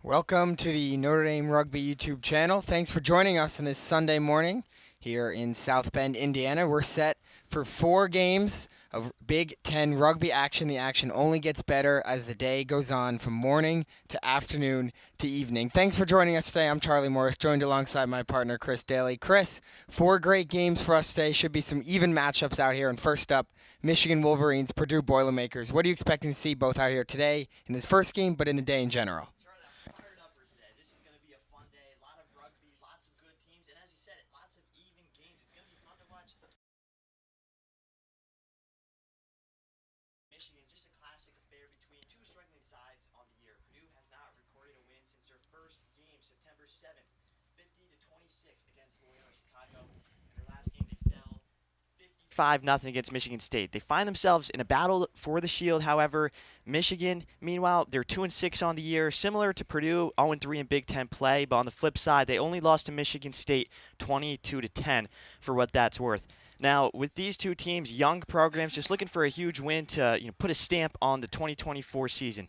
Welcome to the Notre Dame Rugby YouTube channel. Thanks for joining us on this Sunday morning here in South Bend, Indiana. We're set for 4 games of Big Ten rugby action. The action only gets better as the day goes on from morning to afternoon to evening. Thanks for joining us today. I'm Charlie Morris, joined alongside my partner Chris Daly. Chris, 4 great games for us today. Should be some even matchups out here. And first up, Michigan Wolverines, Purdue Boilermakers. What are you expecting to see both out here today in this first game, but in the day in general? Michigan, just a classic affair between two struggling sides on the year. Purdue has not recorded a win since their first game, September 7th, 50-26 against Loyola Chicago. In their last game, they fell 55-0 against Michigan State. They find themselves in a battle for the Shield. However, Michigan, meanwhile, they're 2-6 on the year, similar to Purdue, 0-3 in Big Ten play. But on the flip side, they only lost to Michigan State 22-10, for what that's worth. Now, with these two teams, young programs, just looking for a huge win to put a stamp on the 2024 season.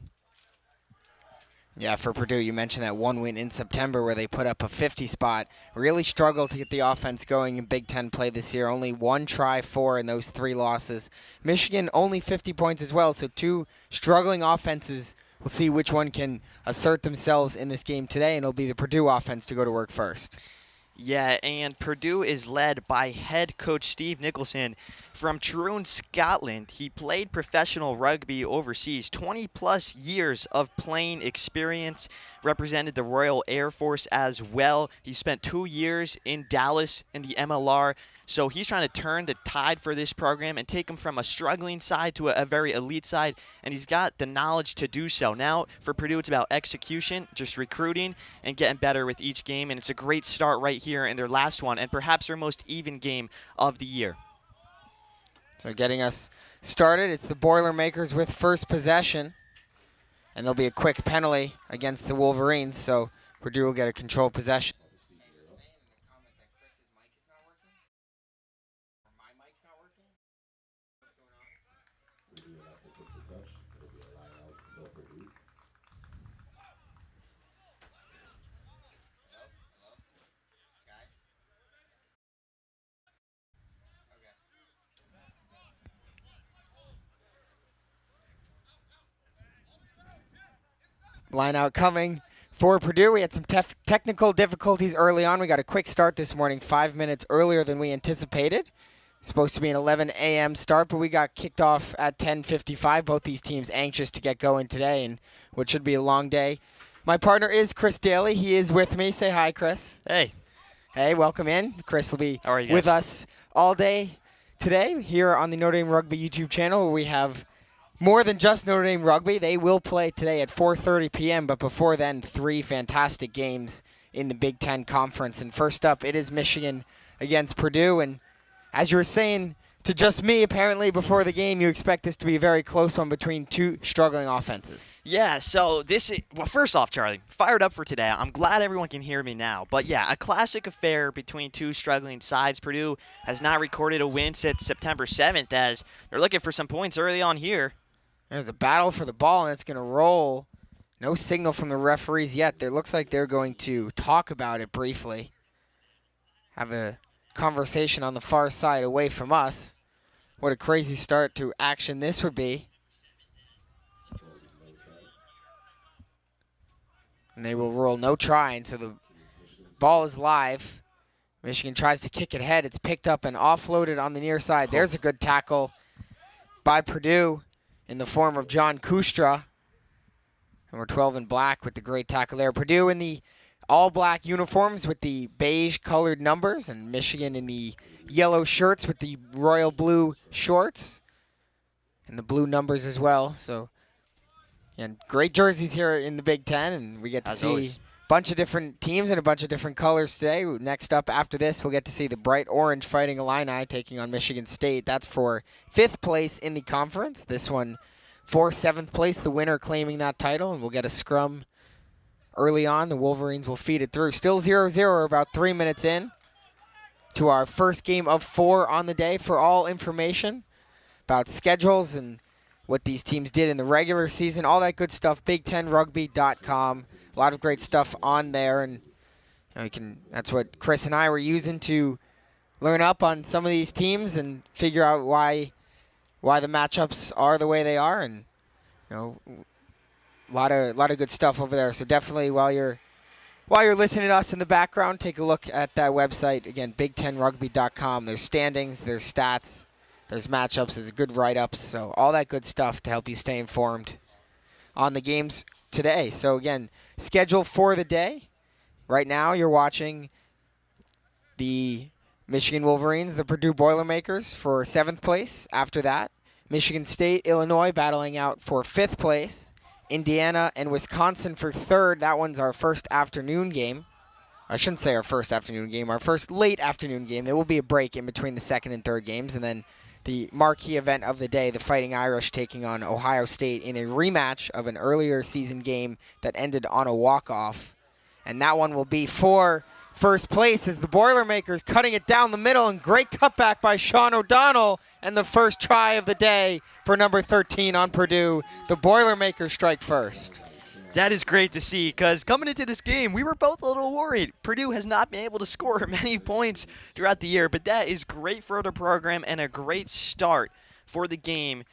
Yeah, for Purdue, you mentioned that one win in September where they put up a 50 spot. Really struggled to get the offense going in Big Ten play this year. Only 1 try, 4 in those 3 losses. Michigan, only 50 points as well, so 2 struggling offenses. We'll see which one can assert themselves in this game today, and it'll be the Purdue offense to go to work first. Yeah, and Purdue is led by head coach Steve Nicholson from Tyrone, Scotland. He played professional rugby overseas, 20-plus years of playing experience, represented the Royal Air Force as well. He spent 2 years in Dallas in the MLR. So he's trying to turn the tide for this program and take them from a struggling side to a very elite side, and he's got the knowledge to do so. Now, for Purdue, it's about execution, just recruiting, and getting better with each game, and it's a great start right here in their last one, and perhaps their most even game of the year. So getting us started, it's the Boilermakers with first possession, and there'll be a quick penalty against the Wolverines, so Purdue will get a controlled possession. Line out coming for Purdue. We had some technical difficulties early on. We got a quick start this morning, 5 minutes earlier than we anticipated. Supposed to be an 11 a.m. start, but we got kicked off at 10:55. Both these teams anxious to get going today and what should be a long day. My partner is Chris Daly. He is with me. Say hi, Chris. Hey. Hey, welcome in. Chris will be How are you with guys? us all day today here on the Notre Dame Rugby YouTube channel, where we have more than just Notre Dame Rugby. They will play today at 4:30 p.m., but before then, 3 fantastic games in the Big Ten Conference. And first up, it is Michigan against Purdue. And as you were saying to just me, apparently, before the game, you expect this to be a very close one between 2 struggling offenses. Yeah, so well, first off, Charlie, fired up for today. I'm glad everyone can hear me now. But yeah, a classic affair between 2 struggling sides. Purdue has not recorded a win since September 7th, as they're looking for some points early on here. There's a battle for the ball, and it's going to roll. No signal from the referees yet. It looks like they're going to talk about it briefly. Have a conversation on the far side away from us. What a crazy start to action this would be. And they will roll no try, and so the ball is live. Michigan tries to kick it ahead. It's picked up and offloaded on the near side. There's a good tackle by Purdue in the form of John Kustra. Number 12 in black with the great tackle there. Purdue in the all-black uniforms with the beige-colored numbers, and Michigan in the yellow shirts with the royal blue shorts and the blue numbers as well. So, and great jerseys here in the Big Ten, and we get to see a bunch of different teams and a bunch of different colors today. Next up after this, we'll get to see the bright orange Fighting Illini taking on Michigan State. That's for 5th place in the conference. This one for 7th place, the winner claiming that title, and we'll get a scrum early on. The Wolverines will feed it through. Still 0-0, about 3 minutes in to our first game of 4 on the day. For all information about schedules and what these teams did in the regular season, all that good stuff, Big10Rugby.com. a lot of great stuff on there, and that's what Chris and I were using to learn up on some of these teams and figure out why the matchups are the way they are, and a lot of good stuff over there. So definitely while you're listening to us in the background, take a look at that website. Again, big10rugby.com. There's standings, there's stats, there's matchups, there's good write-ups. So all that good stuff to help you stay informed on the games today. So again, schedule for the day. Right now you're watching the Michigan Wolverines, the Purdue Boilermakers for 7th place. After that, Michigan State, Illinois battling out for 5th place. Indiana and Wisconsin for 3rd. That one's our first afternoon game. I shouldn't say our first afternoon game, our first late afternoon game. There will be a break in between the 2nd and 3rd games, and then the marquee event of the day, the Fighting Irish taking on Ohio State in a rematch of an earlier season game that ended on a walk-off. And that one will be for first place as the Boilermakers cutting it down the middle, and great cutback by Sean O'Donnell, and the first try of the day for number 13 on Purdue. The Boilermakers strike first. That is great to see, because coming into this game, we were both a little worried. Purdue has not been able to score many points throughout the year, but that is great for the program and a great start for the game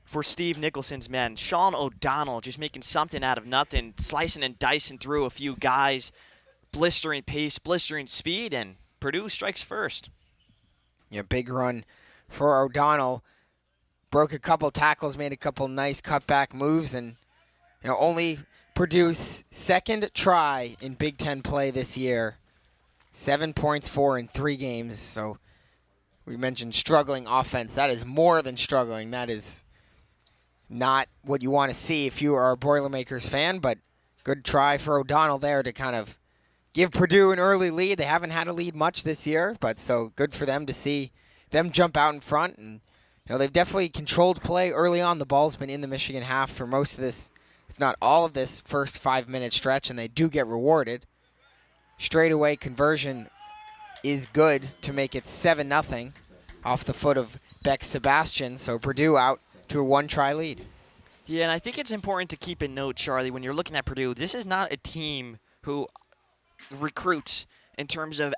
for Steve Nicholson's men. Sean O'Donnell just making something out of nothing, slicing and dicing through a few guys, blistering pace, blistering speed, and Purdue strikes first. Yeah, big run for O'Donnell. Broke a couple tackles, made a couple nice cutback moves, and only Purdue's 2nd try in Big Ten play this year. 7 points for in 3 games. So we mentioned struggling offense. That is more than struggling. That is not what you want to see if you are a Boilermakers fan, but good try for O'Donnell there to kind of give Purdue an early lead. They haven't had a lead much this year, but so good for them to see them jump out in front. And they've definitely controlled play early on. The ball's been in the Michigan half for most of this, if not all of this first 5-minute stretch, and they do get rewarded. Straightaway conversion is good to make it 7-0 off the foot of Beck Sebastian. So Purdue out to a 1-try lead. Yeah, and I think it's important to keep in note, Charlie, when you're looking at Purdue, this is not a team who recruits in terms of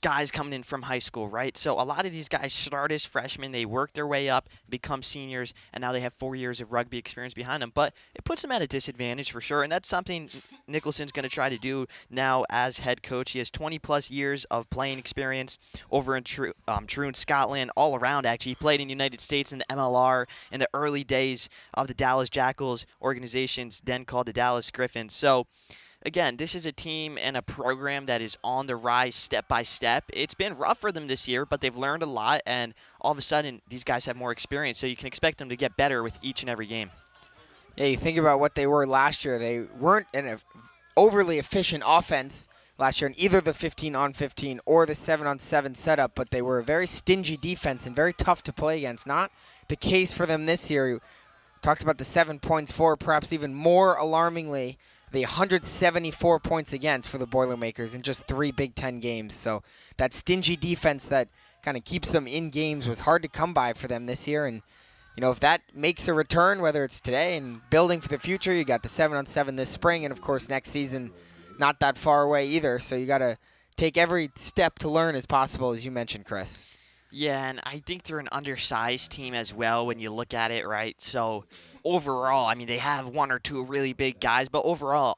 guys coming in from high school, right? So a lot of these guys start as freshmen, they work their way up, become seniors, and now they have 4 years of rugby experience behind them. But it puts them at a disadvantage for sure, and that's something Nicholson's going to try to do now as head coach. He has 20-plus years of playing experience over in Troon, Scotland, all around actually. He played in the United States in the MLR in the early days of the Dallas Jackals organizations, then called the Dallas Griffins. So again, this is a team and a program that is on the rise step by step. It's been rough for them this year, but they've learned a lot, and all of a sudden, these guys have more experience, so you can expect them to get better with each and every game. Yeah, you think about what they were last year. They weren't an overly efficient offense last year in either the 15-on-15 or the 7-on-7 setup, but they were a very stingy defense and very tough to play against. Not the case for them this year. You talked about the 7 points for, perhaps even more alarmingly, the 174 points against for the Boilermakers in just 3 Big Ten games. So that stingy defense that kind of keeps them in games was hard to come by for them this year. And, if that makes a return, whether it's today and building for the future, you got the 7-on-7 this spring, and, of course, next season not that far away either. So you got to take every step to learn as possible, as you mentioned, Chris. Yeah, and I think they're an undersized team as well when you look at it, right? So overall, they have 1 or 2 really big guys, but overall,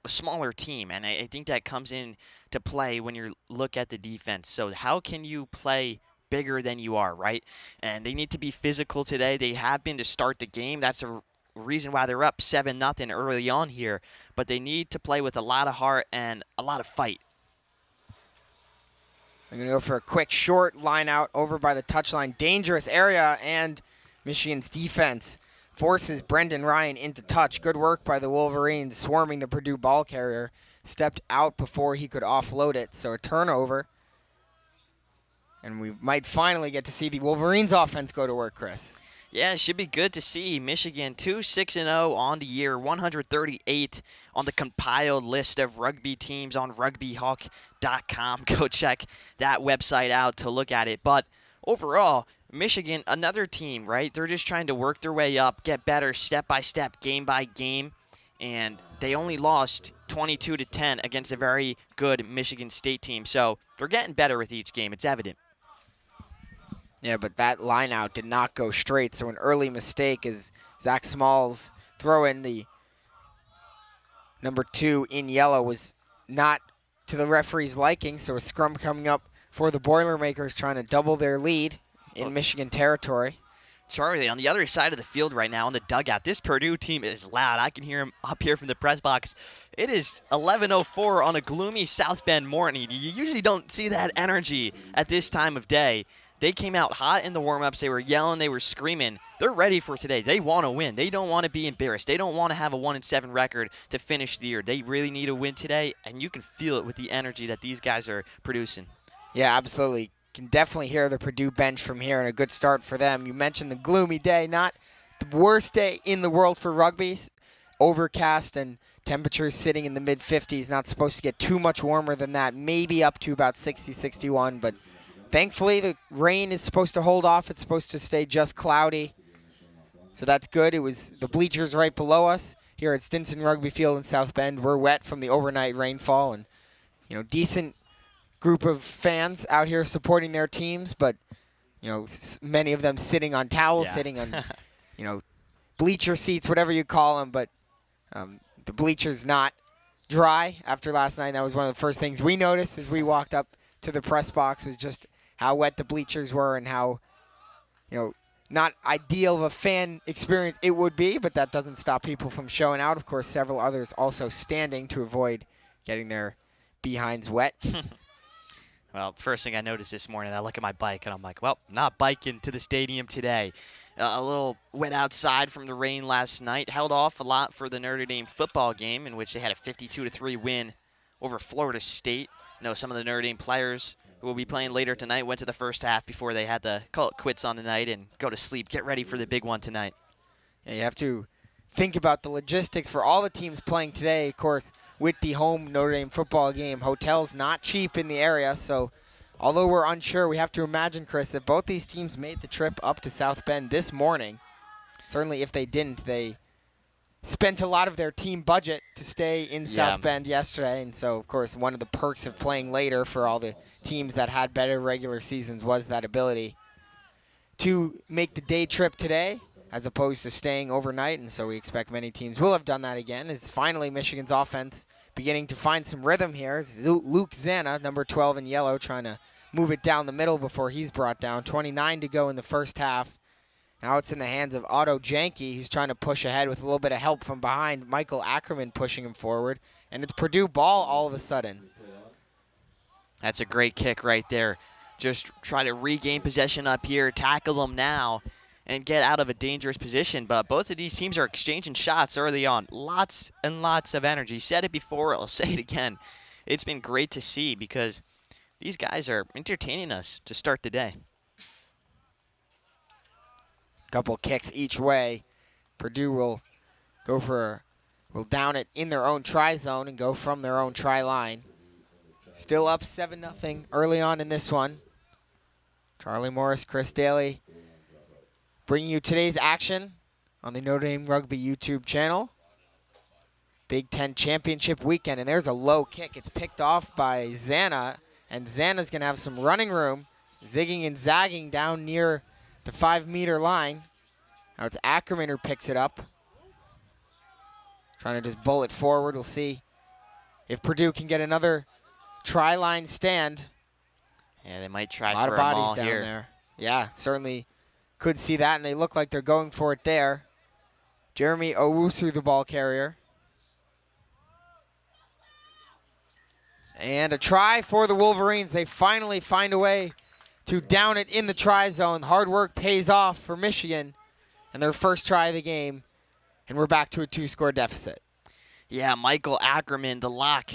a smaller team. And I think that comes in to play when you look at the defense. So how can you play bigger than you are, right? And they need to be physical today. They have been to start the game. That's a reason why they're up 7-0 early on here. But they need to play with a lot of heart and a lot of fight. They're going to go for a quick short line out over by the touchline. Dangerous area, and Michigan's defense forces Brendan Ryan into touch. Good work by the Wolverines, swarming the Purdue ball carrier. Stepped out before he could offload it, so a turnover. And we might finally get to see the Wolverines offense go to work, Chris. Yeah, it should be good to see Michigan 2-6-0 on the year, 138 on the compiled list of rugby teams on rugbyhawk.com. Go check that website out to look at it. But overall, Michigan, another team, right? They're just trying to work their way up, get better step by step, game by game. and they only lost 22-10 against a very good Michigan State team. So they're getting better with each game. It's evident. Yeah, but that line out did not go straight, so an early mistake as Zach Smalls throw in the number 2 in yellow was not to the referee's liking, so a scrum coming up for the Boilermakers trying to double their lead in Michigan territory. Charlie, on the other side of the field right now in the dugout, this Purdue team is loud. I can hear them up here from the press box. It is 11:04 on a gloomy South Bend morning. You usually don't see that energy at this time of day. They came out hot in the warm-ups. They were yelling. They were screaming. They're ready for today. They want to win. They don't want to be embarrassed. They don't want to have a 1-7 record to finish the year. They really need a win today, and you can feel it with the energy that these guys are producing. Yeah, absolutely. Can definitely hear the Purdue bench from here, and a good start for them. You mentioned the gloomy day, not the worst day in the world for rugby. Overcast and temperatures sitting in the mid-50s. Not supposed to get too much warmer than that. Maybe up to about 60, 61, but thankfully the rain is supposed to hold off. It's supposed to stay just cloudy, so that's good. It was the bleachers right below us here at Stinson Rugby Field in South Bend. We're wet from the overnight rainfall, and decent group of fans out here supporting their teams, but many of them sitting on towels, sitting on bleacher seats, whatever you call them. But the bleachers not dry after last night. That was one of the first things we noticed as we walked up to the press box, was just how wet the bleachers were and how not ideal of a fan experience it would be. But that doesn't stop people from showing out. Of course, several others also standing to avoid getting their behinds wet. Well, first thing I noticed this morning, I look at my bike, and I'm like, well, not biking to the stadium today. A little wet outside from the rain last night. Held off a lot for the Notre Dame football game, in which they had a 52-3 win over Florida State. Some of the Notre Dame players who will be playing later tonight went to the first half before they had to call it quits on the night and go to sleep. Get ready for the big one tonight. Yeah, you have to think about the logistics for all the teams playing today, of course. With the home Notre Dame football game, hotels not cheap in the area, so although we're unsure, we have to imagine, Chris, that both these teams made the trip up to South Bend this morning. Certainly if they didn't, they spent a lot of their team budget to stay in South Bend yesterday, and so, of course, one of the perks of playing later for all the teams that had better regular seasons was that ability to make the day trip today as opposed to staying overnight, and so we expect many teams will have done that again. As finally Michigan's offense beginning to find some rhythm here. Luke Zanna, number 12 in yellow, trying to move it down the middle before he's brought down. 29 to go in the first half. Now it's in the hands of Otto Janke, who's trying to push ahead with a little bit of help from behind. Michael Ackerman pushing him forward, and it's Purdue ball all of a sudden. That's a great kick right there. Just try to regain possession up here, tackle them now, and get out of a dangerous position. But both of these teams are exchanging shots early on. Lots and lots of energy. Said it before, I'll say it again. It's been great to see because these guys are entertaining us to start the day. Couple kicks each way. Purdue will down it in their own try zone and go from their own try line. Still up 7-0 early on in this one. Charlie Morris, Chris Daly, bringing you today's action on the Notre Dame Rugby YouTube channel. Big Ten Championship weekend, and there's a low kick. It's picked off by Zanna, and Zanna's going to have some running room, zigging and zagging down near the 5-meter line. Now it's Ackerman who picks it up. Trying to just bowl it forward. We'll see if Purdue can get another try line stand. Yeah, they might try for a lot for of a bodies maul down here. there. Yeah, certainly could see that, and they look like they're going for it there. Jeremy Owusu, the ball carrier. And a try for the Wolverines. They finally find a way to down it in the try zone. Hard work pays off for Michigan and their first try of the game. And we're back to a 2-score deficit. Yeah, Michael Ackerman, the lock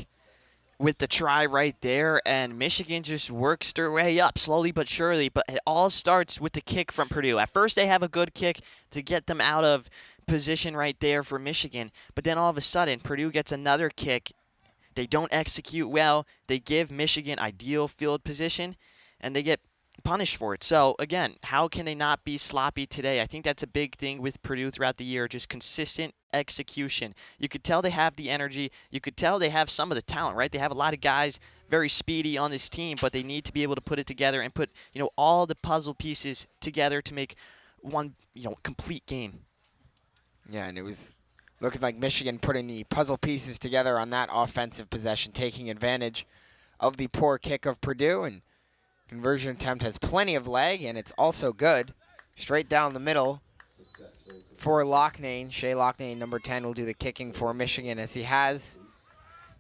with the try right there. And Michigan just works their way up slowly but surely. But it all starts with the kick from Purdue. At first they have a good kick to get them out of position right there for Michigan. But then all of a sudden Purdue gets another kick. They don't execute well. They give Michigan ideal field position. And they get punished for it. So, again, how can they not be sloppy today? I think that's a big thing with Purdue throughout the year, just consistent execution. You could tell they have the energy. You could tell they have some of the talent, right? They have a lot of guys very speedy on this team, but they need to be able to put it together and put, all the puzzle pieces together to make one, complete game. Yeah, and it was looking like Michigan putting the puzzle pieces together on that offensive possession, taking advantage of the poor kick of Purdue, and conversion attempt has plenty of leg, and it's also good. Straight down the middle for Loughnane. Shea Loughnane, number 10, will do the kicking for Michigan, as he has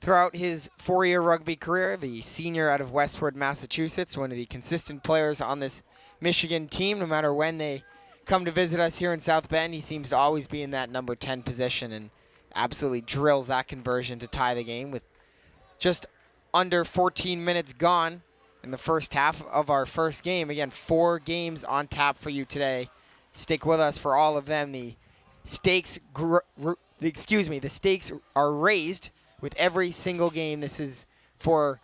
throughout his 4-year rugby career. The senior out of Westwood, Massachusetts, one of the consistent players on this Michigan team. No matter when they come to visit us here in South Bend, he seems to always be in that number 10 position and absolutely drills that conversion to tie the game with just under 14 minutes gone in the first half of our first game. Again, 4 games on tap for you today. Stick with us for all of them. The stakes, the stakes are raised with every single game. This is for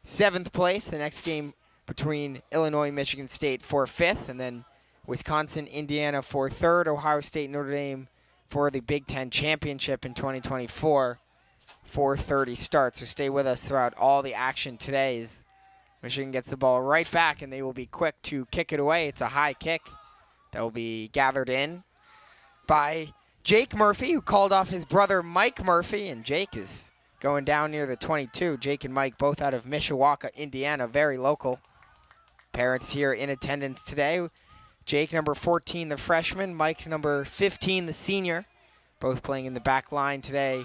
7th place. The next game between Illinois and Michigan State for 5th, and then Wisconsin, Indiana for 3rd, Ohio State, Notre Dame for the Big Ten Championship in 2024. 4:30 start, so stay with us throughout all the action today as Michigan gets the ball right back, and they will be quick to kick it away. It's a high kick that will be gathered in by Jake Murphy, who called off his brother Mike Murphy, and Jake is going down near the 22. Jake and Mike both out of Mishawaka, Indiana, very local. Parents here in attendance today. Jake, number 14, the freshman. Mike, number 15, the senior. Both playing in the back line today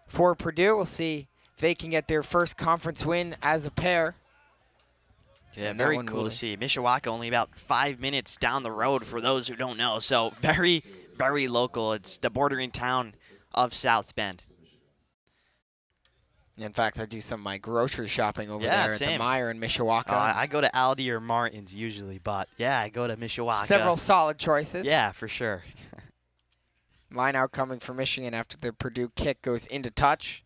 for Purdue. We'll see if they can get their first conference win as a pair. Yeah, very cool to see. Mishawaka only about 5 minutes down the road for those who don't know. So very, very local. It's the bordering town of South Bend. In fact, I do some of my grocery shopping over there at same. the Meyer in Mishawaka. I go to Aldi or Martin's usually, but yeah, I go to Mishawaka. Several solid choices. Yeah, for sure. Line out coming for Michigan after the Purdue kick goes into touch.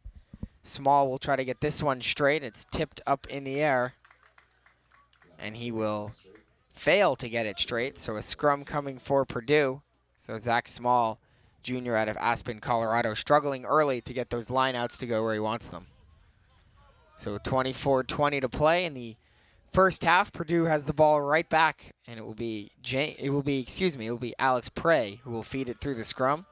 Small will try to get this one straight. It's tipped up in the air, and he will fail to get it straight. So a scrum coming for Purdue. So Zach Small, junior out of Aspen, Colorado, struggling early to get those lineouts to go where he wants them. So 24-20 to play in the first half. Purdue has the ball right back, and it will be Alex Prey who will feed it through the scrum.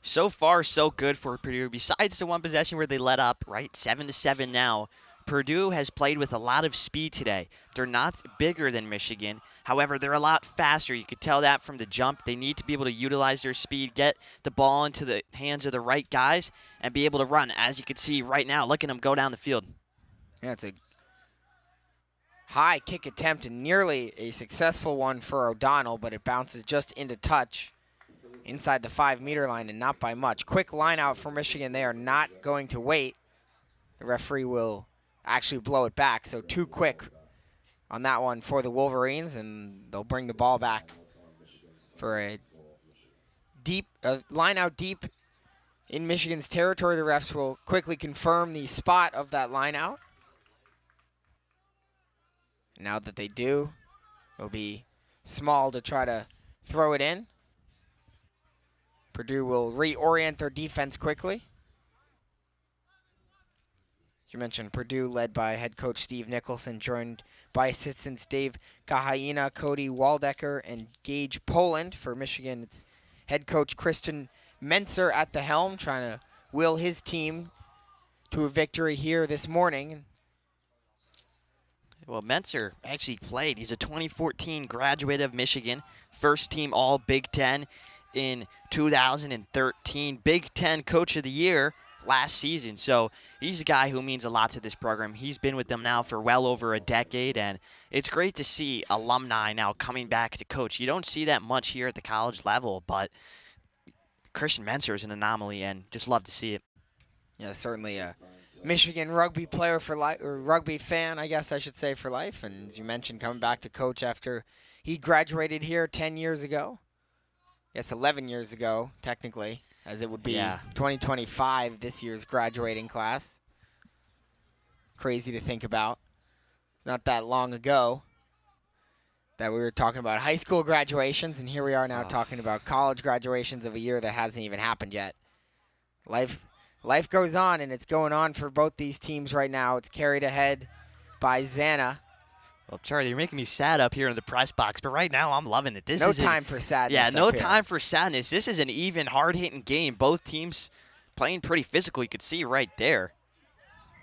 So far, so good for Purdue. Besides the one possession where they let up, right, 7-7 now. Purdue has played with a lot of speed today. They're not bigger than Michigan. However, they're a lot faster. You could tell that from the jump. They need to be able to utilize their speed, get the ball into the hands of the right guys, and be able to run. As you can see right now, look at them go down the field. Yeah, it's a high kick attempt and nearly a successful one for O'Donnell, but it bounces just into touch inside the 5-meter line and not by much. Quick line out for Michigan. They are not going to wait. The referee will actually blow it back, so too quick on that one for the Wolverines, and they'll bring the ball back for a line out deep in Michigan's territory. The refs will quickly confirm the spot of that line out. Now that they do, it'll be Small to try to throw it in. Purdue will reorient their defense quickly. As you mentioned, Purdue led by head coach Steve Nicholson, joined by assistants Dave Kahaina, Cody Waldecker, and Gage Poland. For Michigan, it's head coach Christian Menser at the helm, trying to will his team to a victory here this morning. Well, Menser actually played. He's a 2014 graduate of Michigan, first team All Big Ten in 2013, Big Ten Coach of the Year last season. So he's a guy who means a lot to this program. He's been with them now for well over a decade, and it's great to see alumni now coming back to coach. You don't see that much here at the college level, but Christian Menser is an anomaly, and just love to see it. Yeah, certainly a Michigan rugby player for life, or rugby fan, I guess I should say, for life. And as you mentioned, coming back to coach after he graduated here 10 years ago. Yes, 11 years ago, technically, as it would be 2025, this year's graduating class. Crazy to think about. Not that long ago. that we were talking about high school graduations, and here we are now talking about college graduations of a year that hasn't even happened yet. Life goes on, and it's going on for both these teams right now. It's carried ahead by Xana. Well, Charlie, you're making me sad up here in the press box, but right now I'm loving it. No time for sadness. Yeah, no time for sadness. This is an even, hard-hitting game. Both teams playing pretty physical. You could see right there.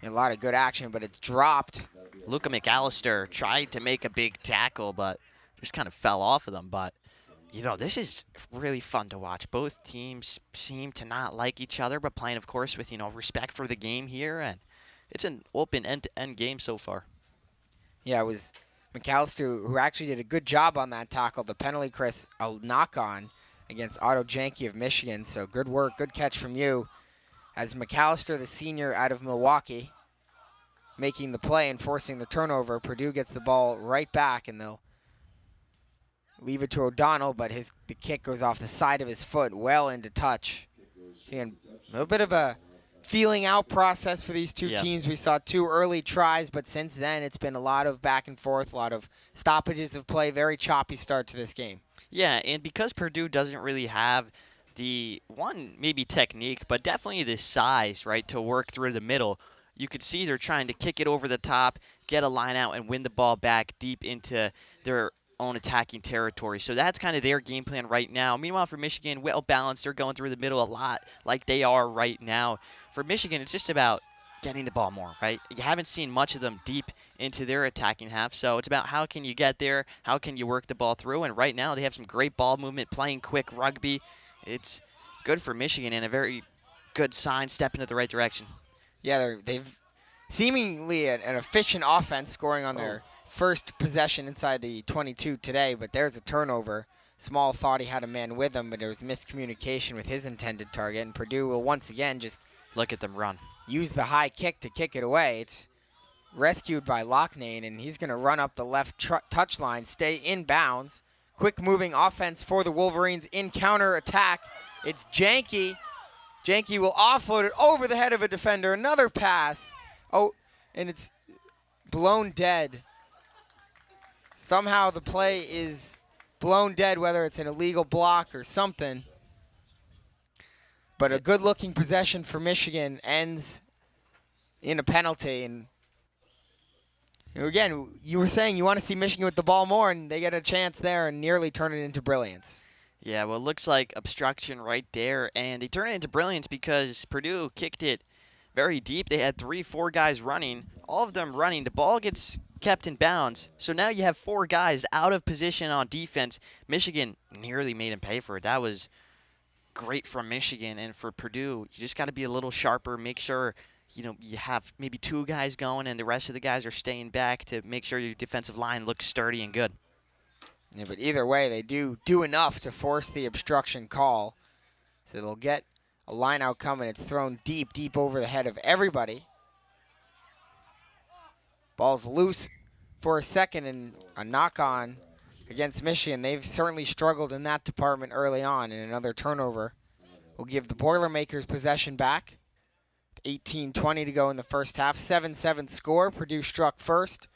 A lot of good action, but it's dropped. Luka McAllister tried to make a big tackle, but just kind of fell off of them. But, you know, this is really fun to watch. Both teams seem to not like each other, but playing, of course, with, you know, respect for the game here. And it's an open end-to-end game so far. Yeah, it was McAllister who actually did a good job on that tackle. The penalty, Chris, a knock-on against Otto Janke of Michigan. So good work, good catch from you. As McAllister, the senior out of Milwaukee, making the play and forcing the turnover. Purdue gets the ball right back, and they'll leave it to O'Donnell, but the kick goes off the side of his foot, well into touch. Again, a little bit of a feeling out process for these two teams. We saw 2 early tries, but since then it's been a lot of back and forth, a lot of stoppages of play, very choppy start to this game. Yeah, and because Purdue doesn't really have the maybe technique, but definitely the size, right, to work through the middle, you could see they're trying to kick it over the top, get a line out, and win the ball back deep into their own attacking territory. So that's kind of their game plan right now. Meanwhile, for Michigan, well balanced. They're going through the middle a lot like they are right now. For Michigan, it's just about getting the ball more, right? You haven't seen much of them deep into their attacking half, so it's about how can you get there, how can you work the ball through, and right now they have some great ball movement, playing quick rugby. It's good for Michigan and a very good sign, step into the right direction. Yeah, they've seemingly an efficient offense, scoring on their first possession inside the 22 today, but there's a turnover. Small thought he had a man with him, but there was miscommunication with his intended target, and Purdue will once again just look at them run. Use the high kick to kick it away. It's rescued by Loughnane, and he's going to run up the left touch line, stay in bounds. Quick moving offense for the Wolverines in counter attack. It's Janke. Janke will offload it over the head of a defender. Another pass. Oh, and it's blown dead. Somehow the play is blown dead, whether it's an illegal block or something. But a good-looking possession for Michigan ends in a penalty. And again, you were saying you want to see Michigan with the ball more, and they get a chance there and nearly turn it into brilliance. Yeah, well, it looks like obstruction right there, and they turn it into brilliance because Purdue kicked it very deep. They had 3-4 guys running, all of them running. The ball gets kept in bounds, so now you have 4 guys out of position on defense. Michigan nearly made him pay for it. That was great from Michigan, and for Purdue, you just got to be a little sharper, make sure you have maybe 2 guys going and the rest of the guys are staying back to make sure your defensive line looks sturdy and good. Yeah, but either way, they do enough to force the obstruction call. So they'll get a line out coming. It's thrown deep over the head of everybody. Ball's loose for a second, and a knock-on against Michigan. They've certainly struggled in that department early on, and another turnover will give the Boilermakers possession back. 18:20 to go in the first half. 7-7 score. Purdue struck first.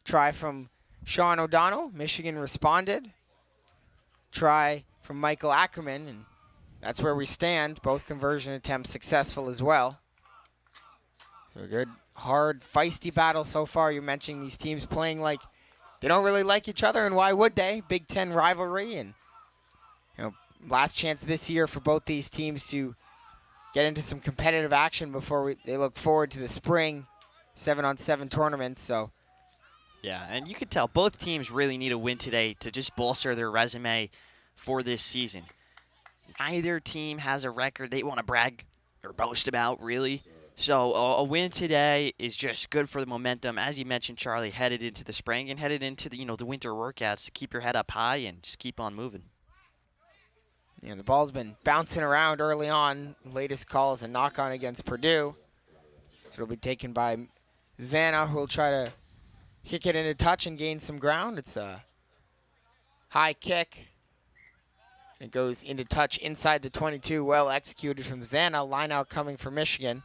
Try from Sean O'Donnell. Michigan responded. Try from Michael Ackerman, and that's where we stand. Both conversion attempts successful as well. So a good, hard, feisty battle so far. You're mentioning these teams playing like they don't really like each other, and why would they? Big Ten rivalry, and last chance this year for both these teams to get into some competitive action before they look forward to the spring 7-on-7 tournament. So, yeah, and you could tell both teams really need a win today to just bolster their resume for this season. Neither team has a record they want to brag or boast about, really. So a win today is just good for the momentum, as you mentioned, Charlie, headed into the spring and headed into the winter workouts to keep your head up high and just keep on moving. Yeah, the ball's been bouncing around early on. Latest call is a knock-on against Purdue. So it'll be taken by Xana, who will try to kick it into touch and gain some ground. It's a high kick. It goes into touch inside the 22. Well executed from Xana. Line out coming for Michigan.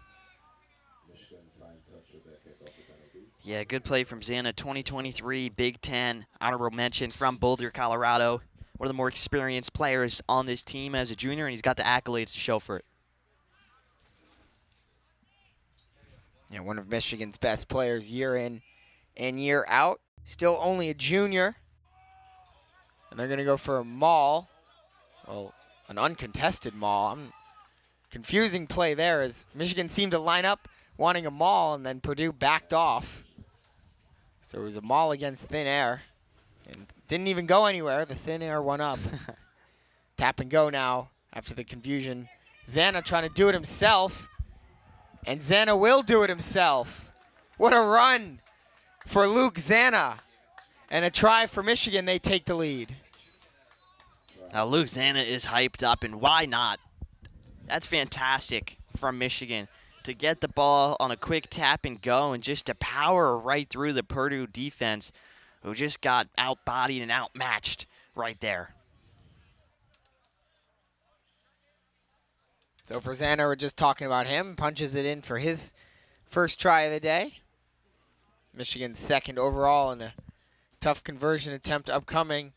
Yeah, good play from Zana. 2023 Big Ten honorable mention from Boulder, Colorado. One of the more experienced players on this team as a junior, and he's got the accolades to show for it. Yeah, one of Michigan's best players year in and year out. Still only a junior. And they're going to go for a maul. Well, an uncontested maul. Confusing play there as Michigan seemed to line up wanting a maul, and then Purdue backed off. So it was a maul against thin air. And didn't even go anywhere. The thin air won up. Tap and go now after the confusion. Zana trying to do it himself. And Zana will do it himself. What a run for Luke Zana. And a try for Michigan. They take the lead. Now Luke Zana is hyped up, and why not? That's fantastic from Michigan to get the ball on a quick tap and go and just to power right through the Purdue defense, who just got outbodied and outmatched right there. So for Zana, we're just talking about him. Punches it in for his first try of the day. Michigan's second overall in a tough conversion attempt upcoming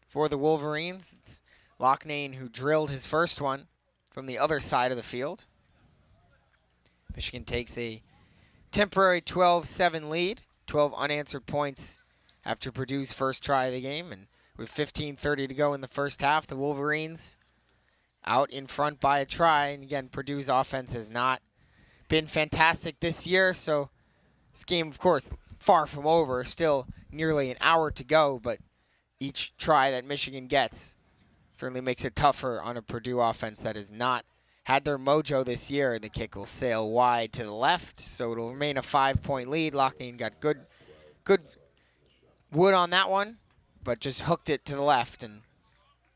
for the Wolverines. It's Loughnane who drilled his first one from the other side of the field. Michigan takes a temporary 12-7 lead, 12 unanswered points after Purdue's first try of the game. And with 15:30 to go in the first half, the Wolverines out in front by a try. And again, Purdue's offense has not been fantastic this year. So this game, of course, far from over. Still nearly an hour to go. But each try that Michigan gets certainly makes it tougher on a Purdue offense that has not had their mojo this year. The kick will sail wide to the left. So it'll remain a 5-point lead. Loughnane got good wood on that one, but just hooked it to the left. And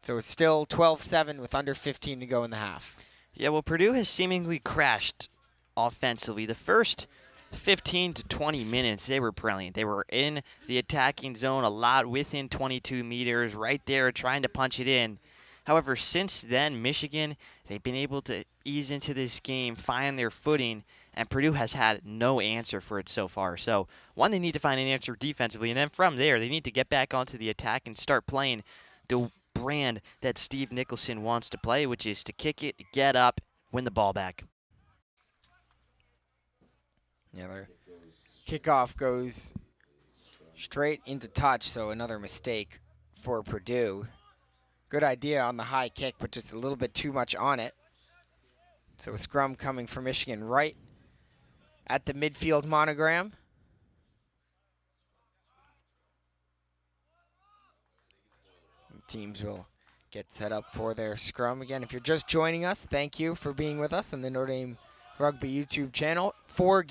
so it's still 12-7 with under 15 to go in the half. Yeah, well, Purdue has seemingly crashed offensively. The first 15 to 20 minutes, they were brilliant. They were in the attacking zone a lot, within 22 meters, right there trying to punch it in. However, since then, Michigan, they've been able to ease into this game, find their footing, and Purdue has had no answer for it so far. So, one, they need to find an answer defensively, and then from there, they need to get back onto the attack and start playing the brand that Steve Nicholson wants to play, which is to kick it, get up, win the ball back. Yeah, their kickoff goes straight into touch, so another mistake for Purdue. Good idea on the high kick, but just a little bit too much on it. So a scrum coming for Michigan right at the midfield monogram. Teams will get set up for their scrum. Again, if you're just joining us, thank you for being with us on the Notre Dame Rugby YouTube channel. Four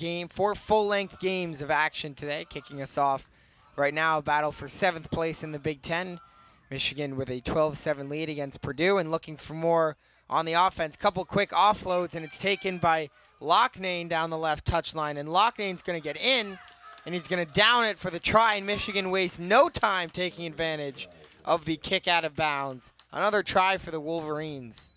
full-length games of action today, kicking us off right now. A battle for 7th place in the Big Ten. Michigan with a 12-7 lead against Purdue, and looking for more on the offense. Couple quick offloads, and it's taken by Loughnane down the left touchline. And Loughnane's going to get in, and he's going to down it for the try, and Michigan wastes no time taking advantage of the kick out of bounds. Another try for the Wolverines.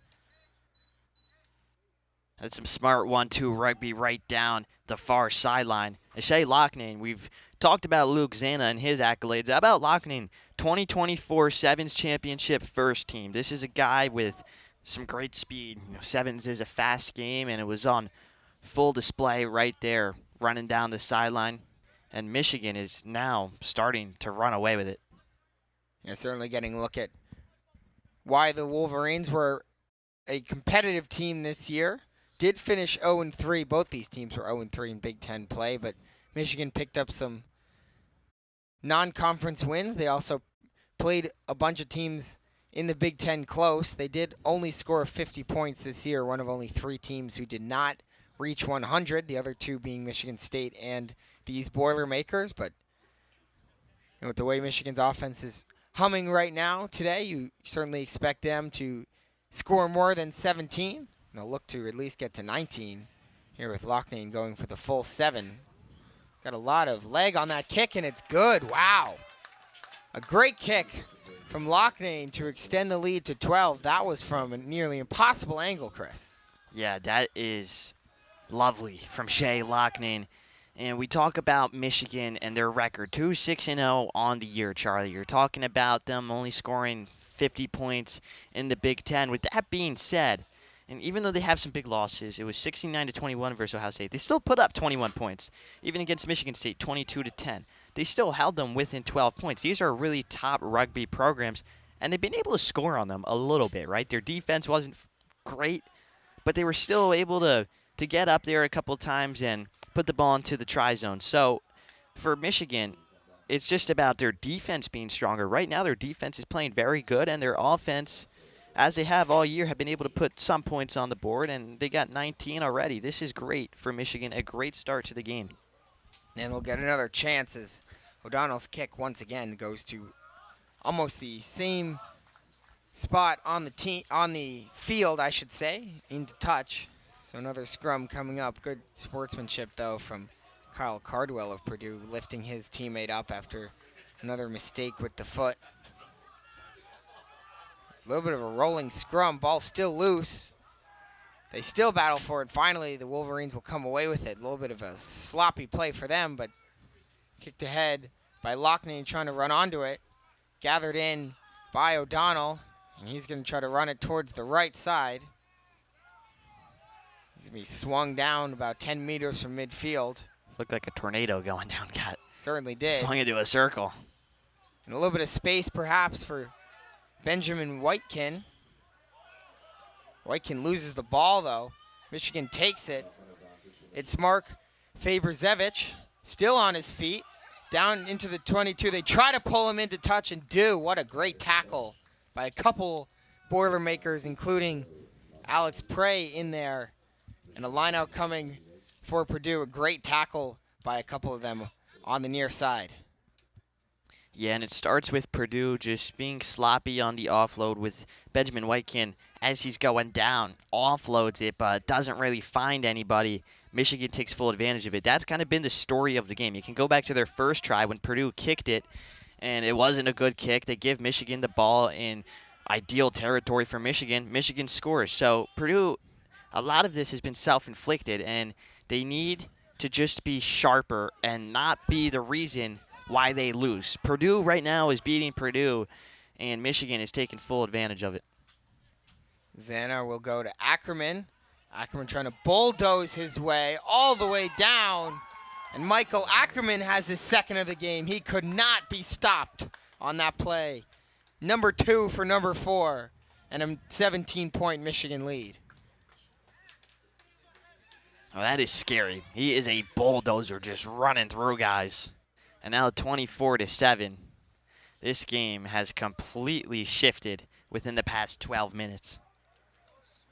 That's some smart 1-2 rugby right down the far sideline. Shea Loughnane, we've talked about Luke Zana and his accolades. How about Loughnane, 2024 Sevens Championship first team. This is a guy with some great speed. Sevens is a fast game, and it was on full display right there, running down the sideline. And Michigan is now starting to run away with it. Yeah, certainly getting a look at why the Wolverines were a competitive team this year. Did finish 0-3. Both these teams were 0-3 in Big Ten play, but Michigan picked up some non-conference wins. They also played a bunch of teams in the Big Ten close. They did only score 50 points this year, one of only 3 teams who did not reach 100, the other 2 being Michigan State and these Boilermakers. But with the way Michigan's offense is humming right now today, you certainly expect them to score more than 17. And they'll look to at least get to 19 here with Loughnane going for the full 7. Got a lot of leg on that kick, and it's good. Wow. A great kick from Loughnane to extend the lead to 12. That was from a nearly impossible angle, Chris. Yeah, that is lovely from Shea Loughnane. And we talk about Michigan and their record, 2-6-0 on the year, Charlie. You're talking about them only scoring 50 points in the Big Ten. With that being said, and even though they have some big losses, it was 69-21 versus Ohio State. They still put up 21 points, even against Michigan State, 22-10. They still held them within 12 points. These are really top rugby programs, and they've been able to score on them a little bit, right? Their defense wasn't great, but they were still able to get up there a couple times and put the ball into the try zone. So for Michigan, it's just about their defense being stronger. Right now, their defense is playing very good, and their offense, as they have all year, have been able to put some points on the board, and they got 19 already. This is great for Michigan, a great start to the game. And they'll get another chance as O'Donnell's kick once again goes to almost the same spot on the field, I should say, into touch. So another scrum coming up. Good sportsmanship, though, from Kyle Cardwell of Purdue, lifting his teammate up after another mistake with the foot. A little bit of a rolling scrum. Ball still loose. They still battle for it. Finally, the Wolverines will come away with it. A little bit of a sloppy play for them, but kicked ahead by Loughnane trying to run onto it. Gathered in by O'Donnell, and he's going to try to run it towards the right side. He's going to be swung down about 10 meters from midfield. Looked like a tornado going down, Cat. Certainly did. Swung into a circle. And a little bit of space, perhaps, for Benjamin Whitekin. Whitekin loses the ball, though. Michigan takes it. It's Mark Faberzevich, still on his feet, down into the 22. They try to pull him into touch and do. What a great tackle by a couple Boilermakers, including Alex Prey in there. And a line out coming for Purdue. A great tackle by a couple of them on the near side. Yeah, and it starts with Purdue just being sloppy on the offload with Benjamin Whitekin as he's going down. Offloads it, but doesn't really find anybody. Michigan takes full advantage of it. That's kind of been the story of the game. You can go back to their first try when Purdue kicked it, and it wasn't a good kick. They give Michigan the ball in ideal territory for Michigan. Michigan scores. So Purdue, a lot of this has been self-inflicted, and they need to just be sharper and not be the reason why they lose. Purdue right now is beating Purdue, and Michigan is taking full advantage of it. Zana will go to Ackerman. Ackerman trying to bulldoze his way all the way down. And Michael Ackerman has his second of the game. He could not be stopped on that play. Number 2 for number 4. And a 17-point Michigan lead. Oh, that is scary. He is a bulldozer just running through guys. And now 24-7. This game has completely shifted within the past 12 minutes.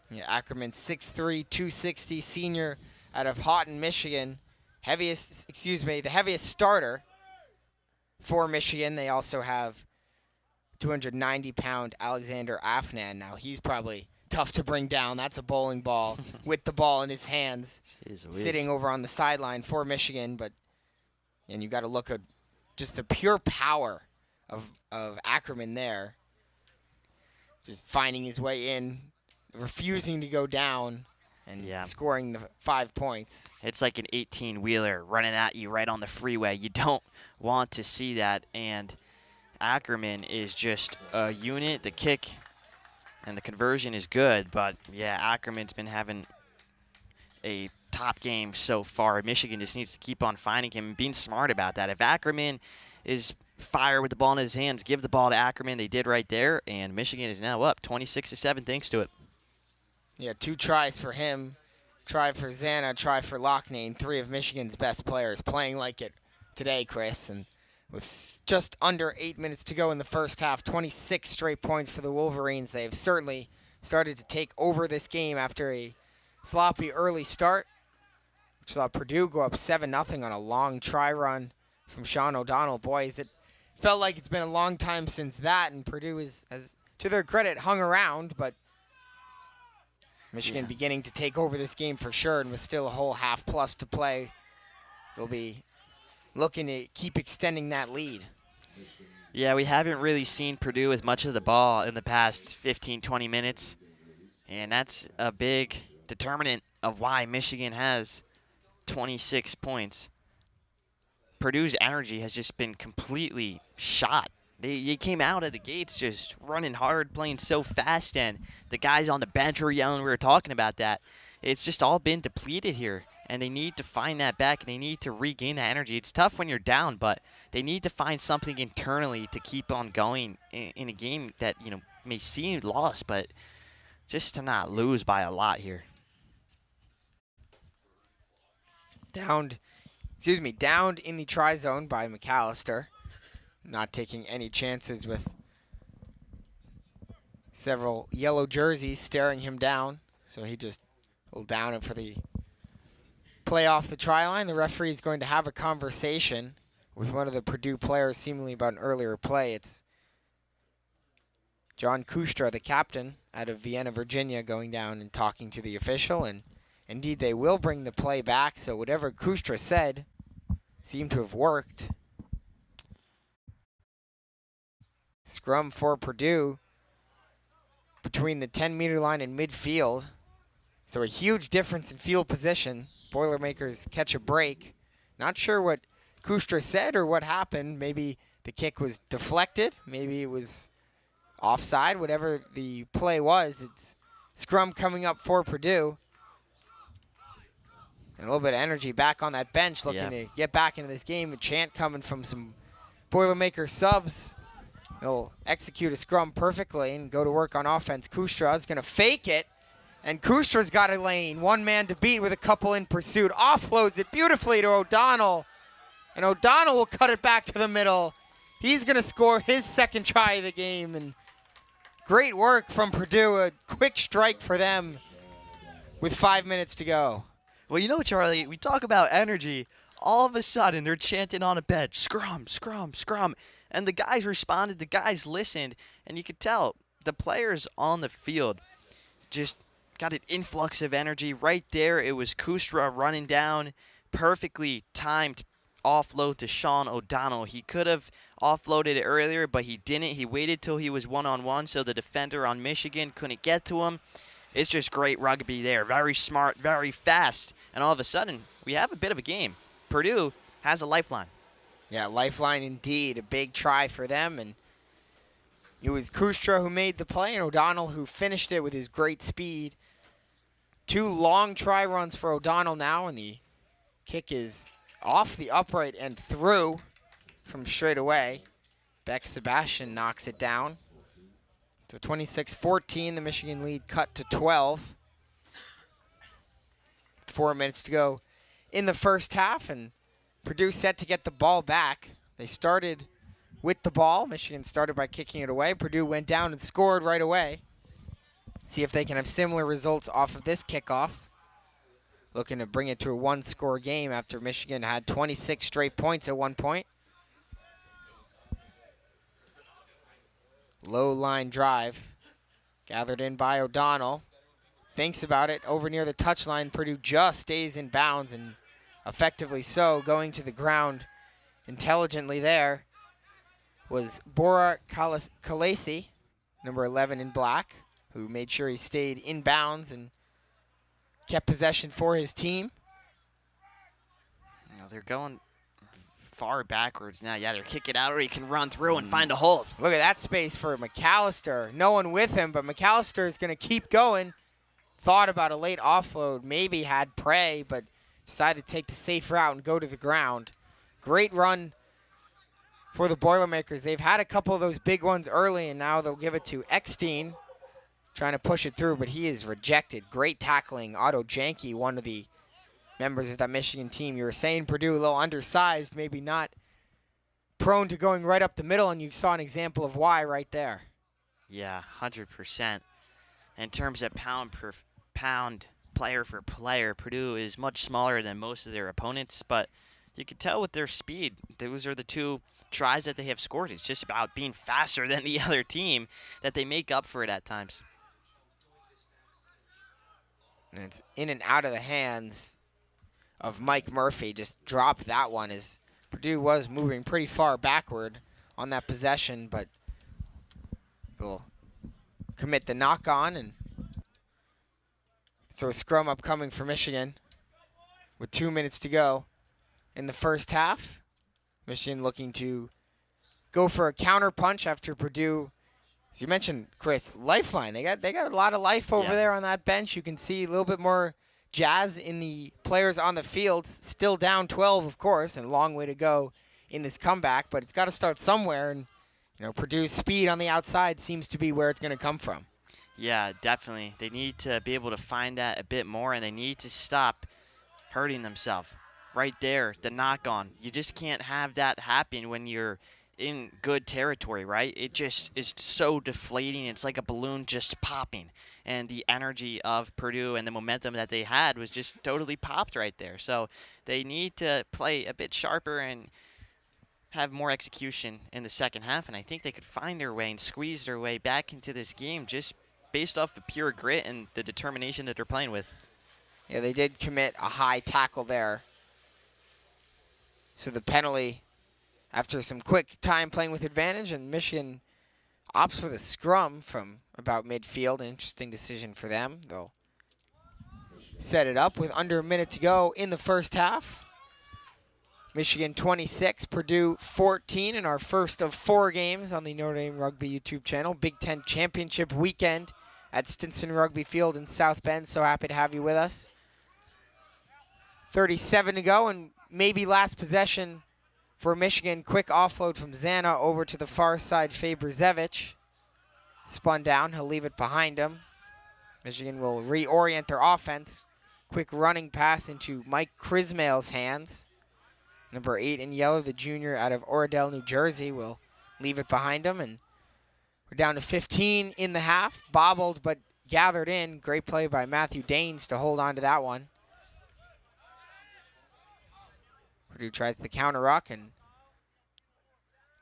Yeah, Ackerman 6'3", 260, senior out of Houghton, Michigan. The heaviest starter for Michigan. They also have 290-pound Alexander Afnan. Now, he's probably tough to bring down. That's a bowling ball with the ball in his hands, sitting over on the sideline for Michigan. And you got to look at just the pure power of Ackerman there. Just finding his way in, refusing to go down, and scoring the 5 points. It's like an 18-wheeler running at you right on the freeway. You don't want to see that. And Ackerman is just a unit. The kick and the conversion is good. But, yeah, Ackerman's been having a top game so far. Michigan just needs to keep on finding him and being smart about that. If Ackerman is fire with the ball in his hands, give the ball to Ackerman. They did right there, and Michigan is now up 26-7 thanks to it. Yeah, 2 tries for him. Try for Zana, try for Loughnane. 3 of Michigan's best players playing like it today, Chris. And with just under 8 minutes to go in the first half, 26 straight points for the Wolverines. They've certainly started to take over this game after a sloppy early start, which saw Purdue go up 7-0 on a long try run from Sean O'Donnell. Boys, it felt like it's been a long time since that, and Purdue has, to their credit, hung around, but Michigan beginning to take over this game for sure, and with still a whole half plus to play, they'll be looking to keep extending that lead. Yeah, we haven't really seen Purdue with much of the ball in the past 15, 20 minutes, and that's a big determinant of why Michigan has 26 points. Purdue's energy has just been completely shot. They came out of the gates just running hard, playing so fast, and the guys on the bench were yelling. We were talking about that. It's just all been depleted here, and they need to find that back, and they need to regain that energy. It's tough when you're down, but they need to find something internally to keep on going in a game that, you know, may seem lost, but just to not lose by a lot here. Downed in the try zone by McAllister. Not taking any chances with several yellow jerseys staring him down. So he just will down it for the play off the try line. The referee is going to have a conversation with one of the Purdue players, seemingly about an earlier play. It's John Kustra, the captain out of Vienna, Virginia, going down and talking to the official. And indeed, they will bring the play back. So whatever Kustra said seemed to have worked. Scrum for Purdue between the 10-meter line and midfield. So a huge difference in field position. Boilermakers catch a break. Not sure what Kustra said or what happened. Maybe the kick was deflected. Maybe it was offside. Whatever the play was, it's scrum coming up for Purdue. And a little bit of energy back on that bench looking to get back into this game. A chant coming from some Boilermaker subs. He'll execute a scrum perfectly and go to work on offense. Kustra's going to fake it, and Kustra's got a lane. One man to beat with a couple in pursuit. Offloads it beautifully to O'Donnell, and O'Donnell will cut it back to the middle. He's going to score his second try of the game, and great work from Purdue. A quick strike for them with 5 minutes to go. Well, you know, Charlie, we talk about energy. All of a sudden, they're chanting on a bench, scrum, scrum, scrum. And the guys responded, the guys listened, and you could tell the players on the field just got an influx of energy. Right there, it was Kustra running down, perfectly timed offload to Sean O'Donnell. He could have offloaded it earlier, but he didn't. He waited till he was one-on-one, so the defender on Michigan couldn't get to him. It's just great rugby there. Very smart, very fast. And all of a sudden, we have a bit of a game. Purdue has a lifeline. Yeah, lifeline indeed. A big try for them. And it was Kustra who made the play and O'Donnell who finished it with his great speed. 2 long try runs for O'Donnell now, and the kick is off the upright and through from straight away. Beck Sebastian knocks it down. So 26-14, the Michigan lead cut to 12. 4 minutes to go in the first half, and Purdue set to get the ball back. They started with the ball. Michigan started by kicking it away. Purdue went down and scored right away. See if they can have similar results off of this kickoff. Looking to bring it to a 1-score game after Michigan had 26 straight points at one point. Low line drive. Gathered in by O'Donnell. Thinks about it over near the touchline. Purdue just stays in bounds, and effectively so, going to the ground intelligently there was Bora Kalesi, number 11 in black, who made sure he stayed in bounds and kept possession for his team. You know, they're going far backwards now. Yeah, they're kicking out, or he can run through and find a hold. Look at that space for McAllister. No one with him, but McAllister is going to keep going. Thought about a late offload, maybe had prey, but decided to take the safe route and go to the ground. Great run for the Boilermakers. They've had a couple of those big ones early, and now they'll give it to Eckstein, trying to push it through, but he is rejected. Great tackling. Otto Janke, one of the members of that Michigan team. You were saying Purdue a little undersized, maybe not prone to going right up the middle, and you saw an example of why right there. Yeah, 100%. In terms of pound per pound, player for player, Purdue is much smaller than most of their opponents, but you can tell with their speed, those are the 2 tries that they have scored. It's just about being faster than the other team that they make up for it at times. And it's in and out of the hands of Mike Murphy. Just dropped that one as Purdue was moving pretty far backward on that possession, but they'll commit the knock on, and so a scrum upcoming for Michigan with 2 minutes to go in the first half. Michigan looking to go for a counter punch after Purdue, as you mentioned, Chris, lifeline. They got a lot of life over there on that bench. You can see a little bit more jazz in the players on the field. Still down 12, of course, and a long way to go in this comeback, but it's got to start somewhere, and Purdue's speed on the outside seems to be where it's going to come from. Yeah, definitely. They need to be able to find that a bit more, and they need to stop hurting themselves. Right there, the knock-on. You just can't have that happen when you're in good territory, right? It just is so deflating. It's like a balloon just popping. And the energy of Purdue and the momentum that they had was just totally popped right there. So they need to play a bit sharper and have more execution in the second half. And I think they could find their way and squeeze their way back into this game just based off the pure grit and the determination that they're playing with. Yeah, they did commit a high tackle there. So the penalty, after some quick time playing with advantage, and Michigan opts for the scrum from about midfield. An interesting decision for them. They'll set it up with under a minute to go in the first half. Michigan 26, Purdue 14 in our first of 4 games on the Notre Dame Rugby YouTube channel. Big Ten Championship weekend at Stinson Rugby Field in South Bend. So happy to have you with us. 37 to go, and maybe last possession for Michigan. Quick offload from Zana over to the far side. Faber-Zevich spun down. He'll leave it behind him. Michigan will reorient their offense. Quick running pass into Mike Crismail's hands. Number 8 in yellow, the junior out of Oradell, New Jersey, will leave it behind him. And we're down to 15 in the half. Bobbled but gathered in. Great play by Matthew Daines to hold on to that one. Purdue tries the counter ruck, and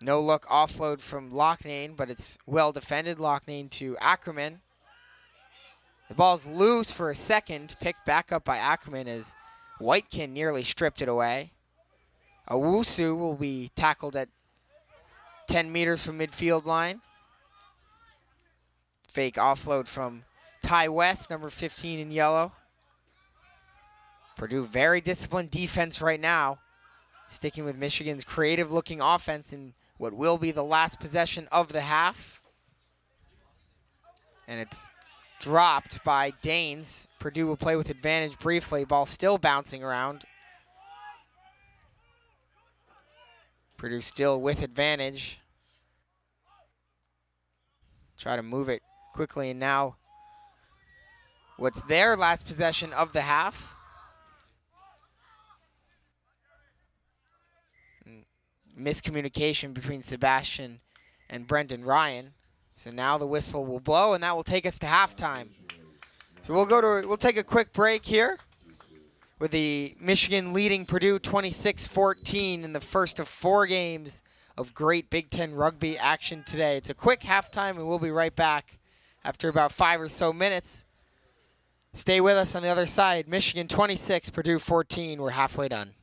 no look offload from Loughnane, but it's well defended. Loughnane to Ackerman. The ball's loose for a second, picked back up by Ackerman as Whitekin nearly stripped it away. Owusu will be tackled at 10 meters from midfield line. Fake offload from Ty West, number 15 in yellow. Purdue very disciplined defense right now, sticking with Michigan's creative-looking offense in what will be the last possession of the half. And it's dropped by Daines. Purdue will play with advantage briefly. Ball still bouncing around. Purdue still with advantage. Try to move it quickly, and now what's their last possession of the half. Miscommunication between Sebastian and Brendan Ryan. So now the whistle will blow, and that will take us to halftime. So we'll take a quick break here with the Michigan leading Purdue 26-14 in the first of 4 games of great Big Ten rugby action today. It's a quick halftime, and we'll be right back after about 5 or so minutes. Stay with us on the other side. Michigan 26, Purdue 14. We're halfway done.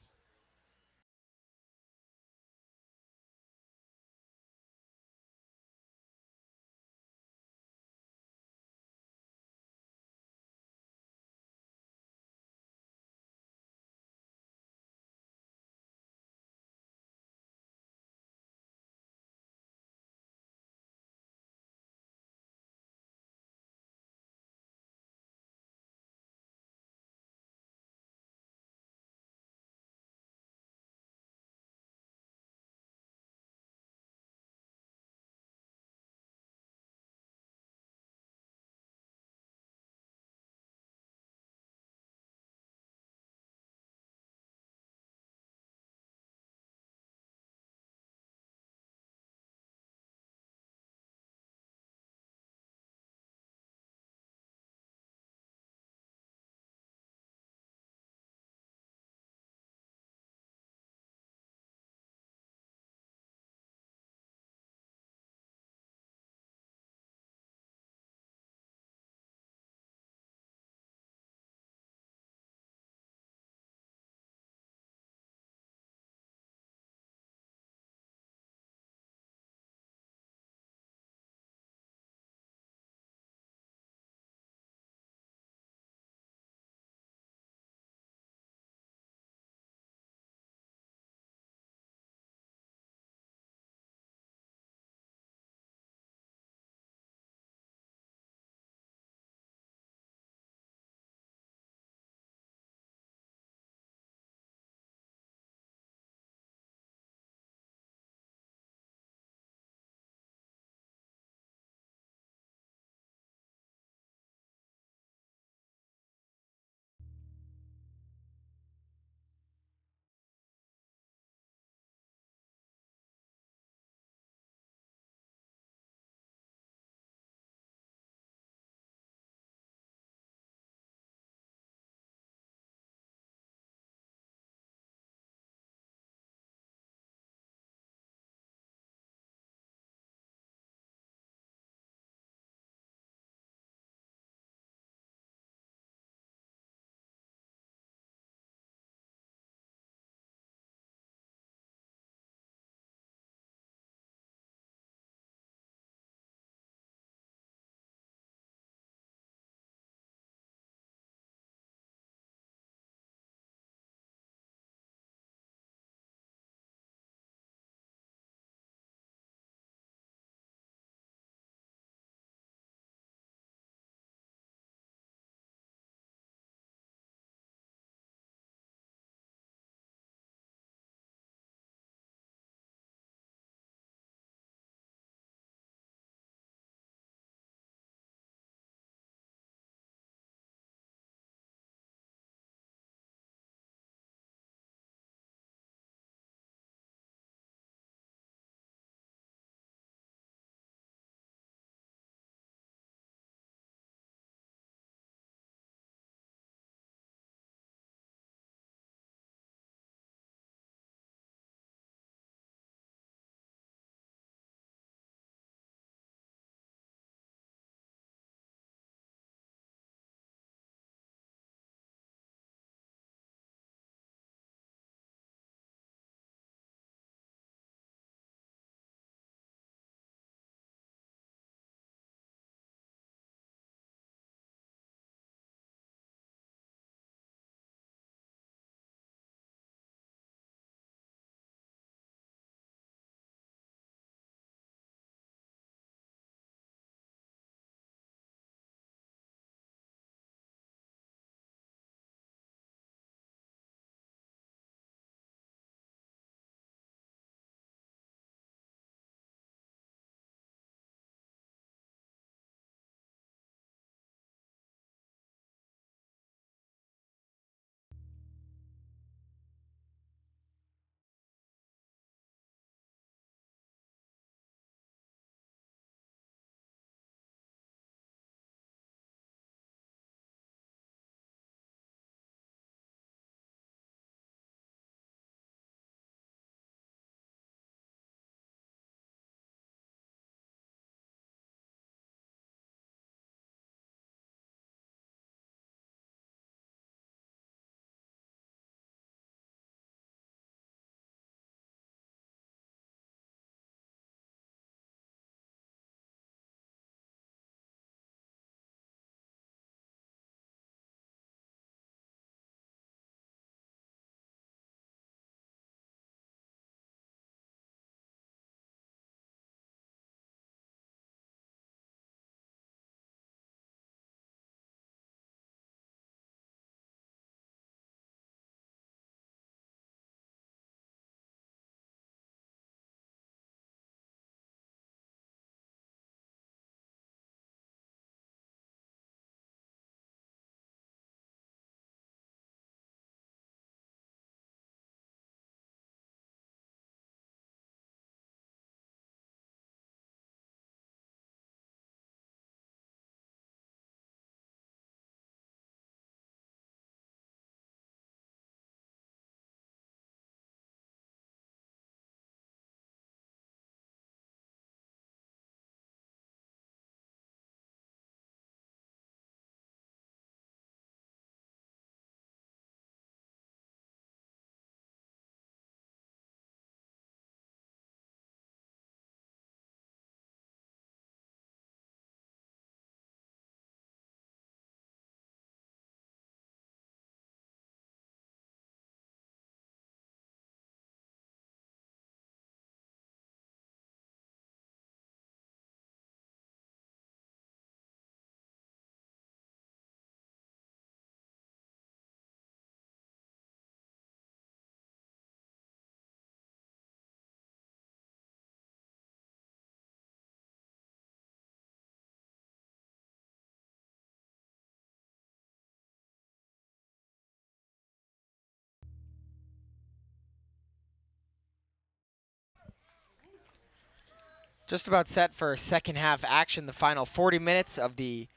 Just about set for second half action, the final 40 minutes of the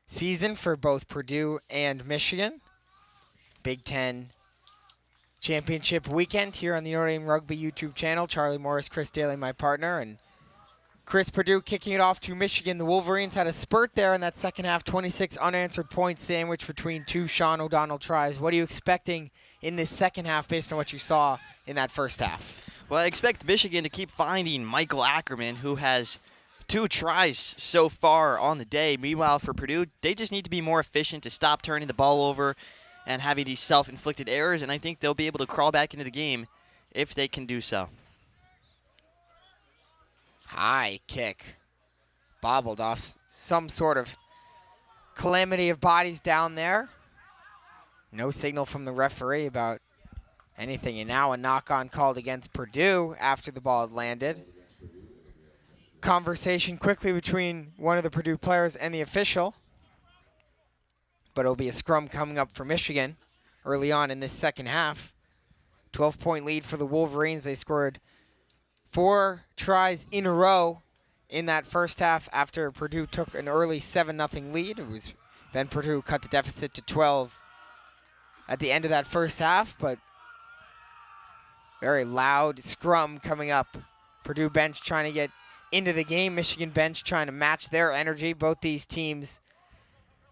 season for both Purdue and Michigan. Big Ten Championship weekend here on the Notre Dame Rugby YouTube channel. Charlie Morris, Chris Daly, my partner, and Chris Purdue kicking it off to Michigan. The Wolverines had a spurt there in that second half, 26 unanswered points sandwiched between two Sean O'Donnell tries. What are you expecting in this second half based on what you saw in that first half? Well, I expect Michigan to keep finding Michael Ackerman, who has 2 tries so far on the day. Meanwhile, for Purdue, they just need to be more efficient to stop turning the ball over and having these self-inflicted errors, and I think they'll be able to crawl back into the game if they can do so. High kick. Bobbled off some sort of calamity of bodies down there. No signal from the referee about anything, and now a knock-on called against Purdue after the ball had landed. Conversation quickly between one of the Purdue players and the official, but it'll be a scrum coming up for Michigan early on in this second half. 12-point lead for the Wolverines. They scored 4 tries in a row in that first half after Purdue took an early 7-0 lead. Then Purdue cut the deficit to 12 at the end of that first half, but very loud scrum coming up. Purdue bench trying to get into the game. Michigan bench trying to match their energy. Both these teams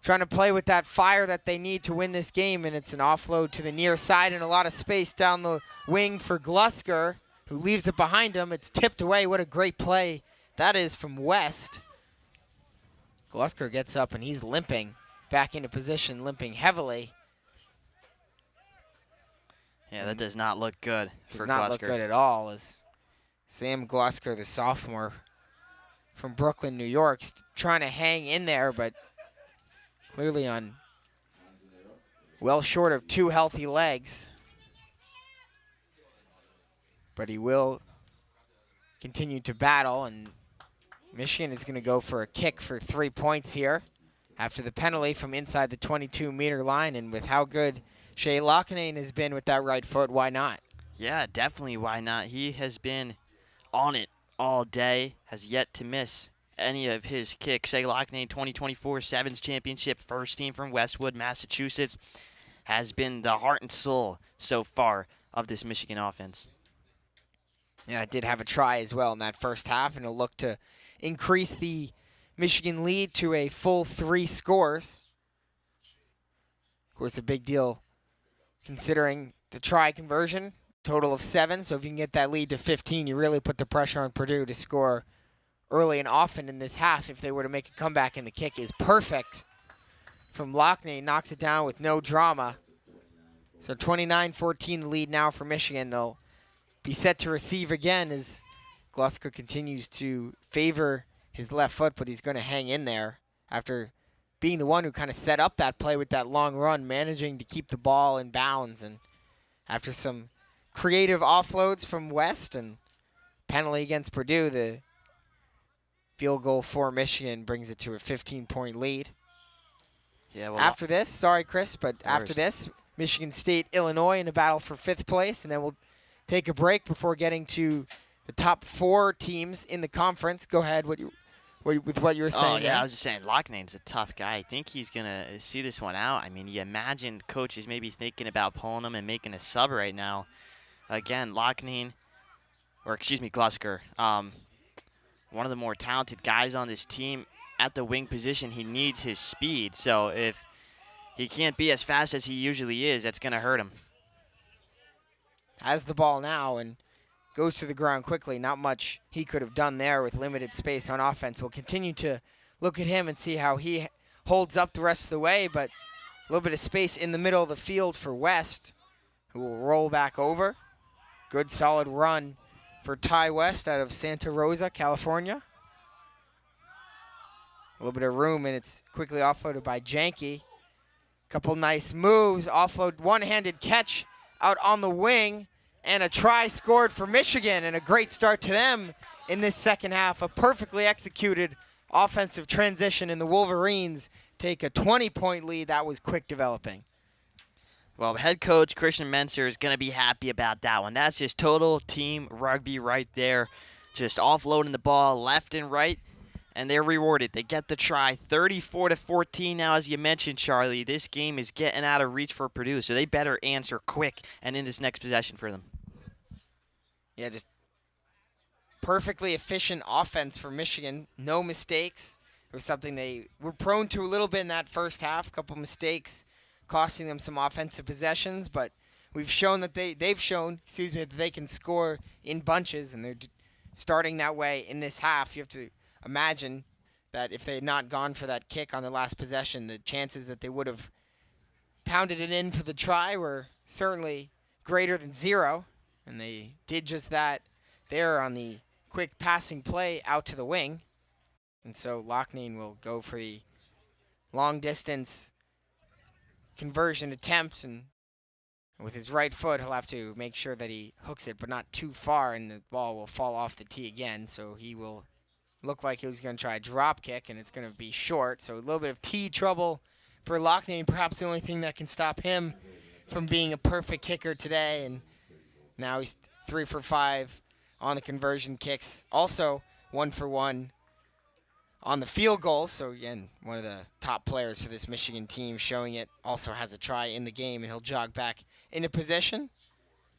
trying to play with that fire that they need to win this game, and it's an offload to the near side and a lot of space down the wing for Glusker, who leaves it behind him. It's tipped away. What a great play that is from West. Glusker gets up, and he's limping back into position, limping heavily. Yeah, that does not look good for Glusker. Does not look good at all, as Sam Glusker, the sophomore from Brooklyn, New York, trying to hang in there, but clearly on well short of 2 healthy legs. But he will continue to battle, and Michigan is going to go for a kick for 3 points here after the penalty from inside the 22-meter line. And with how good Shea Loughnane has been with that right foot, why not? Yeah, definitely why not. He has been on it all day, has yet to miss any of his kicks. Shea Loughnane, 2024 Sevens Championship first team from Westwood, Massachusetts, has been the heart and soul so far of this Michigan offense. Yeah, it did have a try as well in that first half, and it'll look to increase the Michigan lead to a full 3 scores. Of course, a big deal considering the try conversion, total of 7. So if you can get that lead to 15, you really put the pressure on Purdue to score early and often in this half if they were to make a comeback, and the kick is perfect from Loughnane. Knocks it down with no drama. So 29-14 the lead now for Michigan. They'll be set to receive again as Glusker continues to favor his left foot, but he's going to hang in there after being the one who kind of set up that play with that long run, managing to keep the ball in bounds. And after some creative offloads from West and penalty against Purdue, the field goal for Michigan brings it to a 15-point lead. Yeah. Well, after this, sorry, Chris, but after this, Michigan State, Illinois in a battle for 5th place, and then we'll take a break before getting to the top 4 teams in the conference. Go ahead with what you were saying. Oh, yeah, there. I was just saying Loughnane's a tough guy. I think he's going to see this one out. I mean, you imagine coaches maybe thinking about pulling him and making a sub right now. Again, Glusker, one of the more talented guys on this team. At the wing position, he needs his speed. So if he can't be as fast as he usually is, that's going to hurt him. Has the ball now and goes to the ground quickly. Not much he could have done there with limited space on offense. We'll continue to look at him and see how he holds up the rest of the way, but a little bit of space in the middle of the field for West, who will roll back over. Good solid run for Ty West out of Santa Rosa, California. A little bit of room, and it's quickly offloaded by Janke. Couple nice moves, offload, one-handed catch out on the wing, and a try scored for Michigan, and a great start to them in this second half. A perfectly executed offensive transition, and the Wolverines take a 20-point lead. That was quick developing. Well, head coach Christian Menser is going to be happy about that one. That's just total team rugby right there. just offloading the ball left and right, and they're rewarded. They get the try, 34-14 now, as you mentioned, Charlie. This game is getting out of reach for Purdue, so they better answer quick and in this next possession for them. Yeah, just perfectly efficient offense for Michigan. No mistakes. It was something they were prone to a little bit in that first half. A couple mistakes costing them some offensive possessions, but we've shown that they've shown that they can score in bunches, and they're starting that way in this half. You have to imagine that if they had not gone for that kick on the last possession, the chances that they would have pounded it in for the try were certainly greater than zero, and they did just that there on the quick passing play out to the wing. And so Loughnane will go for the long distance conversion attempt, and with his right foot he'll have to make sure that he hooks it but not too far, and the ball will fall off the tee again. So he will look like he was going to try a drop kick, and it's going to be short. So a little bit of tee trouble for Loughnane, perhaps the only thing that can stop him from being a perfect kicker today. And now he's 3 for 5 on the conversion kicks. Also 1 for 1 on the field goal. So again, one of the top players for this Michigan team showing it. Also has a try in the game, and he'll jog back into position.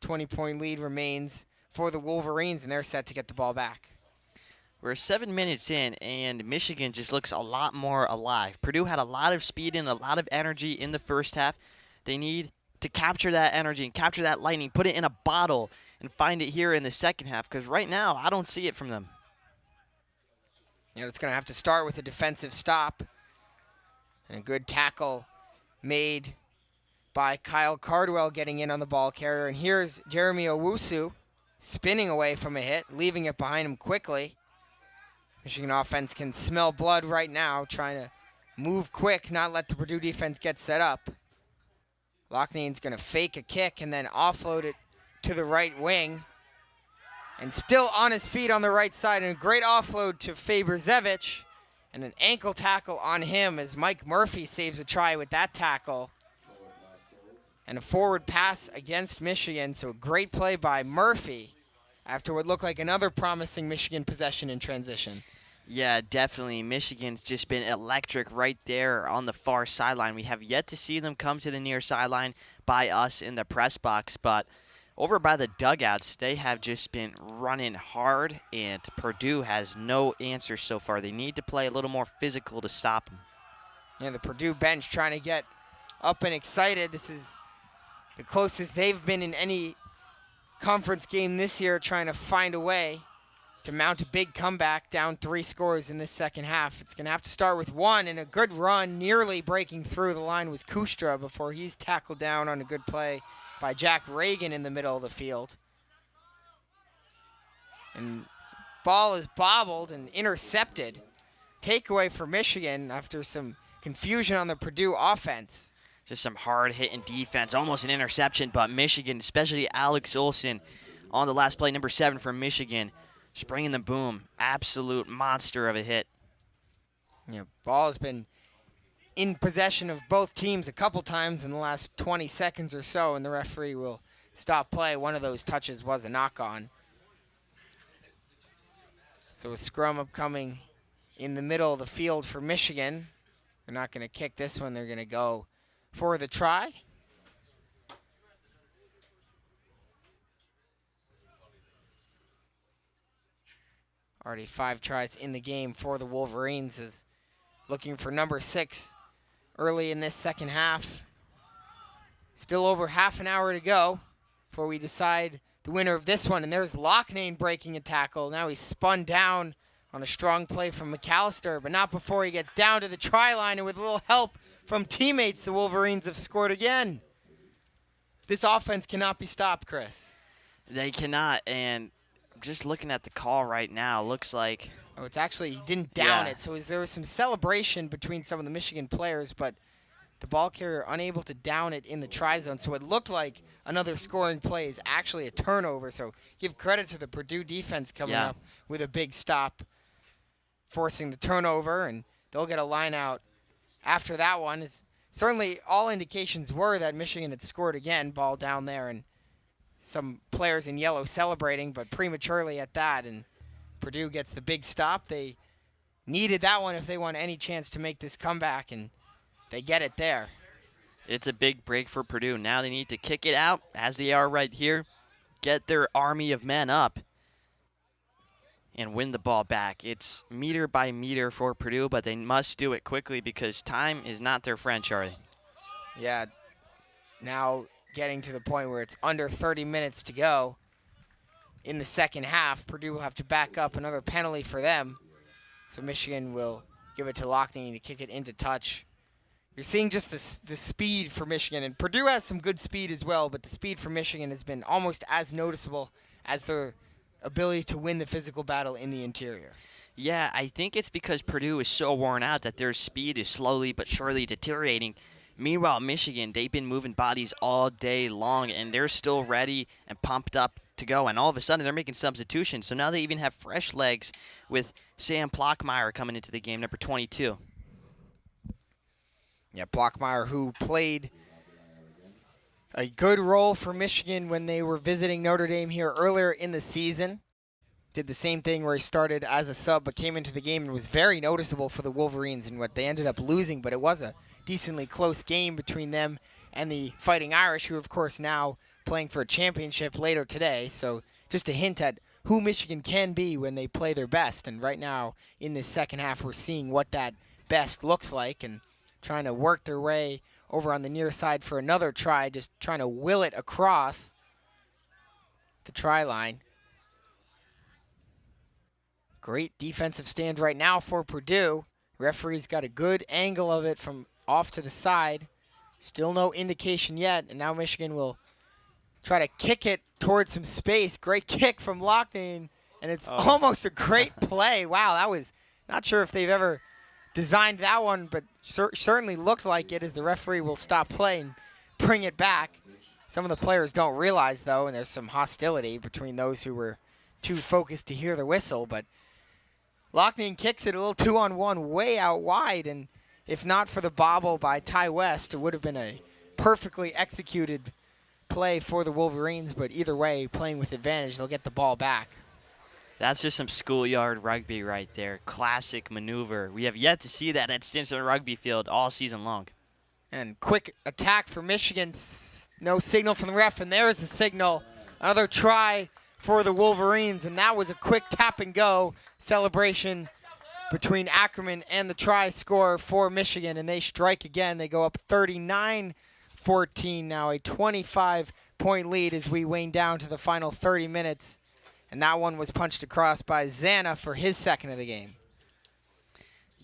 20-point lead remains for the Wolverines, and they're set to get the ball back. We're 7 minutes in, and Michigan just looks a lot more alive. Purdue had a lot of speed and a lot of energy in the first half. They need to capture that energy and capture that lightning, put it in a bottle, and find it here in the second half, because right now I don't see it from them. You know, it's going to have to start with a defensive stop and a good tackle made by Kyle Cardwell getting in on the ball carrier. And here's Jeremy Owusu spinning away from a hit, leaving it behind him quickly. Michigan offense can smell blood right now, trying to move quick, not let the Purdue defense get set up. Loughnane's going to fake a kick and then offload it to the right wing. And still on his feet on the right side, and a great offload to Faber-Zevich, and an ankle tackle on him as Mike Murphy saves a try with that tackle. And a forward pass against Michigan, so a great play by Murphy after what looked like another promising Michigan possession in transition. Yeah, definitely. Michigan's just been electric right there on the far sideline. We have yet to see them come to the near sideline by us in the press box, but over by the dugouts, they have just been running hard, and Purdue has no answer so far. They need to play a little more physical to stop them. Yeah, the Purdue bench trying to get up and excited. This is the closest they've been in any conference game this year, trying to find a way to mount a big comeback down 3 scores in this second half. It's going to have to start with 1, and a good run nearly breaking through the line was Kustra before he's tackled down on a good play by Jack Reagan in the middle of the field. And ball is bobbled and intercepted. Takeaway for Michigan after some confusion on the Purdue offense. Just some hard-hitting defense, almost an interception, but Michigan, especially Alex Olson on the last play, number 7 for Michigan, springing the boom. Absolute monster of a hit. Yeah, ball has been in possession of both teams a couple times in the last 20 seconds or so, and the referee will stop play. One of those touches was a knock-on. So a scrum upcoming in the middle of the field for Michigan. They're not going to kick this one. They're going to go for the try. Already 5 tries in the game for the Wolverines, is looking for number 6 early in this second half. Still over half an hour to go before we decide the winner of this one. And there's Loughnane breaking a tackle. Now he's spun down on a strong play from McAllister, but not before he gets down to the try line. And with a little help from teammates, the Wolverines have scored again. This offense cannot be stopped, Chris. They cannot, and just looking at the call right now, looks like... Oh, it's actually, he didn't down it. So there was some celebration between some of the Michigan players, but the ball carrier unable to down it in the try zone. So it looked like another scoring play is actually a turnover. So give credit to the Purdue defense coming up with a big stop, forcing the turnover, and they'll get a line out after that one. Is certainly all indications were that Michigan had scored again, ball down there, and some players in yellow celebrating, but prematurely at that. And Purdue gets the big stop. They needed that one if they want any chance to make this comeback, and they get it there. It's a big break for Purdue. Now they need to kick it out, as they are right here, get their army of men up, and win the ball back. It's meter by meter for Purdue, but they must do it quickly because time is not their friend, Charlie. Yeah, now getting to the point where it's under 30 minutes to go in the second half. Purdue will have to back up, another penalty for them. So Michigan will give it to Lockney to kick it into touch. You're seeing just the speed for Michigan, and Purdue has some good speed as well, but the speed for Michigan has been almost as noticeable as their ability to win the physical battle in the interior. Yeah, I think it's because Purdue is so worn out that their speed is slowly but surely deteriorating. Meanwhile, Michigan, they've been moving bodies all day long, and they're still ready and pumped up to go. And all of a sudden, they're making substitutions. So now they even have fresh legs with Sam Plockmeyer coming into the game, number 22. Yeah, Plockmeyer, who played a good role for Michigan when they were visiting Notre Dame here earlier in the season. Did the same thing where he started as a sub but came into the game and was very noticeable for the Wolverines in what they ended up losing, but it was a decently close game between them and the Fighting Irish, who of course now playing for a championship later today. So just a hint at who Michigan can be when they play their best. And right now in this second half, we're seeing what that best looks like and trying to work their way over on the near side for another try, just trying to will it across the try line. Great defensive stand right now for Purdue. Referee's got a good angle of it from off to the side. Still no indication yet, and now Michigan will try to kick it towards some space. Great kick from Lockney, and it's almost a great play. Wow, that was, not sure if they've ever designed that one, but certainly looked like it, as the referee will stop play and bring it back. Some of the players don't realize, though, and there's some hostility between those who were too focused to hear the whistle, but Lockney kicks it a little 2-on-1 way out wide, and if not for the bobble by Ty West, it would have been a perfectly executed play for the Wolverines, but either way, playing with advantage, they'll get the ball back. That's just some schoolyard rugby right there. Classic maneuver. We have yet to see that at Stinson Rugby Field all season long. And quick attack for Michigan. No signal from the ref, and there's the signal. Another try for the Wolverines, and that was a quick tap-and-go celebration between Ackerman and the try scorer for Michigan, and they strike again. They go up 39-14 now, a 25-point lead as we wane down to the final 30 minutes. And that one was punched across by Zana for his second of the game.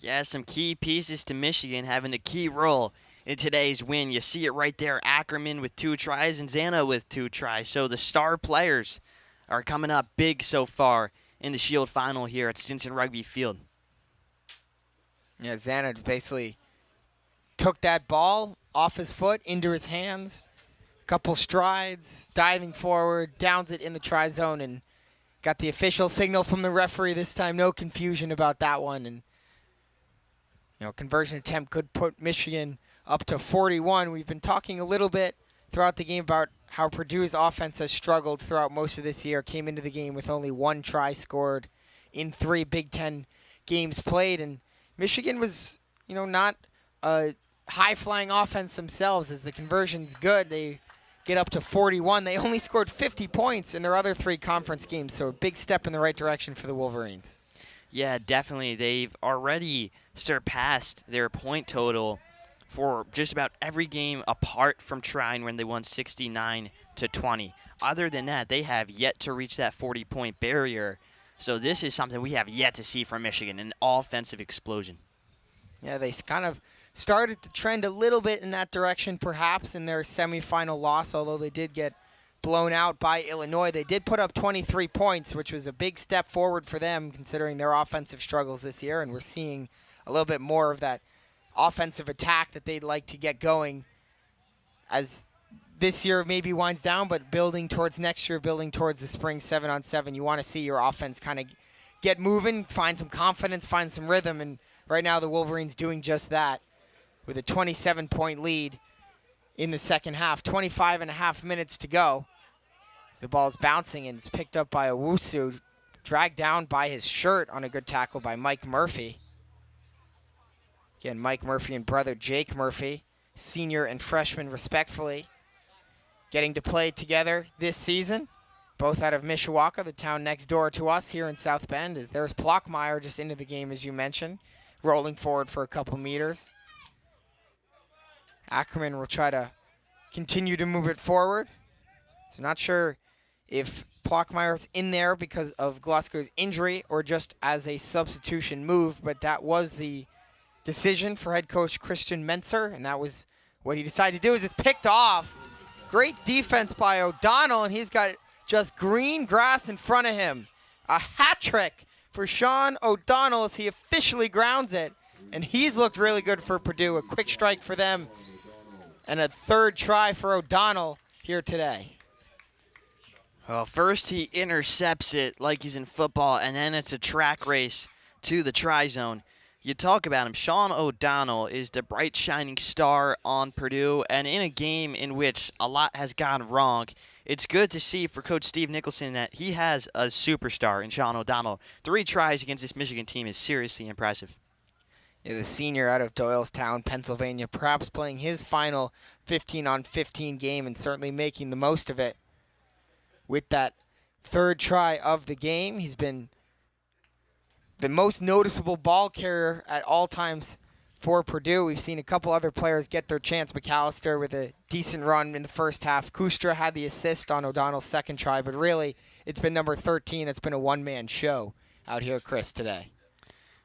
Yeah, some key pieces to Michigan having a key role in today's win. You see it right there, Ackerman with 2 tries and Zana with 2 tries. So the star players are coming up big so far in the Shield final here at Stinson Rugby Field. Yeah, Zana basically took that ball off his foot into his hands, couple strides, diving forward, downs it in the try zone, and got the official signal from the referee this time. No confusion about that one. And, you know, conversion attempt could put Michigan up to 41. We've been talking a little bit throughout the game about how Purdue's offense has struggled throughout most of this year. Came into the game with only 1 try scored in 3 Big Ten games played. And Michigan was, you know, not a high-flying offense themselves. As the conversion's good, they get up to 41. They only scored 50 points in their other 3 conference games, so a big step in the right direction for the Wolverines. Yeah, definitely. They've already surpassed their point total for just about every game apart from Trine when they won 69-20. Other than that, they have yet to reach that 40-point barrier. So this is something we have yet to see from Michigan, an offensive explosion. Yeah, they kind of started to trend a little bit in that direction, perhaps, in their semifinal loss, although they did get blown out by Illinois. They did put up 23 points, which was a big step forward for them, considering their offensive struggles this year, and we're seeing a little bit more of that offensive attack that they'd like to get going as this year maybe winds down, but building towards next year, building towards the spring 7-on-7. You want to see your offense kind of get moving, find some confidence, find some rhythm, and right now the Wolverines doing just that with a 27-point lead in the second half. 25 and a half minutes to go. The ball's bouncing, and it's picked up by Owusu. dragged down by his shirt on a good tackle by Mike Murphy. Again, Mike Murphy and brother Jake Murphy, senior and freshman respectfully, getting to play together this season, both out of Mishawaka, the town next door to us here in South Bend, as there's Plockmeyer just into the game, as you mentioned, rolling forward for a couple meters. Ackerman will try to continue to move it forward. So not sure if Plockmeyer's in there because of Glusker's injury or just as a substitution move, but that was the decision for head coach Christian Mentzer, and that was what he decided to do. Is it's picked off. Great defense by O'Donnell, and he's got just green grass in front of him. A hat trick for Sean O'Donnell as he officially grounds it, and he's looked really good for Purdue. A quick strike for them, and a third try for O'Donnell here today. Well, first he intercepts it like he's in football, and then it's a track race to the try zone. You talk about him. Sean O'Donnell is the bright shining star on Purdue, and in a game in which a lot has gone wrong, it's good to see for Coach Steve Nicholson that he has a superstar in Sean O'Donnell. 3 tries against this Michigan team is seriously impressive. Yeah, the senior out of Doylestown, Pennsylvania, perhaps playing his final 15-on-15 game and certainly making the most of it. With that third try of the game, he's been the most noticeable ball carrier at all times for Purdue. We've seen a couple other players get their chance. McAllister with a decent run in the first half. Kustra had the assist on O'Donnell's second try, but really it's been number 13 that's been a one-man show out here, Chris, today.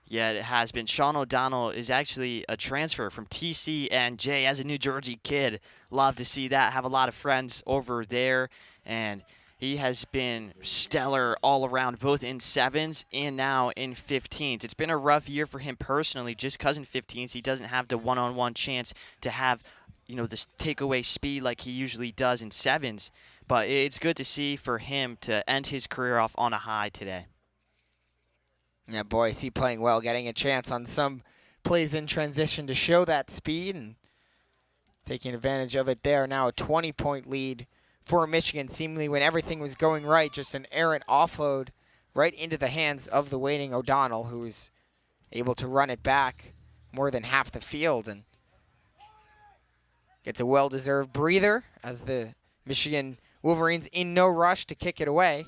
Yeah, it has been. Sean O'Donnell is actually a transfer from TCNJ as a New Jersey kid. Love to see that. Have a lot of friends over there, and he has been stellar all around, both in 7s and now in 15s. It's been a rough year for him personally, just because in 15s he doesn't have the one-on-one chance to have, this takeaway speed like he usually does in 7s. But it's good to see for him to end his career off on a high today. Yeah, boy, is he playing well, getting a chance on some plays in transition to show that speed and taking advantage of it there. Now a 20-point lead for Michigan, seemingly when everything was going right, just an errant offload right into the hands of the waiting O'Donnell, who was able to run it back more than half the field and gets a well-deserved breather as the Michigan Wolverines in no rush to kick it away.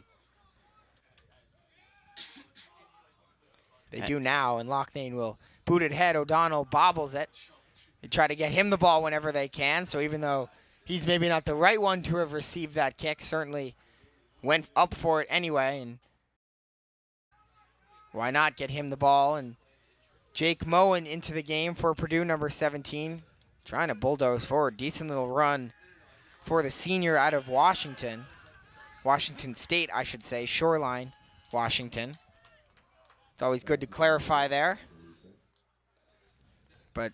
They do now, and Loughnane will boot it ahead. O'Donnell bobbles it. They try to get him the ball whenever they can, so even though he's maybe not the right one to have received that kick, certainly went up for it anyway, and why not get him the ball? And Jake Moen into the game for Purdue, number 17, trying to bulldoze forward. Decent little run for the senior out of Washington State, I should say, Shoreline, Washington. It's always good to clarify there. But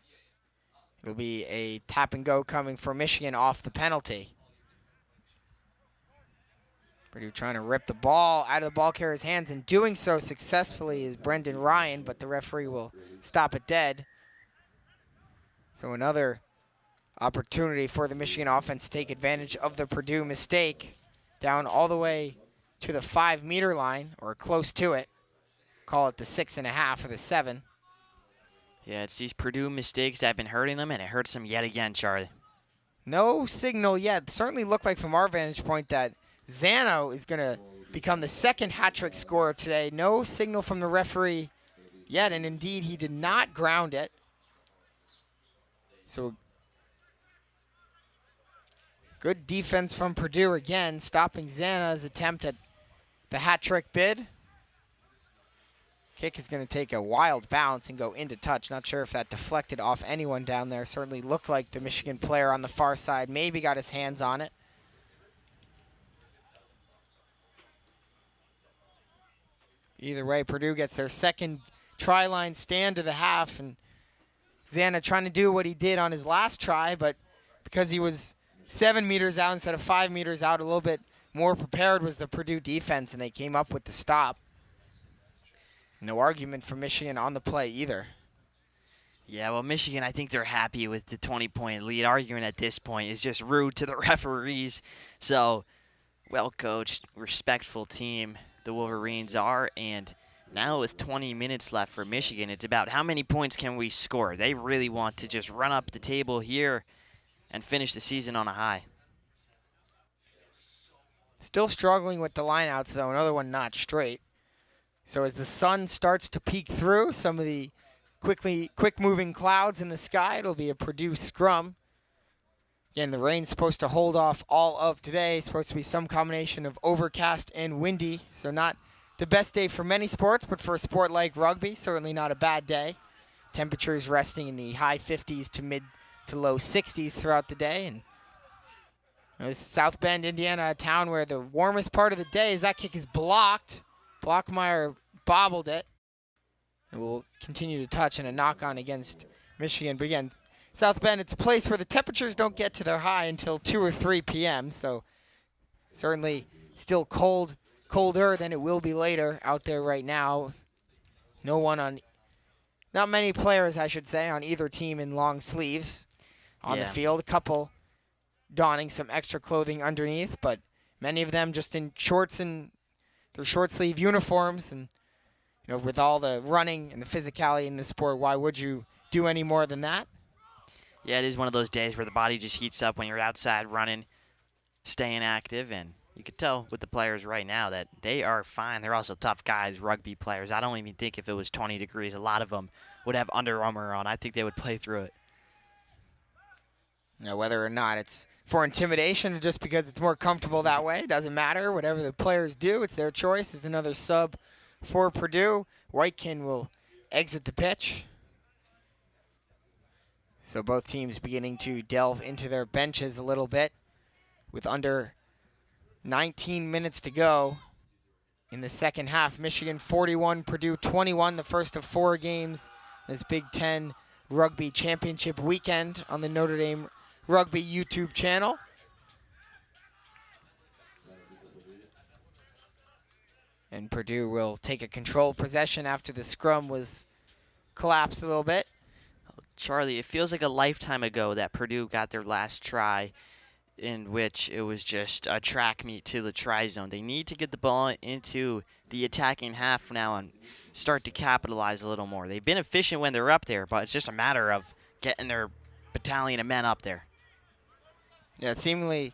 it'll be a tap and go coming for Michigan off the penalty. Purdue trying to rip the ball out of the ball carrier's hands, and doing so successfully is Brendan Ryan, but the referee will stop it dead. So another opportunity for the Michigan offense to take advantage of the Purdue mistake. Down all the way to the 5-meter line, or close to it. Call it the 6.5 or the 7. Yeah, it's these Purdue mistakes that have been hurting them, and it hurts them yet again, Charlie. No signal yet. Certainly looked like from our vantage point that Zano is going to become the second hat-trick scorer today. No signal from the referee yet, and indeed he did not ground it. So good defense from Purdue again, stopping Zana's attempt at the hat-trick bid. Kick is going to take a wild bounce and go into touch. Not sure if that deflected off anyone down there. Certainly looked like the Michigan player on the far side maybe got his hands on it. Either way, Purdue gets their second try line stand to the half, and Zana trying to do what he did on his last try, but because he was 7 meters out instead of 5 meters out, a little bit more prepared was the Purdue defense, and they came up with the stop. No argument for Michigan on the play either. Yeah, well, Michigan, I think they're happy with the 20-point lead. Arguing at this point is just rude to the referees. So, well-coached, respectful team. the Wolverines are. And now with 20 minutes left for Michigan, it's about how many points can we score. They really want to just run up the table here and finish the season on a high. Still struggling with the lineouts, though. Another one not straight. So as the sun starts to peek through some of the quick-moving clouds in the sky, it'll be a Purdue scrum. Again, the rain's supposed to hold off all of today. It's supposed to be some combination of overcast and windy. So not the best day for many sports, but for a sport like rugby, certainly not a bad day. Temperatures resting in the high 50s to mid to low 60s throughout the day. And this is South Bend, Indiana, a town where the warmest part of the day is that kick is blocked. Blockmeyer bobbled it. And will continue to touch and a knock-on against Michigan. But again, South Bend, it's a place where the temperatures don't get to their high until 2 or 3 p.m. So certainly still colder than it will be later out there right now. Not many players, I should say, on either team in long sleeves on the field. A couple donning some extra clothing underneath, but many of them just in shorts and their short sleeve uniforms. And with all the running and the physicality in the sport, why would you do any more than that? Yeah, it is one of those days where the body just heats up when you're outside running, staying active, and you could tell with the players right now that they are fine. They're also tough guys, rugby players. I don't even think if it was 20 degrees, a lot of them would have Under Armour on. I think they would play through it. Now, whether or not it's for intimidation or just because it's more comfortable that way, doesn't matter. Whatever the players do, it's their choice. It's another sub for Purdue. Whitekin will exit the pitch. So both teams beginning to delve into their benches a little bit with under 19 minutes to go in the second half. Michigan 41, Purdue 21, the first of 4 games this Big Ten Rugby Championship weekend on the Notre Dame Rugby YouTube channel. And Purdue will take a controlled possession after the scrum was collapsed a little bit. Charlie, it feels like a lifetime ago that Purdue got their last try, in which it was just a track meet to the try zone. They need to get the ball into the attacking half now and start to capitalize a little more. They've been efficient when they're up there, but it's just a matter of getting their battalion of men up there. Yeah, seemingly,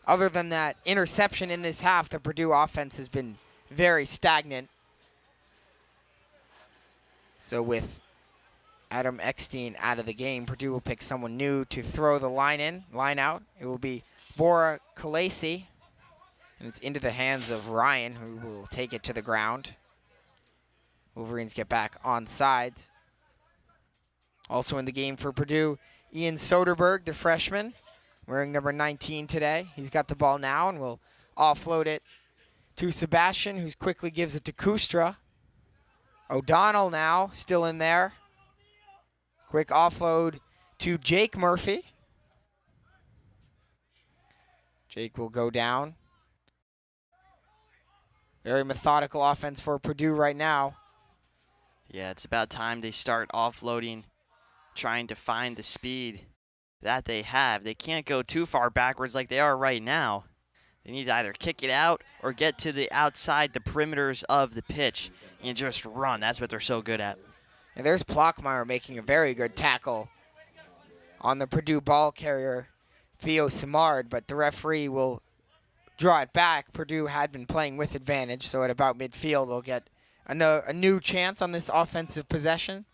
other than that interception in this half, the Purdue offense has been very stagnant. So with Adam Eckstein out of the game, Purdue will pick someone new to throw the line out. It will be Bora Kalasi, and it's into the hands of Ryan, who will take it to the ground. Wolverines get back on sides. Also in the game for Purdue, Ian Soderberg, the freshman, wearing number 19 today. He's got the ball now and will offload it to Sebastian, who quickly gives it to Kustra. O'Donnell now, still in there. Quick offload to Jake Murphy. Jake will go down. Very methodical offense for Purdue right now. Yeah, it's about time they start offloading, trying to find the speed that they have. They can't go too far backwards like they are right now. They need to either kick it out or get to the outside, the perimeters of the pitch, and just run. That's what they're so good at. And there's Plockmeyer making a very good tackle on the Purdue ball carrier, Theo Simard, but the referee will draw it back. Purdue had been playing with advantage, so at about midfield they'll get a new chance on this offensive possession.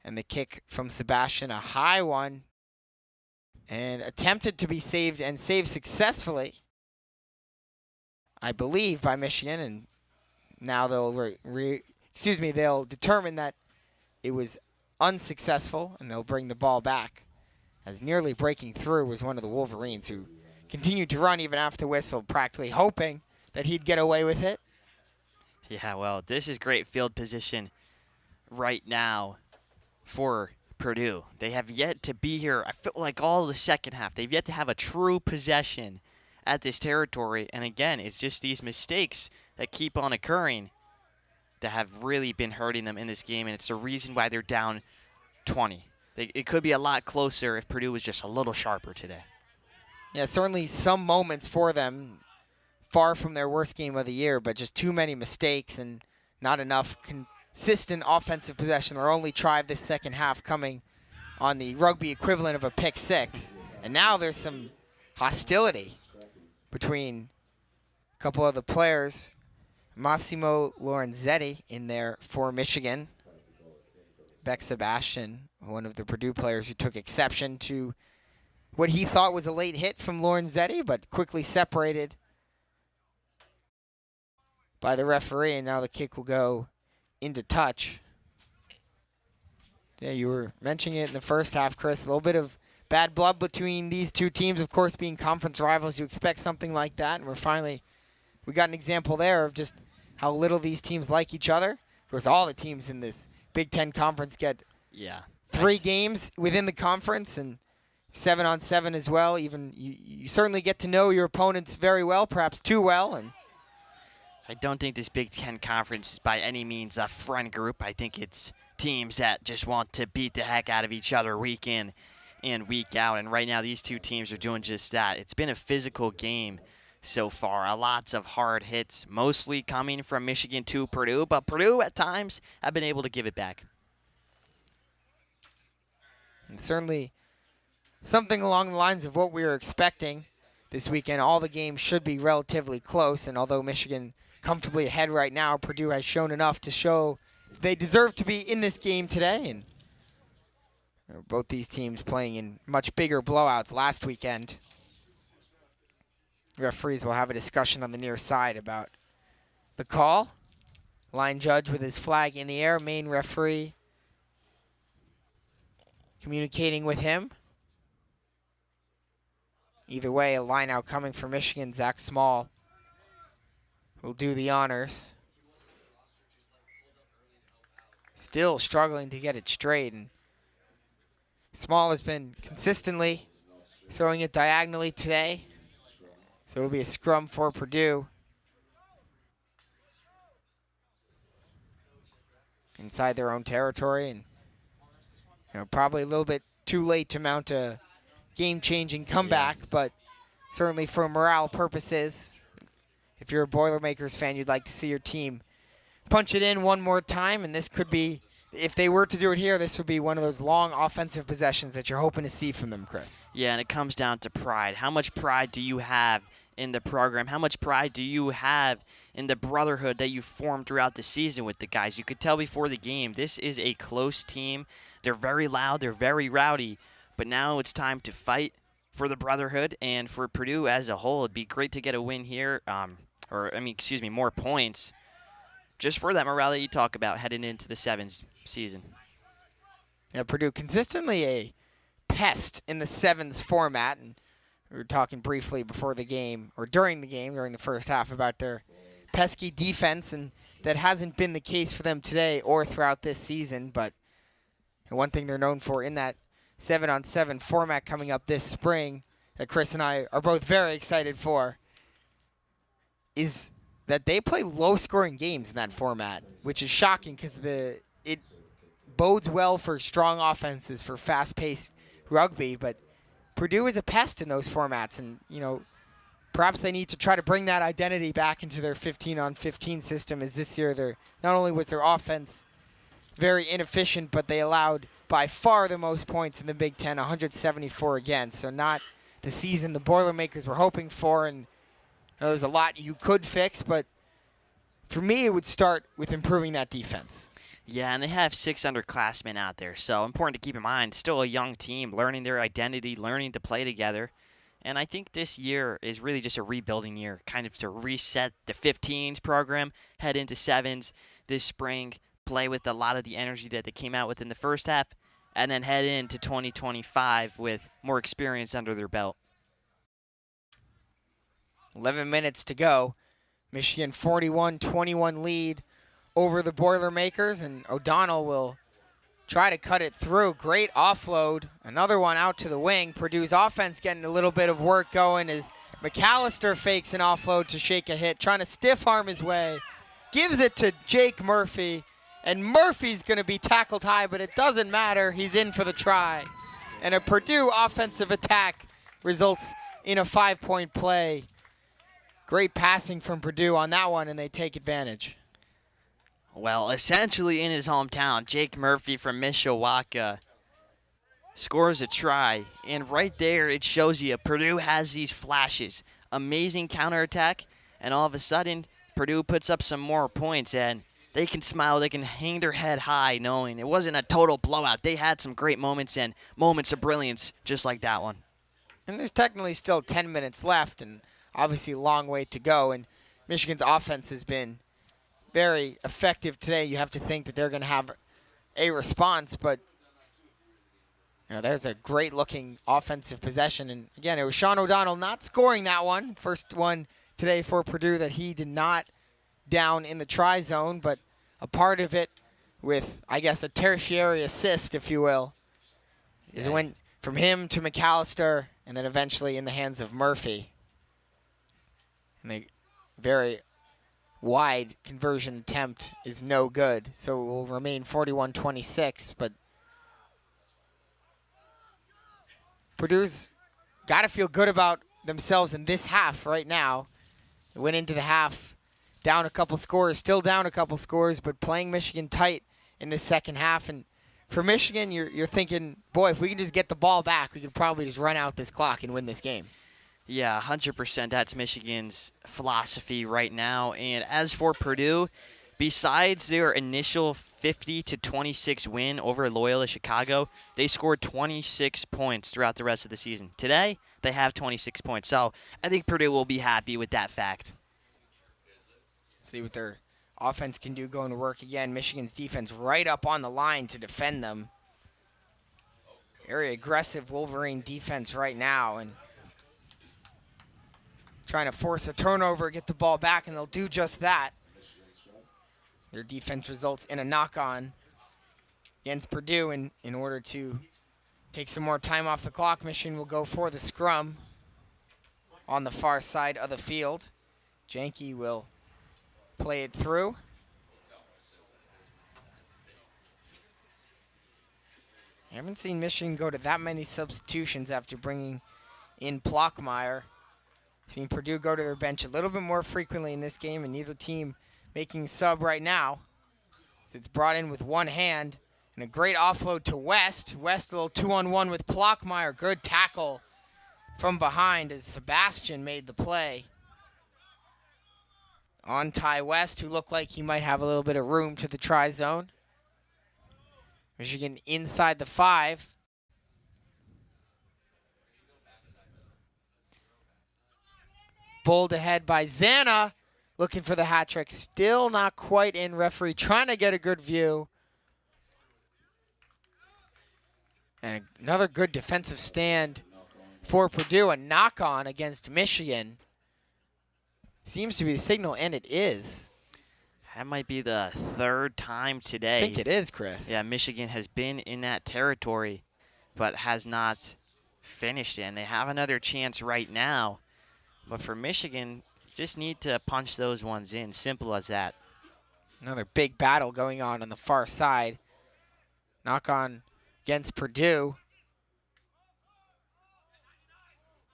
And the kick from Sebastian, a high one, and attempted to be saved and saved successfully, I believe, by Michigan. And now they'll they'll determine that it was unsuccessful, and they'll bring the ball back. As nearly breaking through was one of the Wolverines, who continued to run even after the whistle, practically hoping that he'd get away with it. Yeah, well, this is great field position right now for Purdue. They have yet to be here, I feel like, all the second half. They've yet to have a true possession at this territory. And again, it's just these mistakes that keep on occurring that have really been hurting them in this game. And it's the reason why they're down 20. It could be a lot closer if Purdue was just a little sharper today. Yeah, certainly some moments for them. far from their worst game of the year, but just too many mistakes and not enough consistent offensive possession. Their only try of this second half coming on the rugby equivalent of a pick six. And now there's some hostility between a couple of the players. Massimo Lorenzetti in there for Michigan. Beck Sebastian, one of the Purdue players who took exception to what he thought was a late hit from Lorenzetti, but quickly separated by the referee, and now the kick will go into touch. Yeah, you were mentioning it in the first half, Chris. A little bit of bad blood between these two teams. Of course, being conference rivals, you expect something like that, and we got an example there of just how little these teams like each other. Of course, all the teams in this Big Ten conference get 3 games within the conference, and 7-on-7 as well. Even you certainly get to know your opponents very well, perhaps too well. And I don't think this Big Ten conference is by any means a friend group. I think it's teams that just want to beat the heck out of each other week in and week out. And right now, these two teams are doing just that. It's been a physical game so far. Lots of hard hits, mostly coming from Michigan to Purdue. But Purdue, at times, have been able to give it back. And certainly something along the lines of what we were expecting this weekend. All the games should be relatively close. And although Michigan comfortably ahead right now, Purdue has shown enough to show they deserve to be in this game today. And both these teams playing in much bigger blowouts last weekend. Referees will have a discussion on the near side about the call. Line judge with his flag in the air. Main referee communicating with him. Either way, a line out coming for Michigan. Zach Small will do the honors. Still struggling to get it straight. And Small has been consistently throwing it diagonally today. So it'll be a scrum for Purdue. Inside their own territory. And probably a little bit too late to mount a game-changing comeback, but certainly for morale purposes, if you're a Boilermakers fan, you'd like to see your team punch it in one more time, and this could be, if they were to do it here, this would be one of those long offensive possessions that you're hoping to see from them, Chris. Yeah, and it comes down to pride. How much pride do you have in the program? How much pride do you have in the brotherhood that you formed throughout the season with the guys? You could tell before the game, this is a close team. They're very loud, they're very rowdy, but now it's time to fight for the brotherhood and for Purdue as a whole. It'd be great to get a win here, more points, just for that morale that you talk about heading into the Sevens season. Yeah, Purdue consistently a pest in the Sevens format, and we were talking briefly before the game, or during the first half, about their pesky defense, and that hasn't been the case for them today or throughout this season, but one thing they're known for in that 7-on-7 format coming up this spring that Chris and I are both very excited for is that they play low-scoring games in that format, which is shocking because it bodes well for strong offenses, for fast-paced rugby, but Purdue is a pest in those formats, and perhaps they need to try to bring that identity back into their 15-on-15 system, as this year not only was their offense very inefficient, but they allowed by far the most points in the Big Ten, 174 again. So not the season the Boilermakers were hoping for, and there's a lot you could fix, but for me it would start with improving that defense. Yeah, and they have 6 underclassmen out there, so important to keep in mind. Still a young team, learning their identity, learning to play together. And I think this year is really just a rebuilding year, kind of to reset the 15s program, head into 7s this spring, play with a lot of the energy that they came out with in the first half, and then head into 2025 with more experience under their belt. 11 minutes to go. Michigan 41-21 lead over the Boilermakers, and O'Donnell will try to cut it through. Great offload. Another one out to the wing. Purdue's offense getting a little bit of work going as McAllister fakes an offload to shake a hit, trying to stiff arm his way. Gives it to Jake Murphy. And Murphy's going to be tackled high, but it doesn't matter. He's in for the try. And a Purdue offensive attack results in a 5-point play. Great passing from Purdue on that one, and they take advantage. Well, essentially in his hometown, Jake Murphy from Mishawaka scores a try. And right there, it shows you Purdue has these flashes. Amazing counterattack, and all of a sudden, Purdue puts up some more points, and they can smile, they can hang their head high knowing it wasn't a total blowout. They had some great moments and moments of brilliance just like that one. And there's technically still 10 minutes left and obviously a long way to go. And Michigan's offense has been very effective today. You have to think that they're going to have a response, but there's a great-looking offensive possession. And again, it was Sean O'Donnell not scoring that one. First one today for Purdue that he did not down in the try zone, but a part of it with, I guess, a tertiary assist, if you will, is it went from him to McAllister and then eventually in the hands of Murphy. And the very wide conversion attempt is no good, so it will remain 41-26, but Purdue's got to feel good about themselves in this half right now. They went into the half down a couple scores, still down a couple scores, but playing Michigan tight in the second half. And for Michigan, you're thinking, boy, if we can just get the ball back, we could probably just run out this clock and win this game. Yeah, 100%. That's Michigan's philosophy right now. And as for Purdue, besides their initial 50-26 win over Loyola Chicago, they scored 26 points throughout the rest of the season. Today, they have 26 points. So I think Purdue will be happy with that fact. See what their offense can do going to work again. Michigan's defense right up on the line to defend them. Very aggressive Wolverine defense right now, and trying to force a turnover, get the ball back, and they'll do just that. Their defense results in a knock-on against Purdue. In order to take some more time off the clock, Michigan will go for the scrum on the far side of the field. Janke will play it through. I haven't seen Michigan go to that many substitutions after bringing in Plockmeyer. Seen Purdue go to their bench a little bit more frequently in this game, and neither team making sub right now. It's brought in with one hand, and a great offload to West. West a little 2-on-1 with Plockmeyer. Good tackle from behind as Sebastian made the play on Ty West, who looked like he might have a little bit of room to the try zone. Michigan inside the 5. Bowled ahead by Zana, looking for the hat trick. Still not quite in. Referee trying to get a good view. And another good defensive stand for Purdue. A knock-on against Michigan. Seems to be the signal, and it is. That might be the third time today. I think it is, Chris. Yeah, Michigan has been in that territory, but has not finished it. And they have another chance right now. But for Michigan, just need to punch those ones in. Simple as that. Another big battle going on the far side. Knock on against Purdue.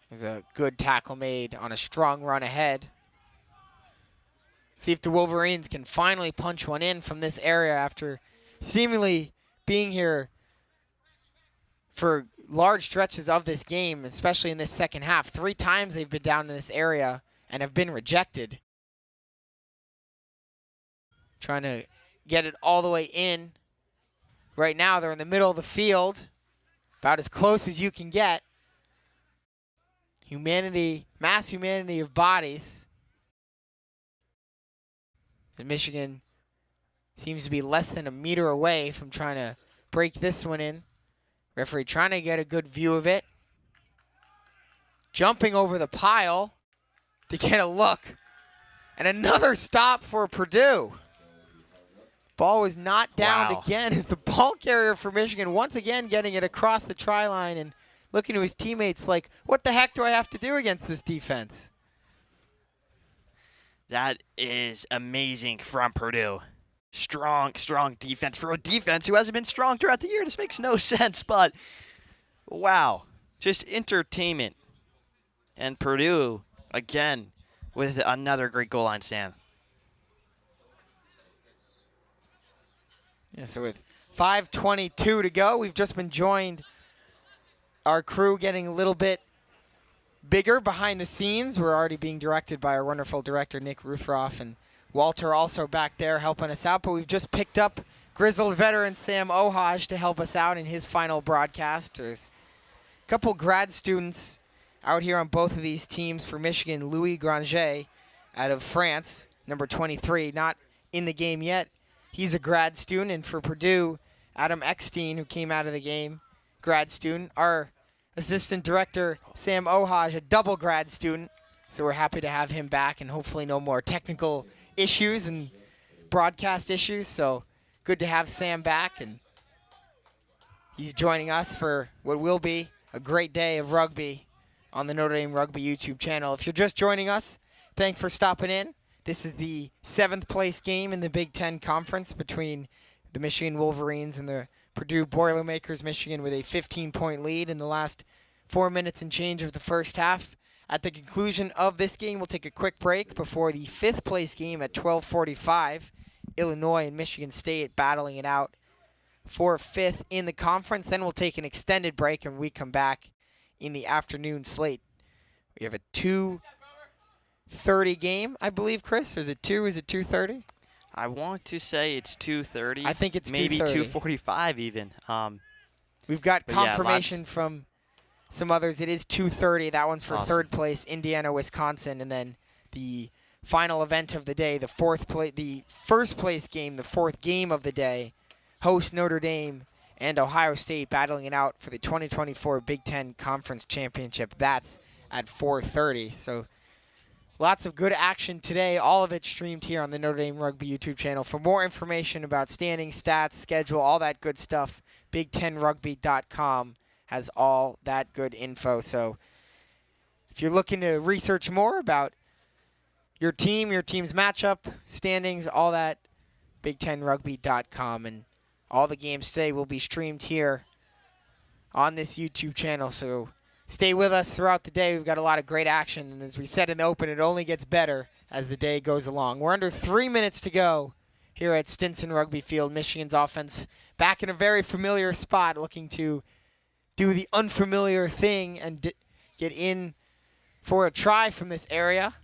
There's a good tackle made on a strong run ahead. See if the Wolverines can finally punch one in from this area after seemingly being here for large stretches of this game, especially in this second half. 3 times they've been down in this area and have been rejected. Trying to get it all the way in. Right now they're in the middle of the field, about as close as you can get. Humanity, mass humanity of bodies. And Michigan seems to be less than a meter away from trying to break this one in. Referee trying to get a good view of it. Jumping over the pile to get a look. And another stop for Purdue. Ball was not downed again as the ball carrier for Michigan once again getting it across the try line and looking to his teammates like, what the heck do I have to do against this defense? That is amazing from Purdue. Strong, strong defense for a defense who hasn't been strong throughout the year. This makes no sense, but wow. Just entertainment. And Purdue, again, with another great goal line, Sam. Yeah, so with 5:22 to go, we've just been joined, our crew getting a little bit bigger behind the scenes. We're already being directed by our wonderful director, Nick Ruthroff, and Walter also back there helping us out. But we've just picked up grizzled veteran Sam Ohaj to help us out in his final broadcast. There's a couple grad students out here on both of these teams. For Michigan, Louis Granger out of France, number 23, not in the game yet. He's a grad student. And for Purdue, Adam Eckstein, who came out of the game, grad student. Our assistant director, Sam Ohaj, a double grad student. So we're happy to have him back, and hopefully no more technical issues and broadcast issues. So good to have Sam back, and he's joining us for what will be a great day of rugby on the Notre Dame Rugby YouTube channel. If you're just joining us, thanks for stopping in. This is the 7th place game in the Big Ten Conference between the Michigan Wolverines and the Purdue Boilermakers. Michigan with a 15-point lead in the last 4 minutes and change of the first half. At the conclusion of this game, we'll take a quick break before the 5th place game at 12:45. Illinois and Michigan State battling it out for 5th in the conference. Then we'll take an extended break, and we come back in the afternoon slate. We have a 2:30 game, I believe, Chris. Or is it 2? Is it 2:30? I want to say it's 2:30. I think it's maybe 2:30. 2:45 even. We've got confirmation yeah, from some others. It is 2:30. That one's for awesome. 3rd place, Indiana, Wisconsin, and then the final event of the day, the first place game, the 4th game of the day, host Notre Dame and Ohio State battling it out for the 2024 Big Ten Conference Championship. That's at 4:30. So lots of good action today. All of it streamed here on the Notre Dame Rugby YouTube channel. For more information about standings, stats, schedule, all that good stuff, Big10Rugby.com has all that good info. So if you're looking to research more about your team's matchup, standings, all that, Big10Rugby.com. And all the games today will be streamed here on this YouTube channel. So stay with us throughout the day. We've got a lot of great action. And as we said in the open, it only gets better as the day goes along. We're under 3 minutes to go here at Stinson Rugby Field. Michigan's offense back in a very familiar spot, looking to do the unfamiliar thing and get in for a try from this area.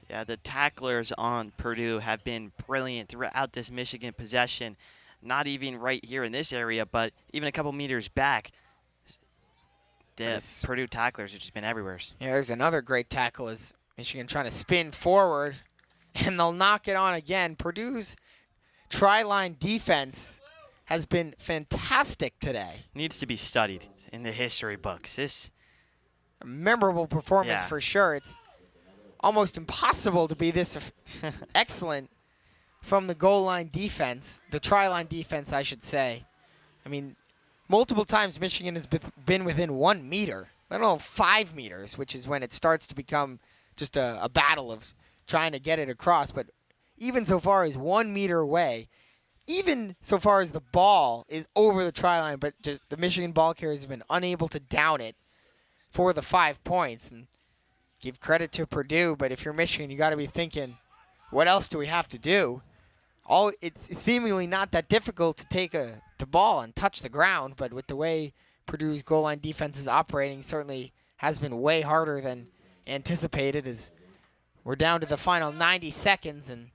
Yeah, the tacklers on Purdue have been brilliant throughout this Michigan possession. Not even right here in this area, but even a couple meters back. The Purdue tacklers have just been everywhere. Yeah, there's another great tackle as Michigan trying to spin forward, and they'll knock it on again. Purdue's try-line defense has been fantastic today. Needs to be studied in the history books. This a memorable performance for sure. It's almost impossible to be this excellent from the goal line defense, the try-line defense, I should say. I mean, multiple times Michigan has been within 1 meter, let alone 5 meters, which is when it starts to become just a battle of trying to get it across. But even so far as 1 meter away, even so far as the ball is over the try line, but just the Michigan ball carriers have been unable to down it for the 5 points. And give credit to Purdue, but if you're Michigan, you got to be thinking, what else do we have to do? It's seemingly not that difficult to take the ball and touch the ground, but with the way Purdue's goal line defense is operating, certainly has been way harder than anticipated. As we're down to the final 90 seconds, and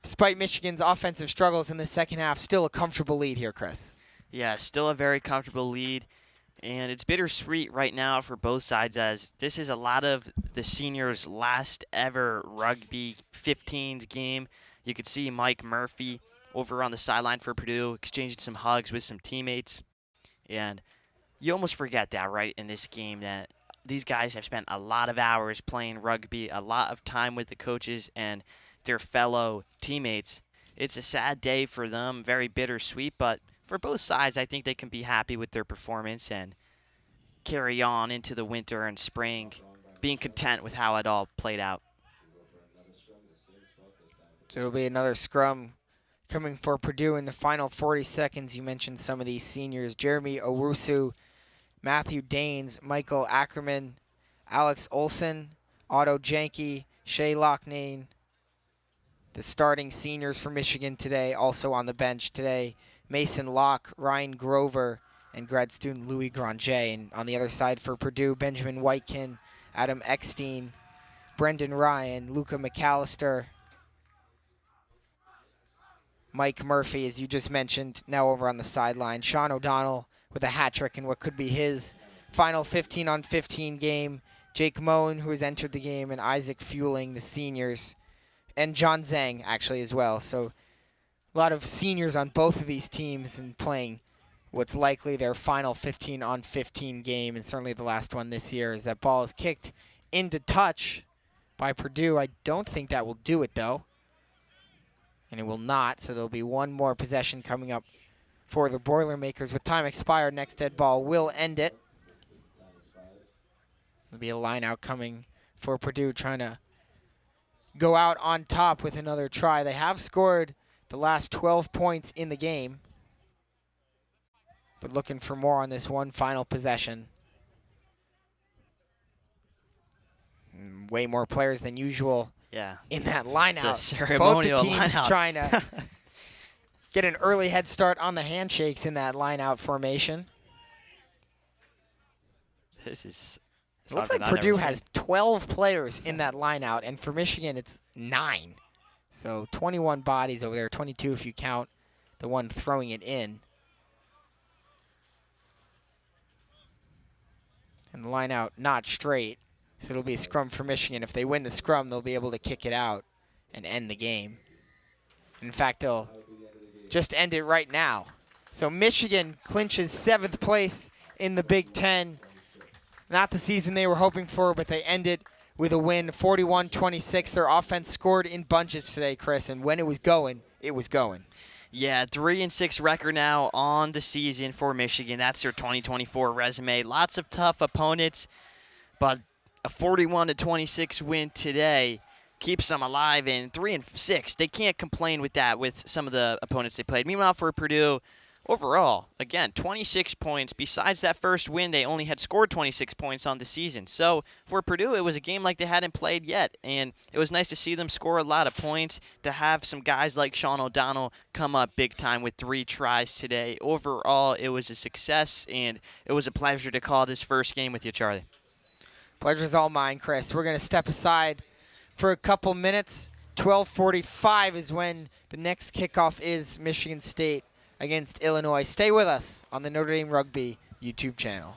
despite Michigan's offensive struggles in the second half, still a comfortable lead here, Chris. Yeah, still a very comfortable lead, and it's bittersweet right now for both sides, as this is a lot of the seniors' last ever rugby 15s game. You could see Mike Murphy over on the sideline for Purdue exchanging some hugs with some teammates. And you almost forget that, right, in this game, that these guys have spent a lot of hours playing rugby, a lot of time with the coaches and their fellow teammates. It's a sad day for them, very bittersweet, but for both sides, I think they can be happy with their performance and carry on into the winter and spring, being content with how it all played out. So it'll be another scrum coming for Purdue in the final 40 seconds. You mentioned some of these seniors: Jeremy Owusu, Matthew Daines, Michael Ackerman, Alex Olson, Otto Janke, Shea Loughnane, the starting seniors for Michigan today, also on the bench today. Mason Locke, Ryan Grover, and grad student Louis Granger. And on the other side for Purdue, Benjamin Whitekin, Adam Eckstein, Brendan Ryan, Luca McAllister, Mike Murphy, as you just mentioned, now over on the sideline. Sean O'Donnell with a hat trick in what could be his final 15-on-15 game. Jake Moen, who has entered the game, and Isaac Fueling, the seniors. And John Zhang, actually, as well. So a lot of seniors on both of these teams and playing what's likely their final 15-on-15 game, and certainly the last one this year, as that ball is kicked into touch by Purdue. I don't think that will do it, though. And it will not, so there'll be one more possession coming up for the Boilermakers. With time expired, next dead ball will end it. There'll be a line out coming for Purdue, trying to go out on top with another try. They have scored the last 12 points in the game, but looking for more on this one final possession. Way more players than usual. Yeah. In that line out. Ceremonial both the teams line out. trying to get an early head start on the handshakes in that line out formation. This is It looks like Purdue has 12 players in that line out, and for Michigan it's 9. So 21 bodies over there, 22 if you count the one throwing it in. And the line out not straight. So it'll be a scrum for Michigan. If they win the scrum, they'll be able to kick it out and end the game. In fact, they'll just end it right now. So Michigan clinches 7th place in the Big Ten. Not the season they were hoping for, but they end it with a win, 41-26. Their offense scored in bunches today, Chris, and when it was going, it was going. Yeah, 3-6 record now on the season for Michigan. That's their 2024 resume. Lots of tough opponents, but a 41-26 win today keeps them alive. And 3-6, they can't complain with that with some of the opponents they played. Meanwhile, for Purdue, overall, again, 26 points. Besides that first win, they only had scored 26 points on the season. So for Purdue, it was a game like they hadn't played yet. And it was nice to see them score a lot of points, to have some guys like Sean O'Donnell come up big time with 3 tries today. Overall, it was a success, and it was a pleasure to call this first game with you, Charlie. Pleasure's all mine, Chris. We're going to step aside for a couple minutes. 12:45 is when the next kickoff is Michigan State against Illinois. Stay with us on the Notre Dame Rugby YouTube channel.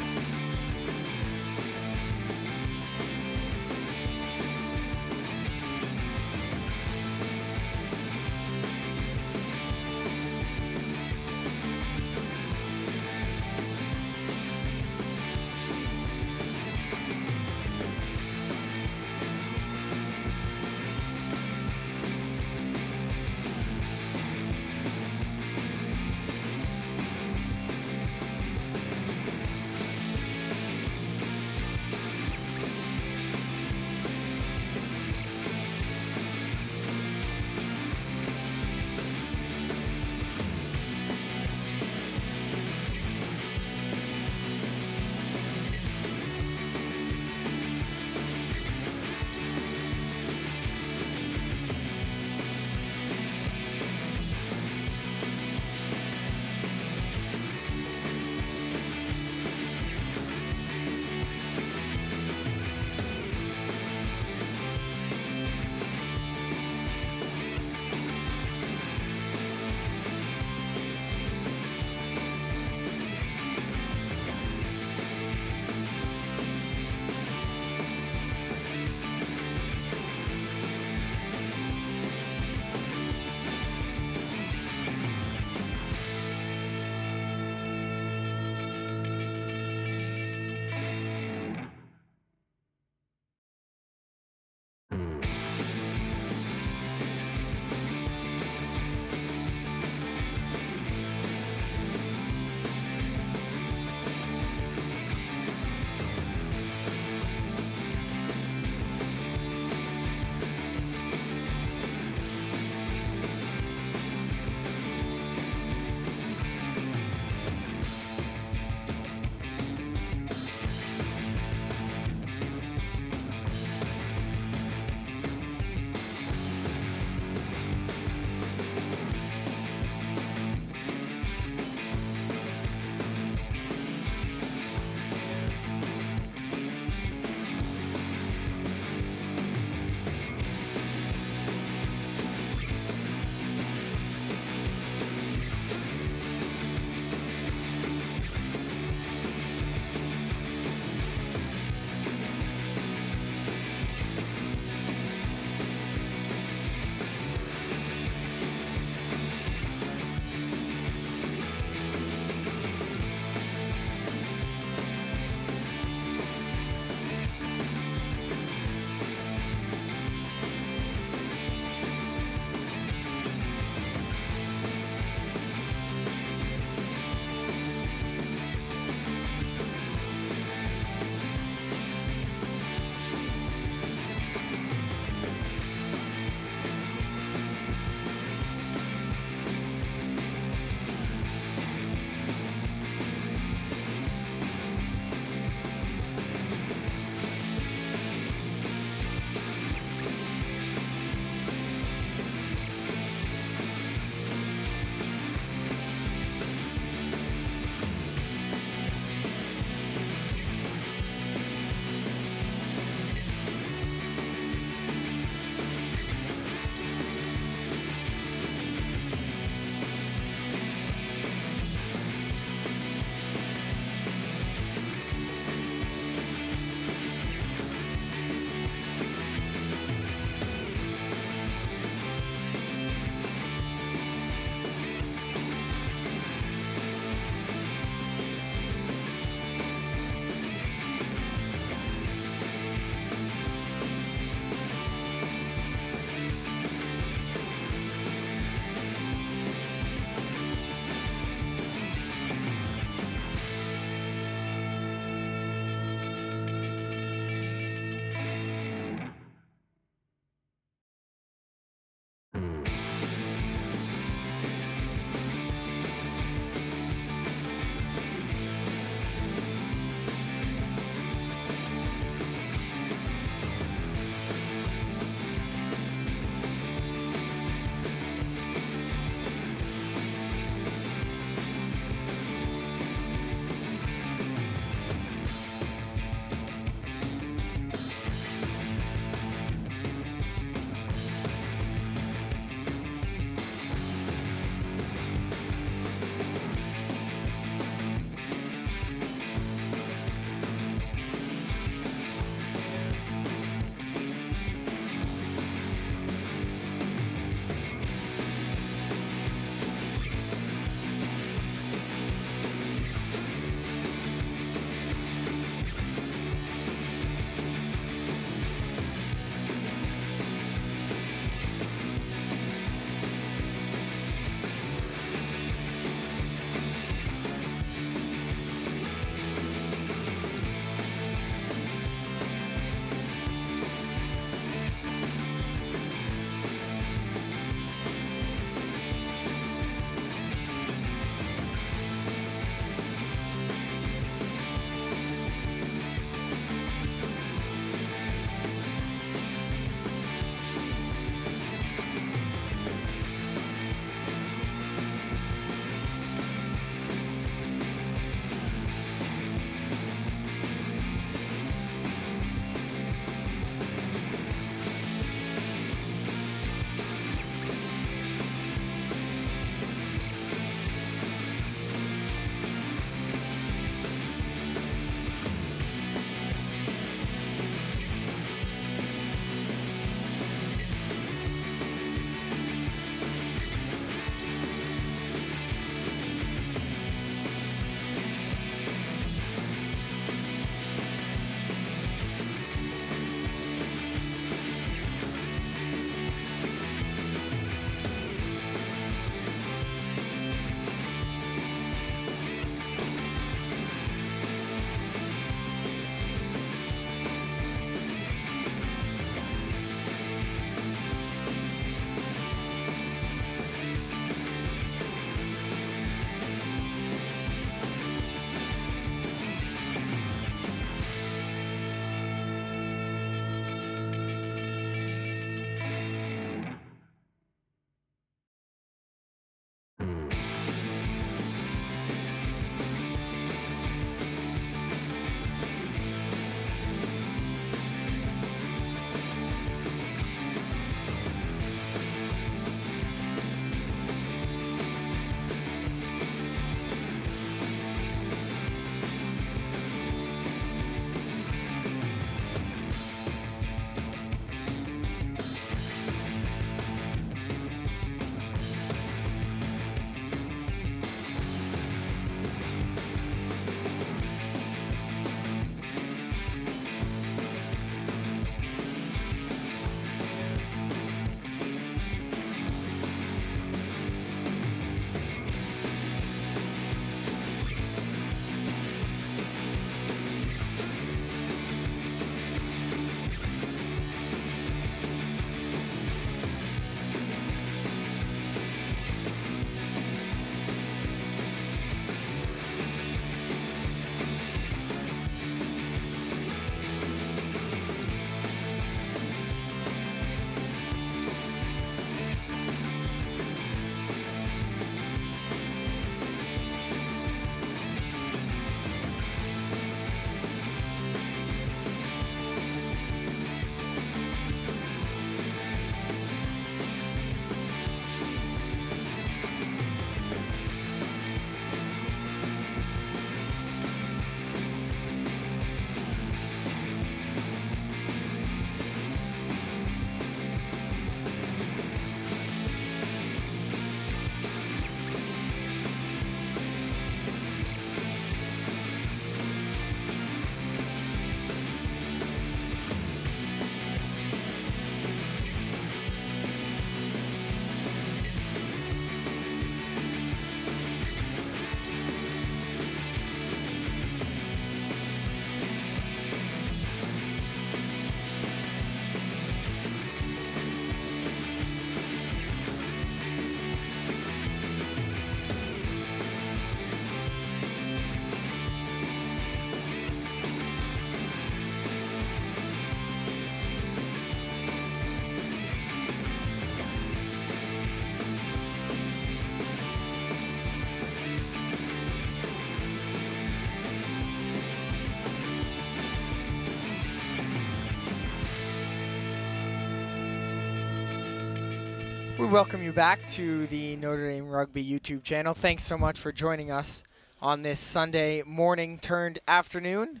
We welcome you back to the Notre Dame Rugby YouTube channel. Thanks so much for joining us on this Sunday morning turned afternoon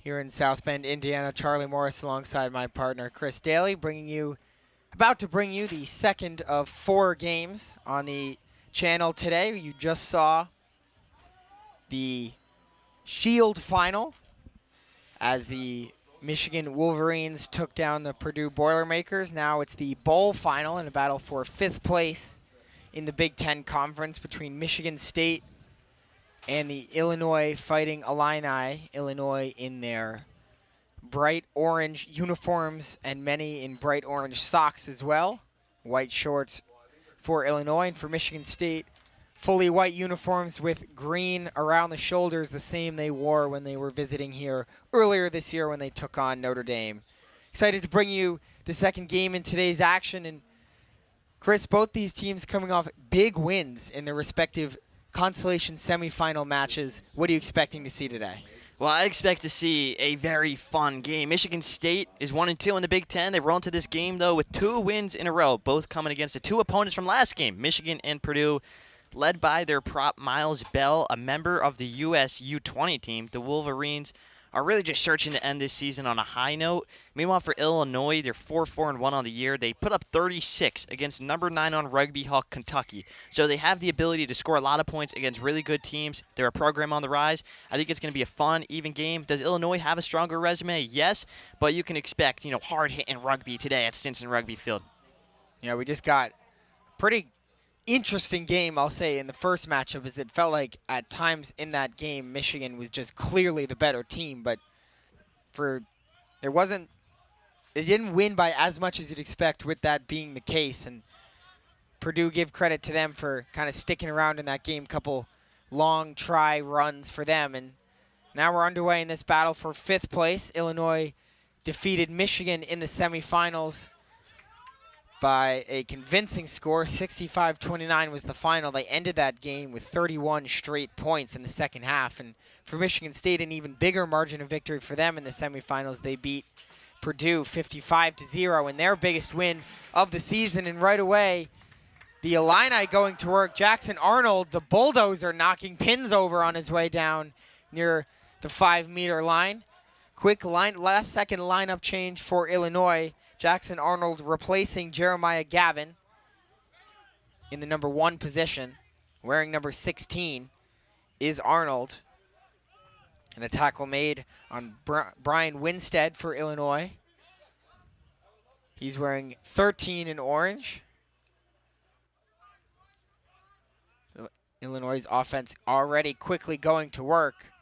here in South Bend, Indiana. Charlie Morris alongside my partner Chris Daly, about to bring you the second of 4 games on the channel today. You just saw the Shield final as the Michigan Wolverines took down the Purdue Boilermakers. Now it's the bowl final in a battle for 5th place in the Big Ten Conference between Michigan State and the Illinois Fighting Illini. Illinois in their bright orange uniforms and many in bright orange socks as well. White shorts for Illinois, and for Michigan State, fully white uniforms with green around the shoulders, the same they wore when they were visiting here earlier this year when they took on Notre Dame. Excited to bring you the second game in today's action. And Chris, both these teams coming off big wins in their respective consolation semifinal matches. What are you expecting to see today? Well, I expect to see a very fun game. Michigan State is 1-2 in the Big Ten. They roll into this game, though, with 2 wins in a row, both coming against the 2 opponents from last game, Michigan and Purdue. Led by their prop Miles Bell, a member of the US U20 team, the Wolverines are really just searching to end this season on a high note. Meanwhile, for Illinois, they're 4-4-1 on the year. They put up 36 against number 9 on Rugby Hawk, Kentucky. So they have the ability to score a lot of points against really good teams. They're a program on the rise. I think it's going to be a fun, even game. Does Illinois have a stronger resume? Yes, but you can expect, hard-hitting rugby today at Stinson Rugby Field. Yeah, we just got pretty interesting game, I'll say, in the first matchup, as it felt like at times in that game Michigan was just clearly the better team, but they didn't win by as much as you'd expect with that being the case. And Purdue, give credit to them for kind of sticking around in that game, couple long try runs for them. And now we're underway in this battle for 5th place. Illinois defeated Michigan in the semifinals by a convincing score. 65-29 was the final. They ended that game with 31 straight points in the second half. And for Michigan State, an even bigger margin of victory for them in the semifinals. They beat Purdue 55-0 in their biggest win of the season. And right away, the Illini going to work. Jackson Arnold, the bulldozer, knocking pins over on his way down near the 5-meter line. Quick last-second lineup change for Illinois. Jackson Arnold replacing Jeremiah Gavin in the number 1 position. Wearing number 16 is Arnold. And a tackle made on Brian Winstead for Illinois. He's wearing 13 in orange. Illinois' offense already quickly going to work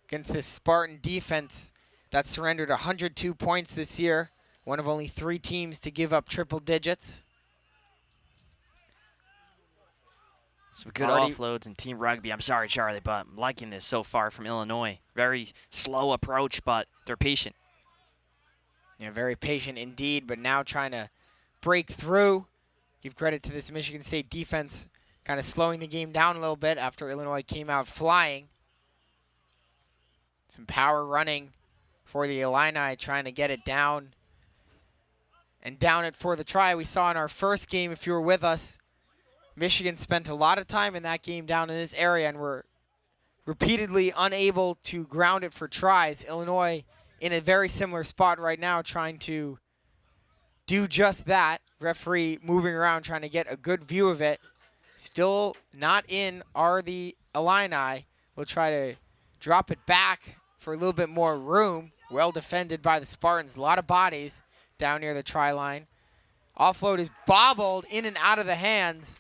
against this Spartan defense that surrendered 102 points this year. One of only 3 teams to give up triple digits. Some good offloads in team rugby. I'm sorry, Charlie, but I'm liking this so far from Illinois. Very slow approach, but they're patient. Yeah, very patient indeed, but now trying to break through. Give credit to this Michigan State defense, kind of slowing the game down a little bit after Illinois came out flying. Some power running for the Illini, trying to get it down. And down it for the try. We saw in our first game, if you were with us, Michigan spent a lot of time in that game down in this area and were repeatedly unable to ground it for tries. Illinois in a very similar spot right now, trying to do just that. Referee moving around, trying to get a good view of it. Still not in are the Illini. We'll try to drop it back for a little bit more room. Well defended by the Spartans. A lot of bodies down near the try line. Offload is bobbled in and out of the hands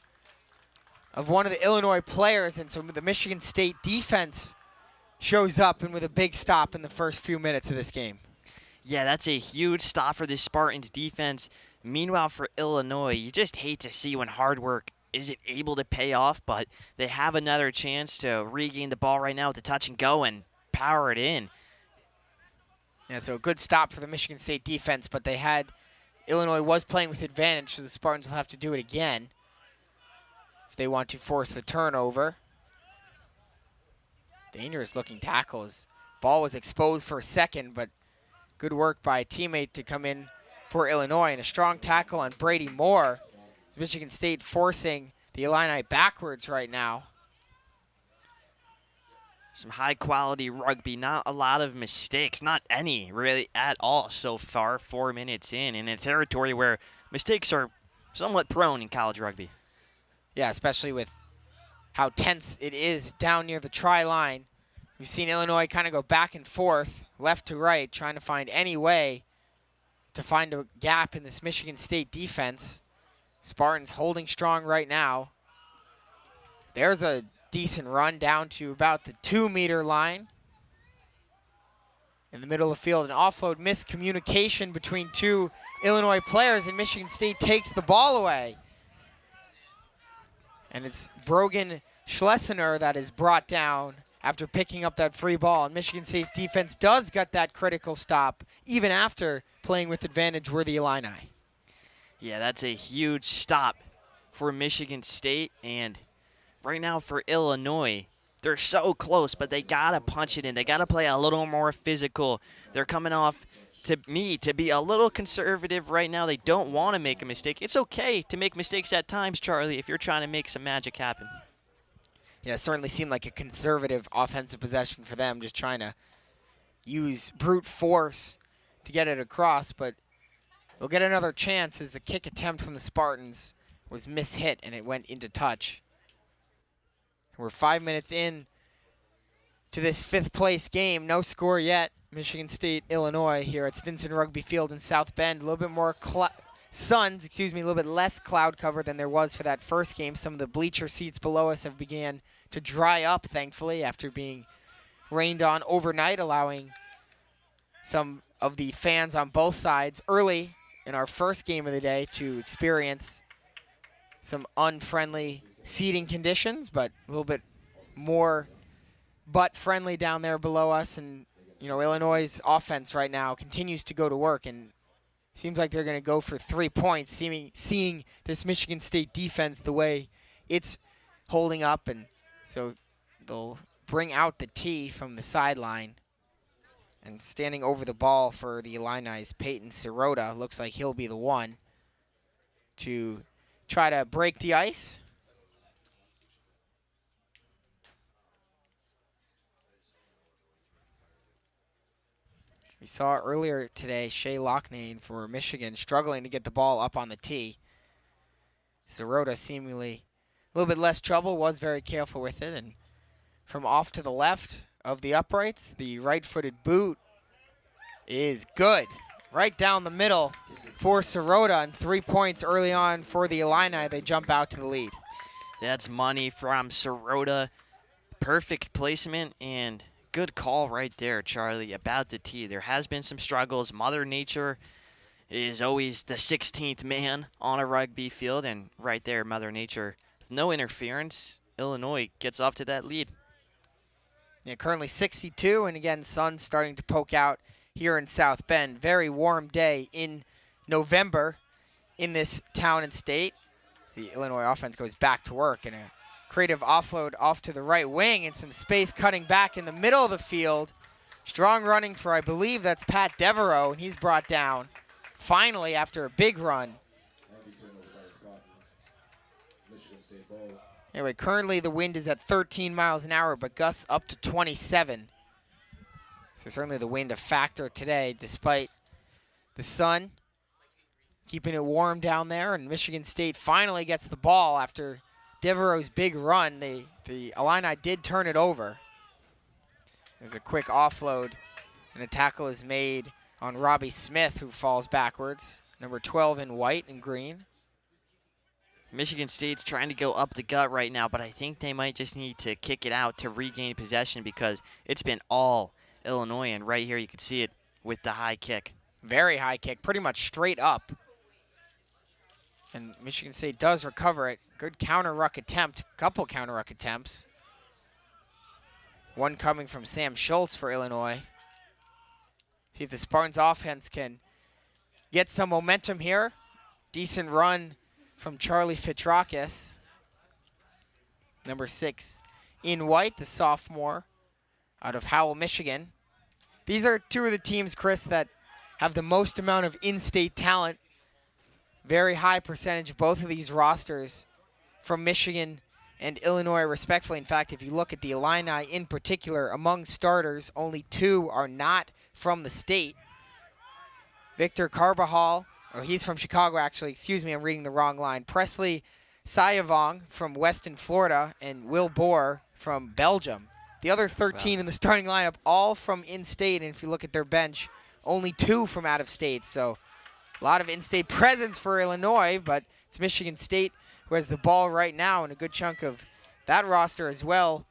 of one of the Illinois players, and so the Michigan State defense shows up and with a big stop in the first few minutes of this game. Yeah, that's a huge stop for the Spartans defense. Meanwhile, for Illinois, you just hate to see when hard work isn't able to pay off, but they have another chance to regain the ball right now with the touch and go and power it in. Yeah, so a good stop for the Michigan State defense, but Illinois was playing with advantage, so the Spartans will have to do it again if they want to force the turnover. Dangerous looking tackles. Ball was exposed for a second, but good work by a teammate to come in for Illinois. And a strong tackle on Brady Moore. Michigan State forcing the Illini backwards right now. Some high-quality rugby, not a lot of mistakes, not any really at all so far, 4 minutes in a territory where mistakes are somewhat prone in college rugby. Yeah, especially with how tense it is down near the try line. We've seen Illinois kind of go back and forth, left to right, trying to find any way to find a gap in this Michigan State defense. Spartans holding strong right now. There's a decent run down to about the 2-meter line. In the middle of the field, an offload miscommunication between two Illinois players, and Michigan State takes the ball away. And it's Brogan Schlesinger that is brought down after picking up that free ball. And Michigan State's defense does get that critical stop, even after playing with advantage were the Illini. Yeah, that's a huge stop for Michigan State, and right now for Illinois, they're so close, but they got to punch it in. They got to play a little more physical. They're coming off, to me, to be a little conservative right now. They don't want to make a mistake. It's okay to make mistakes at times, Charlie, if you're trying to make some magic happen. Yeah, it certainly seemed like a conservative offensive possession for them, just trying to use brute force to get it across, but they'll get another chance as the kick attempt from the Spartans was mishit and it went into touch. We're 5 minutes in to this 5th place game. No score yet. Michigan State, Illinois here at Stinson Rugby Field in South Bend. A little bit more a little bit less cloud cover than there was for that first game. Some of the bleacher seats below us have began to dry up, thankfully, after being rained on overnight, allowing some of the fans on both sides early in our first game of the day to experience some unfriendly seating conditions, but a little bit more butt-friendly down there below us. And, you know, Illinois' offense right now continues to go to work, and seems like they're going to go for 3 points, seeing this Michigan State defense the way it's holding up. And so they'll bring out the tee from the sideline. And standing over the ball for the Illini's Peyton Sirota. Looks like he'll be the one to try to break the ice. We saw earlier today Shea Loughnane for Michigan struggling to get the ball up on the tee. Sirota seemingly a little bit less trouble, was very careful with it. And from off to the left of the uprights, the right-footed boot is good. Right down the middle for Sirota, and 3 points early on for the Illini. They jump out to the lead. That's money from Sirota. Perfect placement and good call right there, Charlie, about the tee. There has been some struggles. Mother Nature is always the 16th man on a rugby field, and right there, Mother Nature, with no interference, Illinois gets off to that lead. Yeah, currently 62, and again, sun starting to poke out here in South Bend. Very warm day in November in this town and state. The Illinois offense goes back to work, and a creative offload off to the right wing, and some space cutting back in the middle of the field. Strong running for, I believe that's Pat Devereaux, and he's brought down finally after a big run. Anyway, currently the wind is at 13 miles an hour, but gusts up to 27. So certainly the wind a factor today, despite the sun keeping it warm down there. And Michigan State finally gets the ball after Devereaux's big run. The Illini did turn it over. There's a quick offload, and a tackle is made on Robbie Smith, who falls backwards. Number 12 in white and green. Michigan State's trying to go up the gut right now, but I think they might just need to kick it out to regain possession, because it's been all Illinois, and right here you can see it with the high kick. Very high kick, pretty much straight up. And Michigan State does recover it. Good counter-ruck attempt, couple counter-ruck attempts. One coming from Sam Schultz for Illinois. See if the Spartans offense can get some momentum here. Decent run from Charlie Fitrakis. Number 6 in white, the sophomore out of Howell, Michigan. These are two of the teams, Chris, that have the most amount of in-state talent. very high percentage of both of these rosters from Michigan and Illinois respectively. In fact, if you look at the Illini in particular, among starters, only 2 are not from the state. Victor Carbajal, or he's from Chicago actually, excuse me, I'm reading the wrong line. Presley Sayavong from Weston, Florida, and Will Bohr from Belgium. The other 13 in the starting lineup, all from in-state, and if you look at their bench, only 2 from out of state. So a lot of in-state presence for Illinois, but it's Michigan State who has the ball right now, and a good chunk of that roster as well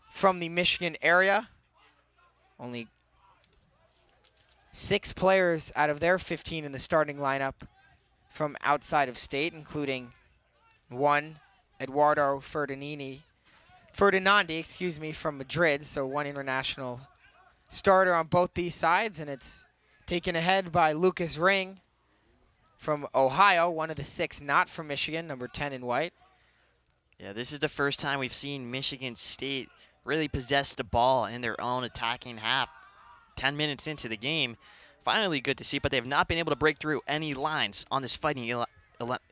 from the Michigan area. Only 6 players out of their 15 in the starting lineup from outside of state, including one Eduardo Ferdinandi, from Madrid, so one international starter on both these sides, and it's taken ahead by Lucas Ring from Ohio, one of the 6 not from Michigan, number 10 in white. Yeah, this is the first time we've seen Michigan State really possess the ball in their own attacking half. 10 minutes into the game, finally good to see, but they have not been able to break through any lines on this Fighting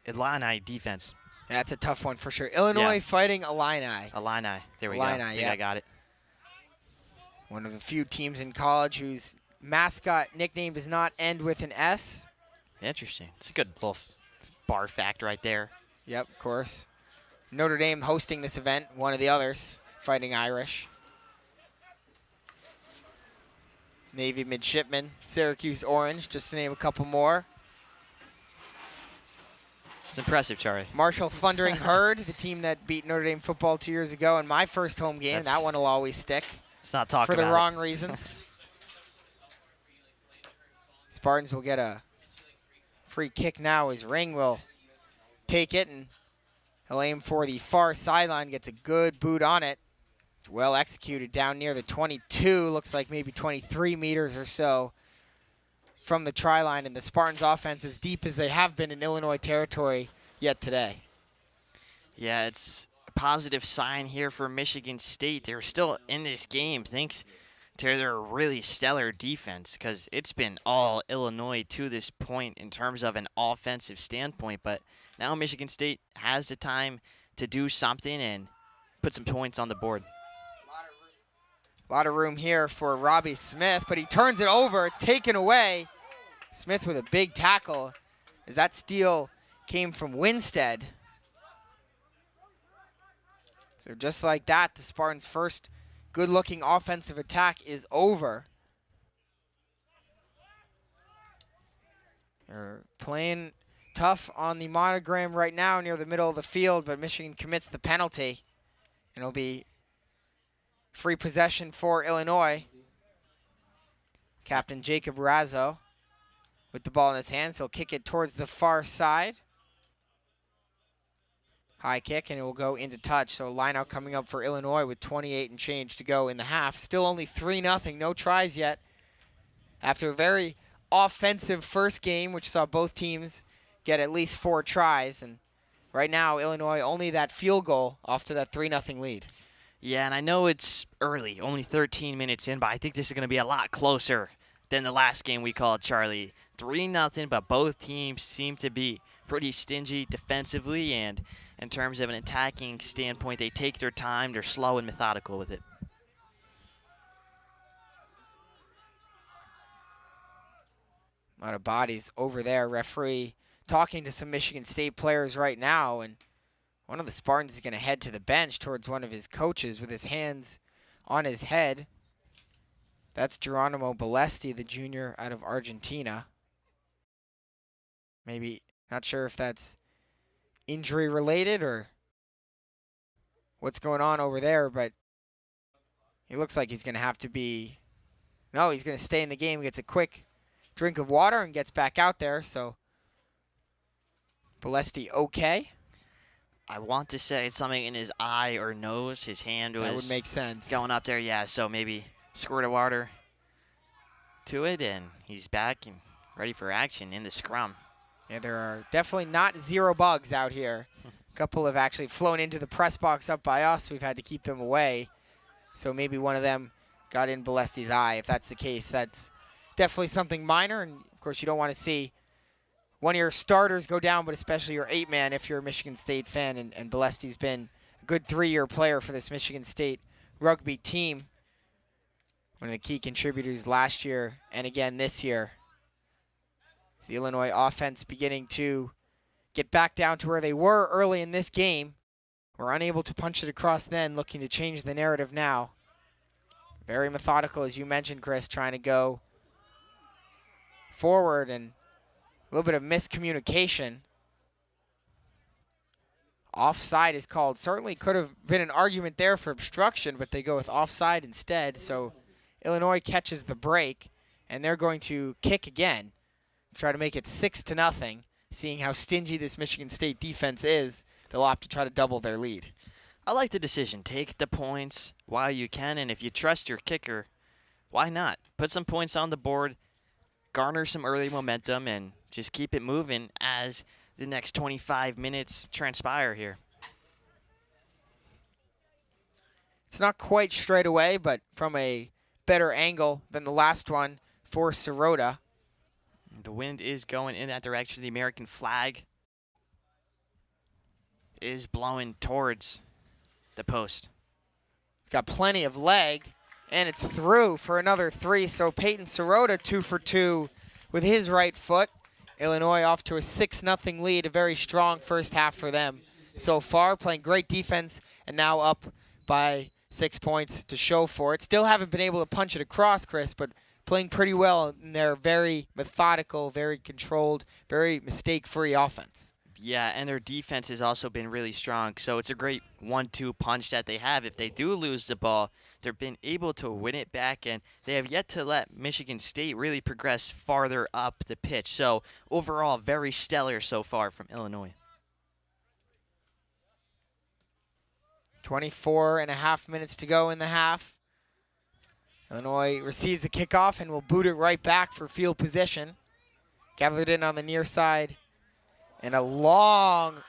Illini defense. That's a tough one for sure. Illinois Fighting Illini. Illini, there we go. I got it. One of the few teams in college whose mascot nickname does not end with an S. Interesting. It's a good little bar fact right there. Yep, of course. Notre Dame hosting this event, one of the others, Fighting Irish. Navy Midshipmen, Syracuse Orange, just to name a couple more. It's impressive, Charlie. Marshall Thundering Herd, the team that beat Notre Dame football 2 years ago in my first home game. That one will always stick. It's not talking for the wrong reasons. Spartans will get a free kick now as Ring will take it, and he'll aim for the far sideline, gets a good boot on it. It's well executed down near the 22, looks like maybe 23 meters or so from the try line, and the Spartans offense as deep as they have been in Illinois territory yet today. Yeah, it's a positive sign here for Michigan State. They're still in this game thanks to their really stellar defense, because it's been all Illinois to this point in terms of an offensive standpoint, but now Michigan State has the time to do something and put some points on the board. A lot of room here for Robbie Smith, but he turns it over. It's taken away. Smith with a big tackle as that steal came from Winstead. So just like that, the Spartans' first good-looking offensive attack is over. They're playing tough on the monogram right now near the middle of the field, but Michigan commits the penalty, and it'll be free possession for Illinois. Captain Jacob Razzo with the ball in his hands. He'll kick it towards the far side. High kick, and it will go into touch. So line out coming up for Illinois with 28 and change to go in the half. Still only 3-0, no tries yet. After a very offensive first game, which saw both teams get at least 4 tries. And right now, Illinois only that field goal off to that 3-0 lead. Yeah, and I know it's early, only 13 minutes in, but I think this is going to be a lot closer than the last game we called, Charlie. 3-0, but both teams seem to be pretty stingy defensively, and in terms of an attacking standpoint, they take their time. They're slow and methodical with it. A lot of bodies over there. Referee talking to some Michigan State players right now, and one of the Spartans is going to head to the bench towards one of his coaches with his hands on his head. That's Geronimo Balesti, the junior out of Argentina. Maybe, not sure if that's injury related or what's going on over there, but he looks like he's going to have to be, no, he's going to stay in the game. He gets a quick drink of water and gets back out there, so Balesti okay. I want to say it's something in his eye or nose. His hand was that would make sense. Going up there, yeah, so maybe squirt of water to it, and he's back and ready for action in the scrum. Yeah, there are definitely not 0 bugs out here. A couple have actually flown into the press box up by us. We've had to keep them away. So maybe one of them got in Balesti's eye. If that's the case, that's definitely something minor. And, of course, you don't want to see one of your starters go down, but especially your 8-man if you're a Michigan State fan. And Bolesti's been a good 3-year player for this Michigan State rugby team. One of the key contributors last year and again this year. The Illinois offense beginning to get back down to where they were early in this game. Were unable to punch it across then, looking to change the narrative now. Very methodical, as you mentioned, Chris, trying to go forward, and a little bit of miscommunication. Offside is called. Certainly could have been an argument there for obstruction, but they go with offside instead. So Illinois catches the break, and they're going to kick again to try to make it 6-0. Seeing how stingy this Michigan State defense is, they'll opt to try to double their lead. I like the decision. Take the points while you can, and if you trust your kicker, why not? Put some points on the board, garner some early momentum, and just keep it moving as the next 25 minutes transpire here. It's not quite straight away, but from a better angle than the last one for Sirota. The wind is going in that direction. The American flag is blowing towards the post. It's got plenty of leg, and it's through for another 3. So Peyton Sirota 2 for 2 with his right foot. Illinois off to a 6-0 lead, a very strong first half for them so far, playing great defense and now up by 6 points to show for it. Still haven't been able to punch it across, Chris, but playing pretty well in their very methodical, very controlled, very mistake-free offense. Yeah, and their defense has also been really strong, so it's a great 1-2 punch that they have. If they do lose the ball, they've been able to win it back, and they have yet to let Michigan State really progress farther up the pitch. So overall, very stellar so far from Illinois. 24.5 minutes to go in the half. Illinois receives the kickoff and will boot it right back for field position. Gathered in on the near side. And a long,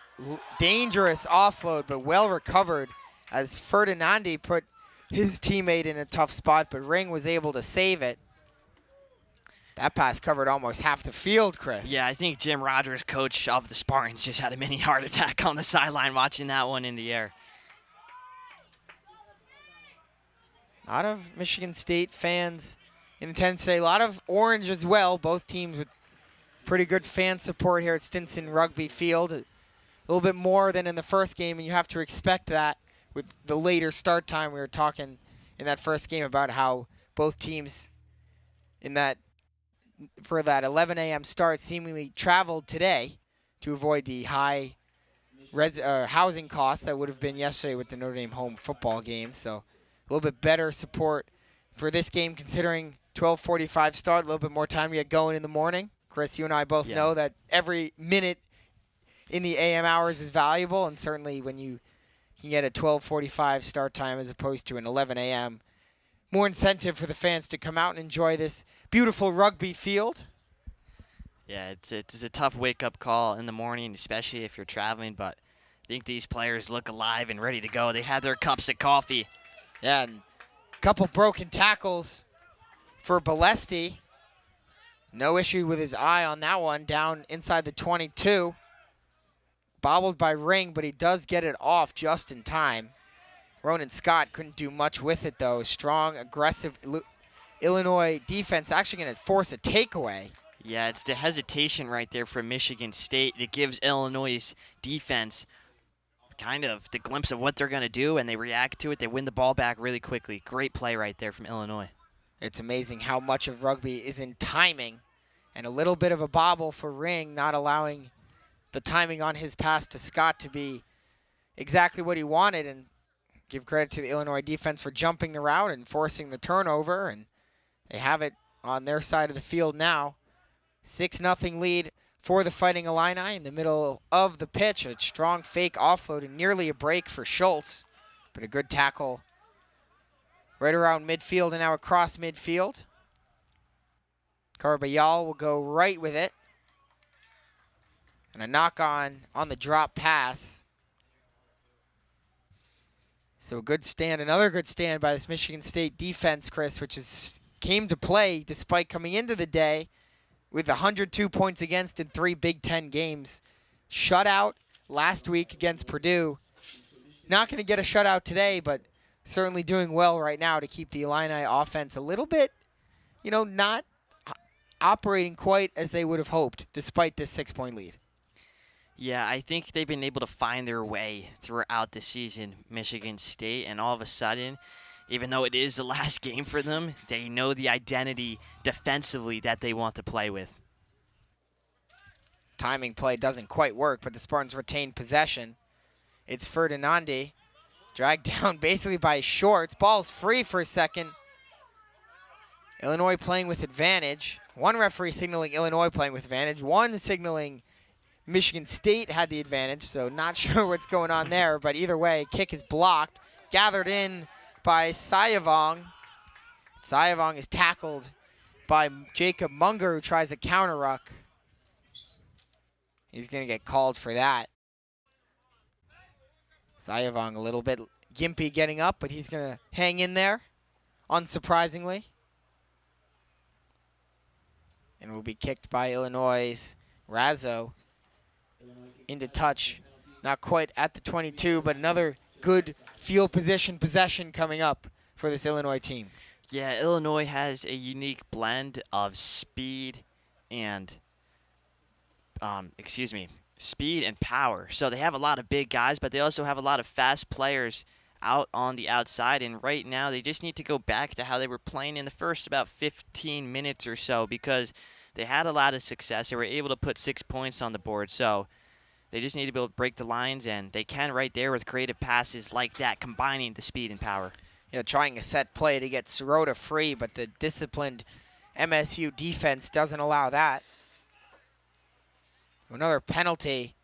dangerous offload, but well recovered as Ferdinandi put his teammate in a tough spot, but Ring was able to save it. That pass covered almost half the field, Chris. Yeah, I think Jim Rogers, coach of the Spartans, just had a mini heart attack on the sideline watching that one in the air. A lot of Michigan State fans in attendance today. A lot of orange as well. Both teams with pretty good fan support here at Stinson Rugby Field. A little bit more than in the first game, and you have to expect that with the later start time. We were talking in that first game about how both teams for that 11 a.m. start seemingly traveled today to avoid the high housing costs that would have been yesterday with the Notre Dame home football game. So a little bit better support for this game considering 12:45 start, a little bit more time to get going in the morning. Chris, you and I both know that every minute in the AM hours is valuable, and certainly when you can get a 12:45 start time as opposed to an 11 a.m., more incentive for the fans to come out and enjoy this beautiful rugby field. Yeah, it's a tough wake-up call in the morning, especially if you're traveling, but I think these players look alive and ready to go. They had their cups of coffee. Yeah, and a couple broken tackles for Bolesti. No issue with his eye on that one, down inside the 22. Bobbled by Ring, but he does get it off just in time. Ronan Scott couldn't do much with it, though. Strong, aggressive Illinois defense actually going to force a takeaway. Yeah, it's the hesitation right there from Michigan State. It gives Illinois' defense kind of the glimpse of what they're going to do, and they react to it. They win the ball back really quickly. Great play right there from Illinois. It's amazing how much of rugby is in timing, and a little bit of a bobble for Ring, not allowing the timing on his pass to Scott to be exactly what he wanted, and give credit to the Illinois defense for jumping the route and forcing the turnover, and they have it on their side of the field now. 6-0 lead for the Fighting Illini in the middle of the pitch. A strong fake offload and nearly a break for Schultz, but a good tackle right around midfield and now across midfield. Carbayal will go right with it. And a knock on the drop pass. So a good stand, another good stand by this Michigan State defense, Chris, which came to play despite coming into the day with 102 points against in 3 Big Ten games. Shutout last week against Purdue. Not going to get a shutout today, but certainly doing well right now to keep the Illini offense a little bit, not operating quite as they would have hoped, despite this 6-point lead. Yeah, I think they've been able to find their way throughout the season, Michigan State, and all of a sudden, even though it is the last game for them, they know the identity defensively that they want to play with. Timing play doesn't quite work, but the Spartans retain possession. It's Ferdinandi, dragged down basically by his shorts. Ball's free for a second. Illinois playing with advantage. One referee signaling Illinois playing with advantage. One signaling Michigan State had the advantage, so not sure what's going on there. But either way, kick is blocked. Gathered in by Sayavong. Sayavong is tackled by Jacob Munger, who tries a counter ruck. He's going to get called for that. Sayavong a little bit gimpy getting up, but he's going to hang in there, unsurprisingly. And will be kicked by Illinois' Razzo into touch. Not quite at the 22, but another good field possession coming up for this Illinois team. Yeah, Illinois has a unique blend of speed and, speed and power. So they have a lot of big guys, but they also have a lot of fast players out on the outside. And right now, they just need to go back to how they were playing in the first about 15 minutes or so, because they had a lot of success. They were able to put 6 points on the board. So they just need to be able to break the lines, and they can right there with creative passes like that, combining the speed and power. Yeah, trying a set play to get Sirota free, but the disciplined MSU defense doesn't allow that. Another penalty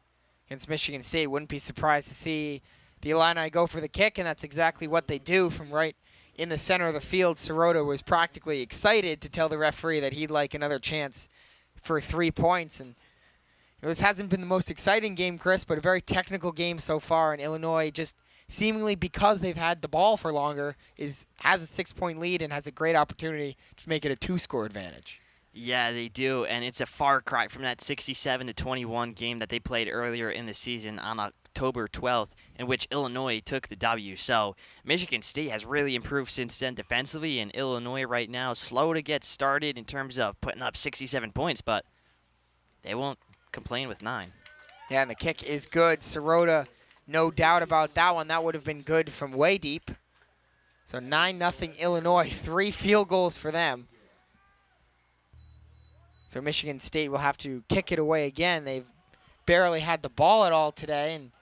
against Michigan State. Wouldn't be surprised to see the Illini go for the kick, and that's exactly what they do from right in the center of the field. Sirota was practically excited to tell the referee that he'd like another chance for 3 points. And this hasn't been the most exciting game, Chris, but a very technical game so far. And Illinois, just seemingly because they've had the ball for longer, has a 6-point lead and has a great opportunity to make it a 2-score advantage. Yeah, they do, and it's a far cry from that 67-21 game that they played earlier in the season on October 12th, in which Illinois took the W. So Michigan State has really improved since then defensively, and Illinois right now slow to get started in terms of putting up 67 points, but they won't complain with 9. Yeah, and the kick is good. Sirota, no doubt about that one. That would have been good from way deep. So 9-0 Illinois, 3 field goals for them. So Michigan State will have to kick it away again. They've barely had the ball at all today. And,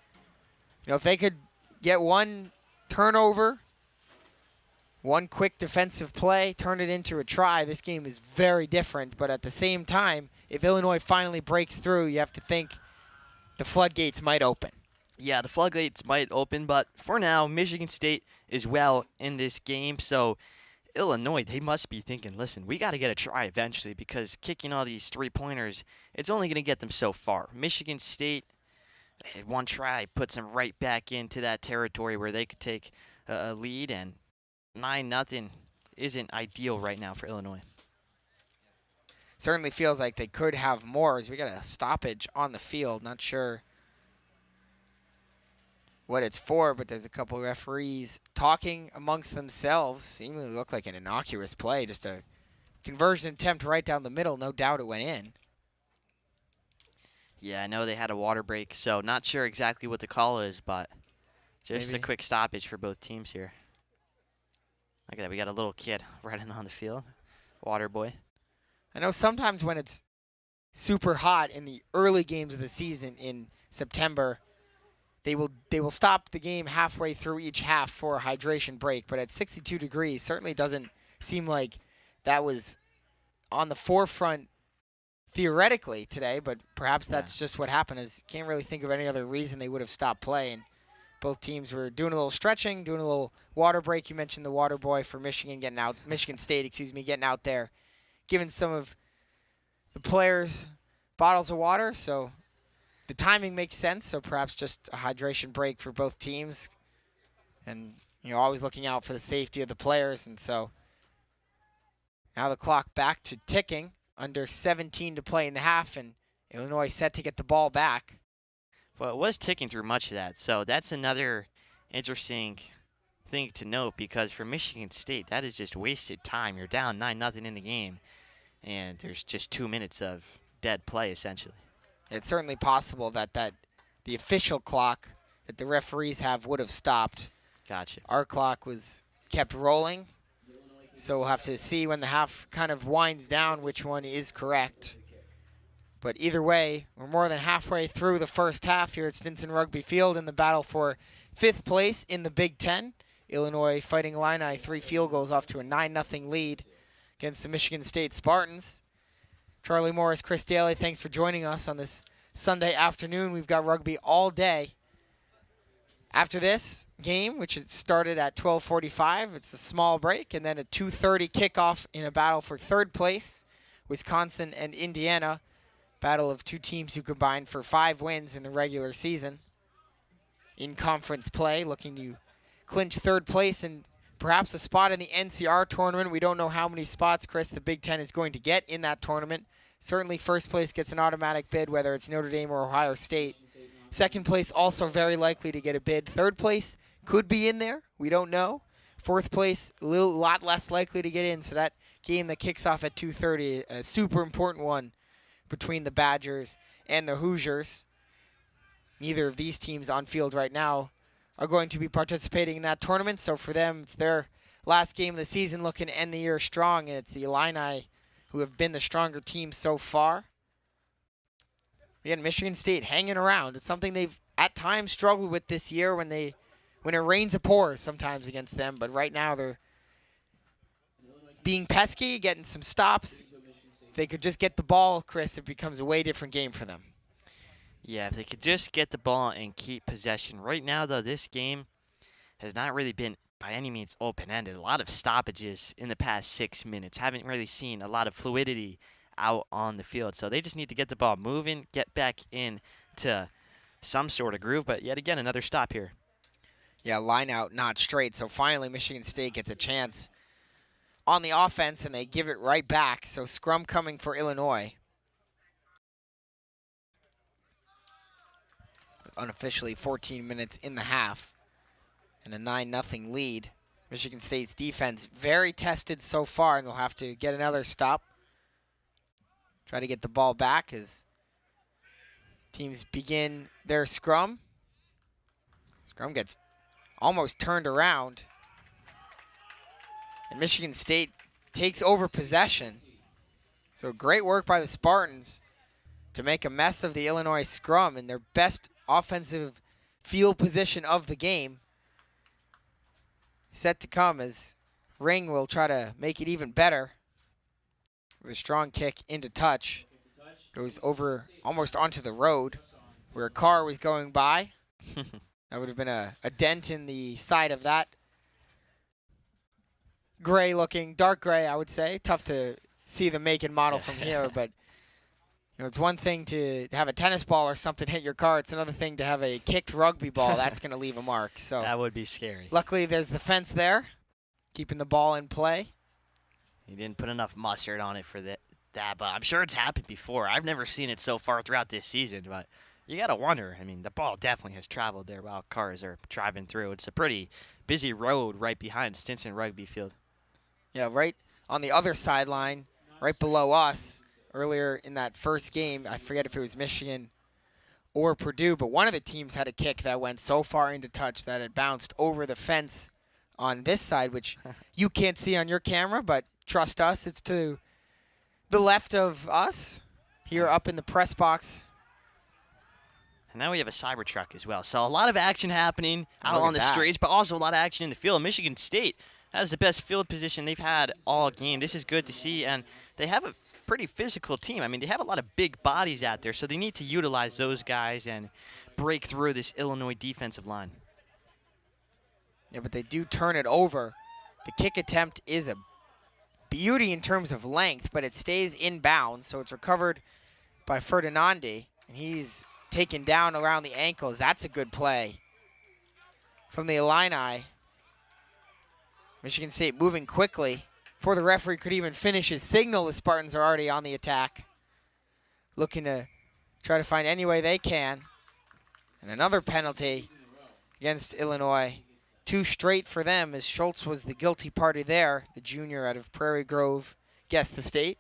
if they could get one turnover, one quick defensive play, turn it into a try, this game is very different. But at the same time, if Illinois finally breaks through, you have to think the floodgates might open. Yeah, the floodgates might open, but for now, Michigan State is well in this game. So Illinois, they must be thinking, listen, we got to get a try eventually, because kicking all these 3-pointers, it's only going to get them so far. Michigan State, one try puts them right back into that territory where they could take a lead, and 9-0 isn't ideal right now for Illinois. Certainly feels like they could have more, as we got a stoppage on the field. Not sure what it's for, but there's a couple referees talking amongst themselves. Seemingly looked like an innocuous play, just a conversion attempt right down the middle. No doubt it went in. Yeah, I know they had a water break, so not sure exactly what the call is, but just Maybe a quick stoppage for both teams here. Look at that, we got a little kid running on the field, water boy. I know sometimes when it's super hot in the early games of the season in September, they will stop the game halfway through each half for a hydration break. But at 62 degrees, certainly doesn't seem like that was on the forefront theoretically today. But perhaps that's just what happened. Is can't really think of any other reason they would have stopped play. And both teams were doing a little stretching, doing a little water break. You mentioned the water boy for Michigan State, getting out there, giving some of the players bottles of water. So the timing makes sense, so perhaps just a hydration break for both teams. And, always looking out for the safety of the players. And so now the clock back to ticking. under 17 to play in the half, and Illinois set to get the ball back. Well, it was ticking through much of that, so that's another interesting thing to note, because for Michigan State, that is just wasted time. You're down 9-0 in the game, and there's just 2 minutes of dead play, essentially. It's certainly possible that the official clock that the referees have would have stopped. Gotcha. Our clock was kept rolling, so we'll have to see when the half kind of winds down which one is correct. But either way, we're more than halfway through the first half here at Stinson Rugby Field in the battle for 5th place in the Big Ten. Illinois Fighting Illini 3 field goals off to a 9-0 lead against the Michigan State Spartans. Charlie Morris, Chris Daly, thanks for joining us on this Sunday afternoon. We've got rugby all day. After this game, which it started at 12:45, it's a small break, and then a 2:30 kickoff in a battle for 3rd place, Wisconsin and Indiana. Battle of 2 teams who combined for 5 wins in the regular season. In conference play, looking to clinch 3rd place and perhaps a spot in the NCR tournament. We don't know how many spots, Chris, the Big Ten is going to get in that tournament. Certainly 1st place gets an automatic bid, whether it's Notre Dame or Ohio State. 2nd place also very likely to get a bid. 3rd place could be in there. We don't know. 4th place, a lot less likely to get in. So that game that kicks off at 2:30, a super important one between the Badgers and the Hoosiers. Neither of these teams on field right now are going to be participating in that tournament. So for them, it's their last game of the season, looking to end the year strong. And it's the Illini who have been the stronger team so far. Again, Michigan State hanging around. It's something they've at times struggled with this year when it rains it pours sometimes against them. But right now they're being pesky, getting some stops. If they could just get the ball, Chris, it becomes a way different game for them. Yeah, if they could just get the ball and keep possession. Right now, though, this game has not really been by any means open-ended. A lot of stoppages in the past 6 minutes. Haven't really seen a lot of fluidity out on the field. So they just need to get the ball moving, get back into some sort of groove. But yet again, another stop here. Yeah, line out not straight. So finally, Michigan State gets a chance on the offense, and they give it right back. So scrum coming for Illinois. Unofficially 14 minutes in the half and a 9-0 lead. Michigan State's defense very tested so far, and they'll have to get another stop. Try to get the ball back as teams begin their scrum. Scrum gets almost turned around, and Michigan State takes over possession. So great work by the Spartans to make a mess of the Illinois scrum in their best offensive field position of the game. Set to come as Ring will try to make it even better with a strong kick into touch. Goes over almost onto the road where a car was going by. That would have been a dent in the side of that gray looking, dark gray, I would say. Tough to see the make and model from here, but it's one thing to have a tennis ball or something hit your car. It's another thing to have a kicked rugby ball. That's going to leave a mark. So that would be scary. Luckily, there's the fence there, keeping the ball in play. He didn't put enough mustard on it for that, but I'm sure it's happened before. I've never seen it so far throughout this season, but you got to wonder. I mean, the ball definitely has traveled there while cars are driving through. It's a pretty busy road right behind Stinson Rugby Field. Yeah, right on the other sideline, right below us. Earlier in that first game, I forget if it was Michigan or Purdue, but one of the teams had a kick that went so far into touch that it bounced over the fence on this side, which you can't see on your camera, but trust us, it's to the left of us here up in the press box. And now we have a Cybertruck as well. So a lot of action happening out on the that. streets, but also a lot of action in the field. Michigan State has the best field position they've had all game. This is good to see, and they have a pretty physical team. I mean, they have a lot of big bodies out there, so they need to utilize those guys and break through this Illinois defensive line. Yeah, but they do turn it over. The kick attempt is a beauty in terms of length, but it stays inbounds, so it's recovered by Ferdinandi, and he's taken down around the ankles. That's a good play from the Illini. Michigan State moving quickly. Before the referee could even finish his signal, the Spartans are already on the attack, looking to try to find any way they can. And another penalty against Illinois. 2 straight for them, as Schultz was the guilty party there. The junior out of Prairie Grove guessed the state.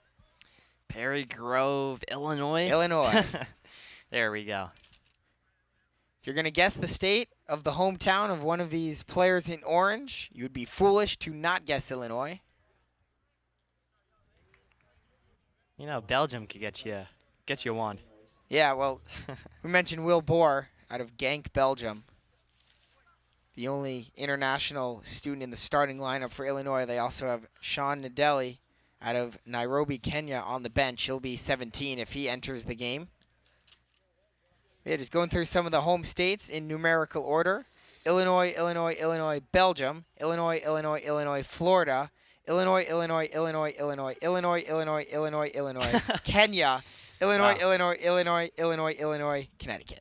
Prairie Grove, Illinois? Illinois. There we go. If you're going to guess the state of the hometown of one of these players in orange, you would be foolish to not guess Illinois. You know, Belgium could get you one. Yeah, well, we mentioned Will Bohr out of Genk, Belgium. The only international student in the starting lineup for Illinois. They also have Sean Nadelli out of Nairobi, Kenya on the bench. He'll be 17 if he enters the game. Yeah, just going through some of the home states in numerical order. Illinois, Illinois, Illinois, Belgium, Illinois, Illinois, Illinois, Florida, Illinois, Illinois, Illinois, Illinois, Illinois, Illinois, Illinois, Illinois, Kenya, Illinois, Wow. Illinois, Illinois, Illinois, Illinois, Connecticut.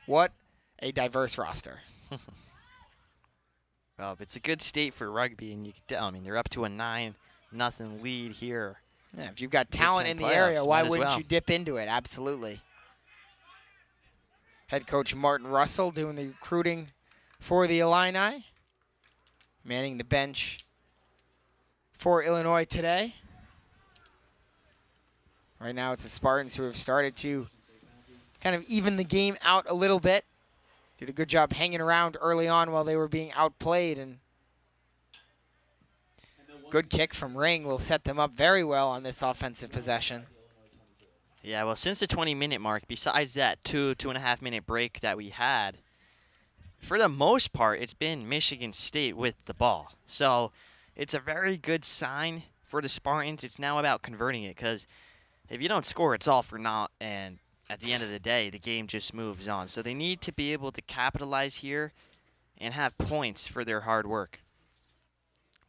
What a diverse roster. Well, it's a good state for rugby, and they're up to a 9-0 lead here. Yeah, if you've got talent Ten in the area, playoffs, why might as wouldn't well. you dip into it? Absolutely. Head coach Martin Russell doing the recruiting for the Illini. Manning the bench for Illinois today. Right now it's the Spartans who have started to kind of even the game out a little bit. Did a good job hanging around early on while they were being outplayed, and good kick from Ring will set them up very well on this offensive possession. Yeah, well, since the 20-minute mark, besides that 2.5-minute break that we had, for the most part, it's been Michigan State with the ball. So it's a very good sign for the Spartans. It's now about converting it, because if you don't score, it's all for naught, and at the end of the day, the game just moves on. So they need to be able to capitalize here and have points for their hard work.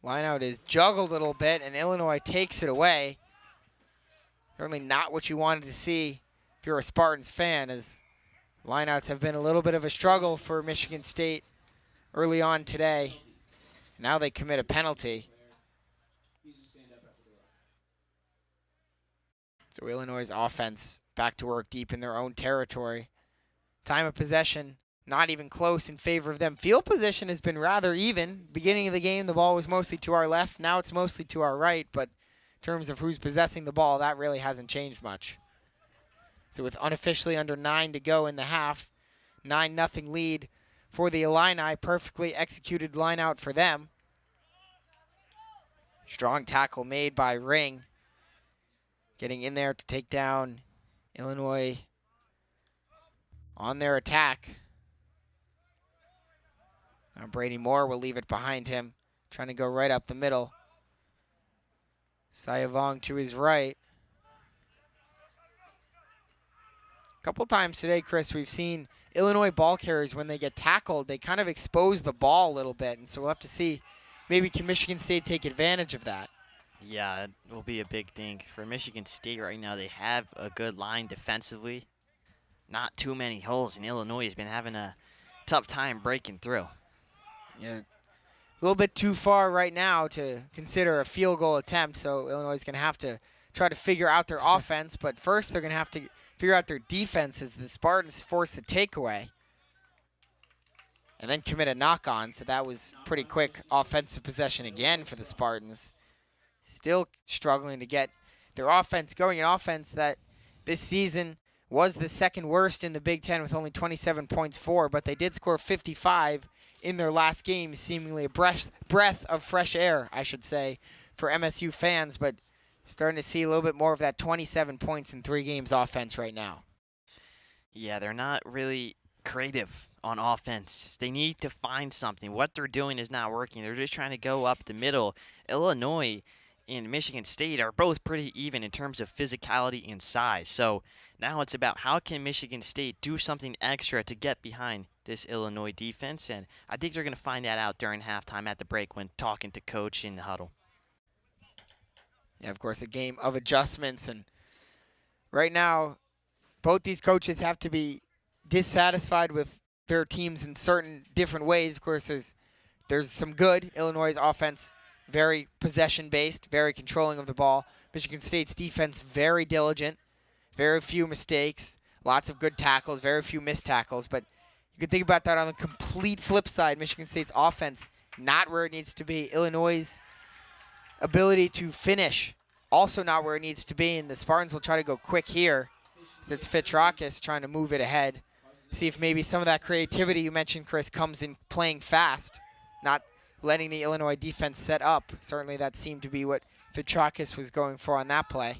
Lineout is juggled a little bit, and Illinois takes it away. Certainly not what you wanted to see if you're a Spartans fan, as lineouts have been a little bit of a struggle for Michigan State early on today. Now they commit a penalty. So Illinois' offense back to work deep in their own territory. Time of possession, not even close in favor of them. Field position has been rather even. Beginning of the game, the ball was mostly to our left. Now it's mostly to our right, but in terms of who's possessing the ball, that really hasn't changed much. So with unofficially under 9 to go in the half, 9-0 lead for the Illini. Perfectly executed line out for them. Strong tackle made by Ring. Getting in there to take down Illinois on their attack. Now Brady Moore will leave it behind him, trying to go right up the middle. Sayavong to his right. A couple times today, Chris, we've seen Illinois ball carriers, when they get tackled, they kind of expose the ball a little bit, and so we'll have to see, maybe can Michigan State take advantage of that? Yeah, it will be a big thing. For Michigan State right now, they have a good line defensively. Not too many holes, and Illinois has been having a tough time breaking through. Yeah, a little bit too far right now to consider a field goal attempt, so Illinois is going to have to try to figure out their offense, but first they're going to have to figure out their defense as the Spartans force the takeaway and then commit a knock-on, so that was pretty quick offensive possession again for the Spartans. Still struggling to get their offense going, an offense that this season was the second worst in the Big Ten with only 27 points for, but they did score 55 in their last game, seemingly a breath of fresh air, I should say, for MSU fans, but starting to see a little bit more of that 27 points in 3 games offense right now. Yeah, they're not really creative on offense. They need to find something. What they're doing is not working. They're just trying to go up the middle. Illinois and Michigan State are both pretty even in terms of physicality and size. So now it's about how can Michigan State do something extra to get behind this Illinois defense, and I think they're going to find that out during halftime at the break when talking to coach in the huddle. Yeah, of course, a game of adjustments, and right now both these coaches have to be dissatisfied with their teams in certain different ways. Of course, there's some good. Illinois' offense very possession-based, very controlling of the ball. Michigan State's defense, very diligent, very few mistakes, lots of good tackles, very few missed tackles. But you can think about that on the complete flip side. Michigan State's offense, not where it needs to be. Illinois' ability to finish, also not where it needs to be. And the Spartans will try to go quick here. So it's Fitrakis trying to move it ahead. See if maybe some of that creativity you mentioned, Chris, comes in playing fast, not letting the Illinois defense set up. Certainly that seemed to be what Fitrakis was going for on that play.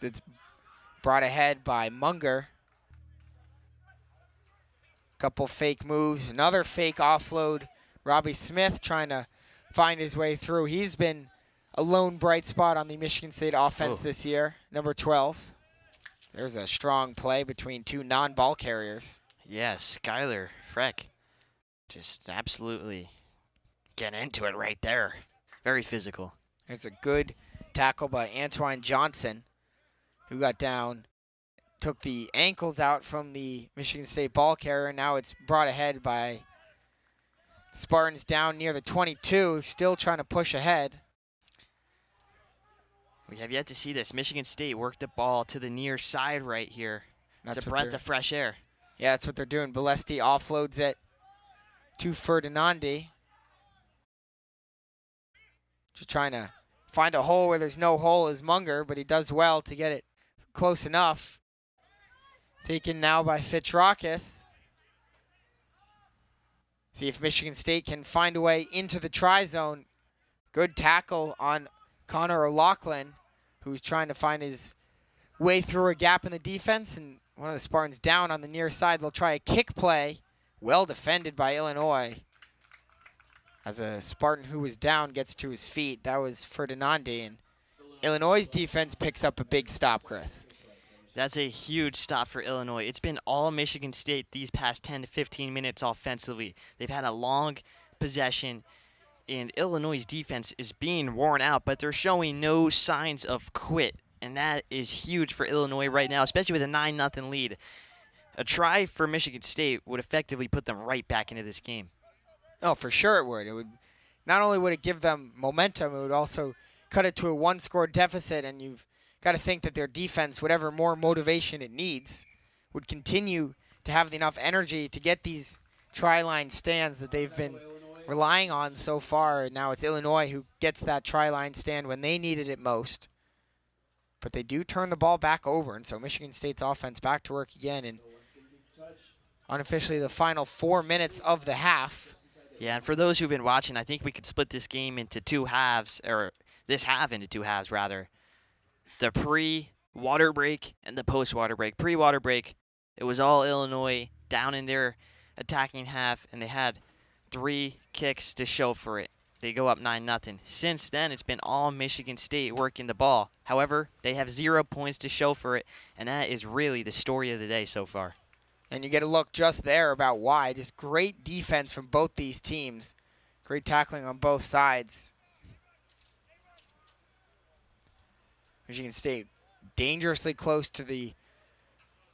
It's brought ahead by Munger. Couple fake moves, another fake offload. Robbie Smith trying to find his way through. He's been a lone bright spot on the Michigan State offense this year, number 12. There's a strong play between two non-ball carriers. Yeah, Skylar Freck just absolutely getting into it right there. Very physical. There's a good tackle by Antoine Johnson, who got down, took the ankles out from the Michigan State ball carrier. Now it's brought ahead by Spartans down near the 22, still trying to push ahead. We have yet to see this. Michigan State worked the ball to the near side right here. It's a breath of fresh air. Yeah, that's what they're doing. Bolesti offloads it to Ferdinandi. Just trying to find a hole where there's no hole is Munger, but he does well to get it close enough. Taken now by Fitrakis. See if Michigan State can find a way into the try zone. Good tackle on Connor O'Loughlin, who's trying to find his way through a gap in the defense, and one of the Spartans down on the near side. They'll try a kick play. Well defended by Illinois. As a Spartan who was down gets to his feet. That was Ferdinandi, and Illinois' defense picks up a big stop, Chris. That's a huge stop for Illinois. It's been all Michigan State these past 10 to 15 minutes offensively. They've had a long possession, and Illinois' defense is being worn out, but they're showing no signs of quit, and that is huge for Illinois right now, especially with a 9-0 lead. A try for Michigan State would effectively put them right back into this game. Oh, for sure it would. It would not only would it give them momentum, it would also cut it to a one-score deficit, and you've got to think that their defense, whatever more motivation it needs, would continue to have enough energy to get these try-line stands that they've been relying on so far. And now it's Illinois who gets that try-line stand when they needed it most. But they do turn the ball back over, and so Michigan State's offense back to work again in unofficially the final 4 minutes of the half. Yeah, and for those who've been watching, I think we could split this game into two halves, or this half into two halves, rather. The pre-water break and the post-water break. Pre-water break, it was all Illinois down in their attacking half, and they had 3 kicks to show for it. They go up 9-0. Since then, it's been all Michigan State working the ball. However, they have 0 points to show for it, and that is really the story of the day so far. And you get a look just there about why. Just great defense from both these teams. Great tackling on both sides. Michigan State dangerously close to the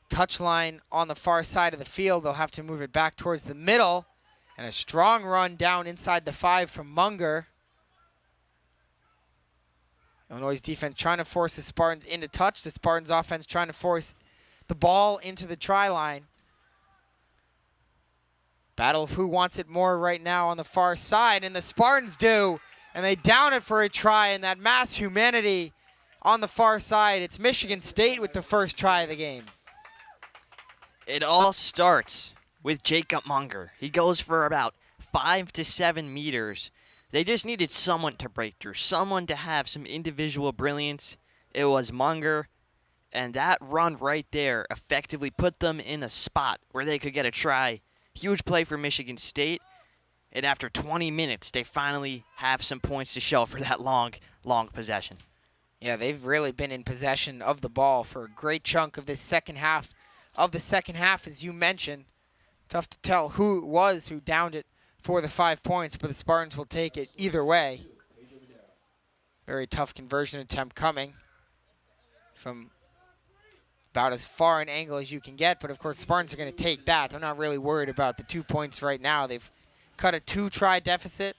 touchline on the far side of the field. They'll have to move it back towards the middle. And a strong run down inside the 5 from Munger. Illinois' defense trying to force the Spartans into touch. The Spartans' offense trying to force the ball into the try line. Battle of who wants it more right now on the far side. And the Spartans do. And they down it for a try. And that mass humanity on the far side. It's Michigan State with the first try of the game. It all starts with Jacob Munger. He goes for about 5 to 7 meters. They just needed someone to break through, someone to have some individual brilliance. It was Munger, and that run right there effectively put them in a spot where they could get a try. Huge play for Michigan State, and after 20 minutes, they finally have some points to show for that long possession. Yeah, they've really been in possession of the ball for a great chunk of this second half. As you mentioned. Tough to tell who it was who downed it for the 5 points, but the Spartans will take it either way. Very tough conversion attempt coming from about as far an angle as you can get, but of course the Spartans are going to take that. They're not really worried about the 2 points right now. They've cut a 2-try deficit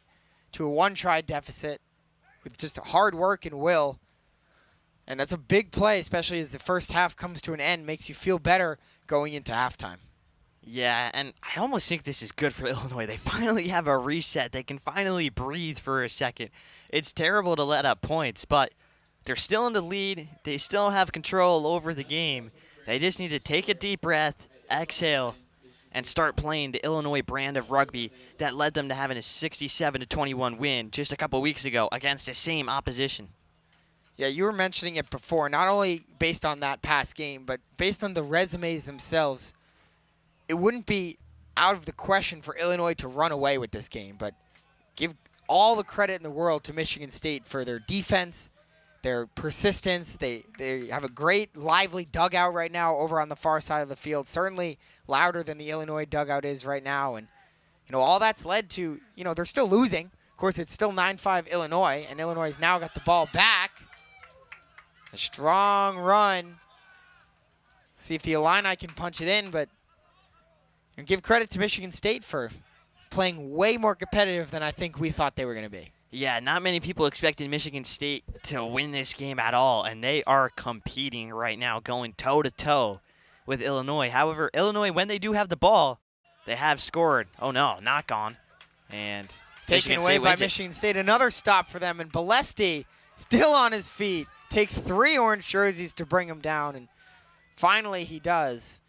to a 1-try deficit with just hard work and will. And that's a big play, especially as the first half comes to an end. Makes you feel better going into halftime. Yeah, and I almost think this is good for Illinois. They finally have a reset. They can finally breathe for a second. It's terrible to let up points, but they're still in the lead. They still have control over the game. They just need to take a deep breath, exhale, and start playing the Illinois brand of rugby that led them to having a 67-21 win just a couple weeks ago against the same opposition. Yeah, you were mentioning it before, not only based on that past game, but based on the resumes themselves. It wouldn't be out of the question for Illinois to run away with this game, but give all the credit in the world to Michigan State for their defense, their persistence. They have a great, lively dugout right now over on the far side of the field, certainly louder than the Illinois dugout is right now. And, all that's led to, they're still losing. Of course, it's still 9-5 Illinois, and Illinois has now got the ball back. A strong run. See if the Illini can punch it in, but and give credit to Michigan State for playing way more competitive than I think we thought they were going to be. Yeah, not many people expected Michigan State to win this game at all, and they are competing right now, going toe-to-toe with Illinois. However, Illinois, when they do have the ball, they have scored. Oh, no, knock on. And taken away by Michigan State. Another stop for them, and Balesti still on his feet. Takes 3 orange jerseys to bring him down, and finally he does.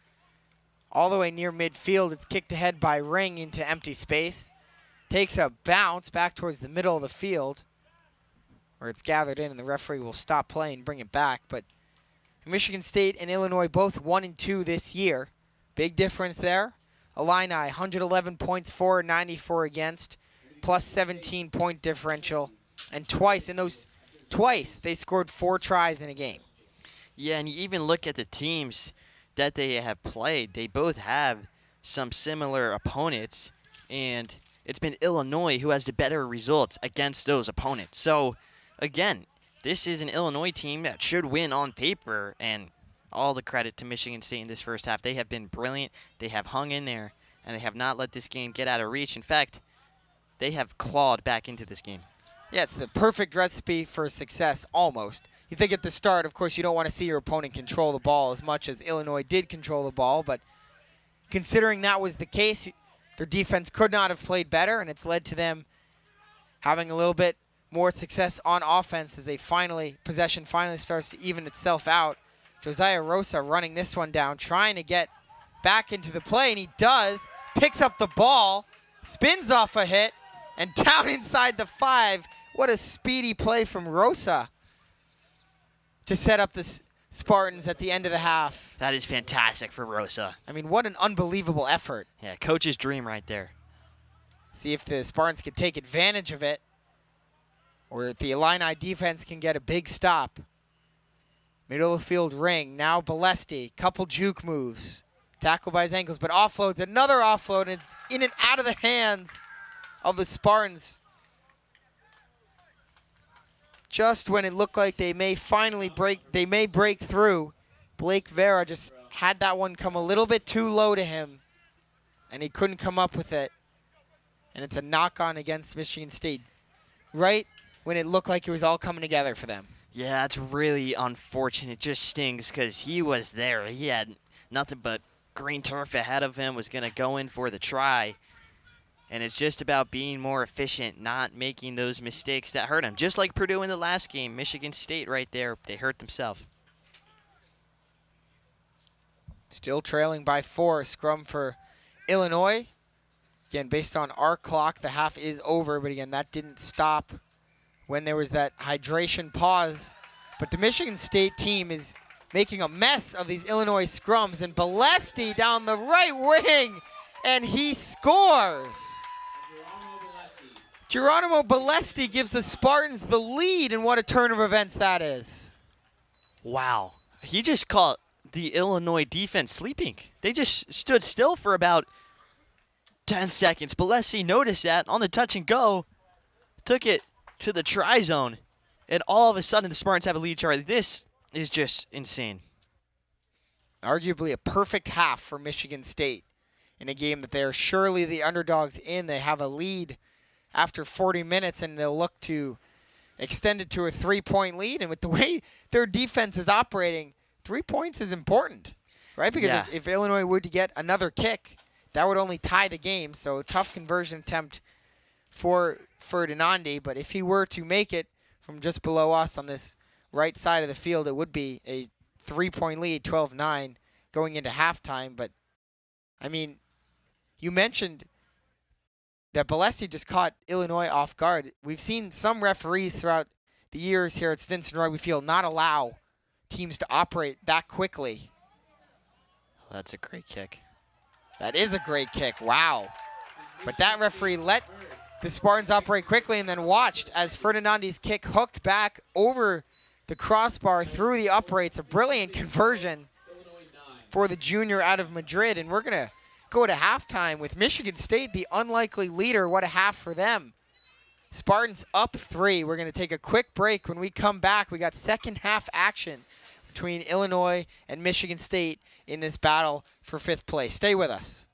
All the way near midfield, it's kicked ahead by Ring into empty space. Takes a bounce back towards the middle of the field, where it's gathered in, and the referee will stop play and bring it back. But Michigan State and Illinois both 1-2 this year. Big difference there. Illini, 111 points for, 94 against, plus 17-point differential. And twice they scored 4 tries in a game. Yeah, and you even look at the teams that they have played. They both have some similar opponents, and it's been Illinois who has the better results against those opponents. So, again, this is an Illinois team that should win on paper, and all the credit to Michigan State in this first half. They have been brilliant. They have hung in there, and they have not let this game get out of reach. In fact, they have clawed back into this game. Yeah, it's a perfect recipe for success, almost. You think at the start, of course, you don't want to see your opponent control the ball as much as Illinois did control the ball, but considering that was the case, their defense could not have played better, and it's led to them having a little bit more success on offense as possession finally starts to even itself out. Josiah Rosa running this one down, trying to get back into the play, and he does. Picks up the ball, spins off a hit, and down inside the 5. What a speedy play from Rosa to set up the Spartans at the end of the half. That is fantastic for Rosa. I mean, what an unbelievable effort. Yeah, coach's dream right there. See if the Spartans can take advantage of it, or if the Illini defense can get a big stop. Middle of the field Ring. Now Balesti. Couple juke moves. Tackled by his ankles, but offloads. Another offload, and it's in and out of the hands of the Spartans. Just when it looked like they may break through, Blake Vera just had that one come a little bit too low to him, and he couldn't come up with it. And it's a knock-on against Michigan State, right when it looked like it was all coming together for them. Yeah, that's really unfortunate. It just stings because he was there. He had nothing but green turf ahead of him, was going to go in for the try. And it's just about being more efficient, not making those mistakes that hurt him. Just like Purdue in the last game, Michigan State right there, they hurt themselves. Still trailing by 4, scrum for Illinois. Again, based on our clock, the half is over, but again, that didn't stop when there was that hydration pause. But the Michigan State team is making a mess of these Illinois scrums, and Balesti down the right wing, and he scores. Geronimo Balesti gives the Spartans the lead, and what a turn of events that is. Wow. He just caught the Illinois defense sleeping. They just stood still for about 10 seconds. Balesti noticed that on the touch and go, took it to the try zone, and all of a sudden the Spartans have a lead. Charlie, this is just insane. Arguably a perfect half for Michigan State. in a game that they are surely the underdogs in. They have a lead after 40 minutes, and they'll look to extend it to a 3-point lead. And with the way their defense is operating, 3 points is important, right? Because if Illinois were to get another kick, that would only tie the game. So tough conversion attempt for Ferdinandi. But if he were to make it from just below us on this right side of the field, it would be a 3-point lead, 12-9, going into halftime. But, I mean, you mentioned that Bolesti just caught Illinois off guard. We've seen some referees throughout the years here at Stinson Rugby Field not allow teams to operate that quickly. Well, that's a great kick. That is a great kick. Wow. But that referee let the Spartans operate quickly and then watched as Ferdinandi's kick hooked back over the crossbar through the uprights. A brilliant conversion for the junior out of Madrid. And we're going to go to halftime with Michigan State, the unlikely leader. What a half for them. Spartans up 3. We're going to take a quick break. When we come back, we got second half action between Illinois and Michigan State in this battle for 5th place. Stay with us.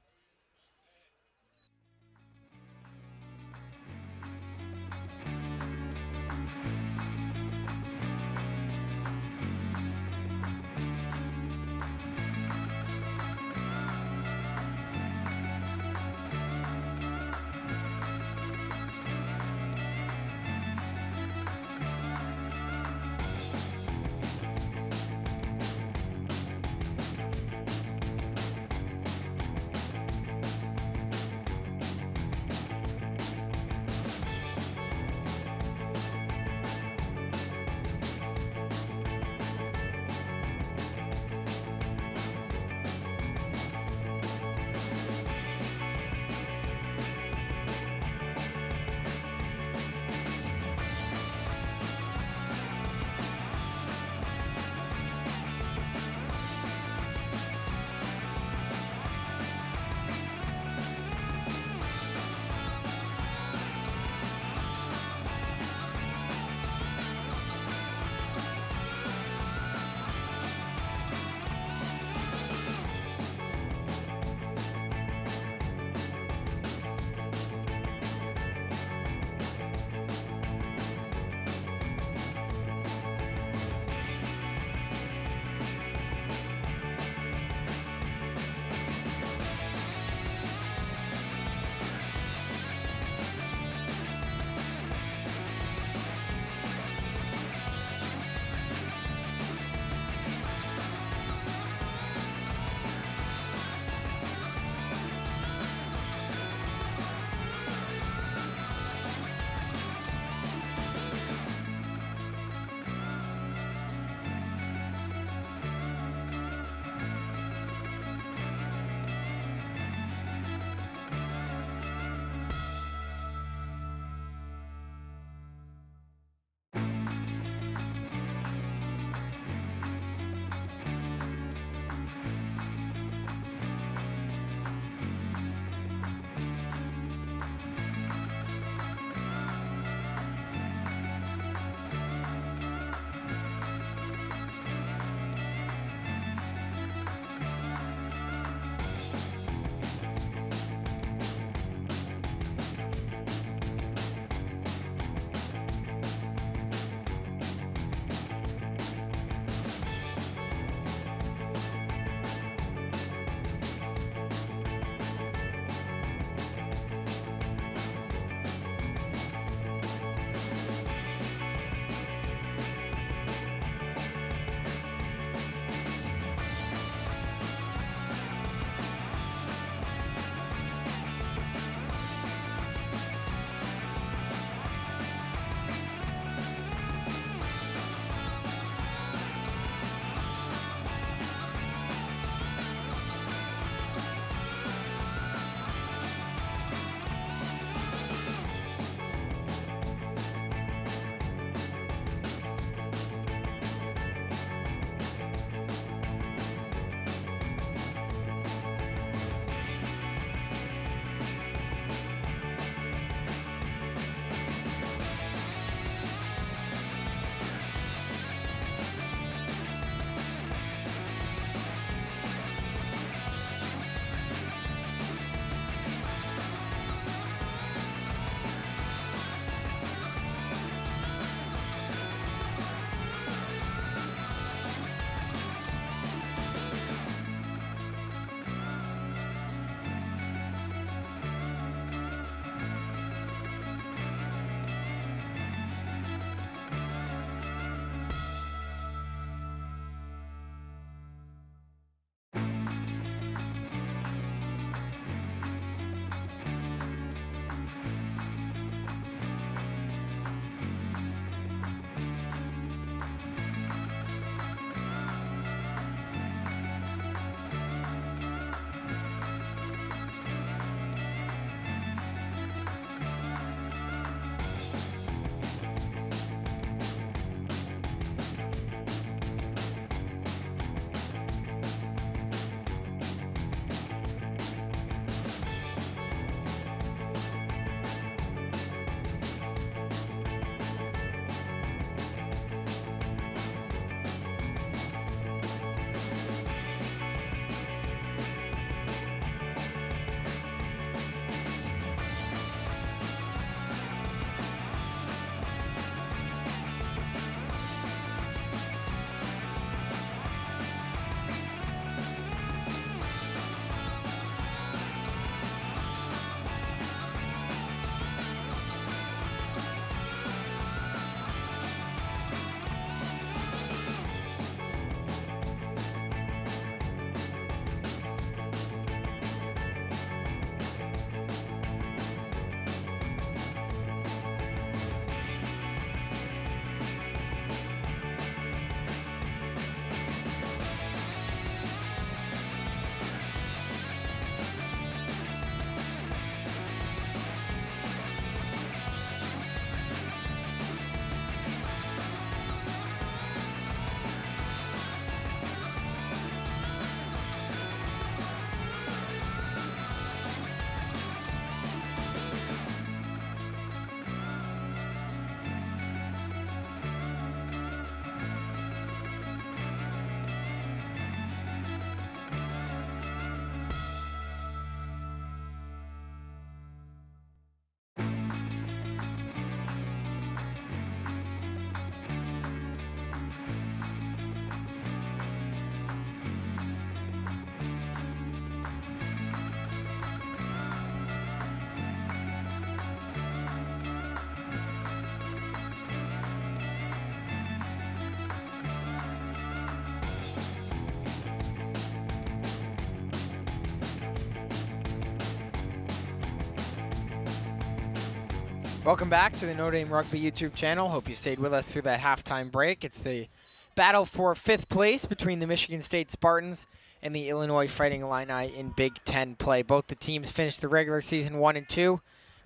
Welcome back to the Notre Dame Rugby YouTube channel. Hope you stayed with us through that halftime break. It's the battle for 5th place between the Michigan State Spartans and the Illinois Fighting Illini in Big Ten play. Both the teams finished the regular season 1-2.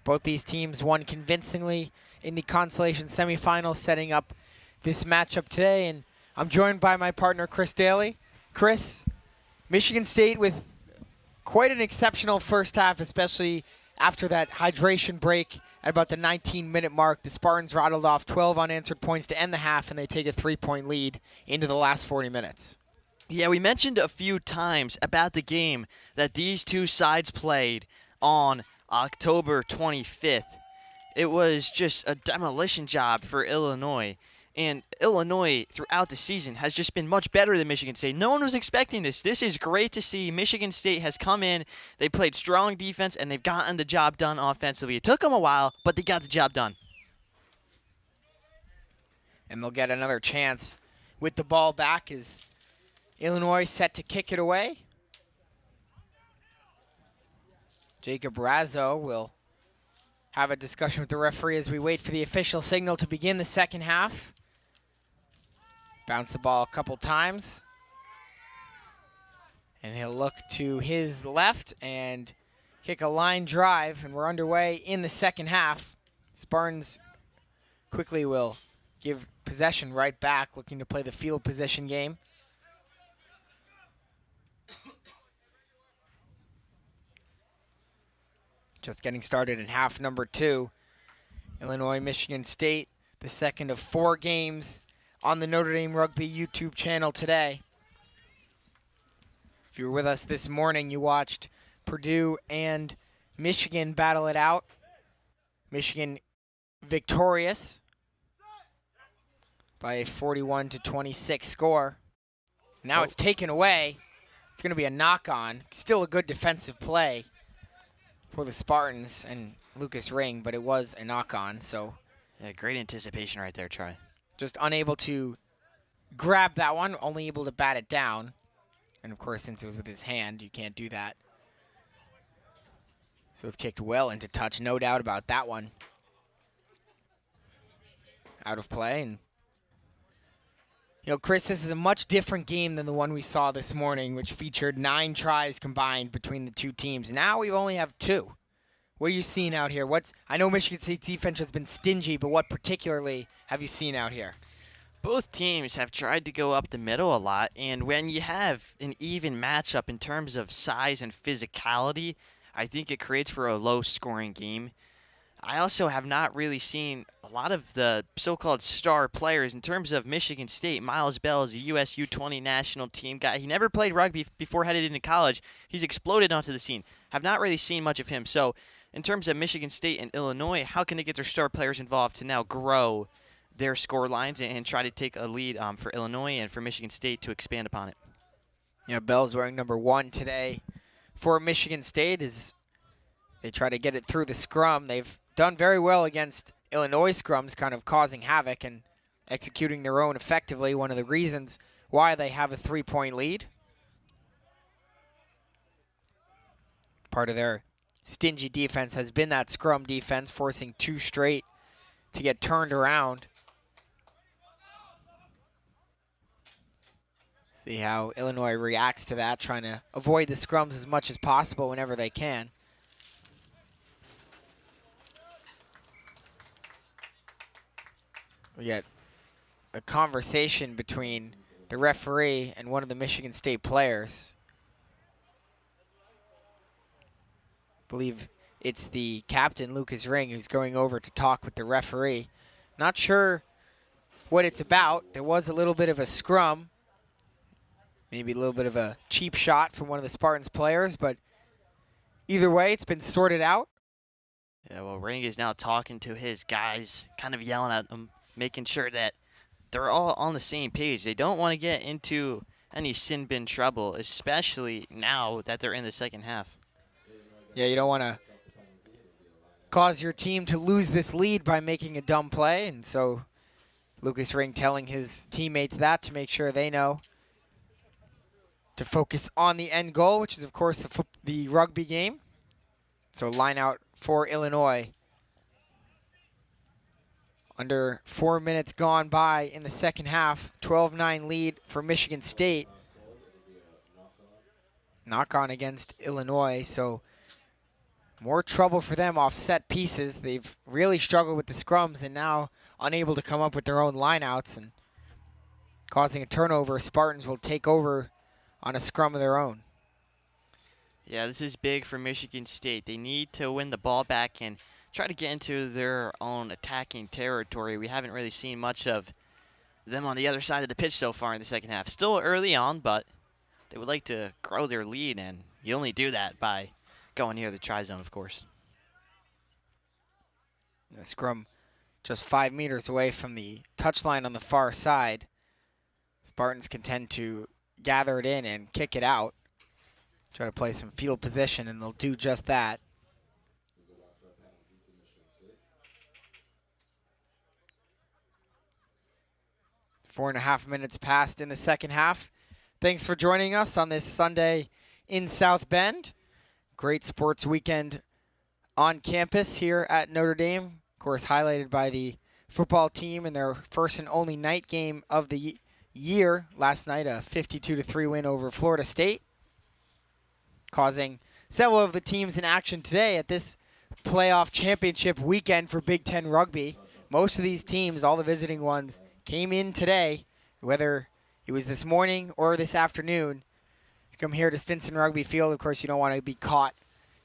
Both these teams won convincingly in the consolation semifinals, setting up this matchup today. And I'm joined by my partner, Chris Daly. Chris, Michigan State with quite an exceptional first half, especially after that hydration break at about the 19-minute mark. The Spartans rattled off 12 unanswered points to end the half, and they take a 3-point lead into the last 40 minutes. Yeah, we mentioned a few times about the game that these two sides played on October 25th. It was just a demolition job for Illinois. And Illinois, throughout the season, has just been much better than Michigan State. No one was expecting this. This is great to see. Michigan State has come in. They played strong defense, and they've gotten the job done offensively. It took them a while, but they got the job done. And they'll get another chance with the ball back as Illinois set to kick it away. Jacob Razzo will have a discussion with the referee as we wait for the official signal to begin the second half. Bounce the ball a couple times. And he'll look to his left and kick a line drive, and we're underway in the second half. Spartans quickly will give possession right back, looking to play the field position game. Just getting started in half number 2. Illinois, Michigan State, the second of 4 games on the Notre Dame Rugby YouTube channel today. If you were with us this morning, you watched Purdue and Michigan battle it out. Michigan victorious by a 41-26 score. Now it's taken away. It's going to be a knock-on. Still a good defensive play for the Spartans and Lucas Ring, but it was a knock-on, so. Yeah, great anticipation right there, Troy. Just unable to grab that one, only able to bat it down. And of course, since it was with his hand, you can't do that. So it's kicked well into touch, no doubt about that one. Out of play. And you know, Chris, this is a much different game than the one we saw this morning, which featured 9 tries combined between the two teams. Now we only have 2. What are you seeing out here? I know Michigan State's defense has been stingy, but what particularly have you seen out here? Both teams have tried to go up the middle a lot, and when you have an even matchup in terms of size and physicality, I think it creates for a low-scoring game. I also have not really seen a lot of the so-called star players in terms of Michigan State. Miles Bell is a US U20 national team guy. He never played rugby before headed into college. He's exploded onto the scene. Have not really seen much of him. So in terms of Michigan State and Illinois, how can they get their star players involved to now grow their score lines and try to take a lead for Illinois and for Michigan State to expand upon it? Yeah, Bell's wearing number 1 today for Michigan State as they try to get it through the scrum. They've done very well against Illinois scrums, kind of causing havoc and executing their own effectively. One of the reasons why they have a 3-point lead. Part of their stingy defense has been that scrum defense, forcing 2 straight to get turned around. See how Illinois reacts to that, trying to avoid the scrums as much as possible whenever they can. We get a conversation between the referee and one of the Michigan State players. I believe it's the captain, Lucas Ring, who's going over to talk with the referee. Not sure what it's about. There was a little bit of a scrum. Maybe a little bit of a cheap shot from one of the Spartans players, but either way, it's been sorted out. Yeah, well, Ring is now talking to his guys, kind of yelling at them, making sure that they're all on the same page. They don't want to get into any sin bin trouble, especially now that they're in the second half. Yeah, you don't want to cause your team to lose this lead by making a dumb play, and so Lucas Ring telling his teammates that to make sure they know to focus on the end goal, which is, of course, the rugby game. So line out for Illinois. Under 4 minutes gone by in the second half. 12-9 lead for Michigan State. Knock on against Illinois, so more trouble for them off set pieces. They've really struggled with the scrums and now unable to come up with their own lineouts and causing a turnover. Spartans will take over on a scrum of their own. Yeah, this is big for Michigan State. They need to win the ball back and try to get into their own attacking territory. We haven't really seen much of them on the other side of the pitch so far in the second half. Still early on, but they would like to grow their lead, and you only do that by going near the try zone, of course. The scrum just 5 meters away from the touchline on the far side. Spartans can tend to gather it in and kick it out. Try to play some field position, and they'll do just that. Four and a half minutes passed in the second half. Thanks for joining us on this Sunday in South Bend. Great sports weekend on campus here at Notre Dame. Of course, highlighted by the football team in their first and only night game of the year. Last night, a 52-3 win over Florida State, causing several of the teams in action today at this playoff championship weekend for Big Ten rugby. Most of these teams, all the visiting ones, came in today, whether it was this morning or this afternoon, to come here to Stinson Rugby Field. Of course, you don't want to be caught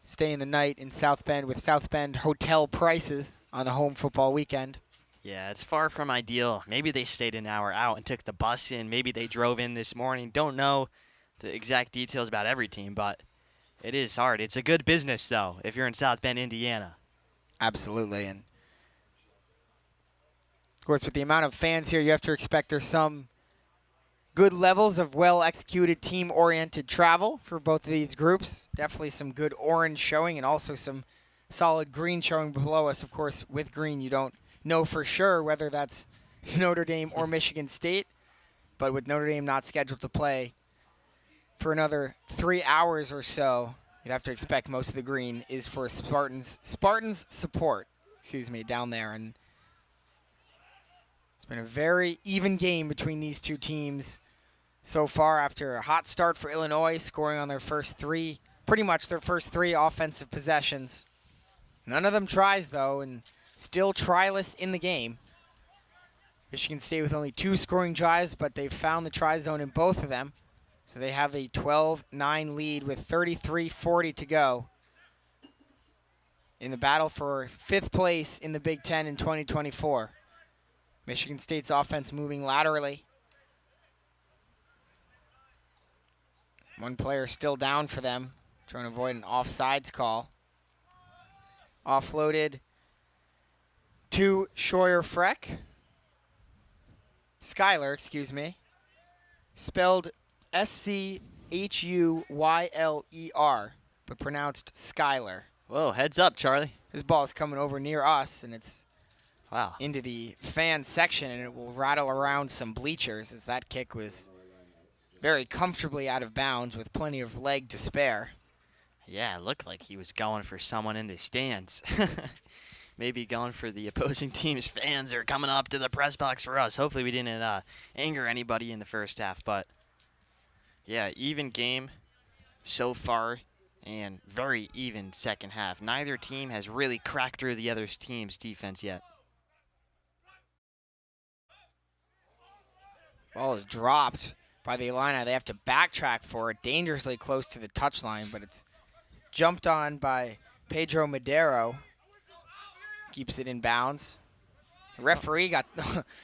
staying the night in South Bend with South Bend hotel prices on a home football weekend. Yeah, it's far from ideal. Maybe they stayed an hour out and took the bus in. Maybe they drove in this morning. Don't know the exact details about every team, but it is hard. It's a good business, though, if you're in South Bend, Indiana. Absolutely. And, of course, with the amount of fans here, you have to expect there's some good levels of well-executed, team-oriented travel for both of these groups. Definitely some good orange showing and also some solid green showing below us. Of course, with green, you don't know for sure whether that's Notre Dame or Michigan State. But with Notre Dame not scheduled to play for another 3 hours or so, you'd have to expect most of the green is for Spartans support, down there. And it's been a very even game between these two teams so far after a hot start for Illinois, scoring on their first three, pretty much their first three offensive possessions. None of them tries, though, and still tryless in the game. Michigan State with only 2 scoring drives, but they've found the try zone in both of them. So they have a 12-9 lead with 33:40 to go in the battle for 5th place in the Big Ten in 2024. Michigan State's offense moving laterally. One player still down for them, trying to avoid an offsides call. Offloaded to Schuyler-Freck. Schuyler, spelled S-C-H-U-Y-L-E-R, but pronounced Schuyler. Whoa, heads up, Charlie. This ball is coming over near us, and it's wow into the fan section, and it will rattle around some bleachers as that kick was very comfortably out of bounds with plenty of leg to spare. Yeah, it looked like he was going for someone in the stands. Maybe going for the opposing team's fans or coming up to the press box for us. Hopefully we didn't anger anybody in the first half. But, yeah, even game so far and very even second half. Neither team has really cracked through the other team's defense yet. Ball is dropped by the Illini. They have to backtrack for it, dangerously close to the touchline, but it's jumped on by Pedro Madero. Keeps it in bounds. The referee got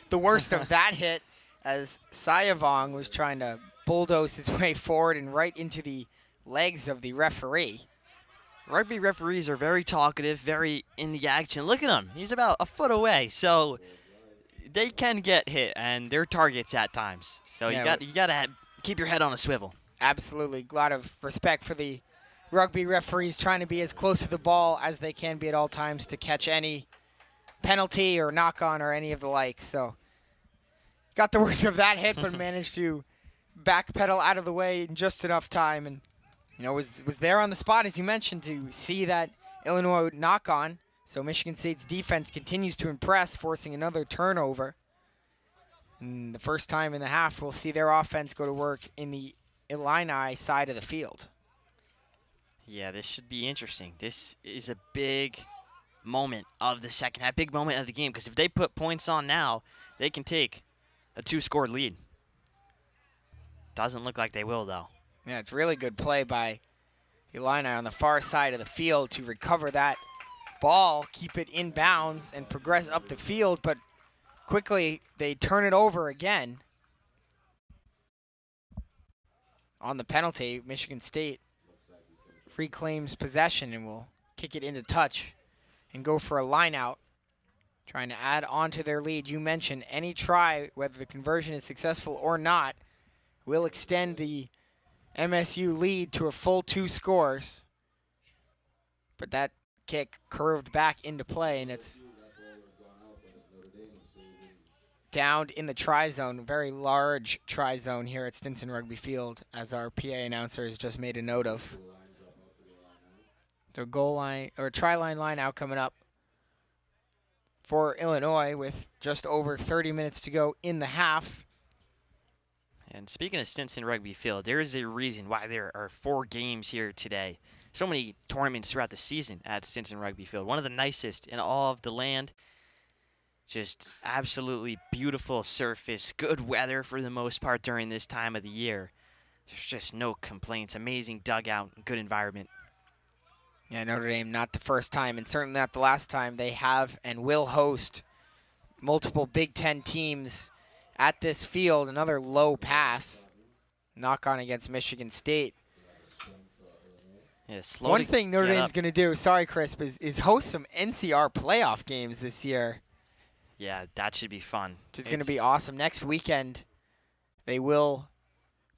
the worst of that hit as Sayavong was trying to bulldoze his way forward and right into the legs of the referee. Rugby referees are very talkative, very in the action. Look at him. He's about a foot away, so they can get hit, and they're targets at times. So yeah, you got to keep your head on a swivel. Absolutely. A lot of respect for the rugby referees trying to be as close to the ball as they can be at all times to catch any penalty or knock-on or any of the like. So got the worst of that hit, but managed to backpedal out of the way in just enough time. And, was there on the spot, as you mentioned, to see that Illinois knock-on. So Michigan State's defense continues to impress, forcing another turnover. And the first time in the half, we'll see their offense go to work in the Illini side of the field. Yeah, this should be interesting. This is a big moment of the second half, big moment of the game, because if they put points on now, they can take a 2-score lead. Doesn't look like they will, though. Yeah, it's really good play by Illini on the far side of the field to recover that ball, keep it in bounds, and progress up the field, but quickly they turn it over again. On the penalty, Michigan State reclaims possession and will kick it into touch and go for a line out, trying to add on to their lead. You mentioned any try, whether the conversion is successful or not, will extend the MSU lead to a full 2 scores. But that kick curved back into play, and it's downed in the try zone, very large try zone here at Stinson Rugby Field, as our PA announcer has just made a note of. So goal line, or try line out coming up for Illinois with just over 30 minutes to go in the half. And speaking of Stinson Rugby Field, there is a reason why there are 4 games here today. So many tournaments throughout the season at Stinson Rugby Field. One of the nicest in all of the land. Just absolutely beautiful surface, good weather for the most part during this time of the year. There's just no complaints. Amazing dugout, good environment. Yeah, Notre Dame, not the first time, and certainly not the last time. They have and will host multiple Big Ten teams at this field. Another low pass, knock on against Michigan State. Yeah, One thing Notre Dame's going to do, sorry, Chris, is host some NCR playoff games this year. Yeah, that should be fun. Which is going to be awesome. Next weekend, they will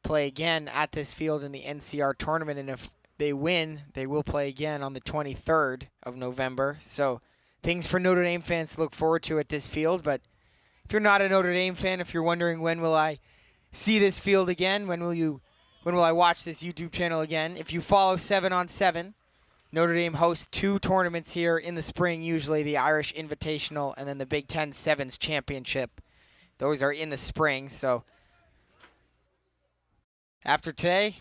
play again at this field in the NCR tournament, and if they win, they will play again on the 23rd of November. So things for Notre Dame fans to look forward to at this field. But if you're not a Notre Dame fan, if you're wondering when will I see this field again, when will I watch this YouTube channel again, if you follow 7 on 7, Notre Dame hosts 2 tournaments here in the spring, usually the Irish Invitational and then the Big Ten Sevens Championship. Those are in the spring, so after today,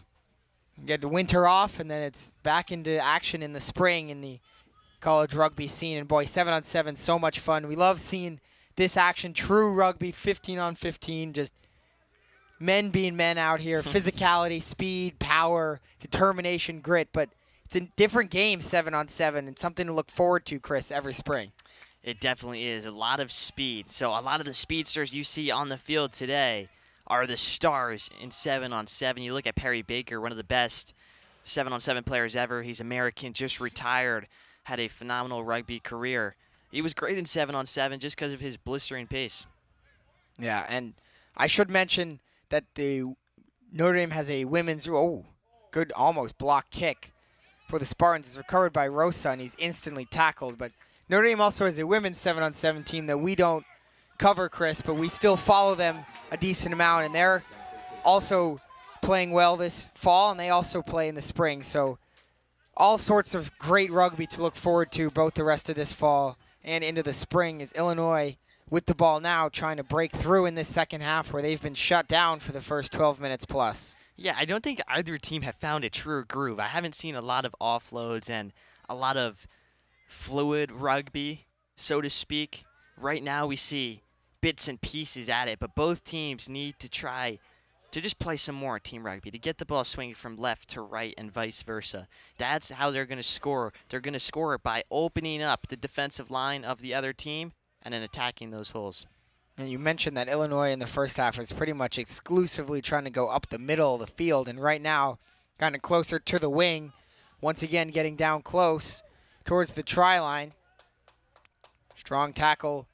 we get the winter off, and then it's back into action in the spring in the college rugby scene. And boy, 7 on 7, so much fun. We love seeing this action, true rugby, 15 on 15, just men being men out here, physicality, speed, power, determination, grit, but it's a different game, 7 on 7, and something to look forward to, Chris, every spring. It definitely is. A lot of speed. So a lot of the speedsters you see on the field today are the stars in 7 on 7. You look at Perry Baker, one of the best 7 on 7 players ever. He's American, just retired, had a phenomenal rugby career. He was great in 7 on 7 just because of his blistering pace. Yeah, and I should mention that the Notre Dame has a women's, good almost block kick for the Spartans. It's recovered by Rosa, and he's instantly tackled. But Notre Dame also has a women's 7 on 7 team that we don't cover, Chris, but we still follow them a decent amount, and they're also playing well this fall, and they also play in the spring. So all sorts of great rugby to look forward to both the rest of this fall and into the spring, as Illinois with the ball now trying to break through in this second half where they've been shut down for the first 12 minutes plus. Yeah, I don't think either team have found a true groove. I haven't seen a lot of offloads and a lot of fluid rugby, so to speak. Right now we see bits and pieces at it, but both teams need to try to just play some more team rugby, to get the ball swinging from left to right and vice versa. That's how they're going to score. They're going to score it by opening up the defensive line of the other team and then attacking those holes. And you mentioned that Illinois in the first half is pretty much exclusively trying to go up the middle of the field, and right now kind of closer to the wing, once again getting down close towards the try line. Strong tackle.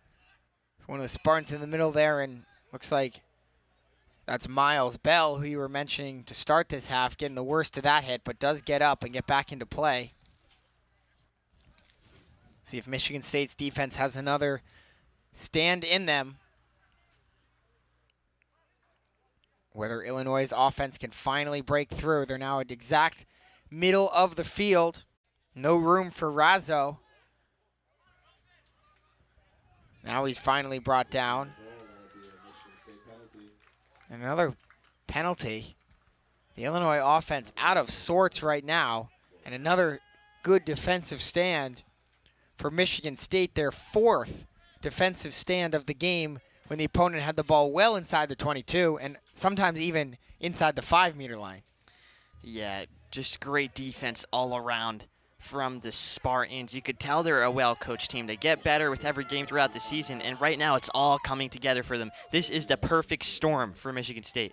One of the Spartans in the middle there, and looks like that's Miles Bell, who you were mentioning to start this half, getting the worst of that hit, but does get up and get back into play. See if Michigan State's defense has another stand in them. Whether Illinois' offense can finally break through. They're now at the exact middle of the field. No room for Razzo. Now he's finally brought down. And another penalty. The Illinois offense out of sorts right now. And another good defensive stand for Michigan State, their 4th defensive stand of the game when the opponent had the ball well inside the 22 and sometimes even inside the 5-meter line. Yeah, just great defense all around from the Spartans. You could tell they're a well-coached team. They get better with every game throughout the season, and right now it's all coming together for them. This is the perfect storm for Michigan State.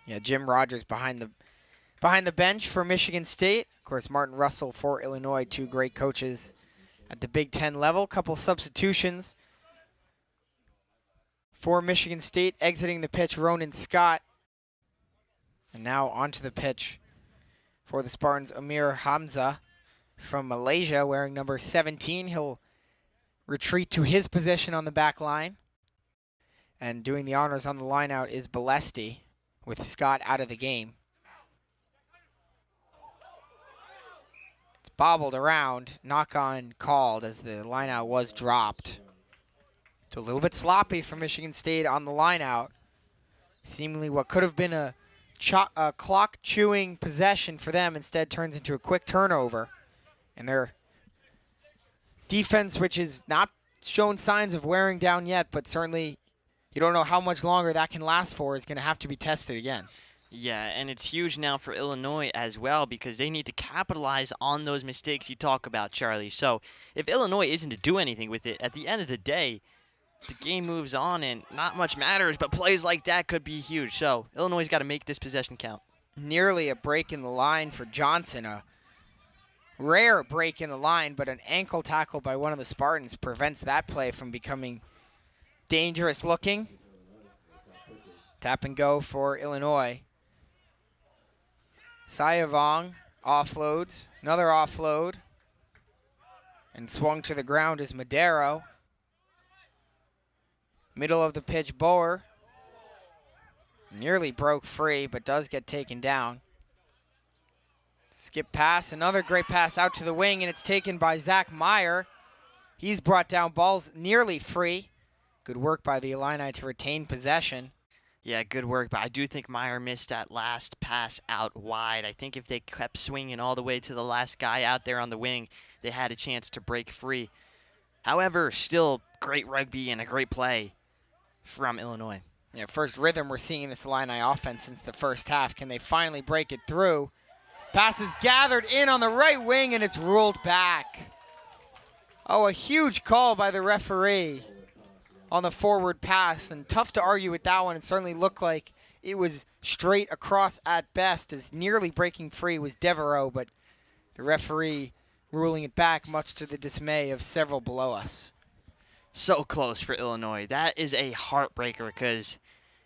Yeah, Jim Rogers behind the bench for Michigan State. Of course, Martin Russell for Illinois, 2 great coaches at the Big Ten level. Couple substitutions for Michigan State. Exiting the pitch, Ronan Scott. And now onto the pitch for the Spartans, Amir Hamza from Malaysia, wearing number 17. He'll retreat to his position on the back line. And doing the honors on the lineout is Bolesti, with Scott out of the game. It's bobbled around, knock-on called as the lineout was dropped. So a little bit sloppy for Michigan State on the lineout. Seemingly what could have been a clock-chewing possession for them instead turns into a quick turnover. And their defense, which is not shown signs of wearing down yet, but certainly you don't know how much longer that can last for, is going to have to be tested again. Yeah, and it's huge now for Illinois as well because they need to capitalize on those mistakes you talk about, Charlie. So if Illinois isn't to do anything with it, at the end of the day, the game moves on and not much matters, but plays like that could be huge. So Illinois has got to make this possession count. Nearly a break in the line for Johnson. A rare break in the line, but an ankle tackle by one of the Spartans prevents that play from becoming dangerous looking. Tap and go for Illinois. Sayavong offloads, another offload, and swung to the ground is Madero. Middle of the pitch, Boer. Nearly broke free, but does get taken down. Skip pass, another great pass out to the wing, and it's taken by Zach Meyer. He's brought down, ball's nearly free. Good work by the Illini to retain possession. Yeah, good work, but I do think Meyer missed that last pass out wide. I think if they kept swinging all the way to the last guy out there on the wing, they had a chance to break free. However, still great rugby and a great play from Illinois. Yeah, first rhythm we're seeing in this Illini offense since the first half. Can they finally break it through? Pass is gathered in on the right wing, and it's ruled back. Oh, a huge call by the referee on the forward pass, and tough to argue with that one. It certainly looked like it was straight across at best, as nearly breaking free was Devereaux, but the referee ruling it back, much to the dismay of several below us. So close for Illinois. That is a heartbreaker because,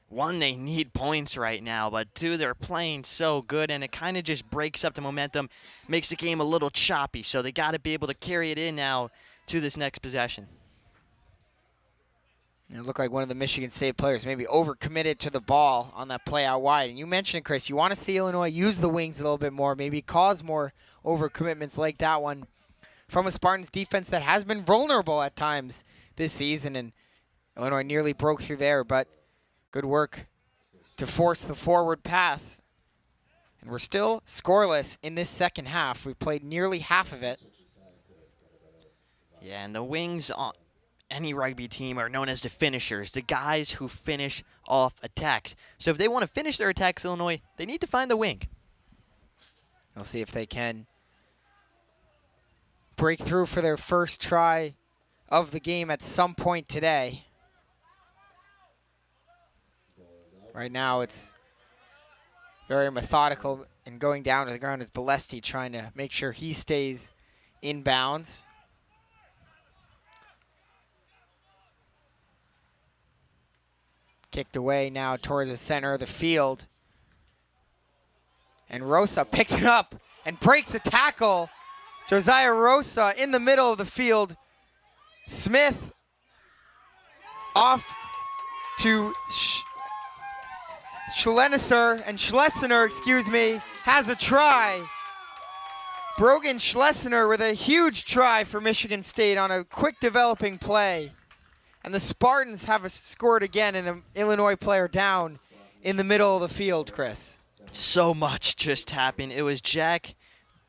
one, they need points right now, but two, they're playing so good, and it kind of just breaks up the momentum, makes the game a little choppy, so they got to be able to carry it in now to this next possession. It looked like one of the Michigan State players maybe overcommitted to the ball on that play out wide. And you mentioned, Chris, you want to see Illinois use the wings a little bit more, maybe cause more overcommitments like that one from a Spartans defense that has been vulnerable at times this season. And Illinois nearly broke through there, but good work to force the forward pass. And we're still scoreless in this second half. We've played nearly half of it. Yeah, and the wings on any rugby team are known as the finishers, the guys who finish off attacks. So if they want to finish their attacks, Illinois, they need to find the wing. We'll see if they can break through for their first try of the game at some point today. Right now it's very methodical and going down to the ground is Bolesti trying to make sure he stays in bounds. Kicked away now towards the center of the field. And Rosa picks it up and breaks the tackle. Josiah Rosa in the middle of the field. Smith off to Schlesinger, excuse me, has a try. Brogan Schlesinger with a huge try for Michigan State on a quick developing play. And the Spartans have scored again, and an Illinois player down in the middle of the field, Chris. So much just happened. It was Jack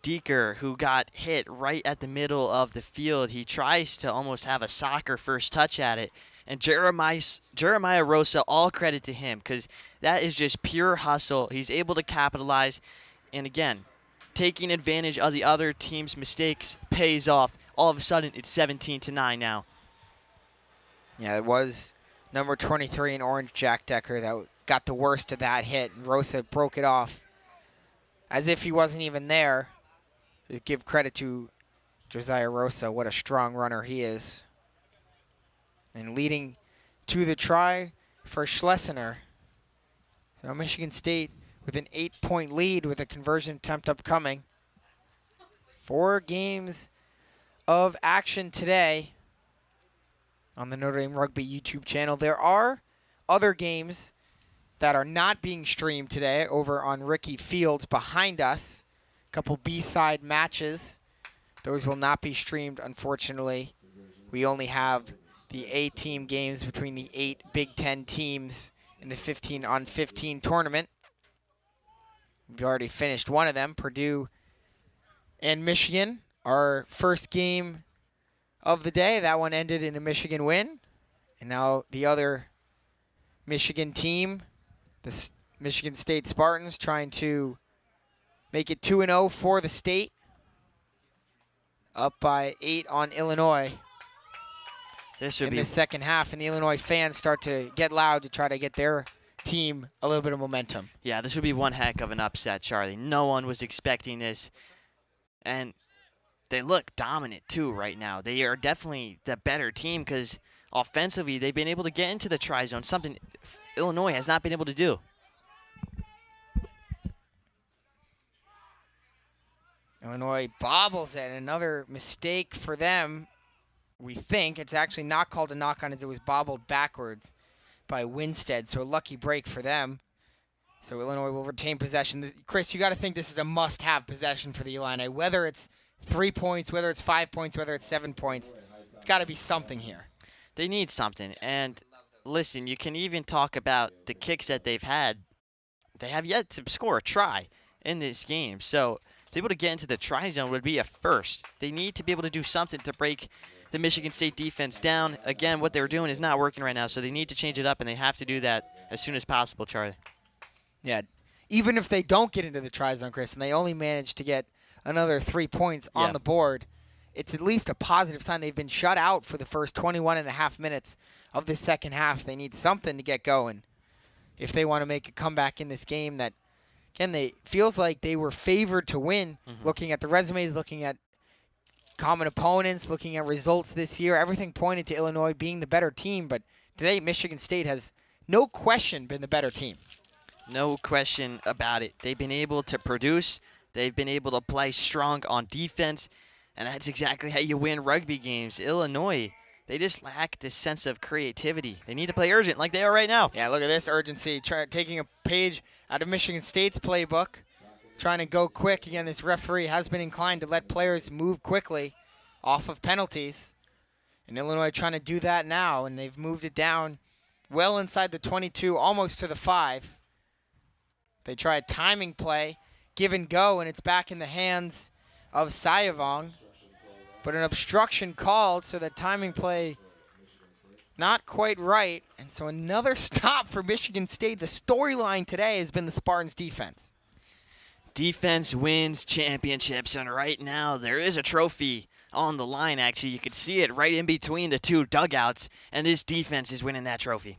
Deeker who got hit right at the middle of the field. He tries to almost have a soccer first touch at it. And Jeremiah Rosa, all credit to him, because that is just pure hustle. He's able to capitalize. And again, taking advantage of the other team's mistakes pays off. All of a sudden, it's 17-9 now. Yeah, it was number 23 in orange, Jack Decker, that got the worst of that hit. And Rosa broke it off as if he wasn't even there. Just give credit to Josiah Rosa. What a strong runner he is. And leading to the try for Schlesinger. So Michigan State with an 8-point lead with a conversion attempt upcoming. 4 games of action today on the Notre Dame Rugby YouTube channel. There are other games that are not being streamed today over on Ricky Fields behind us. A couple B-side matches. Those will not be streamed, unfortunately. We only have the A-team games between the 8 Big Ten teams in the 15-on-15 tournament. We've already finished one of them, Purdue and Michigan. Our first game of the day, that one ended in a Michigan win. And now the other Michigan team, the Michigan State Spartans, trying to make it 2-0 for the state. Up by 8 on Illinois in the second half. And the Illinois fans start to get loud to try to get their team a little bit of momentum. Yeah, this would be one heck of an upset, Charlie. No one was expecting this. And they look dominant, too, right now. They are definitely the better team because offensively they've been able to get into the try zone, something Illinois has not been able to do. Illinois bobbles it. Another mistake for them. We think it's actually not called a knock-on as it was bobbled backwards by Winstead. So a lucky break for them. So Illinois will retain possession. Chris, you got to think this is a must-have possession for the Illini. Whether it's 3 points, whether it's 5 points, whether it's 7 points, it's got to be something here. They need something. And listen, you can even talk about the kicks that they've had. They have yet to score a try in this game. So to be able to get into the try zone would be a first. They need to be able to do something to break the Michigan State defense down. Again, what they're doing is not working right now, so they need to change it up, and they have to do that as soon as possible, Charlie. Yeah, even if they don't get into the try zone, Chris, and they only manage to get another 3 points on the board, it's at least a positive sign. They've been shut out for the first 21 and a half minutes of the second half. They need something to get going if they want to make a comeback in this game that, again, feels like they were favored to win. Looking at the resumes, looking at common opponents, looking at results this year, everything pointed to Illinois being the better team. But today, Michigan State has no question been the better team. No question about it. They've been able to produce. They've been able to play strong on defense. And that's exactly how you win rugby games. Illinois, they just lack this sense of creativity. They need to play urgent like they are right now. Yeah, look at this urgency. Taking a page out of Michigan State's playbook. Trying to go quick. Again, this referee has been inclined to let players move quickly off of penalties. And Illinois trying to do that now, and they've moved it down well inside the 22, almost to the 5. They try a timing play, give and go, and it's back in the hands of Sayavong. But an obstruction called, so that timing play not quite right. And so another stop for Michigan State. The storyline today has been the Spartans' defense. Defense wins championships, and right now there is a trophy on the line, actually. You could see it right in between the two dugouts, and this defense is winning that trophy.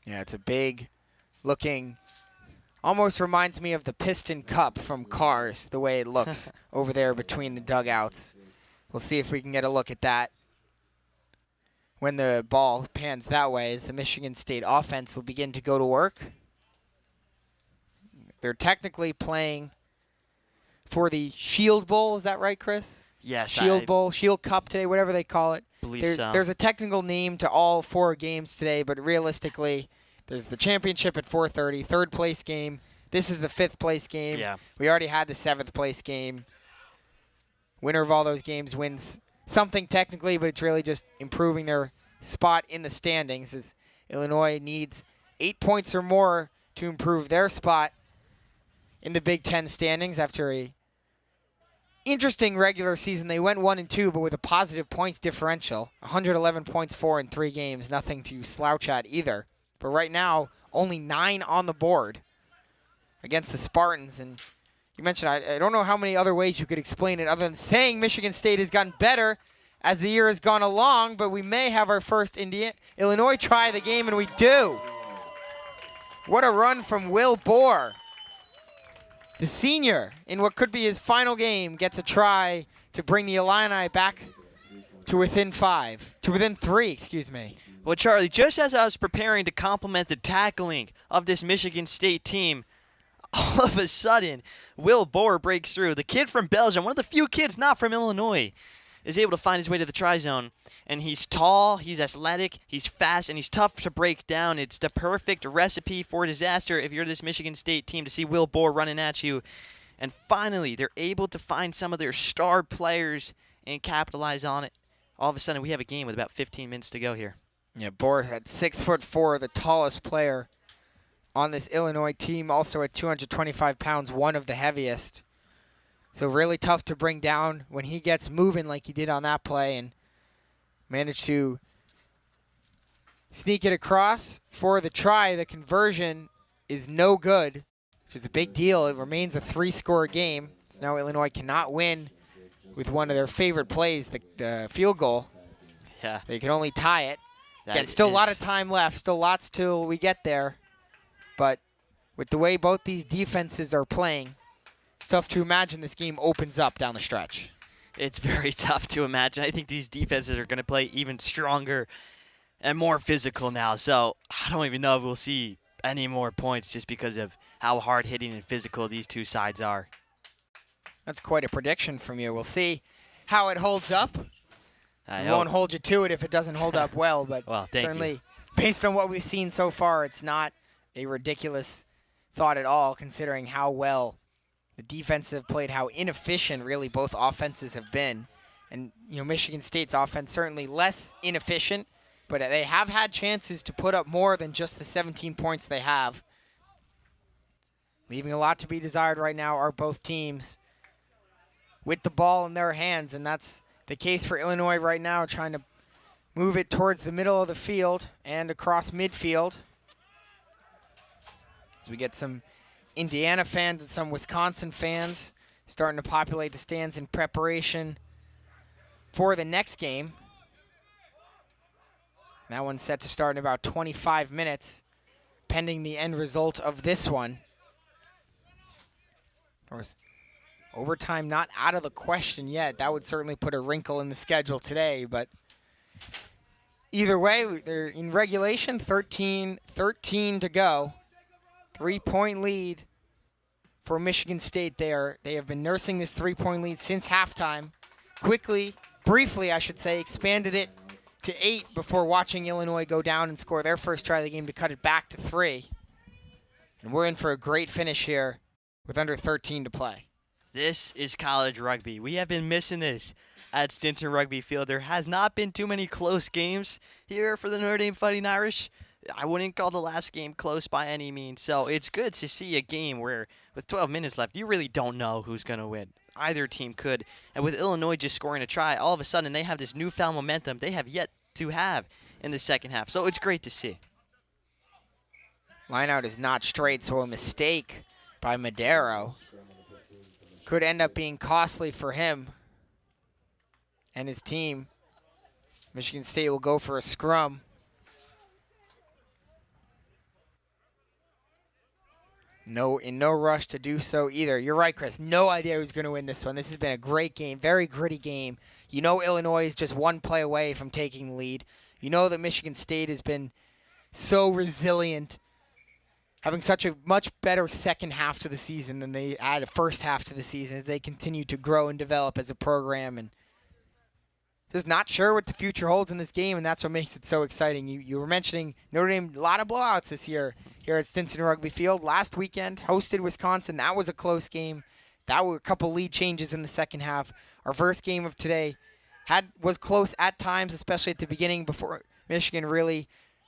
Yeah, it's a big looking, almost reminds me of the Piston Cup from Cars, the way it looks over there between the dugouts. We'll see if we can get a look at that when the ball pans that way, as the Michigan State offense will begin to go to work. They're technically playing for the Shield Bowl. Is that right, Chris? Yes. Shield Bowl, Shield Cup today, whatever they call it. Believe so. There's a technical name to all 4 games today, but realistically, there's the championship at 4:30, third place game. This is the 5th place game. Yeah. We already had the 7th place game. Winner of all those games wins something technically, but it's really just improving their spot in the standings, as Illinois needs 8 points or more to improve their spot in the Big Ten standings after a interesting regular season. They went 1-2, but with a positive points differential. 111 points for in 3 games. Nothing to slouch at either. But right now, only 9 on the board against the Spartans. And you mentioned, I don't know how many other ways you could explain it other than saying Michigan State has gotten better as the year has gone along, but we may have our first Illinois try of the game, and we do. What a run from Will Bohr. The senior, in what could be his final game, gets a try to bring the Illini back to within 3, excuse me. Well, Charlie, just as I was preparing to compliment the tackling of this Michigan State team, all of a sudden, Will Bohr breaks through. The kid from Belgium, one of the few kids not from Illinois, is able to find his way to the try zone. And he's tall, he's athletic, he's fast, and he's tough to break down. It's the perfect recipe for disaster if you're this Michigan State team to see Will Bohr running at you. And finally, they're able to find some of their star players and capitalize on it. All of a sudden, we have a game with about 15 minutes to go here. Yeah, Bohr had 6'4", the tallest player on this Illinois team, also at 225 pounds, one of the heaviest. So really tough to bring down when he gets moving like he did on that play, and managed to sneak it across for the try. The conversion is no good, which is a big deal. It remains a 3-score game. So now Illinois cannot win with one of their favorite plays, the field goal. Yeah. They can only tie it. Again, still a lot of time left, still lots till we get there. But with the way both these defenses are playing, it's tough to imagine this game opens up down the stretch. It's very tough to imagine. I think these defenses are going to play even stronger and more physical now. So I don't even know if we'll see any more points just because of how hard-hitting and physical these two sides are. That's quite a prediction from you. We'll see how it holds up. I won't hold you to it if it doesn't hold up well, but well, certainly based on what we've seen so far, it's not a ridiculous thought at all, considering how well the defense have played, how inefficient really both offenses have been. And, you know, Michigan State's offense certainly less inefficient, but they have had chances to put up more than just the 17 points they have. Leaving a lot to be desired right now are both teams with the ball in their hands, and that's the case for Illinois right now, trying to move it towards the middle of the field and across midfield. As we get some Indiana fans and some Wisconsin fans starting to populate the stands in preparation for the next game. That one's set to start in about 25 minutes, pending the end result of this one. Of course, overtime not out of the question yet. That would certainly put a wrinkle in the schedule today, but either way, they're in regulation, 13 to go. 3-point lead for Michigan State there. They have been nursing this 3-point lead since halftime. Briefly, I should say, expanded it to 8 before watching Illinois go down and score their first try of the game to cut it back to 3. And we're in for a great finish here with under 13 to play. This is college rugby. We have been missing this at Stinson Rugby Field. There has not been too many close games here for the Notre Dame Fighting Irish. I wouldn't call the last game close by any means. So it's good to see a game where, with 12 minutes left, you really don't know who's going to win. Either team could. And with Illinois just scoring a try, all of a sudden they have this newfound momentum they have yet to have in the second half. So it's great to see. Lineout is not straight, so a mistake by Madero could end up being costly for him and his team. Michigan State will go for a scrum. In no rush to do so either. You're right, Chris. No idea who's going to win this one. This has been a great game, very gritty game. You know Illinois is just one play away from taking the lead. You know that Michigan State has been so resilient, having such a much better second half to the season than they had a first half to the season as they continue to grow and develop as a program. And just not sure what the future holds in this game, and that's what makes it so exciting. You were mentioning Notre Dame, a lot of blowouts this year here at Stinson Rugby Field. Last weekend, hosted Wisconsin. That was a close game. That were a couple lead changes in the second half. Our first game of today was close at times, especially at the beginning before Michigan really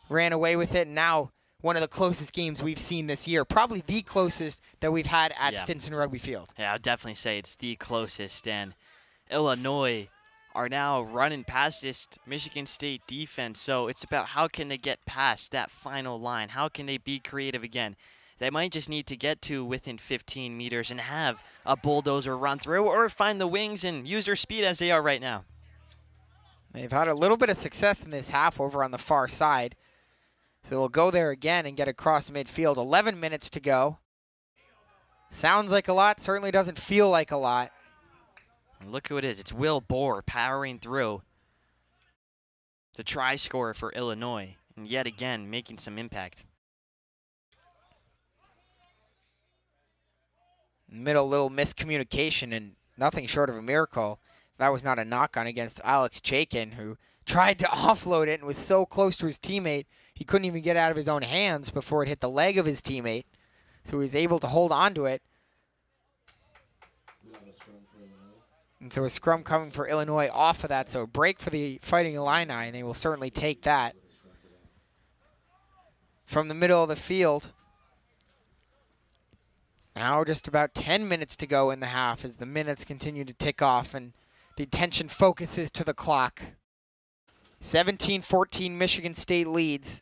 ran away with it. And now one of the closest games we've seen this year, probably the closest that we've had at Stinson Rugby Field. Yeah, I'd definitely say it's the closest. And Illinois are now running past this Michigan State defense. So it's about how can they get past that final line? How can they be creative again? They might just need to get to within 15 meters and have a bulldozer run through, or find the wings and use their speed as they are right now. They've had a little bit of success in this half over on the far side. So they'll go there again and get across midfield. 11 minutes to go. Sounds like a lot, certainly doesn't feel like a lot. And look who it is. It's Will Bohr powering through. The try scorer for Illinois, and yet again making some impact. Middle little miscommunication and nothing short of a miracle. That was not a knock-on against Alex Chaikin, who tried to offload it and was so close to his teammate, he couldn't even get out of his own hands before it hit the leg of his teammate. So he was able to hold on to it. And so a scrum coming for Illinois off of that. So a break for the Fighting Illini, and they will certainly take that. From the middle of the field. Now just about 10 minutes to go in the half as the minutes continue to tick off and the attention focuses to the clock. 17-14 Michigan State leads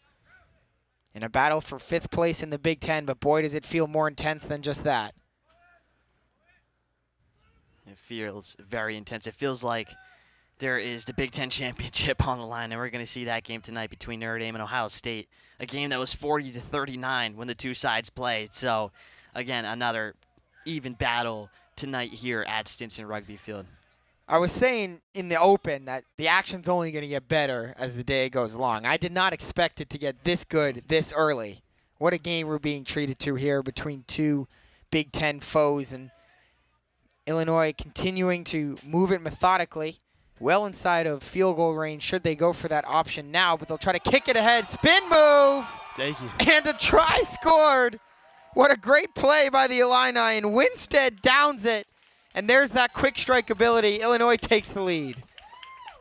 in a battle for 5th place in the Big Ten, but boy, does it feel more intense than just that. It feels very intense. It feels like there is the Big Ten championship on the line, and we're going to see that game tonight between Notre Dame and Ohio State, a game that was 40-39 when the two sides played. So, again, another even battle tonight here at Stinson Rugby Field. I was saying in the open that the action's only going to get better as the day goes along. I did not expect it to get this good this early. What a game we're being treated to here between two Big Ten foes, and Illinois continuing to move it methodically, well inside of field goal range should they go for that option now, but they'll try to kick it ahead. Spin move! Thank you. And a try scored! What a great play by the Illini, and Winstead downs it. And there's that quick strike ability. Illinois takes the lead.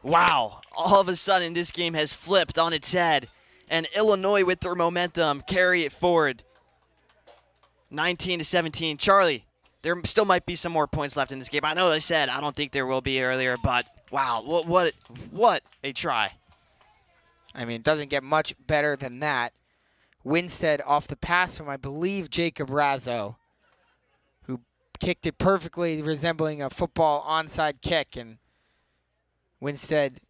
Wow. All of a sudden, this game has flipped on its head. And Illinois, with their momentum, carry it forward. 19-17. Charlie, there still might be some more points left in this game. I know I said I don't think there will be earlier, but wow, what a try. I mean, it doesn't get much better than that. Winstead off the pass from, I believe, Jacob Razzo, who kicked it perfectly, resembling a football onside kick, and Winstead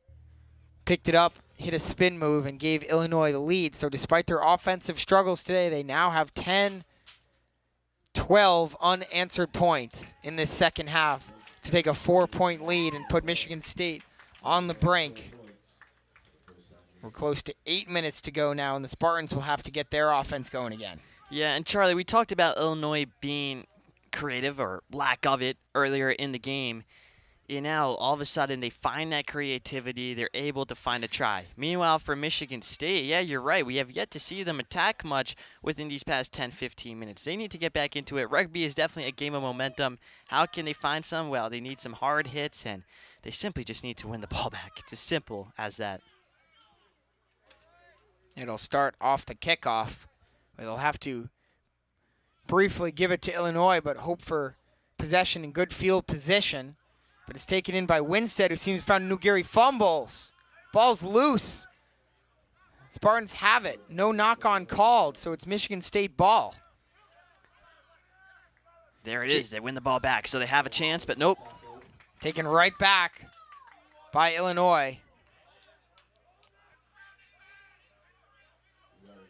picked it up, hit a spin move, and gave Illinois the lead. So despite their offensive struggles today, they now have 12 unanswered points in this second half to take a 4-point lead and put Michigan State on the brink. We're close to 8 minutes to go now, and the Spartans will have to get their offense going again. Yeah, and Charlie, we talked about Illinois being creative, or lack of it, earlier in the game. You know, all of a sudden they find that creativity, they're able to find a try. Meanwhile, for Michigan State, yeah, you're right, we have yet to see them attack much within these past 10-15 minutes. They need to get back into it. Rugby is definitely a game of momentum. How can they find some? Well, they need some hard hits, and they simply just need to win the ball back. It's as simple as that. It'll start off the kickoff. They'll have to briefly give it to Illinois, but hope for possession and good field position. But it's taken in by Winstead, who seems to have found Nugiri. Fumbles. Ball's loose. Spartans have it. No knock-on called, so it's Michigan State ball. There it is. They win the ball back, so they have a chance, but nope. Taken right back by Illinois.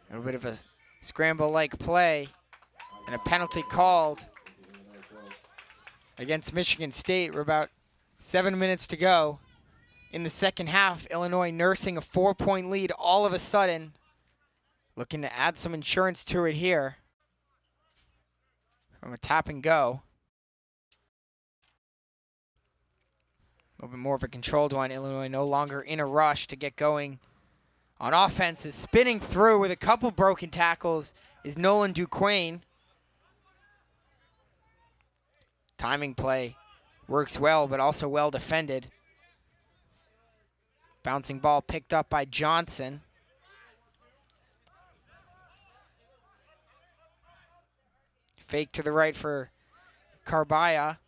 A little bit of a scramble-like play and a penalty called against Michigan State. We're about 7 minutes to go in the second half. Illinois nursing a 4-point lead all of a sudden. Looking to add some insurance to it here from a tap and go. A little bit more of a controlled one. Illinois no longer in a rush to get going on offense. Is spinning through with a couple broken tackles is Nolan Duquesne. Timing play works well, but also well defended. Bouncing ball picked up by Johnson. Fake to the right for Carbile,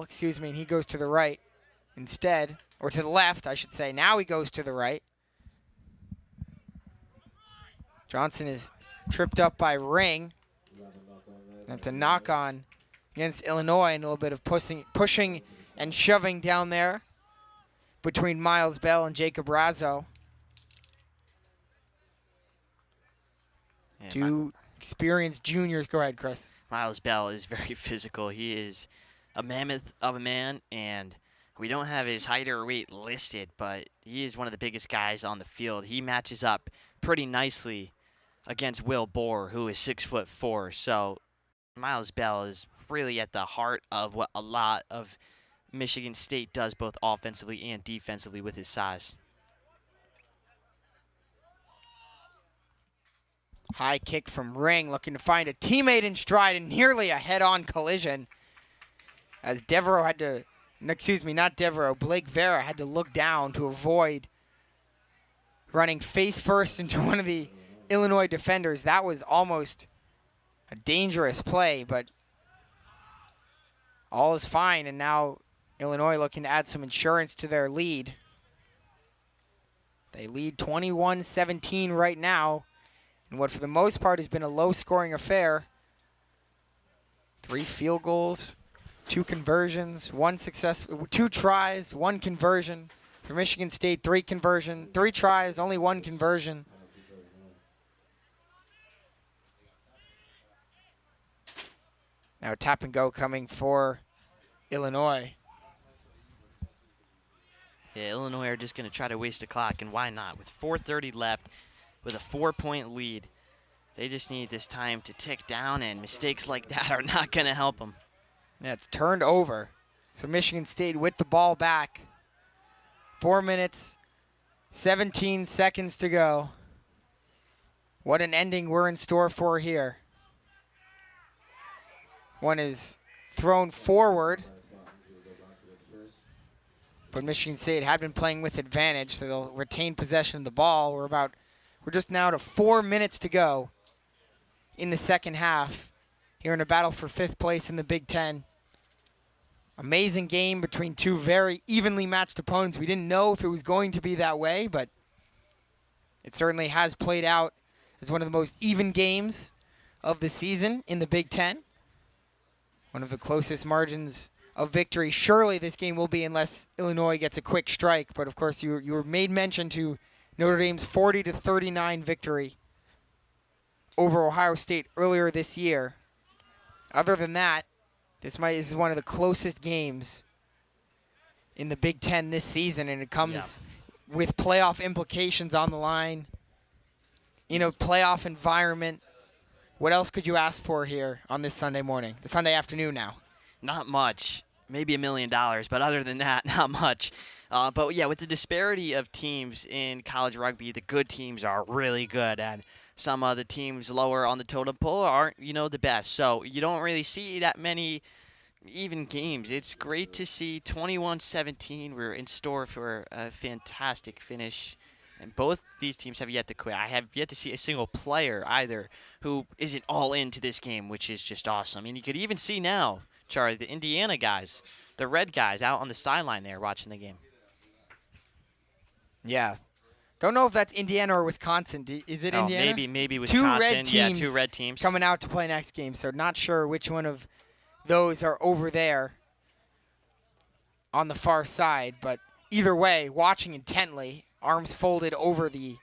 excuse me, and he goes to the right instead, or to the left, I should say. Now he goes to the right. Johnson is tripped up by Ring. That's a knock on against Illinois, and a little bit of pushing and shoving down there between Miles Bell and Jacob Razzo. Yeah, Two experienced juniors. Go ahead, Chris. Miles Bell is very physical. He is a mammoth of a man, and we don't have his height or weight listed, but he is one of the biggest guys on the field. He matches up pretty nicely against Will Bohr, who is 6'4". So Miles Bell is really at the heart of what a lot of Michigan State does, both offensively and defensively, with his size. High kick from Ring, looking to find a teammate in stride, and nearly a head-on collision as Devereaux had to, excuse me, not Devereaux, Blake Vera had to look down to avoid running face first into one of the Illinois defenders. That was almost a dangerous play, but all is fine, and now Illinois looking to add some insurance to their lead. They lead 21-17 right now, in what for the most part has been a low-scoring affair. 3 field goals, 2 conversions, 2 tries, 1 conversion. For Michigan State, 3 tries, only 1 conversion. Now tap and go coming for Illinois. Yeah, Illinois are just going to try to waste the clock, and why not? With 4:30 left, with a 4-point lead, they just need this time to tick down, and mistakes like that are not going to help them. Yeah, it's turned over. So Michigan State with the ball back. 4 minutes, 17 seconds to go. What an ending we're in store for here. One is thrown forward, but Michigan State had been playing with advantage, so they'll retain possession of the ball. We're just now to 4 minutes to go in the second half here in a battle for 5th place in the Big Ten. Amazing game between 2 very evenly matched opponents. We didn't know if it was going to be that way, but it certainly has played out as one of the most even games of the season in the Big Ten. One of the closest margins of victory. Surely this game will be, unless Illinois gets a quick strike. But of course, you were made mention to Notre Dame's 40-39 victory over Ohio State earlier this year. Other than that, this is one of the closest games in the Big Ten this season, and it comes with playoff implications on the line. You know, playoff environment. What else could you ask for here on this Sunday morning, the Sunday afternoon now? Not much. Maybe $1 million, but other than that, not much. But yeah, with the disparity of teams in college rugby, the good teams are really good, and some of the teams lower on the totem pole aren't, the best. So you don't really see that many even games. It's great to see 21-17. We're in store for a fantastic finish. And both these teams have yet to quit. I have yet to see a single player either who isn't all into this game, which is just awesome. And you could even see now, Charlie, the Indiana guys, the red guys out on the sideline there watching the game. Yeah. Don't know if that's Indiana or Wisconsin. Is it Indiana? Maybe Wisconsin. 2 red teams coming out to play next game. So not sure which one of those are over there on the far side. But either way, watching intently, arms folded over the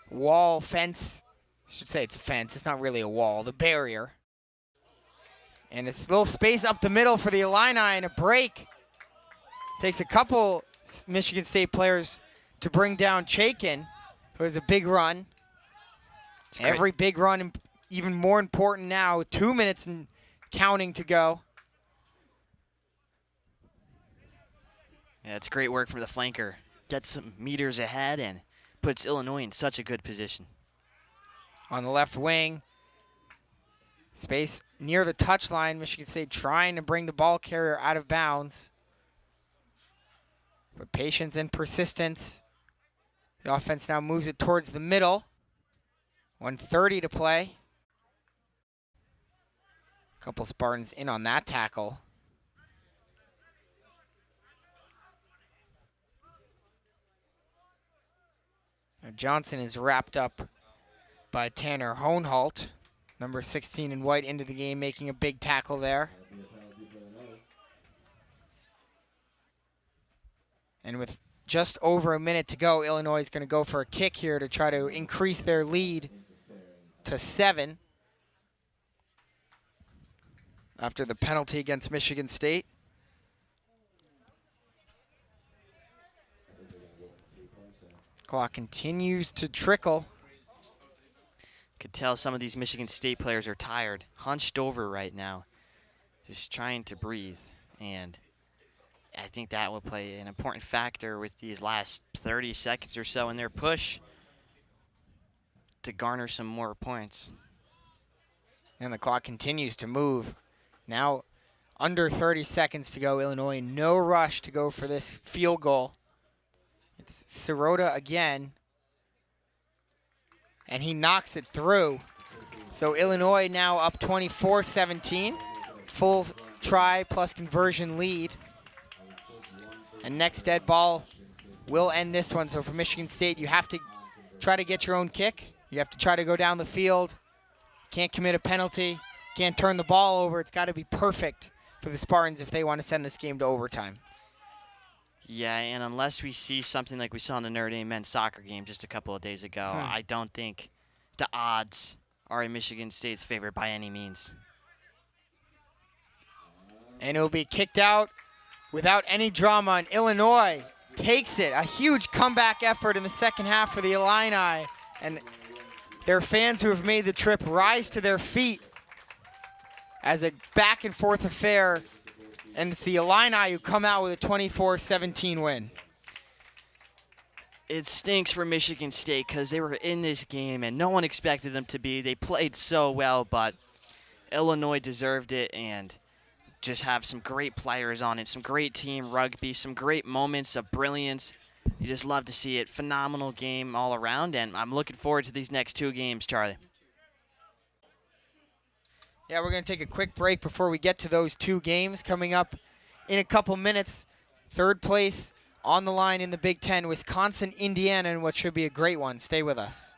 wall fence. I should say it's a fence. It's not really a wall. The barrier. And it's a little space up the middle for the Illini, and a break. Takes a couple Michigan State players to bring down Chaikin, who has a big run. Every big run even more important now, with 2 minutes and counting to go. Yeah, it's great work from the flanker. Gets some meters ahead and puts Illinois in such a good position. On the left wing, space near the touchline. Michigan State trying to bring the ball carrier out of bounds. But patience and persistence. The offense now moves it towards the middle. 1:30 to play. Couple Spartans in on that tackle. Now Johnson is wrapped up by Tanner Hohenholt. Number 16 in white into the game, making a big tackle there. And with just over a minute to go, Illinois is going to go for a kick here to try to increase their lead to 7 after the penalty against Michigan State. Clock continues to trickle. Could tell some of these Michigan State players are tired, hunched over right now, just trying to breathe. And I think that will play an important factor with these last 30 seconds or so in their push to garner some more points. And the clock continues to move. Now under 30 seconds to go. Illinois, no rush to go for this field goal. It's Sirota again. And he knocks it through. So Illinois now up 24-17. Full try plus conversion lead. And next dead ball will end this one. So for Michigan State, you have to try to get your own kick. You have to try to go down the field. Can't commit a penalty. Can't turn the ball over. It's got to be perfect for the Spartans if they want to send this game to overtime. Yeah, and unless we see something like we saw in the Notre Dame men's soccer game just a couple of days ago, I don't think the odds are in Michigan State's favor by any means. And it will be kicked out without any drama, and Illinois takes it. A huge comeback effort in the second half for the Illini, and their fans who have made the trip rise to their feet as a back and forth affair. And it's the Illini who come out with a 24-17 win. It stinks for Michigan State because they were in this game and no one expected them to be. They played so well, but Illinois deserved it and just have some great players on it, some great team rugby, some great moments of brilliance. You just love to see it. Phenomenal game all around, and I'm looking forward to these next 2 games, Charlie. Yeah, we're going to take a quick break before we get to those 2 games coming up in a couple minutes. Third place on the line in the Big Ten, Wisconsin, Indiana, and what should be a great one. Stay with us.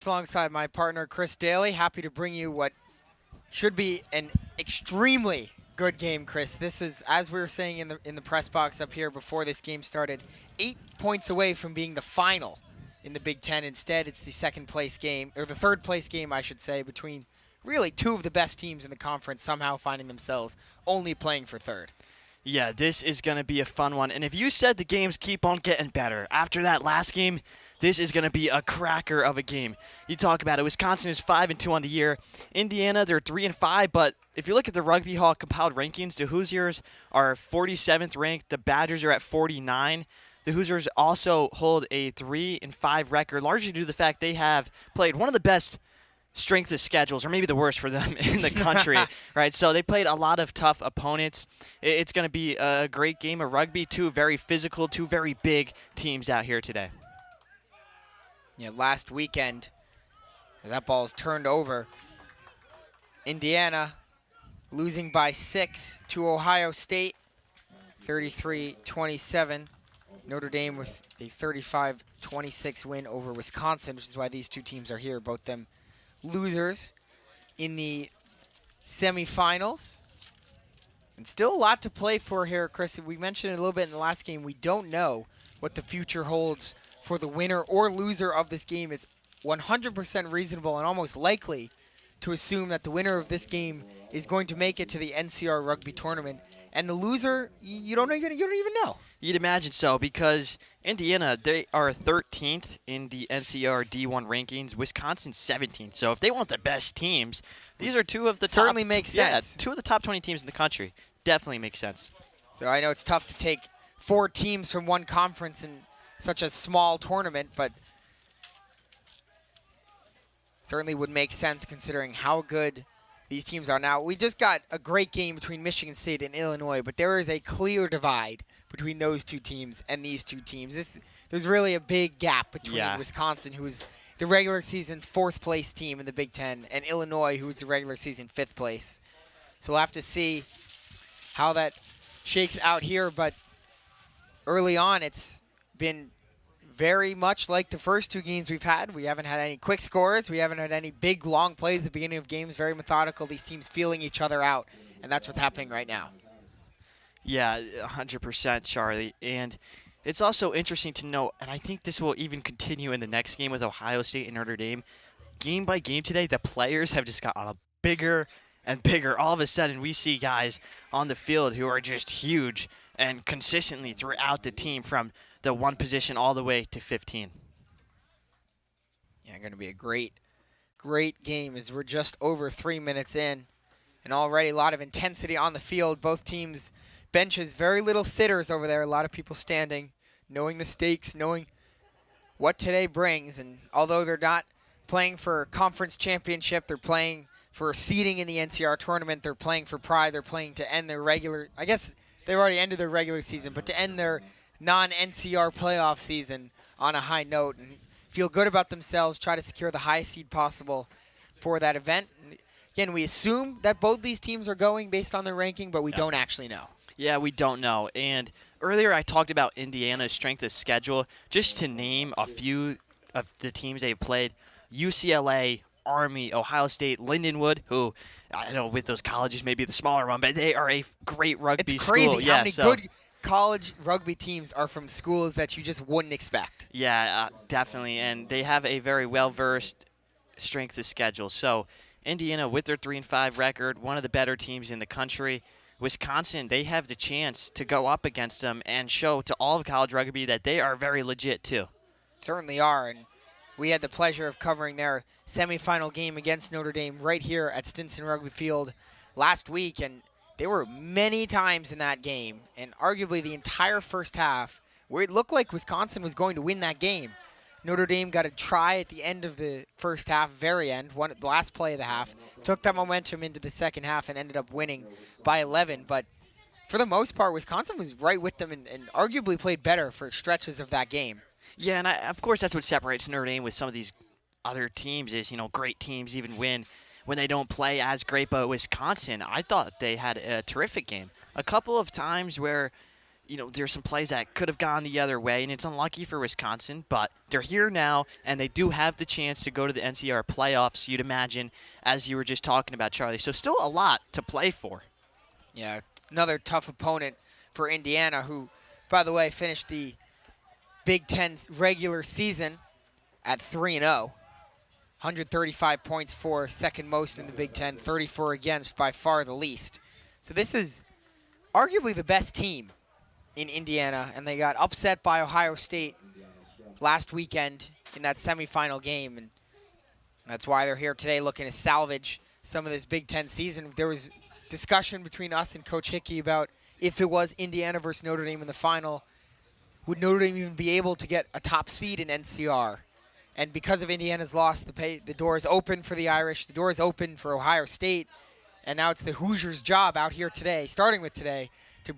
Sports alongside my partner, Chris Daly. Happy to bring you what should be an extremely good game, Chris. This is, as we were saying in the press box up here before this game started, 8 points away from being the final in the Big Ten. Instead, it's the second place game, or the third place game, I should say, between really two of the best teams in the conference somehow finding themselves only playing for third. Yeah, this is going to be a fun one. And if you said the games keep on getting better after that last game, this is going to be a cracker of a game. You talk about it. Wisconsin is 5-2 on the year. Indiana, they're 3-5. But if you look at the Rugby Hall compiled rankings, the Hoosiers are 47th ranked. The Badgers are at 49. The Hoosiers also hold a 3-5 record, largely due to the fact they have played one of the best strength of schedules, or maybe the worst for them in the country, right? So they played a lot of tough opponents. It's going to be a great game of rugby. Two very physical, two very big teams out here today. Yeah, last weekend, that ball's turned over. Indiana losing by 6 to Ohio State, 33-27. Notre Dame with a 35-26 win over Wisconsin, which is why these two teams are here, both them losers in the semifinals. And still a lot to play for here, Chris. We mentioned it a little bit in the last game. We don't know what the future holds for the winner or loser of this game. It's 100% reasonable and almost likely to assume that the winner of this game is going to make it to the NCR rugby tournament. And the loser, you don't even know. You'd imagine so, because Indiana, they are 13th in the NCR D1 rankings. Wisconsin's 17th. So if they want the best teams, these are two of the Certainly top. Makes sense. Yeah, two of the top 20 teams in the country. Definitely makes sense. So I know it's tough to take 4 teams from one conference in such a small tournament, but certainly would make sense considering how good these teams are. Now, we just got a great game between Michigan State and Illinois, but there is a clear divide between those two teams and these two teams. There's really a big gap between Wisconsin, who is the regular season 4th place team in the Big Ten, and Illinois, who is the regular season 5th place. So we'll have to see how that shakes out here, but early on it's been very much like the first 2 games we've had. We haven't had any quick scores. We haven't had any big, long plays at the beginning of games. Very methodical. These teams feeling each other out, and that's what's happening right now. Yeah, 100%, Charlie. And it's also interesting to note, and I think this will even continue in the next game with Ohio State and Notre Dame. Game by game today, the players have just gotten bigger and bigger. All of a sudden, we see guys on the field who are just huge and consistently throughout the team from the 1 position all the way to 15. Yeah, going to be a great game as we're just over 3 minutes in. And already a lot of intensity on the field. Both teams' benches, very little sitters over there. A lot of people standing, knowing the stakes, knowing what today brings. And although they're not playing for a conference championship, they're playing for seeding in the NCR tournament. They're playing for pride. They're playing to end their regular, I guess they've already ended their regular season, but to end their non-NCR playoff season on a high note and feel good about themselves, try to secure the highest seed possible for that event. And again, we assume that both these teams are going based on their ranking, but we don't actually know. Yeah, we don't know. And earlier I talked about Indiana's strength of schedule. Just to name a few of the teams they've played: UCLA, Army, Ohio State, Lindenwood, who I know with those colleges maybe the smaller one, but they are a great rugby school. It's crazy how many good college rugby teams are from schools that you just wouldn't expect. Yeah, definitely, and they have a very well-versed strength of schedule. So Indiana, with their 3-5 record, one of the better teams in the country. Wisconsin, they have the chance to go up against them and show to all of college rugby that they are very legit too. Certainly are, and we had the pleasure of covering their semifinal game against Notre Dame right here at Stinson Rugby Field last week, and there were many times in that game, and arguably the entire first half, where it looked like Wisconsin was going to win that game. Notre Dame got a try at the end of the first half, very end, the last play of the half, took that momentum into the second half and ended up winning by 11. But for the most part, Wisconsin was right with them and arguably played better for stretches of that game. Yeah, and of course that's what separates Notre Dame with some of these other teams is, great teams even win when they don't play as great. But Wisconsin, I thought they had a terrific game. A couple of times where there's some plays that could have gone the other way, and it's unlucky for Wisconsin, but they're here now, and they do have the chance to go to the NCR playoffs, you'd imagine, as you were just talking about, Charlie. So still a lot to play for. Yeah, another tough opponent for Indiana, who, by the way, finished the Big Ten regular season at 3-0. 135 points for, second most in the Big Ten, 34 against, by far the least. So this is arguably the best team in Indiana, and they got upset by Ohio State last weekend in that semifinal game, and that's why they're here today looking to salvage some of this Big Ten season. There was discussion between us and Coach Hickey about if it was Indiana versus Notre Dame in the final, would Notre Dame even be able to get a top seed in NCR? And because of Indiana's loss, the door is open for the Irish, the door is open for Ohio State, and now it's the Hoosiers' job out here today, starting with today, to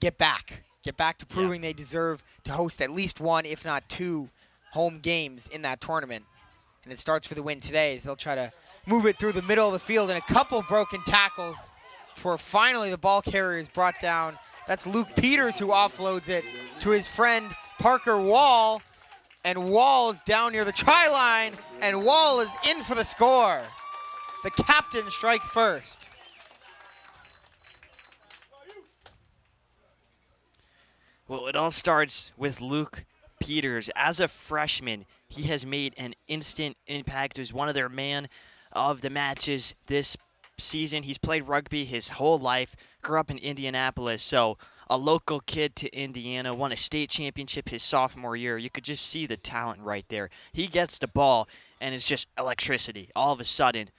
get back to proving they deserve to host at least one, if not two, home games in that tournament. And it starts with a win today, as they'll try to move it through the middle of the field, and a couple broken tackles before finally the ball carrier is brought down. That's Luke Peters who offloads it to his friend Parker Wall, and Wall is down near the try line, and Wall is in for the score. The captain strikes first. Well, it all starts with Luke Peters. As a freshman, he has made an instant impact. He was one of their man of the matches this season. He's played rugby his whole life, grew up in Indianapolis, so a local kid to Indiana, won a state championship his sophomore year. You could just see the talent right there. He gets the ball, and it's just electricity. All of a sudden,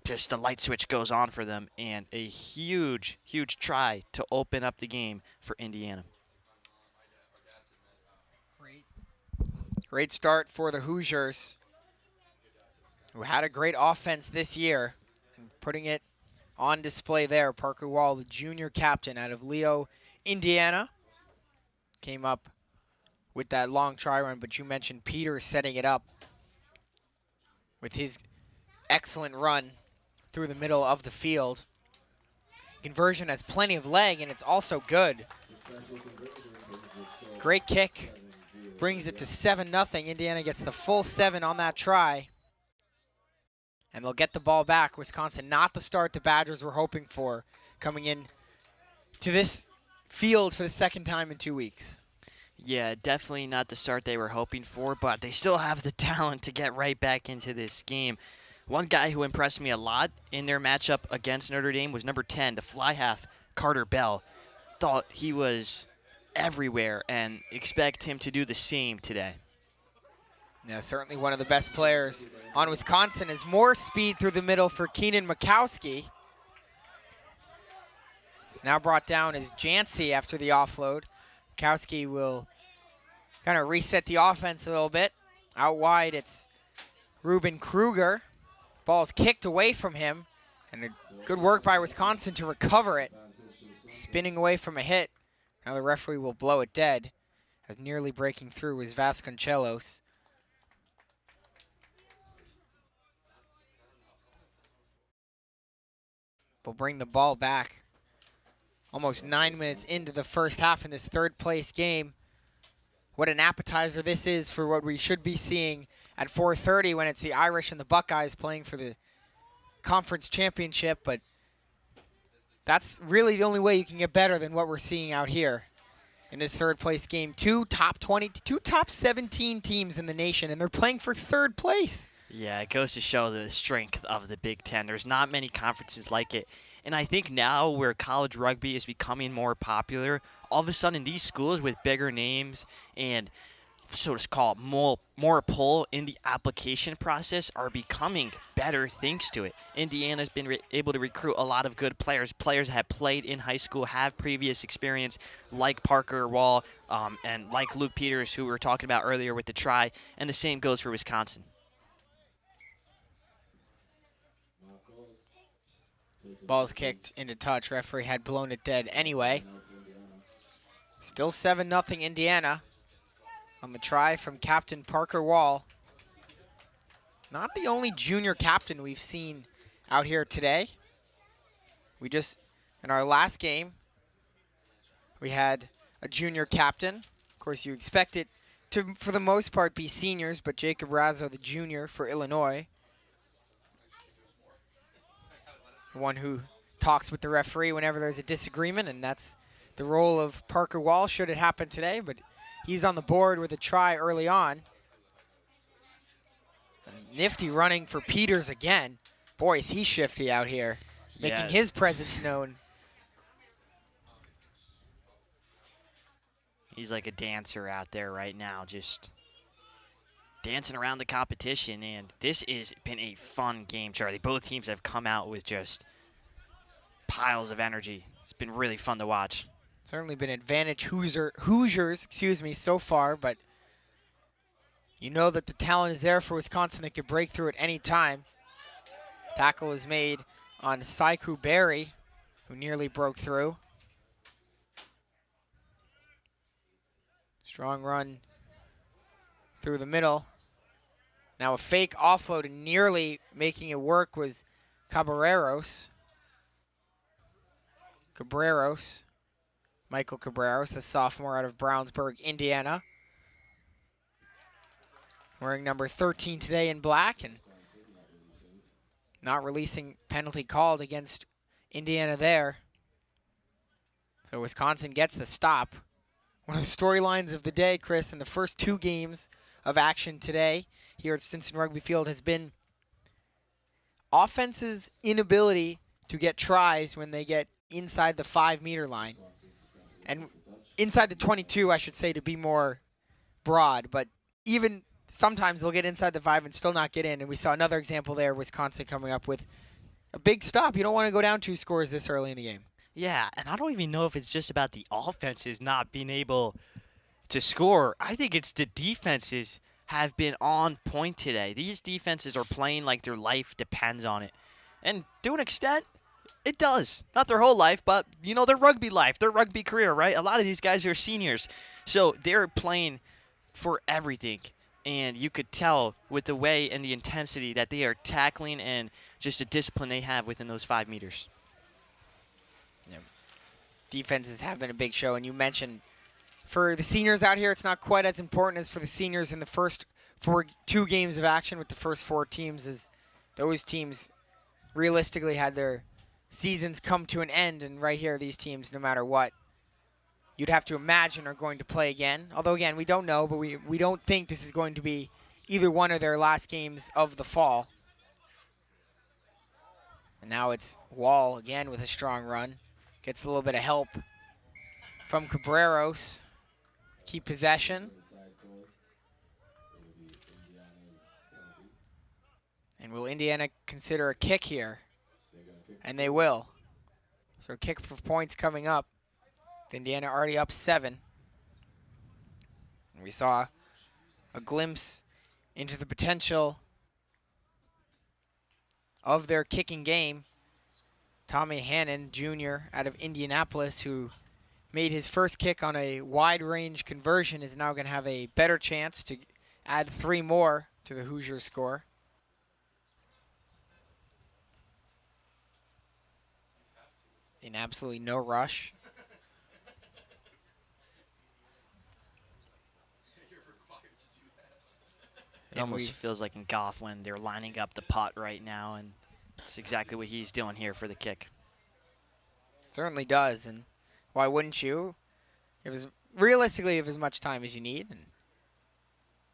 just a light switch goes on for them, and a huge, huge try to open up the game for Indiana. Great start for the Hoosiers, who had a great offense this year, and putting it on display there. Parker Wall, the junior captain out of Leo, Indiana, came up with that long try run, but you mentioned Peters setting it up with his excellent run through the middle of the field. Conversion has plenty of leg, and it's also good. Great kick. Brings it to 7-0. Indiana gets the full 7 on that try. And they'll get the ball back. Wisconsin, not the start the Badgers were hoping for, coming in to this field for the second time in 2 weeks. Yeah, definitely not the start they were hoping for, but they still have the talent to get right back into this game. One guy who impressed me a lot in their matchup against Notre Dame was number 10, the fly half, Carter Bell. Thought he was everywhere, and expect him to do the same today. Yeah, certainly one of the best players on Wisconsin. Is more speed through the middle for Keenan Mikowski. Now brought down is Jancy after the offload. Mikowski will kind of reset the offense a little bit. Out wide, it's Ruben Kruger. Ball's kicked away from him, and a good work by Wisconsin to recover it. Spinning away from a hit. Now the referee will blow it dead, as nearly breaking through was Vasconcelos. We'll bring the ball back almost 9 minutes into the first half in this third place game. What an appetizer this is for what we should be seeing at 4:30 when it's the Irish and the Buckeyes playing for the conference championship, but that's really the only way you can get better than what we're seeing out here in this third place game. Two top 17 teams in the nation, and they're playing for third place. Yeah, it goes to show the strength of the Big Ten. There's not many conferences like it. And I think now where college rugby is becoming more popular, all of a sudden these schools with bigger names and so to call it more pull in the application process are becoming better thanks to it. Indiana's been able to recruit a lot of good players. Players that have played in high school, have previous experience, like Parker Wall and like Luke Peters, who we were talking about earlier with the try. And the same goes for Wisconsin. Ball's kicked into touch. Referee had blown it dead anyway. Still 7-0 Indiana on the try from Captain Parker Wall. Not the only junior captain we've seen out here today. We just, in our last game, we had a junior captain. Of course, you expect it to, for the most part, be seniors, but Jacob Razzo, the junior for Illinois, the one who talks with the referee whenever there's a disagreement, and that's the role of Parker Wall should it happen today, but he's on the board with a try early on. And nifty running for Peters again. Boy, is he shifty out here, making his presence known. He's like a dancer out there right now, just dancing around the competition, and this has been a fun game, Charlie. Both teams have come out with just piles of energy. It's been really fun to watch. Certainly been advantage Hoosiers, so far, but you know that the talent is there for Wisconsin. They could break through at any time. Tackle is made on Saiku Berry, who nearly broke through. Strong run through the middle. Now a fake offload and nearly making it work was Cabreros. Michael Cabreros, the sophomore out of Brownsburg, Indiana. Wearing number 13 today in black and not releasing penalty called against Indiana there. So Wisconsin gets the stop. One of the storylines of the day, Chris, in the first 2 games of action today here at Stinson Rugby Field has been offense's inability to get tries when they get inside the 5-meter line. And inside the 22, I should say, to be more broad. But even sometimes they'll get inside the 5 and still not get in. And we saw another example there, Wisconsin coming up with a big stop. You don't want to go down 2 scores this early in the game. Yeah, and I don't even know if it's just about the offenses not being able to score. I think it's the defenses have been on point today. These defenses are playing like their life depends on it. And to an extent, it does. Not their whole life, but, you know, their rugby life, their rugby career, right? A lot of these guys are seniors. So they're playing for everything. And you could tell with the way and the intensity that they are tackling and just the discipline they have within those 5 meters. Yeah. Defenses have been a big show, and you mentioned for the seniors out here, it's not quite as important as for the seniors in the first 2 games of action with the first 4 teams, as those teams realistically had their seasons come to an end, and right here, these teams, no matter what, you'd have to imagine are going to play again. Although, again, we don't know, but we don't think this is going to be either one of their last games of the fall. And now it's Wall again with a strong run. Gets a little bit of help from Cabreros. Keep possession. And will Indiana consider a kick here? And they will. So a kick for points coming up. Indiana already up 7. We saw a glimpse into the potential of their kicking game. Tommy Hannon, Jr., out of Indianapolis, who made his first kick on a wide-range conversion, is now going to have a better chance to add 3 more to the Hoosier score. In absolutely no rush. It almost feels like in golf when they're lining up the putt right now, and that's exactly what he's doing here for the kick. Certainly does, and why wouldn't you? It was realistically of as much time as you need, and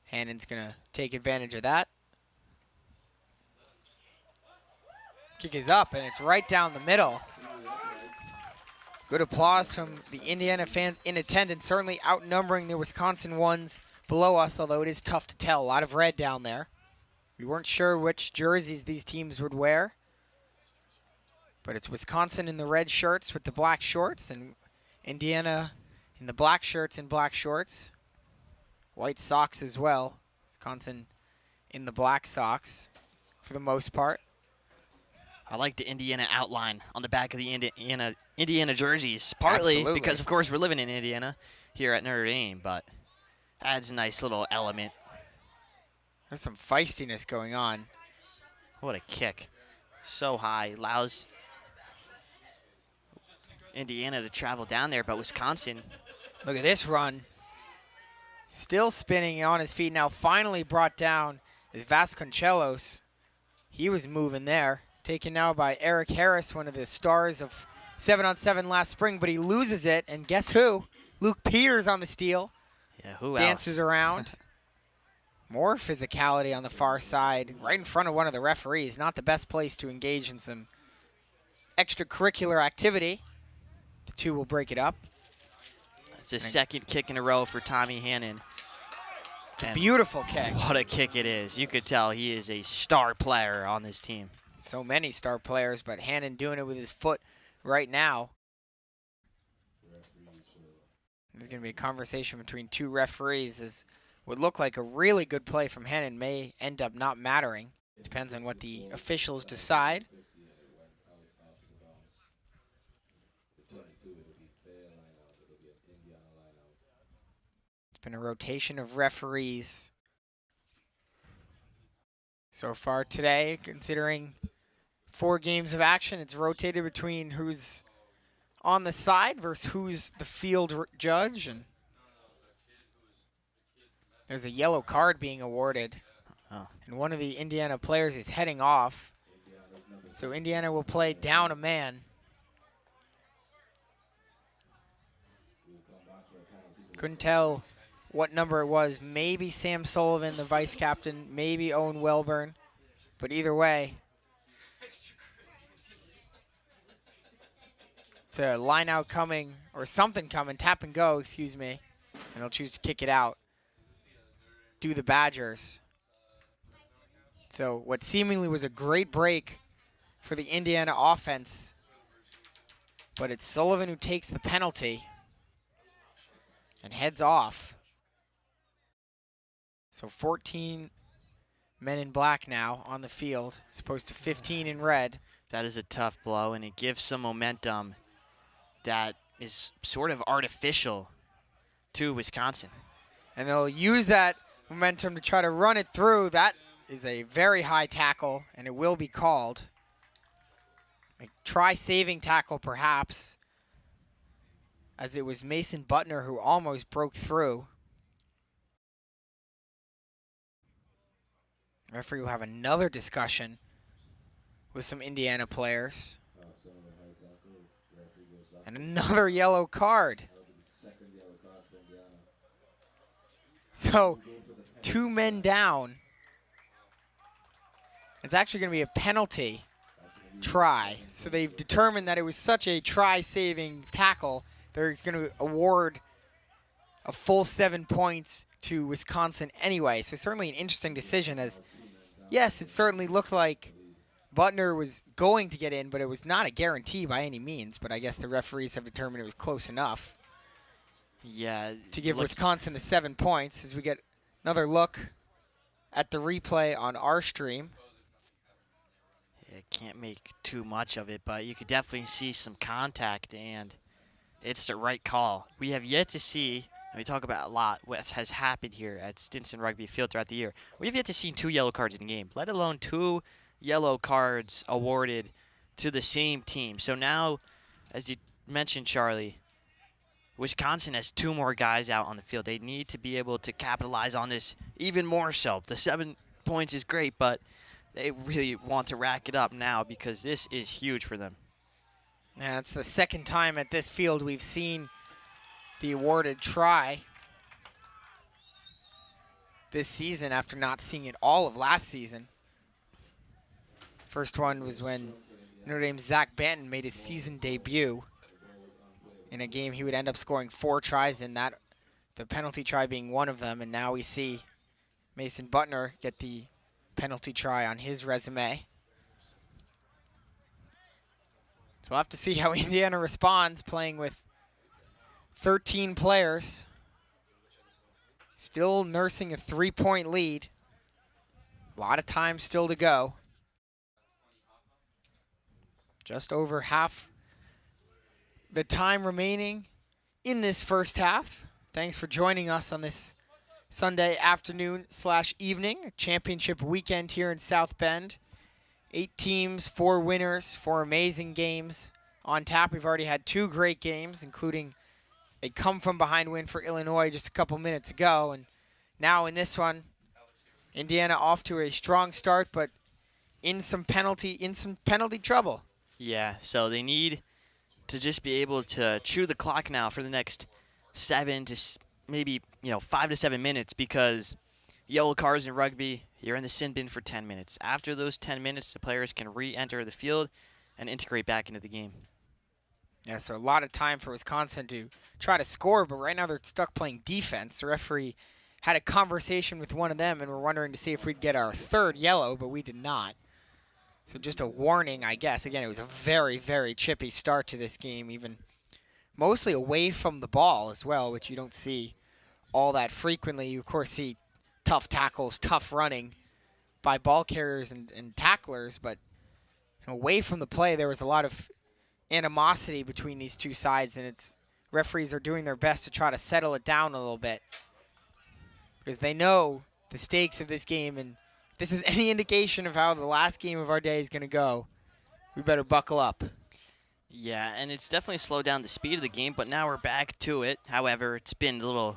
Hannon's gonna take advantage of that. Kick is up, and it's right down the middle. Good applause from the Indiana fans in attendance, certainly outnumbering the Wisconsin ones below us, although it is tough to tell. A lot of red down there. We weren't sure which jerseys these teams would wear, but it's Wisconsin in the red shirts with the black shorts, and Indiana in the black shirts and black shorts. White socks as well. Wisconsin in the black socks for the most part. I like the Indiana outline on the back of the Indiana jerseys, partly Absolutely. because, of course, we're living in Indiana here at Notre Dame, but adds a nice little element. There's some feistiness going on. What a kick. So high. Allows Indiana to travel down there, but Wisconsin Look at this run. Still spinning on his feet now. Finally brought down is Vasconcelos. He was moving there. Taken now by Eric Harris, one of the stars of 7-on-7 last spring, but he loses it. And guess who? Luke Peters on the steal. Yeah, who dances else? around. More physicality on the far side, right in front of one of the referees. Not the best place to engage in some extracurricular activity. The two will break it up. It's a second kick in a row for Tommy Hannon. It's a beautiful kick. What a kick it is. You could tell he is a star player on this team. So many star players, but Hannon doing it with his foot right now. There's going to be a conversation between two referees. As would look like a really good play from Hannon may end up not mattering. Depends on what the officials decide. It's been a rotation of referees so far today, considering 4 games of action. It's rotated between who's on the side versus who's the field judge. And there's a yellow card being awarded. Oh. And one of the Indiana players is heading off. So Indiana will play down a man. Couldn't tell what number it was. Maybe Sam Sullivan, the vice captain, maybe Owen Welburn. But either way, it's a line out coming, or something coming, tap and go, excuse me. And they'll choose to kick it out. Do the Badgers. So what seemingly was a great break for the Indiana offense. But it's Sullivan who takes the penalty and heads off. So 14 men in black now on the field, as opposed to 15 in red. That is a tough blow, and it gives some momentum that is sort of artificial to Wisconsin. And they'll use that momentum to try to run it through. That is a very high tackle, and it will be called. A try-saving tackle, perhaps, as it was Mason Butner who almost broke through. Referee will have another discussion with some Indiana players. And another yellow card. So 2 men down. It's actually going to be a penalty try. So they've determined that it was such a try-saving tackle, they're going to award a full 7 points to Wisconsin anyway. So certainly an interesting decision, as yes, it certainly looked like Butner was going to get in, but it was not a guarantee by any means. But I guess the referees have determined it was close enough. Yeah. To give Wisconsin the 7 points, as we get another look at the replay on our stream. Yeah, can't make too much of it, but you could definitely see some contact, and it's the right call. We have yet to see, and we talk about a lot what has happened here at Stinson Rugby Field throughout the year. We have yet to see 2 yellow cards in the game, let alone 2 yellow cards awarded to the same team. So now, as you mentioned, Charlie, Wisconsin has 2 more guys out on the field. They need to be able to capitalize on this even more so. The 7 points is great, but they really want to rack it up now because this is huge for them. Yeah, it's the second time at this field we've seen the awarded try this season after not seeing it all of last season. First one was when Notre Dame's Zach Banton made his season debut in a game he would end up scoring 4 tries in, that the penalty try being one of them, and now we see Mason Butner get the penalty try on his resume. So we'll have to see how Indiana responds, playing with 13 players, still nursing a 3-point lead. A lot of time still to go. Just over half the time remaining in this first half. Thanks for joining us on this Sunday afternoon/evening, championship weekend here in South Bend. 8 teams, 4 winners, 4 amazing games on tap. We've already had 2 great games, including a come-from-behind win for Illinois just a couple minutes ago. And now in this one, Indiana off to a strong start, but in some penalty trouble. Yeah, so they need to just be able to chew the clock now for the next 7 to maybe 5 to 7 minutes, because yellow cards in rugby, you're in the sin bin for 10 minutes. After those 10 minutes, the players can re-enter the field and integrate back into the game. Yeah, so a lot of time for Wisconsin to try to score, but right now they're stuck playing defense. The referee had a conversation with one of them, and we're wondering to see if we'd get our third yellow, but we did not. So just a warning, I guess. Again, it was a very, very chippy start to this game, even mostly away from the ball as well, which you don't see all that frequently. You, of course, see tough tackles, tough running by ball carriers and tacklers, but away from the play, there was a lot of animosity between these two sides, and referees are doing their best to try to settle it down a little bit, because they know the stakes of this game, and if this is any indication of how the last game of our day is going to go, we better buckle up. Yeah, and it's definitely slowed down the speed of the game, but now we're back to it. However, it's been a little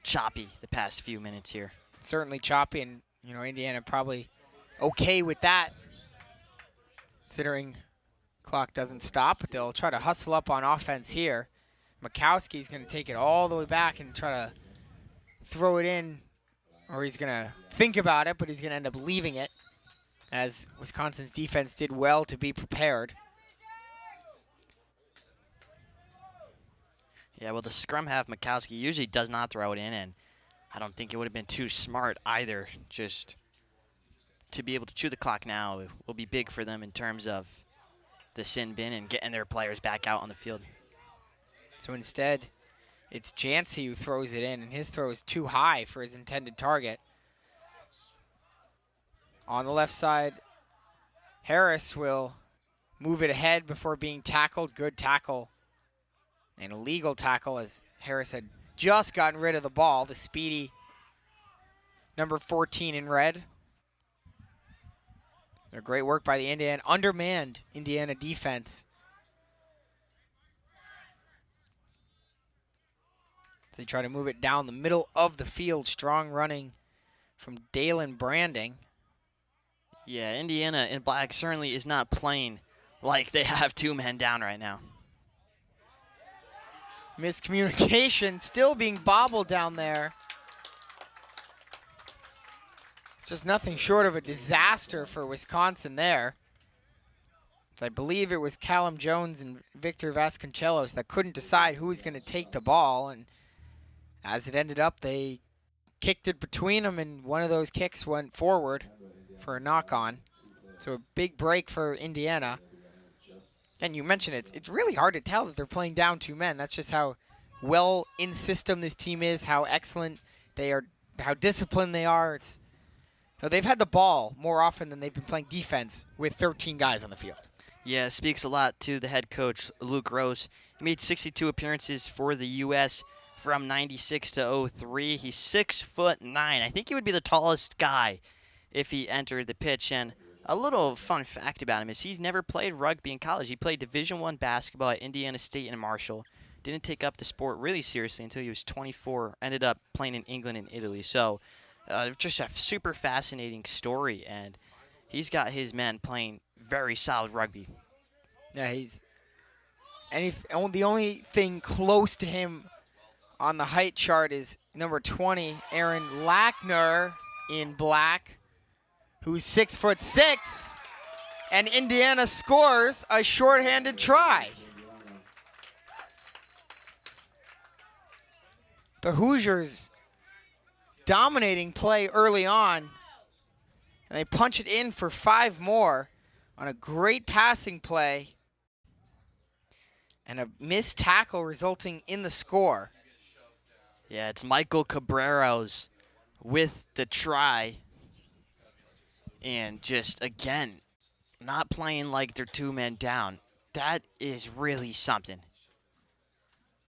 choppy the past few minutes here. Certainly choppy, and Indiana probably okay with that, considering clock doesn't stop, but they'll try to hustle up on offense here. Mikowski's going to take it all the way back and try to throw it in, or he's going to think about it, but he's going to end up leaving it, as Wisconsin's defense did well to be prepared. Yeah, well, the scrum half, Mikowski, usually does not throw it in, and I don't think it would have been too smart either. Just to be able to chew the clock now will be big for them in terms of the sin bin and getting their players back out on the field. So instead, it's Jancy who throws it in, and his throw is too high for his intended target. On the left side, Harris will move it ahead before being tackled. Good tackle. An illegal tackle, as Harris had just gotten rid of the ball. The speedy number 14 in red. Great work by the undermanned Indiana defense. They try to move it down the middle of the field. Strong running from Dalen Branding. Yeah, Indiana in black certainly is not playing like they have 2 men down right now. Miscommunication still being bobbled down there. Just nothing short of a disaster for Wisconsin there. I believe it was Callum Jones and Victor Vasconcelos that couldn't decide who was going to take the ball, and as it ended up, they kicked it between them, and one of those kicks went forward for a knock-on. So a big break for Indiana. And you mentioned it's really hard to tell that they're playing down 2 men. That's just how well in system this team is, how excellent they are, how disciplined they are. They've had the ball more often than they've been playing defense with 13 guys on the field. Yeah, it speaks a lot to the head coach, Luke Gross. He made 62 appearances for the U.S. from 96 to 03. He's 6'9". I think he would be the tallest guy if he entered the pitch. And a little fun fact about him is he's never played rugby in college. He played Division I basketball at Indiana State and Marshall. Didn't take up the sport really seriously until he was 24. Ended up playing in England and Italy. So just a super fascinating story, and he's got his men playing very solid rugby. Yeah, the only thing close to him on the height chart is number 20, Aaron Lackner in black, who's 6'6", and Indiana scores a shorthanded try. The Hoosiers dominating play early on, and they punch it in for 5 more on a great passing play and a missed tackle resulting in the score. Yeah, it's Michael Cabreros with the try, and just, again, not playing like they're 2 men down. That is really something.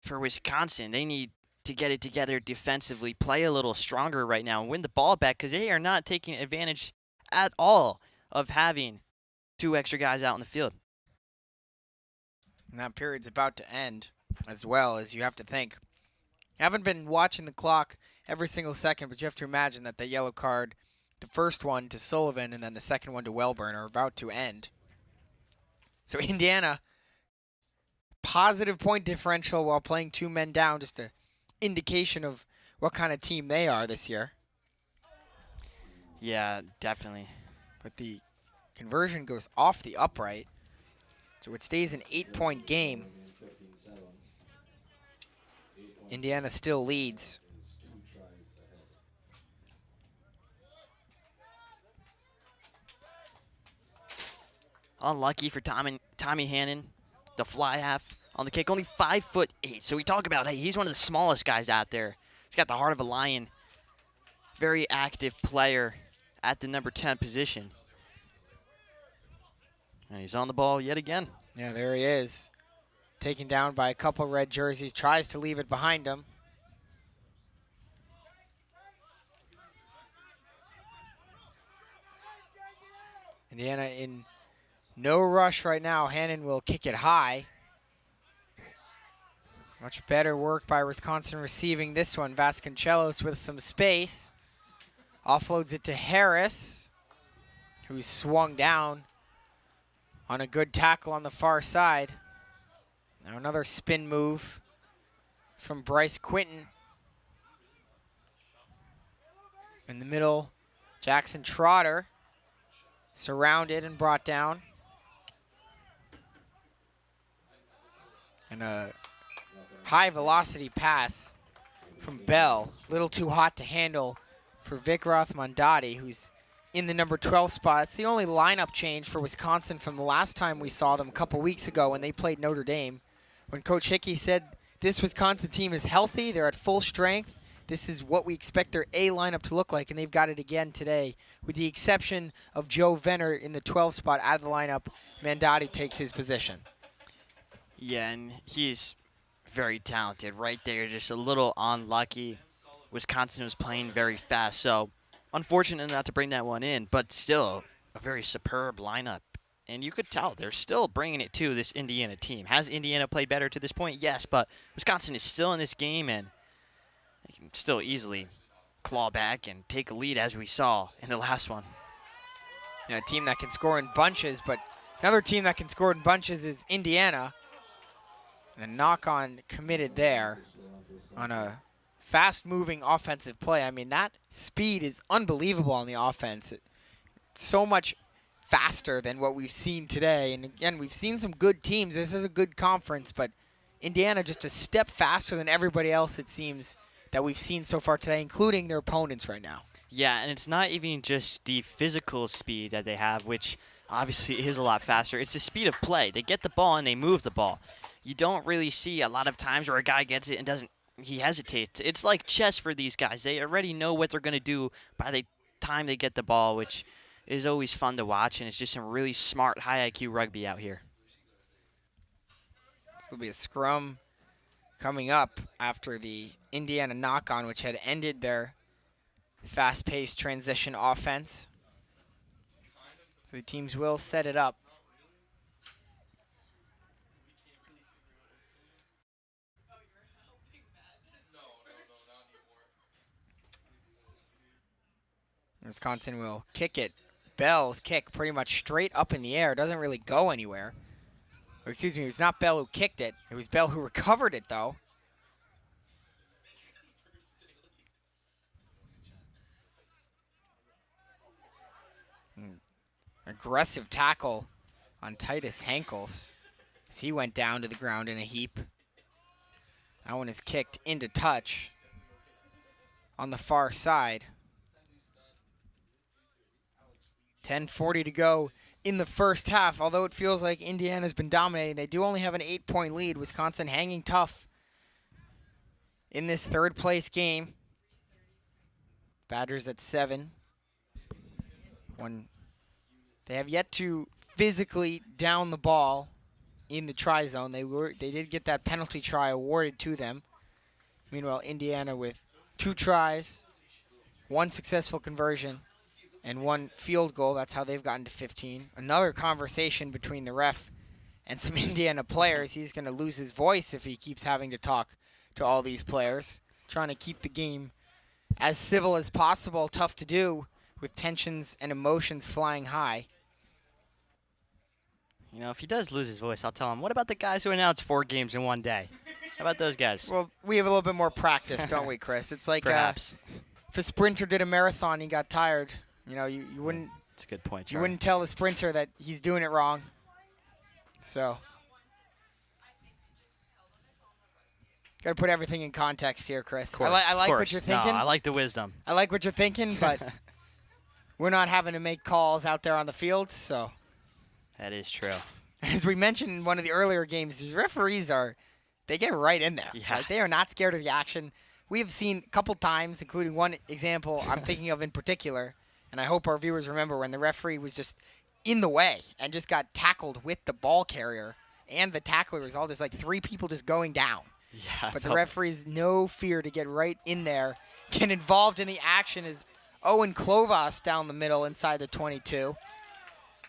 For Wisconsin, they need to get it together defensively, play a little stronger right now, and win the ball back, because they are not taking advantage at all of having 2 extra guys out in the field. And that period's about to end. as well, as you have to think. I haven't been watching the clock every single second, but you have to imagine that the yellow card, the first one to Sullivan and then the second one to Welburn, are about to end. So Indiana, positive point differential while playing 2 men down, just an indication of what kind of team they are this year. Yeah, definitely. But the conversion goes off the upright, so it stays an 8-point game. Indiana still leads. Unlucky for Tommy Hannon, the fly half on the kick, only 5'8". So we talk about, hey, he's one of the smallest guys out there. He's got the heart of a lion. Very active player at the number 10 position. And he's on the ball yet again. Yeah, there he is. Taken down by a couple red jerseys, tries to leave it behind him. Indiana in no rush right now. Hannon will kick it high. Much better work by Wisconsin receiving this one. Vasconcelos with some space. Offloads it to Harris, who's swung down on a good tackle on the far side. Now another spin move from Bryce Quinton. In the middle, Jackson Trotter surrounded and brought down. And a high velocity pass from Bell. A little too hot to handle for Vikroth Mondati, who's in the number 12 spot. It's the only lineup change for Wisconsin from the last time we saw them a couple weeks ago when they played Notre Dame. When Coach Hickey said this Wisconsin team is healthy, they're at full strength, this is what we expect their A lineup to look like, and they've got it again today. With the exception of Joe Venner in the 12 spot out of the lineup, Mondati takes his position. Yeah, and he's very talented right there, just a little unlucky. Wisconsin was playing very fast, so unfortunate not to bring that one in, but still a very superb lineup. And you could tell they're still bringing it to this Indiana team. Has Indiana played better to this point? Yes, but Wisconsin is still in this game, and they can still easily claw back and take a lead as we saw in the last one. You know, a team that can score in bunches, but another team that can score in bunches is Indiana. And a knock-on committed there on a fast-moving offensive play. I mean, that speed is unbelievable on the offense. It's so much faster than what we've seen today. And again, we've seen some good teams. This is a good conference, but Indiana just a step faster than everybody else, it seems, that we've seen so far today, including their opponents right now. Yeah, and it's not even just the physical speed that they have, which obviously is a lot faster. It's the speed of play. They get the ball and they move the ball. You don't really see a lot of times where a guy gets it and he hesitates. It's like chess for these guys. They already know what they're going to do by the time they get the ball, which is always fun to watch, and it's just some really smart, high IQ rugby out here. This will be a scrum coming up after the Indiana knock-on, which had ended their fast-paced transition offense. So the teams will set it up. Wisconsin will kick it. Bell's kick pretty much straight up in the air. Doesn't really go anywhere. Or excuse me, it was not Bell who kicked it. It was Bell who recovered it, though. Aggressive tackle on Titus Hankels as he went down to the ground in a heap. That one is kicked into touch on the far side. 10:40 to go in the first half. Although it feels like Indiana's been dominating, they do only have an 8-point lead. Wisconsin hanging tough in this third place game. Badgers at 7. They have yet to physically down the ball in the try zone. They did get that penalty try awarded to them. Meanwhile, Indiana with 2 tries, 1 successful conversion, and 1 field goal. That's how they've gotten to 15. Another conversation between the ref and some Indiana players. He's going to lose his voice if he keeps having to talk to all these players, trying to keep the game as civil as possible. Tough to do with tensions and emotions flying high. You know, if he does lose his voice, I'll tell him, what about the guys who announced 4 games in one day? How about those guys? Well, we have a little bit more practice, don't we, Chris? It's like Perhaps. If a sprinter did a marathon, he got tired. You know, you wouldn't. That's a good point, You Charlie. wouldn't tell the sprinter that he's doing it wrong. So, got to put everything in context here, Chris. Of course, I like of what course. you're thinking. No, I like the wisdom. I like what you're thinking, but we're not having to make calls out there on the field. So, That is true. as we mentioned in one of the earlier games, these referees they get right in there. Yeah. Like, they are not scared of the action. We have seen a couple times, including one example I'm thinking of in particular, and I hope our viewers remember, when the referee was just in the way and just got tackled with the ball carrier, and the tackler was all just like 3 people just going down. Yeah. But the referee's no fear to get right in there, get involved in the action is Owen Klovas down the middle inside the 22.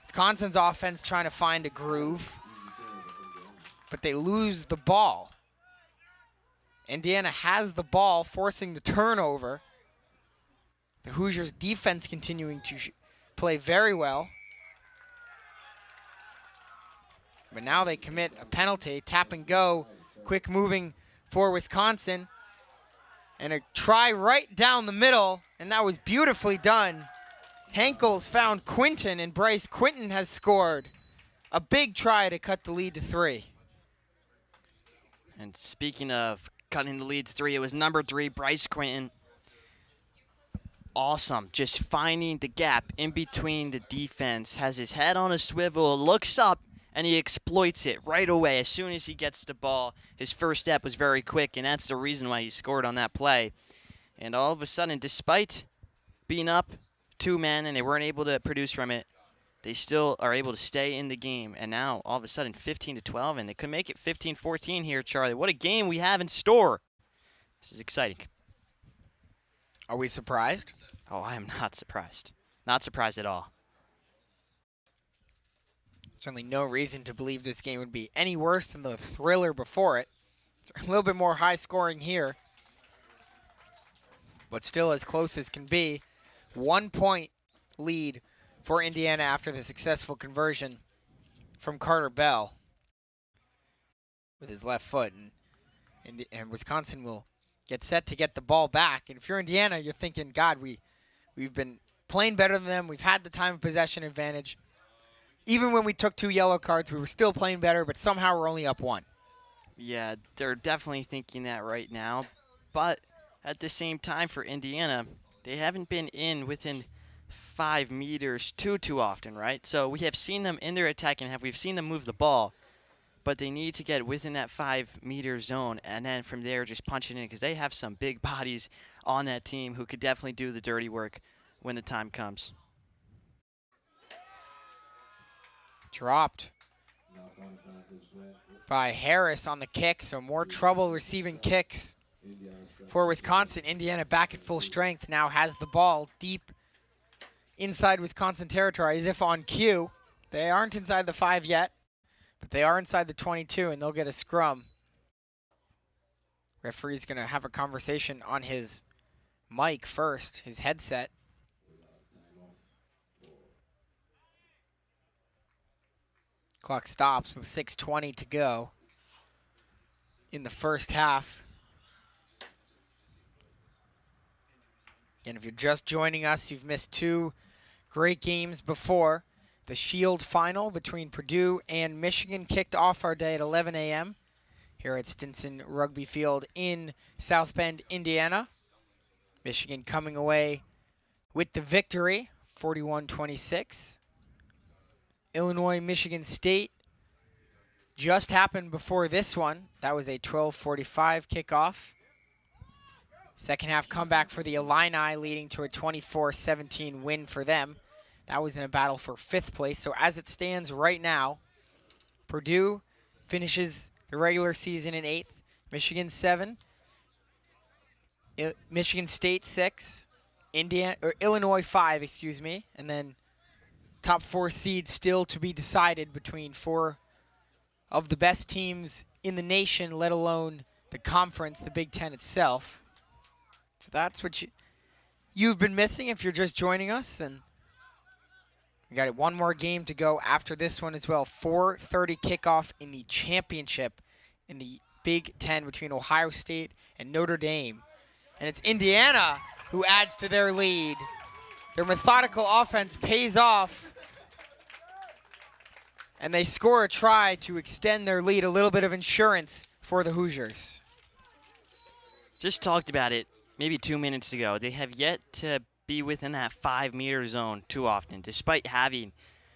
Wisconsin's offense trying to find a groove, but they lose the ball. Indiana has the ball, forcing the turnover. The Hoosiers' defense continuing to play very well. But now they commit a penalty, tap and go, quick moving for Wisconsin. And a try right down the middle, and that was beautifully done. Henkel's found Quinton, and Bryce Quinton has scored a big try to cut the lead to 3. And speaking of cutting the lead to 3, it was number 3, Bryce Quinton. Awesome. Just finding the gap in between the defense. Has his head on a swivel, looks up, and he exploits it right away as soon as he gets the ball. His first step was very quick, and that's the reason why he scored on that play. And all of a sudden, despite being up 2 men and they weren't able to produce from it, they still are able to stay in the game. And now, all of a sudden, 15-12, and they could make it 15-14 here, Charlie. What a game we have in store. This is exciting. Are we surprised? Oh, I am not surprised. Not surprised at all. Certainly no reason to believe this game would be any worse than the thriller before it. It's a little bit more high scoring here, but still as close as can be. 1 point lead for Indiana after the successful conversion from Carter Bell with his left foot. And Wisconsin will get set to get the ball back. And if you're Indiana, you're thinking, God, we've been playing better than them. We've had the time of possession advantage. Even when we took 2 yellow cards, we were still playing better, but somehow we're only up 1. Yeah, they're definitely thinking that right now. But at the same time, for Indiana, they haven't been in within 5 meters too often, right? So we have seen them in their attacking half. We've seen them move the ball, but they need to get within that 5-meter zone, and then from there just punch it in, because they have some big bodies on that team who could definitely do the dirty work when the time comes. Dropped by Harris on the kick, so more trouble receiving kicks for Wisconsin. Indiana back at full strength now has the ball deep inside Wisconsin territory as if on cue. They aren't inside the 5 yet, but they are inside the 22, and they'll get a scrum. Referee's going to have a conversation on his mic first, his headset. Clock stops with 6:20 to go in the first half. Again, if you're just joining us, you've missed 2 great games before. The Shield final between Purdue and Michigan kicked off our day at 11 a.m. here at Stinson Rugby Field in South Bend, Indiana. Michigan coming away with the victory, 41-26. Illinois, Michigan State just happened before this one. That was a 12:45 kickoff. Second half comeback for the Illini, leading to a 24-17 win for them. That was in a battle for 5th place. So as it stands right now, Purdue finishes the regular season in 8th, Michigan 7, Michigan State 6, Illinois 5, excuse me, and then top 4 seeds still to be decided between 4 of the best teams in the nation, let alone the conference, the Big Ten itself. So that's what you've been missing if you're just joining us. And we got one more game to go after this one as well. 4:30 kickoff in the championship in the Big Ten between Ohio State and Notre Dame. And it's Indiana who adds to their lead. Their methodical offense pays off. And they score a try to extend their lead, a little bit of insurance for the Hoosiers. Just talked about it maybe 2 minutes ago. They have yet to be within that 5-meter zone too often, despite having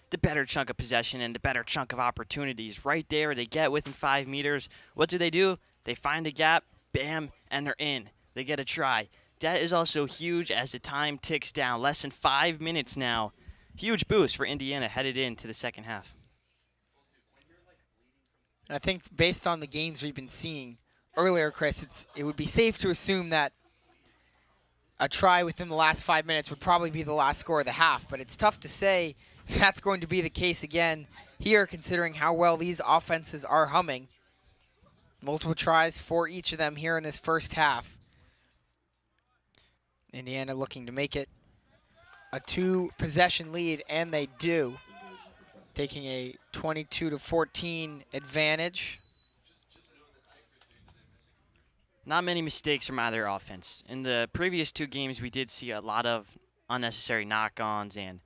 the better chunk of possession and the better chunk of opportunities. Right there, they get within 5 meters. What do? They find a gap, bam, and they're in. They get a try. That is also huge as the time ticks down. Less than 5 minutes now. Huge boost for Indiana headed into the second half. I think based on the games we've been seeing earlier, Chris, it would be safe to assume that a try within the last 5 minutes would probably be the last score of the half, but it's tough to say that's going to be the case again here, considering how well these offenses are humming. Multiple tries for each of them here in this first half. Indiana looking to make it a 2-possession lead, and they do, taking a 22-14 advantage. Not many mistakes from either offense. In the previous 2 games, we did see a lot of unnecessary knock-ons and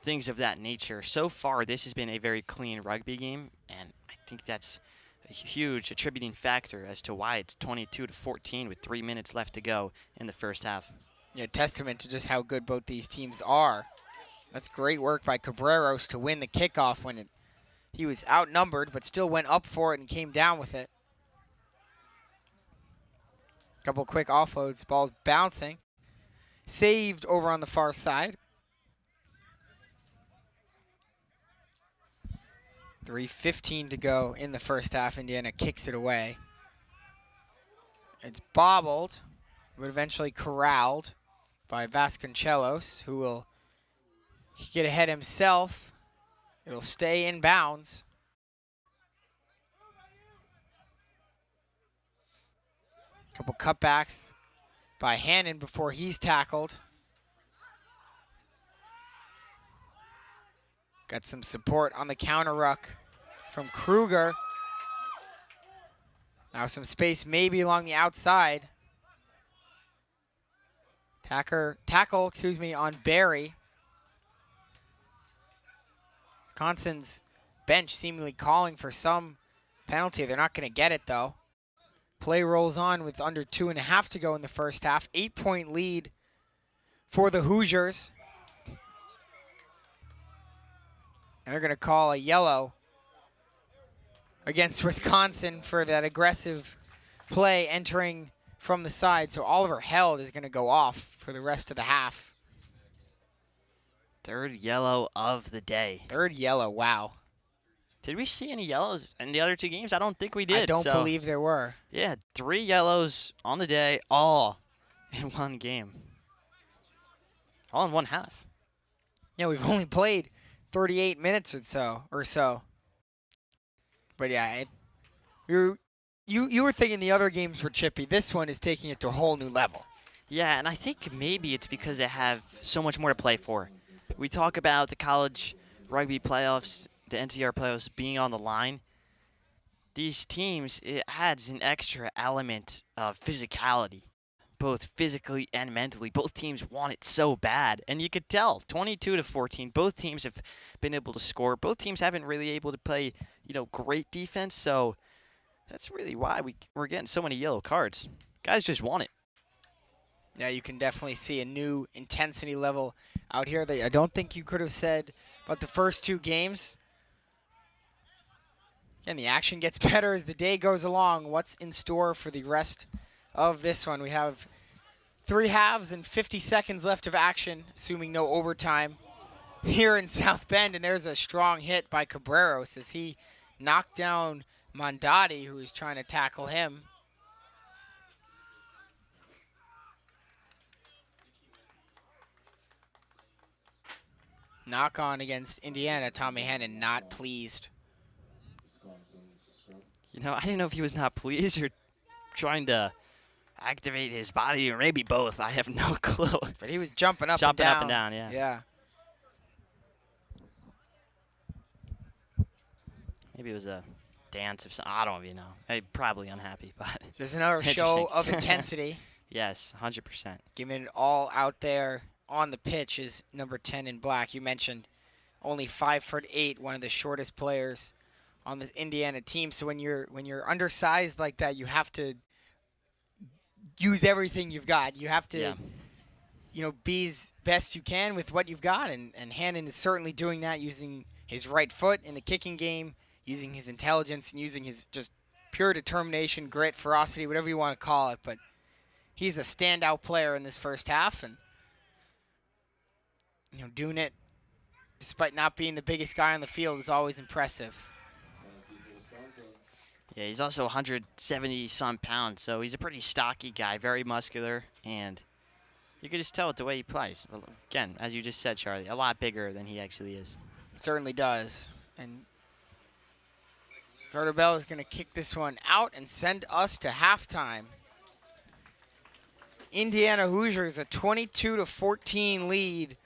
things of that nature. So far, this has been a very clean rugby game, and I think that's a huge attributing factor as to why it's 22-14 with 3 minutes left to go in the first half. Yeah, testament to just how good both these teams are. That's great work by Cabreros to win the kickoff when he was outnumbered, but still went up for it and came down with it. Couple quick offloads, ball's bouncing. Saved over on the far side. 3:15 to go in the first half. Indiana kicks it away. It's bobbled, but eventually corralled by Vasconcelos, who will get ahead himself. It'll stay in bounds. Couple cutbacks by Hannon before he's tackled. Got some support on the counter ruck from Kruger. Now some space maybe along the outside. Tackle on Barry. Wisconsin's bench seemingly calling for some penalty. They're not going to get it, though. Play rolls on with under 2.5 to go in the first half. 8-point lead for the Hoosiers. And they're going to call a yellow against Wisconsin for that aggressive play entering from the side. So Oliver Held is going to go off for the rest of the half. Third yellow of the day. Third yellow, wow. Did we see any yellows in the other 2 games? I don't think we did. I don't believe there were. Yeah, 3 yellows on the day, all in one game. All in one half. Yeah, we've only played 38 minutes or so. But yeah, you were thinking the other games were chippy. This one is taking it to a whole new level. Yeah, and I think maybe it's because they have so much more to play for. We talk about the college rugby playoffs, the NCAA playoffs being on the line. These teams, it adds an extra element of physicality, both physically and mentally. Both teams want it so bad, and you could tell 22-14. Both teams have been able to score. Both teams haven't really able to play, great defense. So that's really why we're getting so many yellow cards. Guys just want it. Yeah, you can definitely see a new intensity level out here that I don't think you could have said about the first 2 games. And the action gets better as the day goes along. What's in store for the rest of this one? We have 3 halves and 50 seconds left of action, assuming no overtime here in South Bend. And there's a strong hit by Cabreros as he knocked down Mondati, who was trying to tackle him. Knock on against Indiana. Tommy Hannon not pleased. No, I didn't know if he was not pleased or trying to activate his body, or maybe both. I have no clue. But he was jumping up Jumping and down. up and down, yeah. Yeah. Maybe it was a dance of some. I don't even know. I'm probably unhappy, but There's another show of intensity. Yes, 100%. Giving it all out there on the pitch is number 10 in black. You mentioned only 5'8", one of the shortest players on this Indiana team. So when you're undersized like that, you have to use everything you've got. You have to, be as best you can with what you've got. And Hannon is certainly doing that, using his right foot in the kicking game, using his intelligence, and using his just pure determination, grit, ferocity, whatever you want to call it. But he's a standout player in this first half, and doing it despite not being the biggest guy on the field is always impressive. Yeah, he's also 170-some pounds, so he's a pretty stocky guy, very muscular, and you can just tell it the way he plays. Well, again, as you just said, Charlie, a lot bigger than he actually is. Certainly does. And Carter Bell is going to kick this one out and send us to halftime. Indiana Hoosiers a 22-14 lead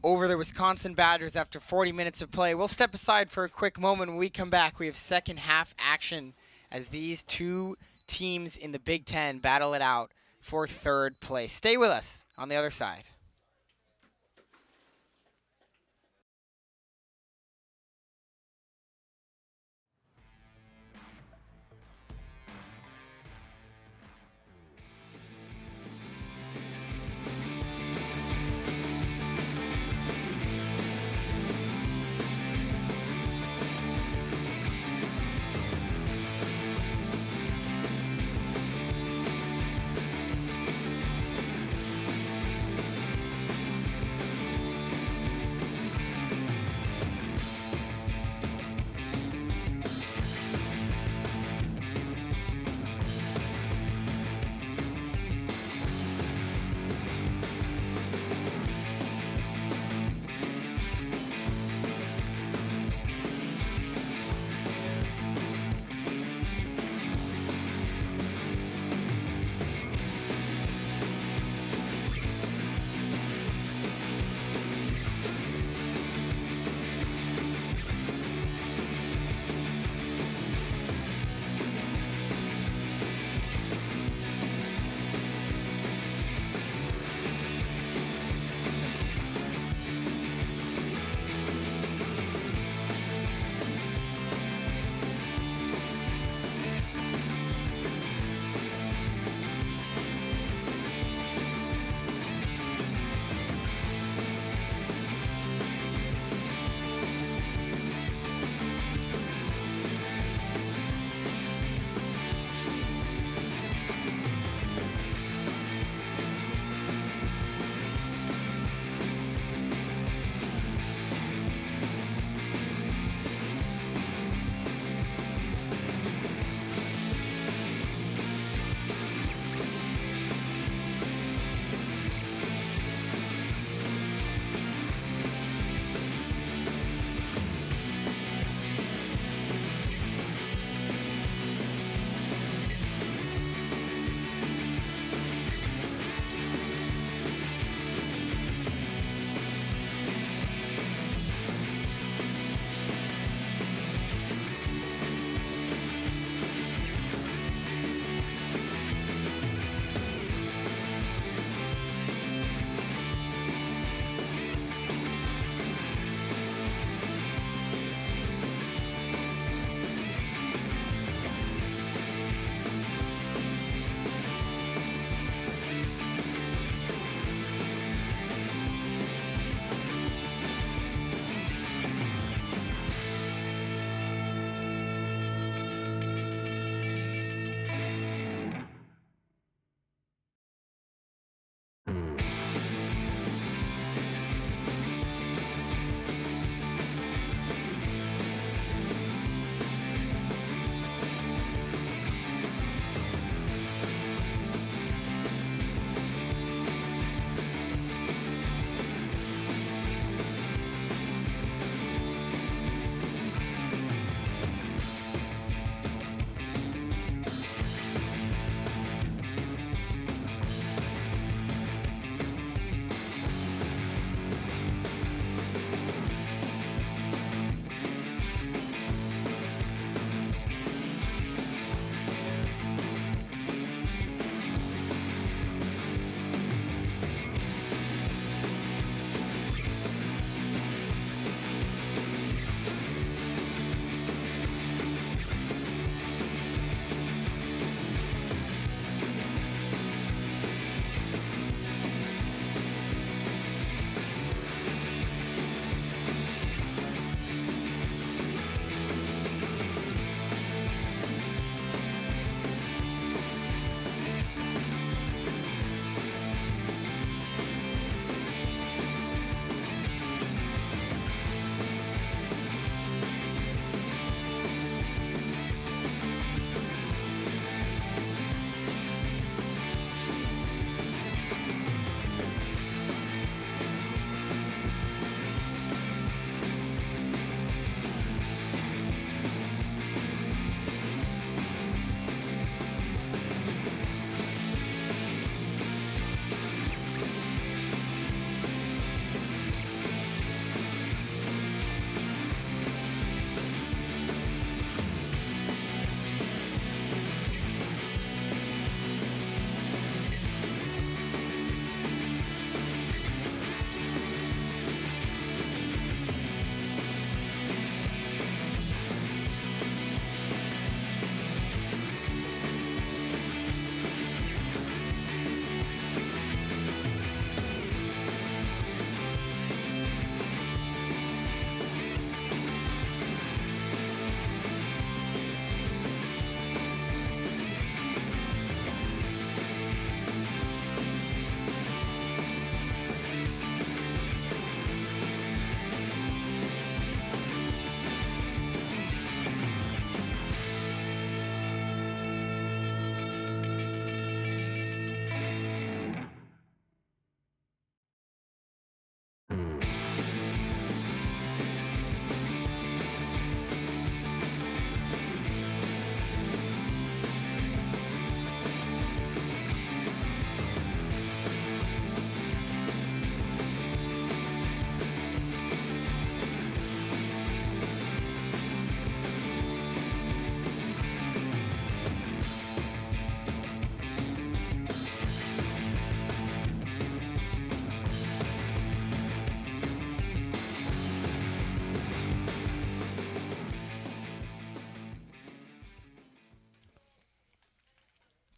over the Wisconsin Badgers after 40 minutes of play. We'll step aside for a quick moment. When we come back, we have second half action as these two teams in the Big Ten battle it out for third place. Stay with us on the other side.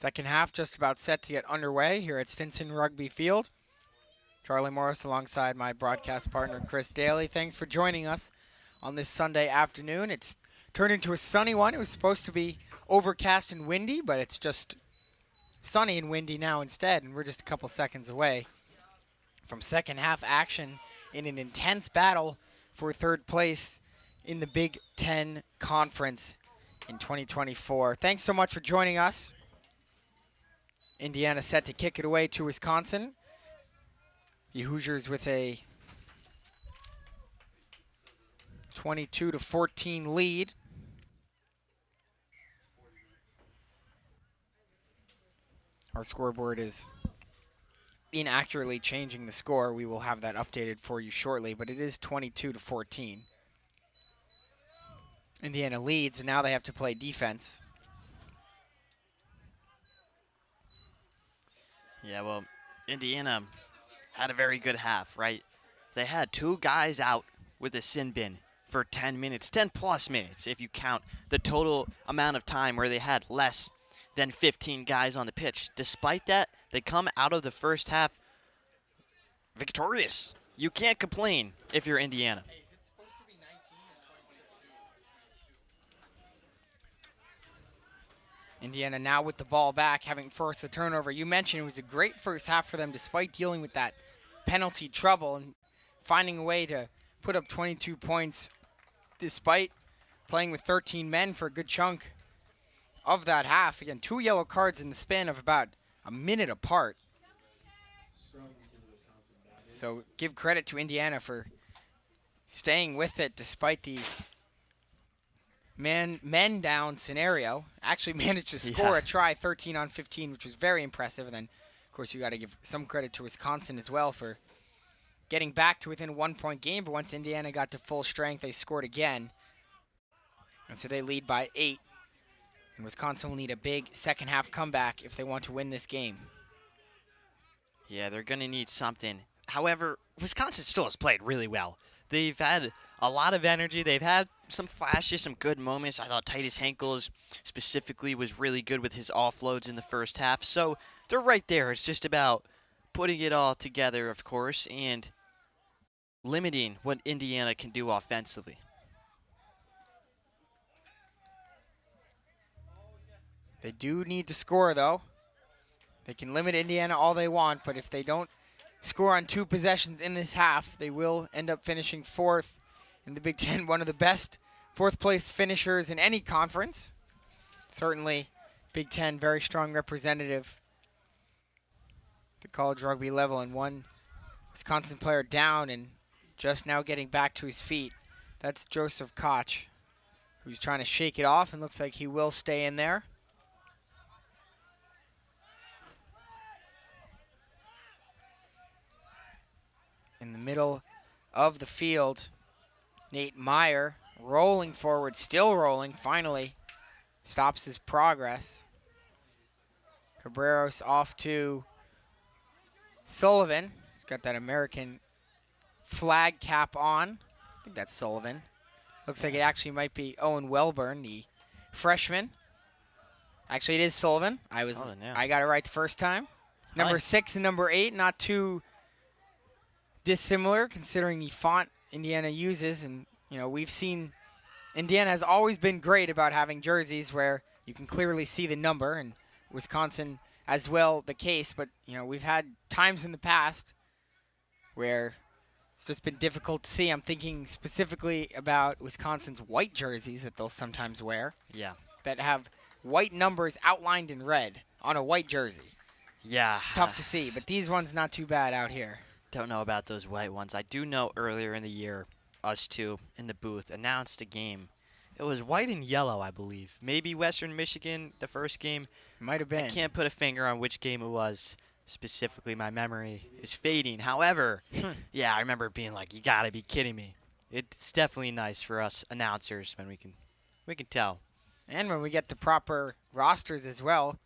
Second half just about set to get underway here at Stinson Rugby Field. Charlie Morris alongside my broadcast partner Chris Daly. Thanks for joining us on this Sunday afternoon. It's turned into a sunny one. It was supposed to be overcast and windy, but it's just sunny and windy now instead, and we're just a couple seconds away from second half action in an intense battle for third place in the Big Ten Conference in 2024. Thanks so much for joining us. Indiana set to kick it away to Wisconsin. The Hoosiers with a 22-14 lead. Our scoreboard is inaccurately changing the score. We will have that updated for you shortly, but it is 22-14. Indiana leads, and now they have to play defense. Yeah, well, Indiana had a very good half, right? They had 2 guys out with a sin bin for 10 minutes, 10 plus minutes if you count the total amount of time where they had less than 15 guys on the pitch. Despite that, they come out of the first half victorious. You can't complain if you're Indiana. Hey, is it supposed to be 19 or 22? Indiana now with the ball back, having forced the turnover. You mentioned it was a great first half for them despite dealing with that penalty trouble and finding a way to put up 22 points despite playing with 13 men for a good chunk of that half. Again, 2 yellow cards in the span of about a minute apart. So give credit to Indiana for staying with it despite the men down scenario. Actually managed to score a try 13 on 15, which was very impressive. And then, of course, you got to give some credit to Wisconsin as well for getting back to within a 1-point game. But once Indiana got to full strength, they scored again. And so they lead by 8. And Wisconsin will need a big second half comeback if they want to win this game. Yeah, they're going to need something. However, Wisconsin still has played really well. They've had a lot of energy. They've had some flashes, some good moments. I thought Titus Hankels specifically was really good with his offloads in the first half. So they're right there. It's just about putting it all together, of course, and limiting what Indiana can do offensively. They do need to score, though. They can limit Indiana all they want, but if they don't score on 2 possessions in this half, they will end up finishing 4th in the Big Ten, one of the best 4th-place finishers in any conference. Certainly, Big Ten, very strong representative at the college rugby level, and one Wisconsin player down and just now getting back to his feet. That's Joseph Koch, who's trying to shake it off, and looks like he will stay in there. In the middle of the field, Nate Meyer rolling forward, still rolling, finally stops his progress. Cabreros off to Sullivan. He's got that American flag cap on. I think that's Sullivan. Looks like it actually might be Owen Welburn, the freshman. Actually, it is Sullivan. I got it right the first time. Number 6 and number 8, not too dissimilar considering the font Indiana uses. And, you know, we've seen Indiana has always been great about having jerseys where you can clearly see the number, and Wisconsin as well the case. But, you know, we've had times in the past where it's just been difficult to see. I'm thinking specifically about Wisconsin's white jerseys that they'll sometimes wear. Yeah. That have white numbers outlined in red on a white jersey. Yeah. Tough to see, but these ones not too bad out here. Don't know about those white ones. I do know earlier in the year, us two in the booth announced a game. It was white and yellow, I believe. Maybe Western Michigan, the first game. Might have been. I can't put a finger on which game it was. Specifically, my memory is fading. However, yeah, I remember being like, you got to be kidding me. It's definitely nice for us announcers when we can tell. And when we get the proper rosters as well.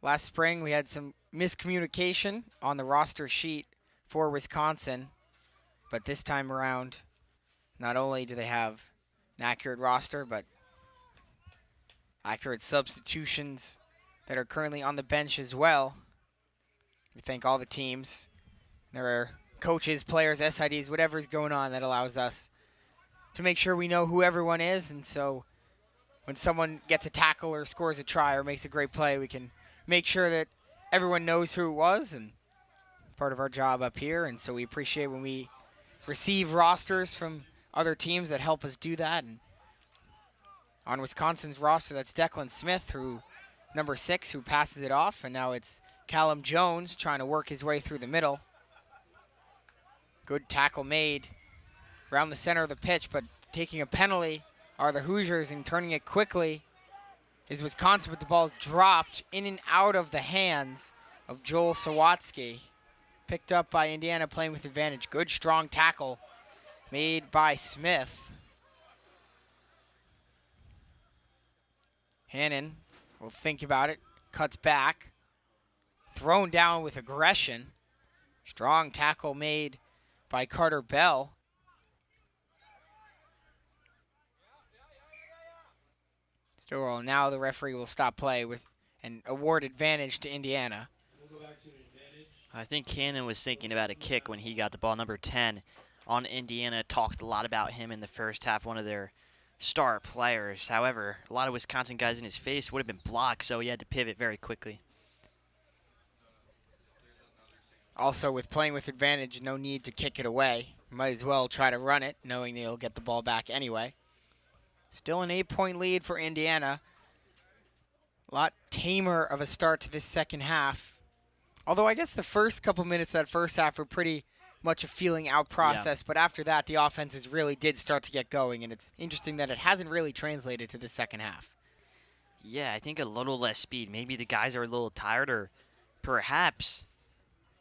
Last spring, we had some miscommunication on the roster sheet for Wisconsin. But this time around, not only do they have an accurate roster, but accurate substitutions that are currently on the bench as well. We thank all the teams. There are coaches, players, SIDs, whatever's going on that allows us to make sure we know who everyone is. And so when someone gets a tackle or scores a try or makes a great play, we can make sure that everyone knows who it was, and part of our job up here. And so we appreciate when we receive rosters from other teams that help us do that. And on Wisconsin's roster, that's Declan Smith, who number 6, who passes it off, and now it's Callum Jones trying to work his way through the middle. Good tackle made around the center of the pitch, but taking a penalty are the Hoosiers, and turning it quickly is Wisconsin, but the ball's dropped in and out of the hands of Joel Sawatsky. Picked up by Indiana, playing with advantage. Good strong tackle made by Smith. Hannon will think about it, cuts back, thrown down with aggression. Strong tackle made by Carter Bell. Still, now the referee will stop play and award advantage to Indiana. I think Hannon was thinking about a kick when he got the ball. Number 10 on Indiana talked a lot about him in the first half, one of their star players. However, a lot of Wisconsin guys in his face would have been blocked, so he had to pivot very quickly. Also, with playing with advantage, no need to kick it away. Might as well try to run it, knowing they'll get the ball back anyway. Still an 8-point lead for Indiana. A lot tamer of a start to this second half. Although I guess the first couple minutes of that first half were pretty much a feeling out process, but after that, the offenses really did start to get going, and it's interesting that it hasn't really translated to the second half. Yeah, I think a little less speed. Maybe the guys are a little tired, or perhaps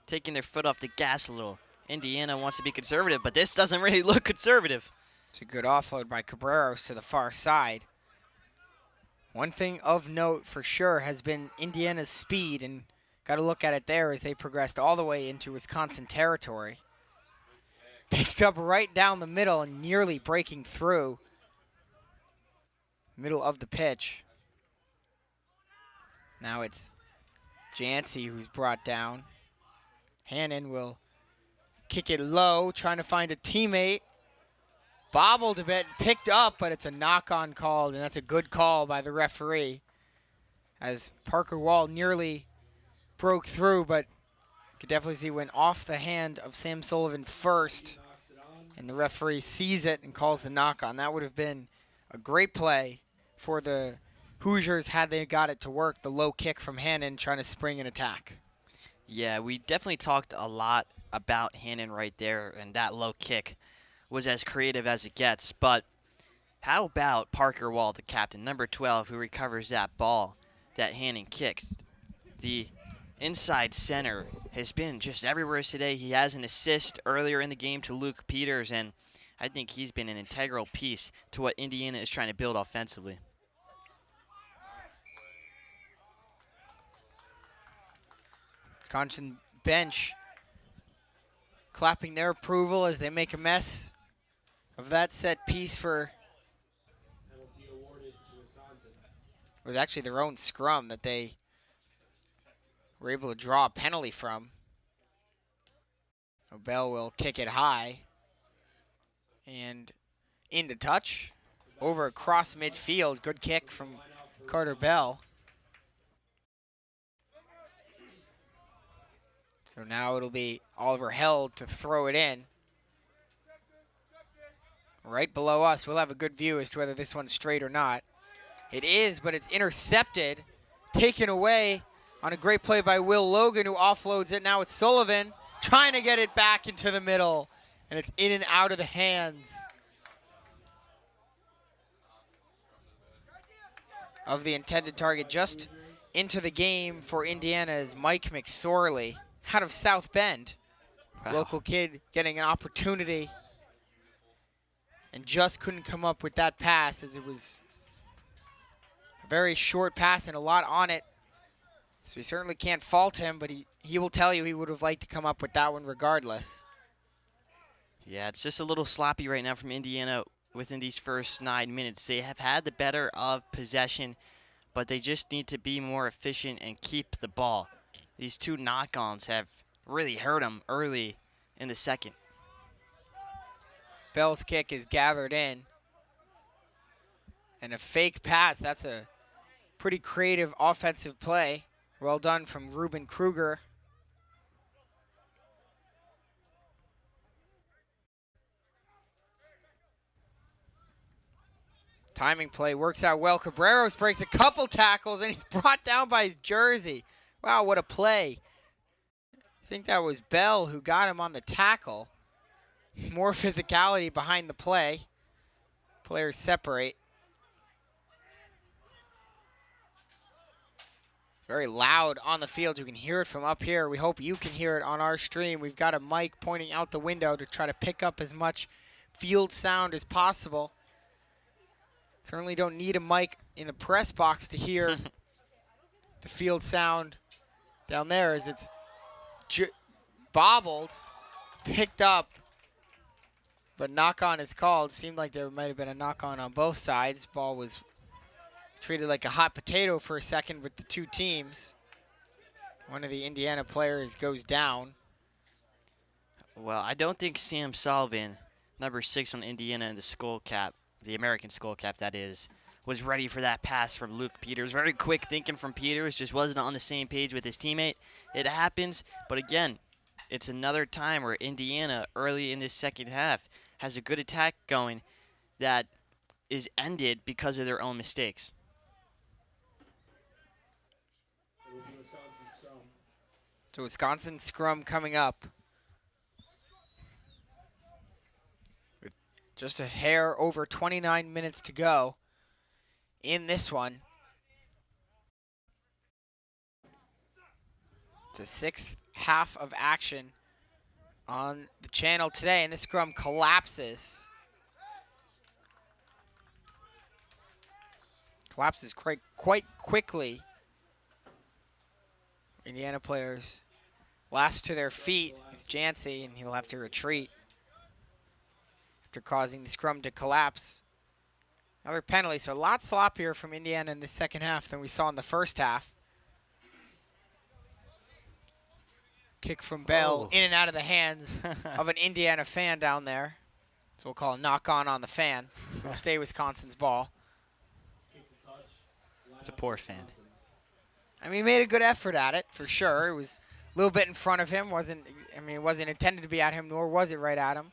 taking their foot off the gas a little. Indiana wants to be conservative, but this doesn't really look conservative. It's a good offload by Cabreros to the far side. One thing of note for sure has been Indiana's speed, and got to look at it there as they progressed all the way into Wisconsin territory. Picked up right down the middle and nearly breaking through. Middle of the pitch. Now it's Jancy who's brought down. Hannon will kick it low, trying to find a teammate. Bobbled a bit, picked up, but it's a knock-on call, and that's a good call by the referee. As Parker Wall nearly broke through, but you could definitely see went off the hand of Sam Sullivan first, and the referee sees it and calls the knock-on. That would have been a great play for the Hoosiers had they got it to work. The low kick from Hannon trying to spring an attack. Yeah, we definitely talked a lot about Hannon right there, and that low kick was as creative as it gets. But how about Parker Wall, the captain, number 12, who recovers that ball that Hannon kicked? The inside center has been just everywhere today. He has an assist earlier in the game to Luke Peters, and I think he's been an integral piece to what Indiana is trying to build offensively. Wisconsin bench clapping their approval as they make a mess of that set piece for it was actually their own scrum that they were able to draw a penalty from. Bell will kick it high and into touch over across midfield. Good kick from Carter Bell. So now it'll be Oliver Held to throw it in. Right below us, we'll have a good view as to whether this one's straight or not. It is, but it's intercepted, taken away on a great play by Will Logan, who offloads it. Now it's Sullivan trying to get it back into the middle, and it's in and out of the hands of the intended target. Just into the game for Indiana is Mike McSorley out of South Bend. Wow. Local kid getting an opportunity and just couldn't come up with that pass, as it was a very short pass and a lot on it. So we certainly can't fault him, but he will tell you he would have liked to come up with that one regardless. Yeah, it's just a little sloppy right now from Indiana within these first 9 minutes. They have had the better of possession, but they just need to be more efficient and keep the ball. These 2 knock-ons have really hurt them early in the second. Bell's kick is gathered in. And a fake pass. That's a pretty creative offensive play. Well done from Ruben Kruger. Timing play works out well. Cabreros breaks a couple tackles, and he's brought down by his jersey. Wow, what a play. I think that was Bell who got him on the tackle. More physicality behind the play. Players separate. It's very loud on the field. You can hear it from up here. We hope you can hear it on our stream. We've got a mic pointing out the window to try to pick up as much field sound as possible. Certainly don't need a mic in the press box to hear the field sound down there as it's bobbled, picked up, but knock-on is called. Seemed like there might have been a knock-on on both sides. Ball was treated like a hot potato for a second with the 2 teams. One of the Indiana players goes down. Well, I don't think Sam Sullivan, number 6 on Indiana in the skull cap, the American skull cap that is, was ready for that pass from Luke Peters. Very quick thinking from Peters, just wasn't on the same page with his teammate. It happens, but again, it's another time where Indiana, early in this second half, has a good attack going that is ended because of their own mistakes. So Wisconsin scrum coming up. With just a hair over 29 minutes to go in this one. It's a 6th half of action on the channel today, and the scrum collapses. Collapses quite quickly. Indiana players last to their feet is Jancy, and he'll have to retreat after causing the scrum to collapse. Another penalty, so a lot sloppier from Indiana in the second half than we saw in the first half. Kick from Bell in and out of the hands of an Indiana fan down there. So we'll call a knock-on the fan. It'll stay Wisconsin's ball. It's a poor fan. I mean, he made a good effort at it, for sure. It was a little bit in front of him. It wasn't intended to be at him, nor was it right at him.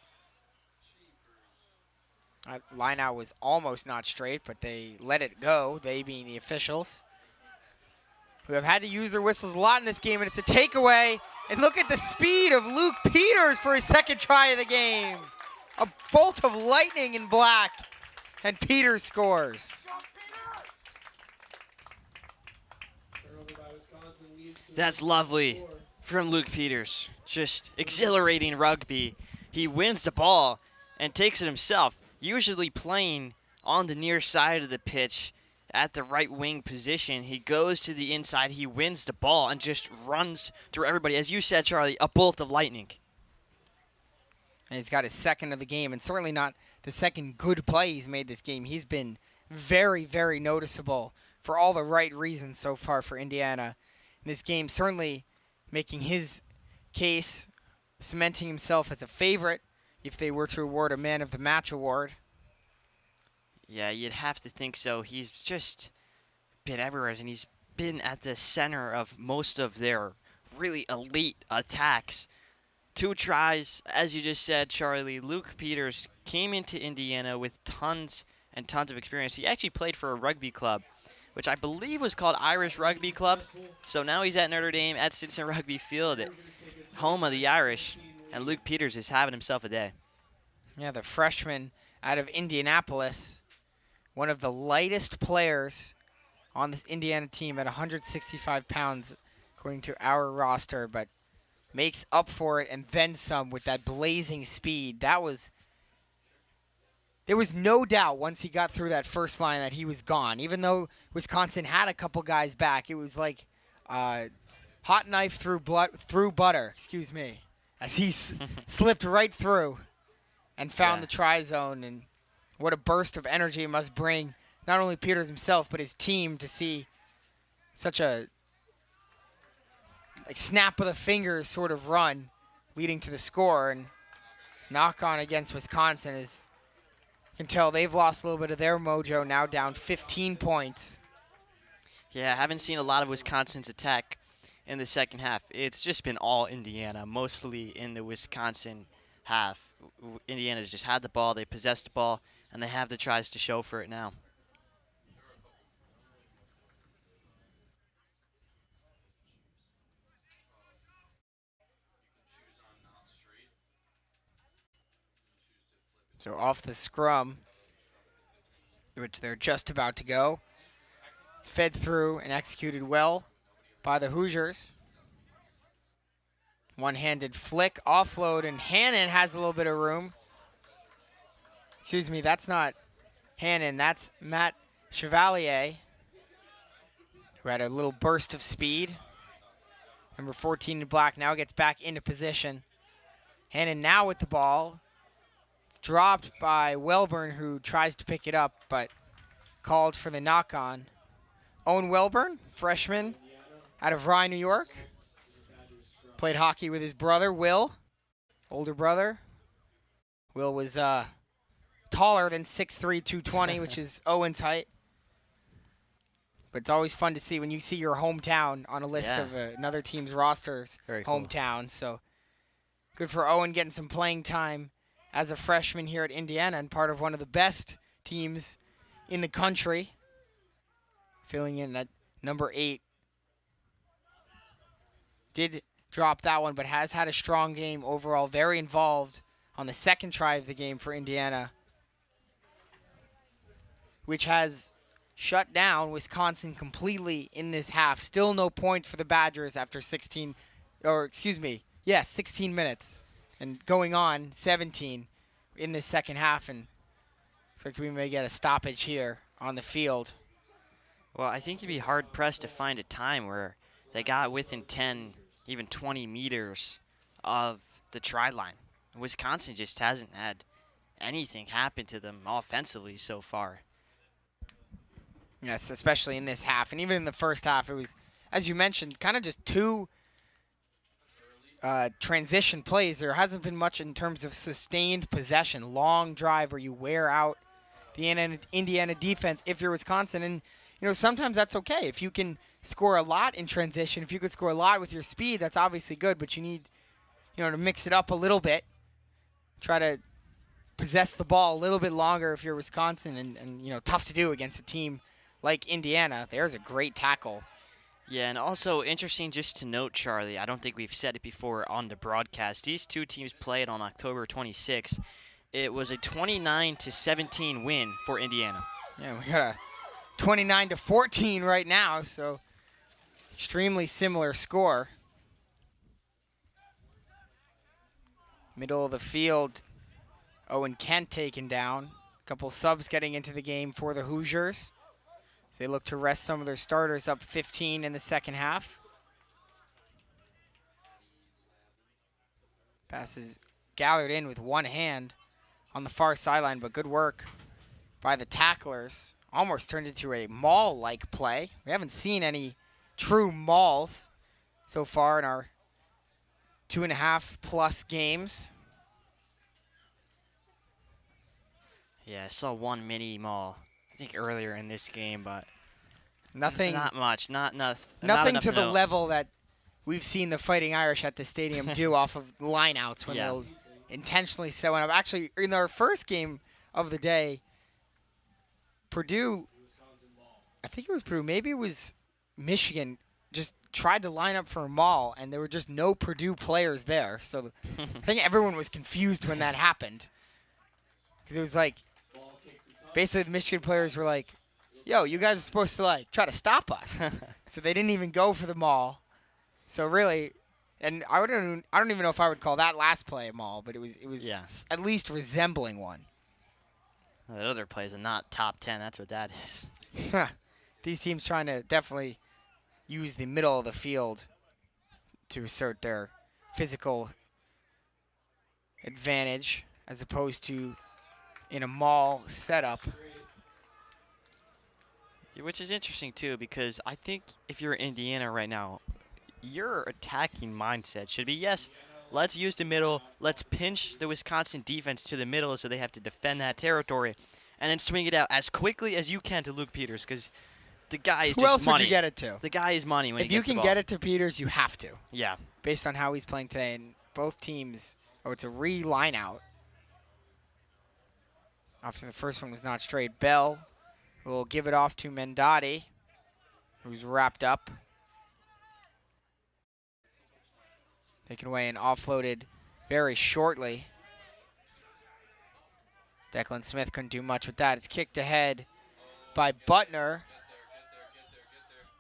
Line out was almost not straight, but they let it go, they being the officials, who have had to use their whistles a lot in this game, and it's a takeaway. And look at the speed of Luke Peters for his 2nd try of the game. A bolt of lightning in black, and Peters scores. That's lovely from Luke Peters. Just exhilarating rugby. He wins the ball and takes it himself, usually playing on the near side of the pitch at the right wing position. He goes to the inside, he wins the ball, and just runs through everybody. As you said, Charlie, a bolt of lightning. And he's got his 2nd of the game, and certainly not the 2nd good play he's made this game. He's been very, very noticeable for all the right reasons so far for Indiana in this game. Certainly making his case, cementing himself as a favorite if they were to award a Man of the Match award. Yeah, you'd have to think so. He's just been everywhere, and he's been at the center of most of their really elite attacks. 2 tries, as you just said, Charlie. Luke Peters came into Indiana with tons and tons of experience. He actually played for a rugby club, which I believe was called Irish Rugby Club. So now he's at Notre Dame at Stinson Rugby Field, home of the Irish, and Luke Peters is having himself a day. Yeah, the freshman out of Indianapolis, one of the lightest players on this Indiana team at 165 pounds, according to our roster, but makes up for it and then some with that blazing speed. There was no doubt once he got through that first line that he was gone. Even though Wisconsin had a couple guys back, it was like hot knife through butter, as he slipped right through and found the try zone. And what a burst of energy it must bring not only Peters himself but his team to see such a snap of the fingers sort of run leading to the score, and knock on against Wisconsin is, you can tell they've lost a little bit of their mojo, now down 15 points. Yeah, I haven't seen a lot of Wisconsin's attack in the second half. It's just been all Indiana, mostly in the Wisconsin half. Indiana's just had the ball, they possessed the ball, and they have the tries to show for it now. So off the scrum, which they're just about to go, it's fed through and executed well by the Hoosiers. One-handed flick, offload, and Hannon has a little bit of room. Excuse me, that's not Hannon, that's Matt Chevalier, who had a little burst of speed. Number 14 in black now gets back into position. Hannon now with the ball. It's dropped by Welburn, who tries to pick it up, but called for the knock-on. Owen Welburn, freshman out of Rye, New York. Played hockey with his brother, Will, older brother. Will was taller than 6'3", 220, which is Owen's height. But it's always fun to see when you see your hometown on a list of another team's rosters. Very cool. Hometown. So good for Owen getting some playing time as a freshman here at Indiana and part of one of the best teams in the country. Filling in at number 8. Did drop that one, but has had a strong game overall. Very involved on the second try of the game for Indiana, which has shut down Wisconsin completely in this half. Still no points for the Badgers after 16 minutes. And going on 17 in the second half. And looks like we may get a stoppage here on the field. Well, I think you'd be hard-pressed to find a time where they got within 10, even 20 meters of the try line. Wisconsin just hasn't had anything happen to them offensively so far. Yes, especially in this half. And even in the first half, it was, as you mentioned, kind of just two transition plays. There hasn't been much in terms of sustained possession, long drive where you wear out the Indiana defense if you're Wisconsin. And, you know, sometimes that's okay. If you can score a lot in transition, if you could score a lot with your speed, that's obviously good. But you need, you know, to mix it up a little bit. Try to possess the ball a little bit longer if you're Wisconsin. And you know, tough to do against a team like Indiana. There's a great tackle. Yeah, and also interesting just to note, Charlie, I don't think we've said it before on the broadcast. These two teams played on October 26th. It was a 29-17 win for Indiana. Yeah, we got a 29-14 right now, so extremely similar score. Middle of the field, Owen Kent taken down. A couple subs getting into the game for the Hoosiers. They look to rest some of their starters, up 15 in the second half. Passes gathered in with one hand on the far sideline, but good work by the tacklers. Almost turned into a maul-like play. We haven't seen any true mauls so far in our 2.5+ games. Yeah, I saw one mini maul, I think earlier in this game, but nothing. Not much. Not enough. Nothing to the level that we've seen the Fighting Irish at the stadium do off of lineouts when they'll intentionally set one up. Actually, in our first game of the day, Purdue, I think it was Purdue, maybe it was Michigan, just tried to line up for a maul, and there were just no Purdue players there. So I think everyone was confused when that happened. Because it was like, basically the Michigan players were like, yo, you guys are supposed to, like, try to stop us. So they didn't even go for the maul. So really, and I don't even know if I would call that last play a maul, but it was at least resembling one. Well, the other plays are not top 10. That's what that is. These teams trying to definitely use the middle of the field to assert their physical advantage as opposed to in a maul setup. Which is interesting, too, because I think if you're Indiana right now, your attacking mindset should be, yes, let's use the middle. Let's pinch the Wisconsin defense to the middle so they have to defend that territory. And then swing it out as quickly as you can to Luke Peters because the guy is Who just else money. would you get it to? The guy is money when he If you gets the can ball. get it to Peters, you have to. Yeah. Based on how he's playing today. And both teams, it's a re-line out. After the first one was not straight. Bell will give it off to Mendotti, who's wrapped up. Taken away and offloaded very shortly. Declan Smith couldn't do much with that. It's kicked ahead by Butner.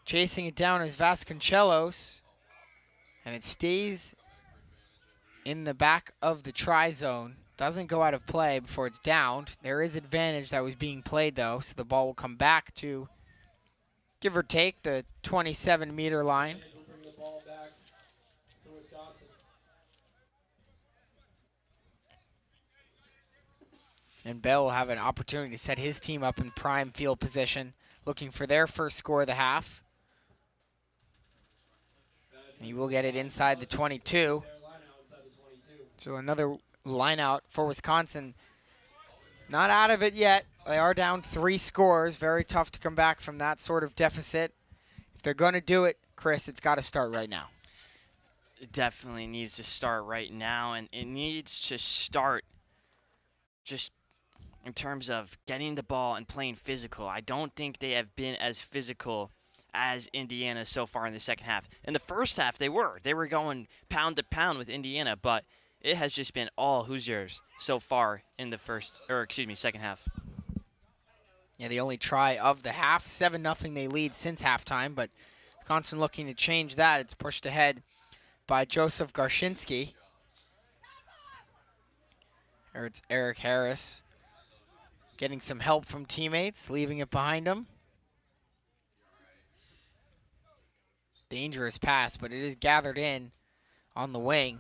Chasing it down is Vasconcelos. And it stays in the back of the try zone. Doesn't go out of play before it's downed. There is advantage that was being played, though, so the ball will come back to, give or take, the 27-meter line. And Bell will have an opportunity to set his team up in prime field position, looking for their first score of the half. And he will get it inside the 22. So another line out for Wisconsin. Not out of it yet. They are down 3 scores. Very tough to come back from that sort of deficit. If they're going to do it, Chris, it's got to start right now. It definitely needs to start right now, and it needs to start just in terms of getting the ball and playing physical. I don't think they have been as physical as Indiana so far in the second half. In the first half, they were. They were going pound to pound with Indiana, but it has just been all Hoosiers so far in the second half. Yeah, the only try of the half. 7-0 they lead since halftime, but Wisconsin looking to change that. It's pushed ahead by Joseph Garshinsky. Or it's Eric Harris getting some help from teammates, leaving it behind him. Dangerous pass, but it is gathered in on the wing.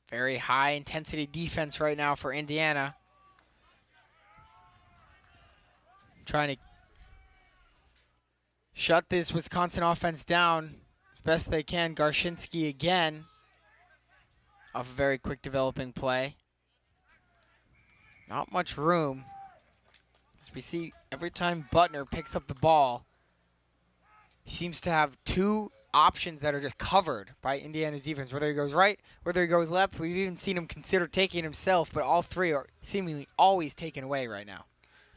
Very high intensity defense right now for Indiana. Trying to shut this Wisconsin offense down as best they can. Garshinsky again off a very quick developing play. Not much room. As we see every time Butner picks up the ball, he seems to have 2 options that are just covered by Indiana's defense. Whether he goes right, whether he goes left. We've even seen him consider taking himself, but all 3 are seemingly always taken away right now.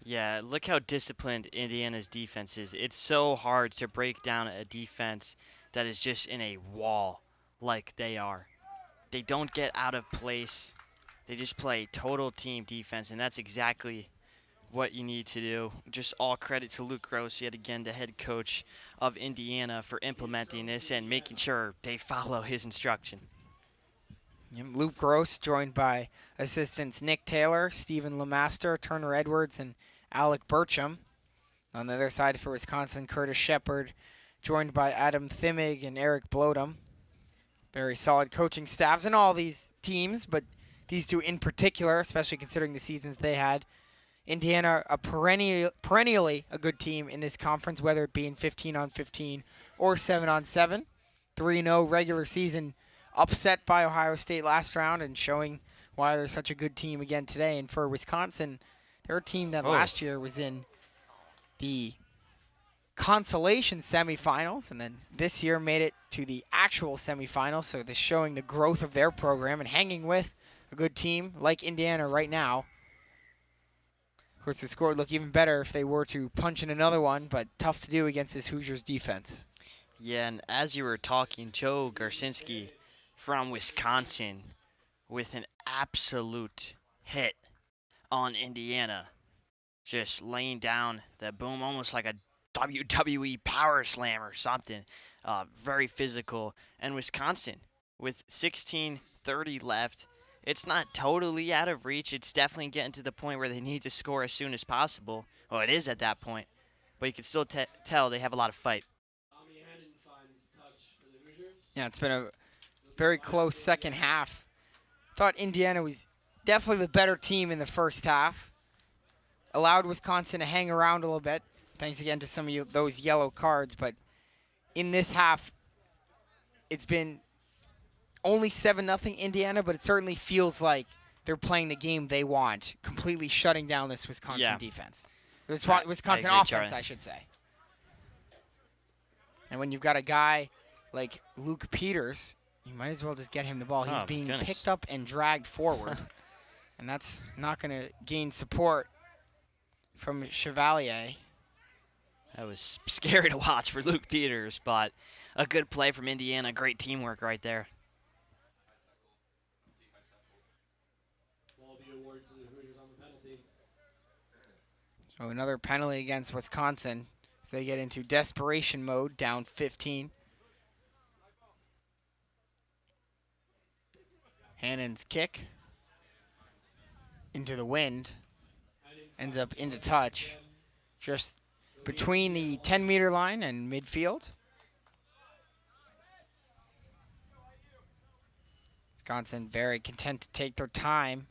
Yeah, look how disciplined Indiana's defense is. It's so hard to break down a defense that is just in a wall like they are. They don't get out of place. They just play total team defense, and that's exactly what you need to do. Just all credit to Luke Gross, yet again, the head coach of Indiana, for implementing this and making sure they follow his instruction. Luke Gross, joined by assistants Nick Taylor, Stephen Lemaster, Turner Edwards, and Alec Burcham. On the other side for Wisconsin, Curtis Shepard, joined by Adam Thimmig and Eric Blodum. Very solid coaching staffs in all these teams, but these 2 in particular, especially considering the seasons they had. Indiana, a perennially a good team in this conference, whether it be in 15-on-15 or 7-on-7. 3-0 regular season upset by Ohio State last round and showing why they're such a good team again today. And for Wisconsin, they're a team that last year was in the consolation semifinals, and then this year made it to the actual semifinals. So they're showing the growth of their program and hanging with a good team like Indiana right now. Of course, the score would look even better if they were to punch in another one, but tough to do against this Hoosiers defense. Yeah, and as you were talking, Joe Garsinski from Wisconsin with an absolute hit on Indiana. Just laying down that boom, almost like a WWE power slam or something. Very physical. And Wisconsin, with 16:30 left, it's not totally out of reach. It's definitely getting to the point where they need to score as soon as possible. Well, it is at that point. But you can still tell they have a lot of fight. Yeah, it's been a very close second half. Thought Indiana was definitely the better team in the first half. Allowed Wisconsin to hang around a little bit. thanks again to some of those yellow cards. But in this half, it's been only 7-0 Indiana, but it certainly feels like they're playing the game they want, completely shutting down this Wisconsin defense. This Wisconsin offense, Charlie. I should say. And when you've got a guy like Luke Peters, you might as well just get him the ball. He's being picked up and dragged forward. And that's not going to gain support from Chevalier. That was scary to watch for Luke Peters, but a good play from Indiana. Great teamwork right there. So another penalty against Wisconsin as they get into desperation mode, down 15. Hannon's kick into the wind, ends up into touch, just between the 10-meter line and midfield. Wisconsin very content to take their time.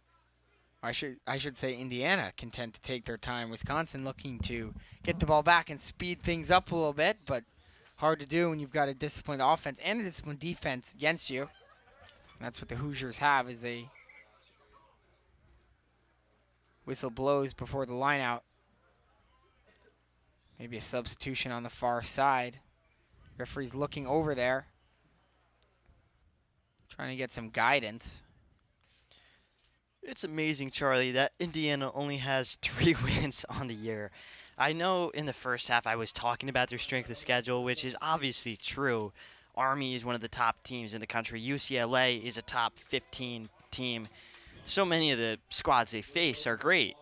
I should say Indiana content to take their time. Wisconsin looking to get the ball back and speed things up a little bit, but hard to do when you've got a disciplined offense and a disciplined defense against you. And that's what the Hoosiers have, is they whistle blows before the line out. Maybe a substitution on the far side. Referee's looking over there, trying to get some guidance. It's amazing, Charlie, that Indiana only has 3 wins on the year. I know in the first half I was talking about their strength of schedule, which is obviously true. Army is one of the top teams in the country. UCLA is a top 15 team. So many of the squads they face are great.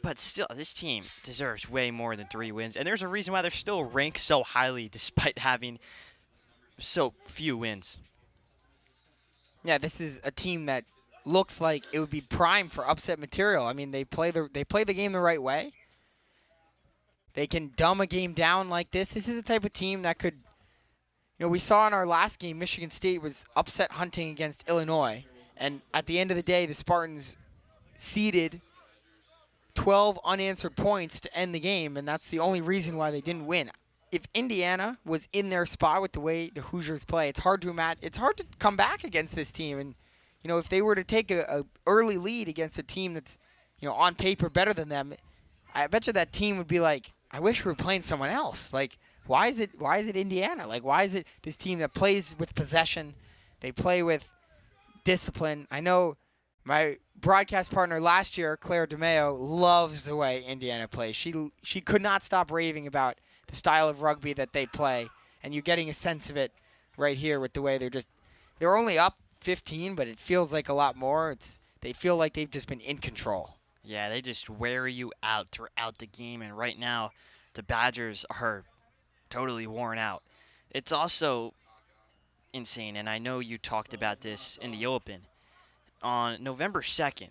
But still, this team deserves way more than 3 wins. And there's a reason why they're still ranked so highly despite having so few wins. Yeah, this is a team that looks like it would be prime for upset material. I mean, they play the game the right way. They can dumb a game down like this. This is the type of team that could, we saw in our last game, Michigan State was upset hunting against Illinois. And at the end of the day, the Spartans ceded 12 unanswered points to end the game, and that's the only reason why they didn't win. If Indiana was in their spot with the way the Hoosiers play, it's hard to imagine. It's hard to come back against this team. And if they were to take a early lead against a team that's on paper better than them, I bet you that team would be like, I wish we were playing someone else. Like, why is it Indiana? Like, why is it this team that plays with possession? They play with discipline. I know my broadcast partner last year, Claire DeMeo, loves the way Indiana plays. She could not stop raving about the style of rugby that they play, and you're getting a sense of it right here with the way they're only up 15, but it feels like a lot more. They feel like they've just been in control. Yeah, they just wear you out throughout the game, and right now the Badgers are totally worn out. It's also insane, and I know you talked about this in the Open. On November 2nd,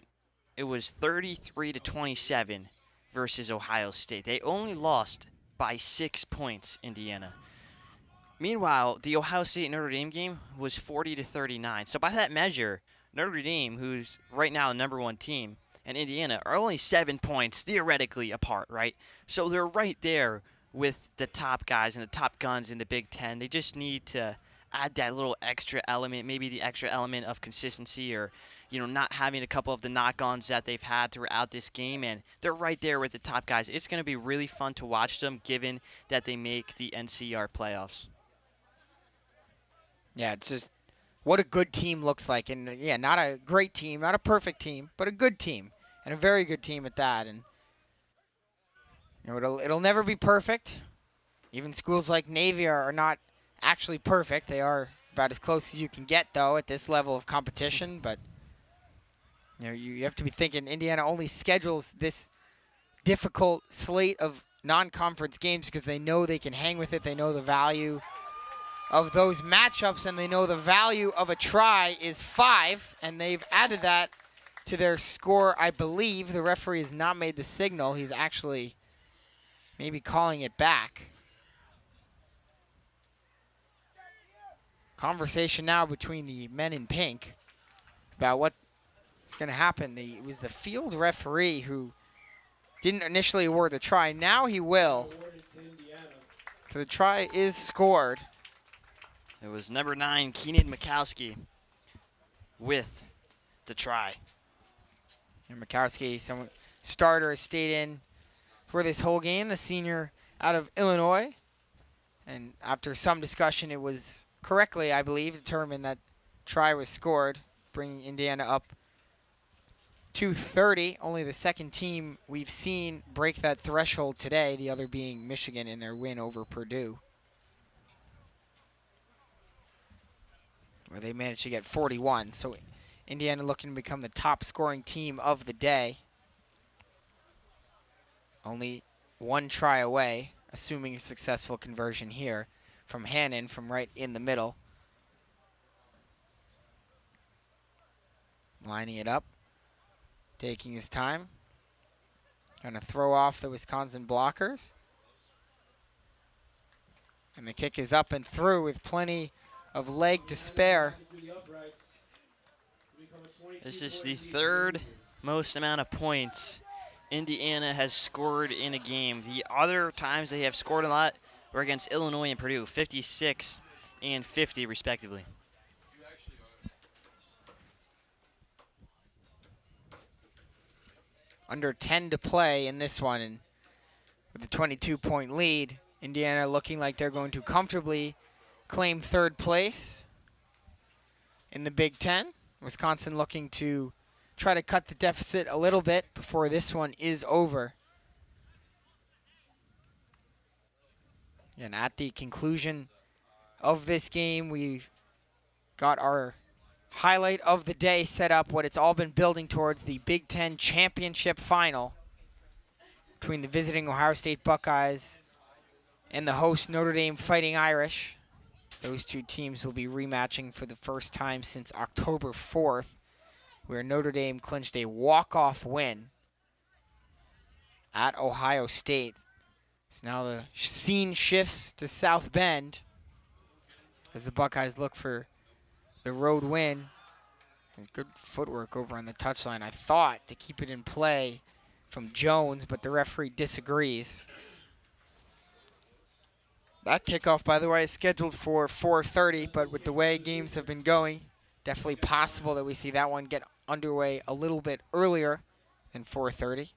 it was 33-27 versus Ohio State. They only lost by 6 points, Indiana. Meanwhile, the Ohio State-Notre Dame game was 40-39. So by that measure, Notre Dame, who's right now the #1 team, and Indiana are only 7 points theoretically apart, right? So they're right there with the top guys and the top guns in the Big Ten. They just need to add that little extra element, maybe the extra element of consistency, or not having a couple of the knock-ons that they've had throughout this game, and they're right there with the top guys. It's going to be really fun to watch them, given that they make the NCR playoffs. Yeah, it's just what a good team looks like. And, yeah, not a great team, not a perfect team, but a good team, and a very good team at that. And, it'll never be perfect. Even schools like Navy are not actually perfect. They are about as close as you can get, though, at this level of competition. But you have to be thinking Indiana only schedules this difficult slate of non-conference games because they know they can hang with it. They know the value of those matchups, and they know the value of a try is 5, and they've added that to their score. I believe the referee has not made the signal. He's actually maybe calling it back. Conversation now between the men in pink about what's going to happen. It was the field referee who didn't initially award the try. Now he will. So the try is scored. It was number 9, Keenan Mikowski, with the try. And Mikowski, some starter, has stayed in for this whole game, the senior out of Illinois. And after some discussion, it was correctly, I believe, determined that try was scored, bringing Indiana up to 30. Only the second team we've seen break that threshold today, the other being Michigan in their win over Purdue, where they managed to get 41. So Indiana looking to become the top scoring team of the day. Only one try away, assuming a successful conversion here from Hannon from right in the middle. Lining it up, taking his time. Going to throw off the Wisconsin blockers. And the kick is up and through with plenty of leg to spare. This is the third most amount of points Indiana has scored in a game. The other times they have scored a lot were against Illinois and Purdue, 56 and 50 respectively. Under 10 to play in this one, and with a 22-point lead, Indiana looking like they're going to comfortably claim third place in the Big Ten. Wisconsin looking to try to cut the deficit a little bit before this one is over. And at the conclusion of this game, we've got our highlight of the day set up, what it's all been building towards, the Big Ten championship final between the visiting Ohio State Buckeyes and the host Notre Dame Fighting Irish. Those two teams will be rematching for the first time since October 4th, where Notre Dame clinched a walk-off win at Ohio State. So now the scene shifts to South Bend as the Buckeyes look for the road win. There's good footwork over on the touchline, I thought, to keep it in play from Jones, but the referee disagrees. That kickoff, by the way, is scheduled for 4:30, but with the way games have been going, definitely possible that we see that one get underway a little bit earlier than 4:30.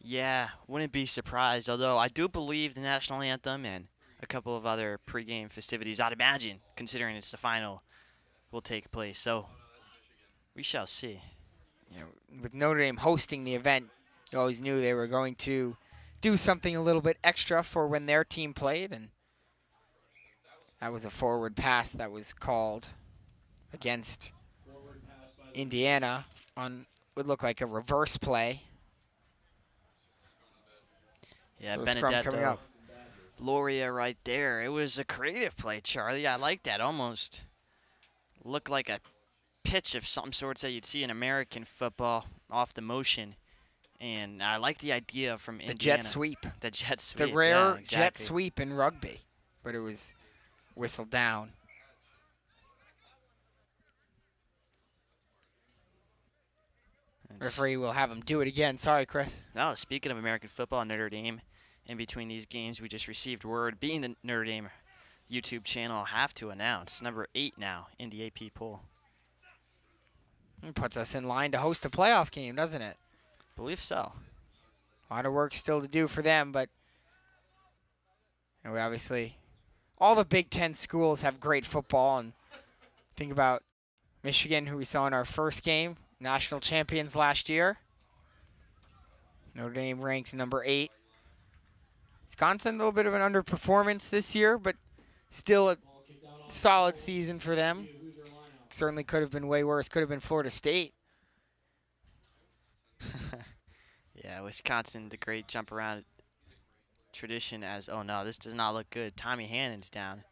Yeah, wouldn't be surprised, although I do believe the national anthem and a couple of other pregame festivities, I'd imagine, considering it's the final, will take place. So we shall see. You know, with Notre Dame hosting the event, you always knew they were going to do something a little bit extra for when their team played, and that was a forward pass that was called against Indiana on would look like a reverse play. Yeah, so scrum coming Benedetto, up. Loria right there. It was a creative play, Charlie. I like that. Almost looked like a pitch of some sorts that you'd see in American football off the motion. And I like the idea from Indiana. The jet sweep. The jet sweep. The rare yeah, exactly. jet sweep in rugby, but it was whistled down. Referee will have him do it again. Sorry, Chris. No, speaking of American football, Notre Dame, in between these games, we just received word, being the Notre Dame YouTube channel, have to announce number 8 now in the AP poll. It puts us in line to host a playoff game, doesn't it? Believe so. A lot of work still to do for them, but we obviously, all the Big Ten schools have great football, and think about Michigan, who we saw in our first game, national champions last year. Notre Dame ranked number 8. Wisconsin, a little bit of an underperformance this year, but still a solid season for them. Certainly could have been way worse. Could have been Florida State. Yeah, Wisconsin, the great jump around tradition as, oh no, this does not look good. Tommy Hannon's down,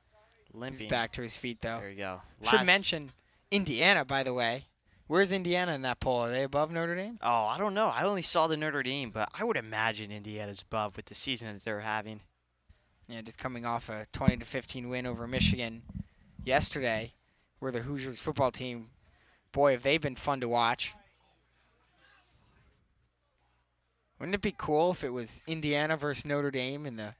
limping. He's back to his feet, though. There you go. Should mention Indiana, by the way. Where's Indiana in that poll? Are they above Notre Dame? Oh, I don't know. I only saw the Notre Dame, but I would imagine Indiana's above with the season that they're having. Yeah, just coming off a 20-15 win over Michigan yesterday, where the Hoosiers football team, boy, have they been fun to watch. Wouldn't it be cool if it was Indiana versus Notre Dame in the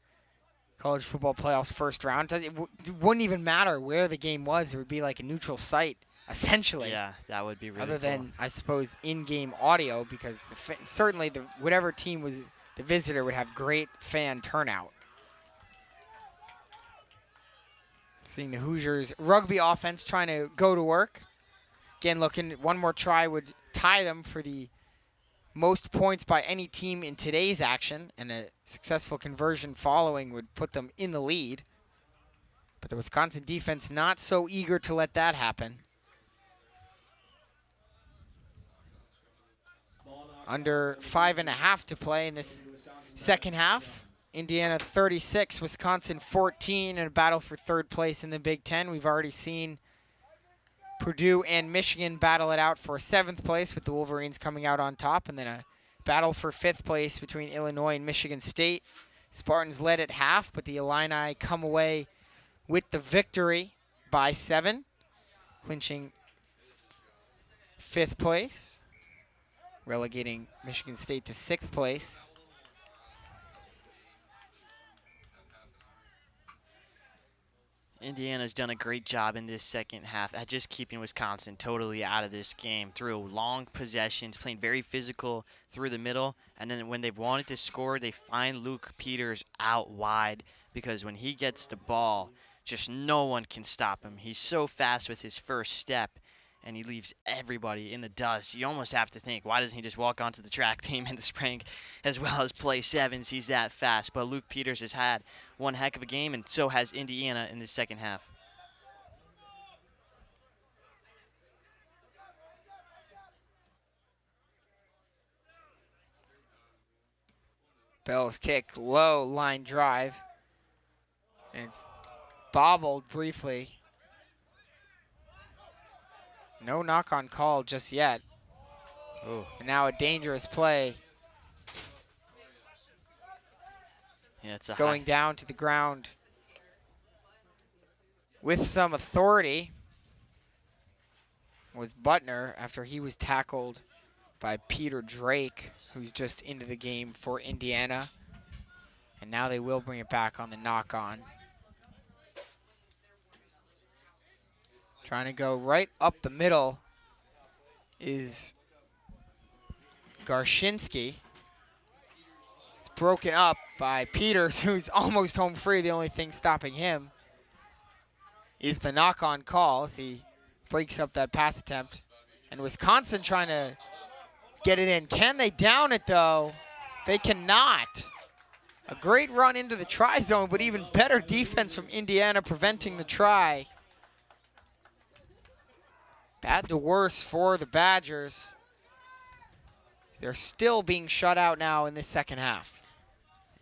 college football playoffs first round? It wouldn't even matter where the game was. It would be like a neutral site, essentially. Yeah, that would be really Other cool. than, I suppose, in-game audio, because certainly whatever team was the visitor would have great fan turnout. Seeing the Hoosiers rugby offense trying to go to work. Again, looking, one more try would tie them for the most points by any team in today's action, and a successful conversion following would put them in the lead. But the Wisconsin defense not so eager to let that happen. Under 5.5 to play in this second half. Indiana 36, Wisconsin 14 in a battle for third place in the Big Ten. We've already seen Purdue and Michigan battle it out for 7th place, with the Wolverines coming out on top, and then a battle for 5th place between Illinois and Michigan State. Spartans led at half, but the Illini come away with the victory by 7, clinching 5th place, relegating Michigan State to 6th place. Indiana's done a great job in this second half at just keeping Wisconsin totally out of this game through long possessions, playing very physical through the middle, and then when they've wanted to score, they find Luke Peters out wide, because when he gets the ball, just no one can stop him. He's so fast with his first step, and he leaves everybody in the dust. You almost have to think, why doesn't he just walk onto the track team in the spring as well as play sevens? He's that fast. But Luke Peters has had one heck of a game, and so has Indiana in the second half. Bell's kick, low line drive. And it's bobbled briefly. No knock-on call just yet. Oh. And now a dangerous play. Yeah, it's a going down to the ground with some authority was Butner, after he was tackled by Peter Drake, who's just into the game for Indiana. And now they will bring it back on the knock-on. Trying to go right up the middle is Garshinsky. It's broken up by Peters, who's almost home free. The only thing stopping him is the knock-on call as he breaks up that pass attempt. And Wisconsin trying to get it in. Can they down it, though? They cannot. A great run into the try zone, but even better defense from Indiana preventing the try. Bad to worse for the Badgers. They're still being shut out now in this second half.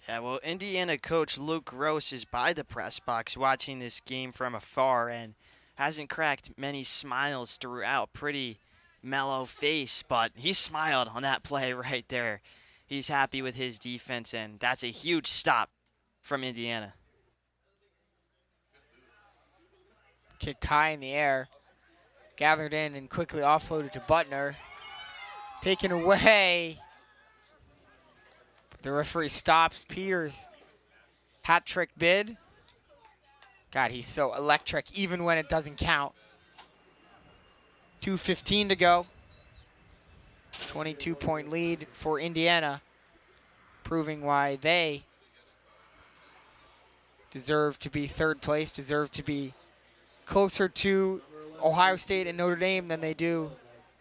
Yeah, well, Indiana coach Luke Gross is by the press box watching this game from afar and hasn't cracked many smiles throughout. Pretty mellow face, but he smiled on that play right there. He's happy with his defense, and that's a huge stop from Indiana. Kicked high in the air. Gathered in and quickly offloaded to Butner. Taken away. The referee stops Peters' hat trick bid. God, he's so electric even when it doesn't count. 2:15 to go. 22-point lead for Indiana, proving why they deserve to be third place, deserve to be closer to Ohio State and Notre Dame than they do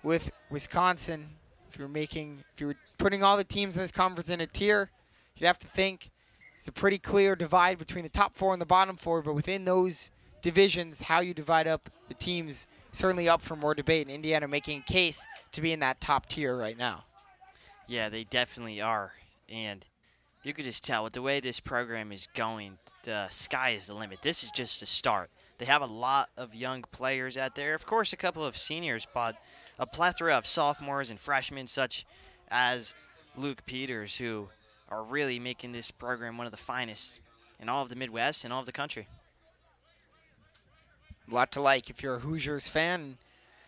with Wisconsin. If you were putting all the teams in this conference in a tier, you'd have to think it's a pretty clear divide between the top 4 and the bottom 4, but within those divisions, how you divide up the teams certainly up for more debate, and Indiana making a case to be in that top tier right now. Yeah, they definitely are, and you could just tell with the way this program is going, the sky is the limit. This is just a start. They have a lot of young players out there. Of course, a couple of seniors, but a plethora of sophomores and freshmen such as Luke Peters, who are really making this program one of the finest in all of the Midwest and all of the country. A lot to like if you're a Hoosiers fan.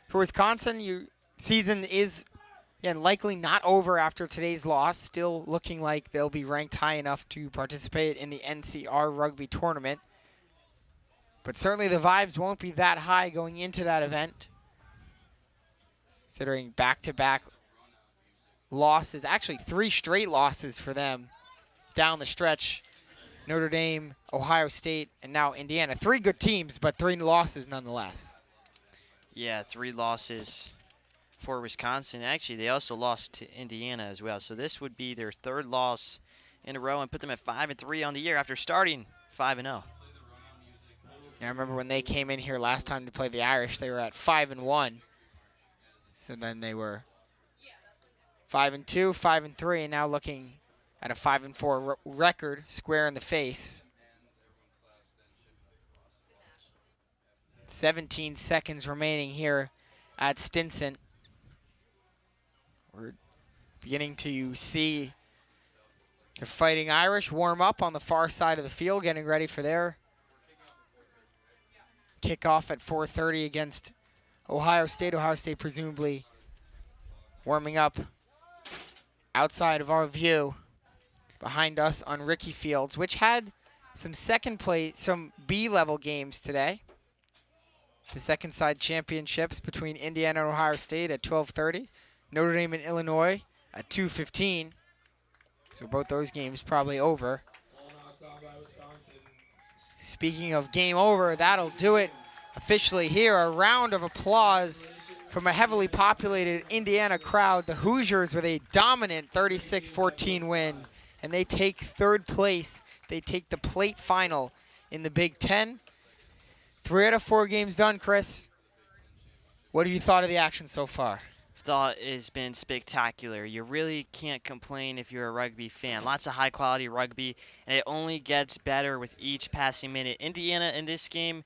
For Wisconsin, your season is And likely not over after today's loss. Still looking like they'll be ranked high enough to participate in the NCR rugby tournament. But certainly the vibes won't be that high going into that event, considering back-to-back losses, actually 3 straight losses for them down the stretch. Notre Dame, Ohio State, and now Indiana. 3 good teams, but 3 losses nonetheless. Yeah, 3 losses for Wisconsin. Actually, they also lost to Indiana as well. So this would be their 3rd loss in a row and put them at 5-3 on the year after starting 5-0. I remember when they came in here last time to play the Irish, they were at 5-1. So then they were 5-2, 5-3, and now looking at a 5-4 record, square in the face. 17 seconds remaining here at Stinson. We're beginning to see the Fighting Irish warm up on the far side of the field, getting ready for their kickoff at 4:30 against Ohio State. Ohio State presumably warming up outside of our view behind us on Ricky Fields, which had some B-level games today. The second side championships between Indiana and Ohio State at 12:30. Notre Dame and Illinois at 2:15. So both those games probably over. Speaking of game over, that'll do it officially here. A round of applause from a heavily populated Indiana crowd. The Hoosiers with a dominant 36-14 win, and they take 3rd place. They take the plate final in the Big Ten. 3 out of 4 games done, Chris. What have you thought of the action so far? Thought has been spectacular. You really can't complain if you're a rugby fan. Lots of high-quality rugby, and it only gets better with each passing minute. Indiana in this game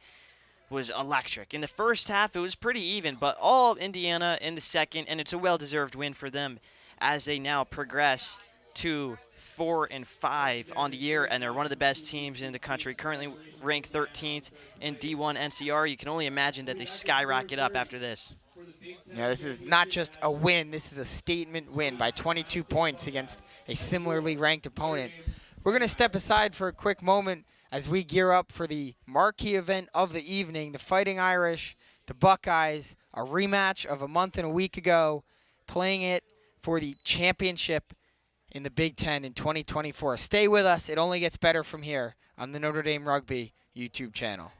was electric. In the first half, it was pretty even, but all of Indiana in the second, and it's a well-deserved win for them as they now progress to 4-5 on the year, and they're one of the best teams in the country, currently ranked 13th in D1 NCR. You can only imagine that they skyrocket up after this. Yeah, this is not just a win. This is a statement win by 22 points against a similarly ranked opponent. We're going to step aside for a quick moment as we gear up for the marquee event of the evening, the Fighting Irish, the Buckeyes, a rematch of a month and a week ago, playing it for the championship in the Big Ten in 2024. Stay with us. It only gets better from here on the Notre Dame Rugby YouTube channel.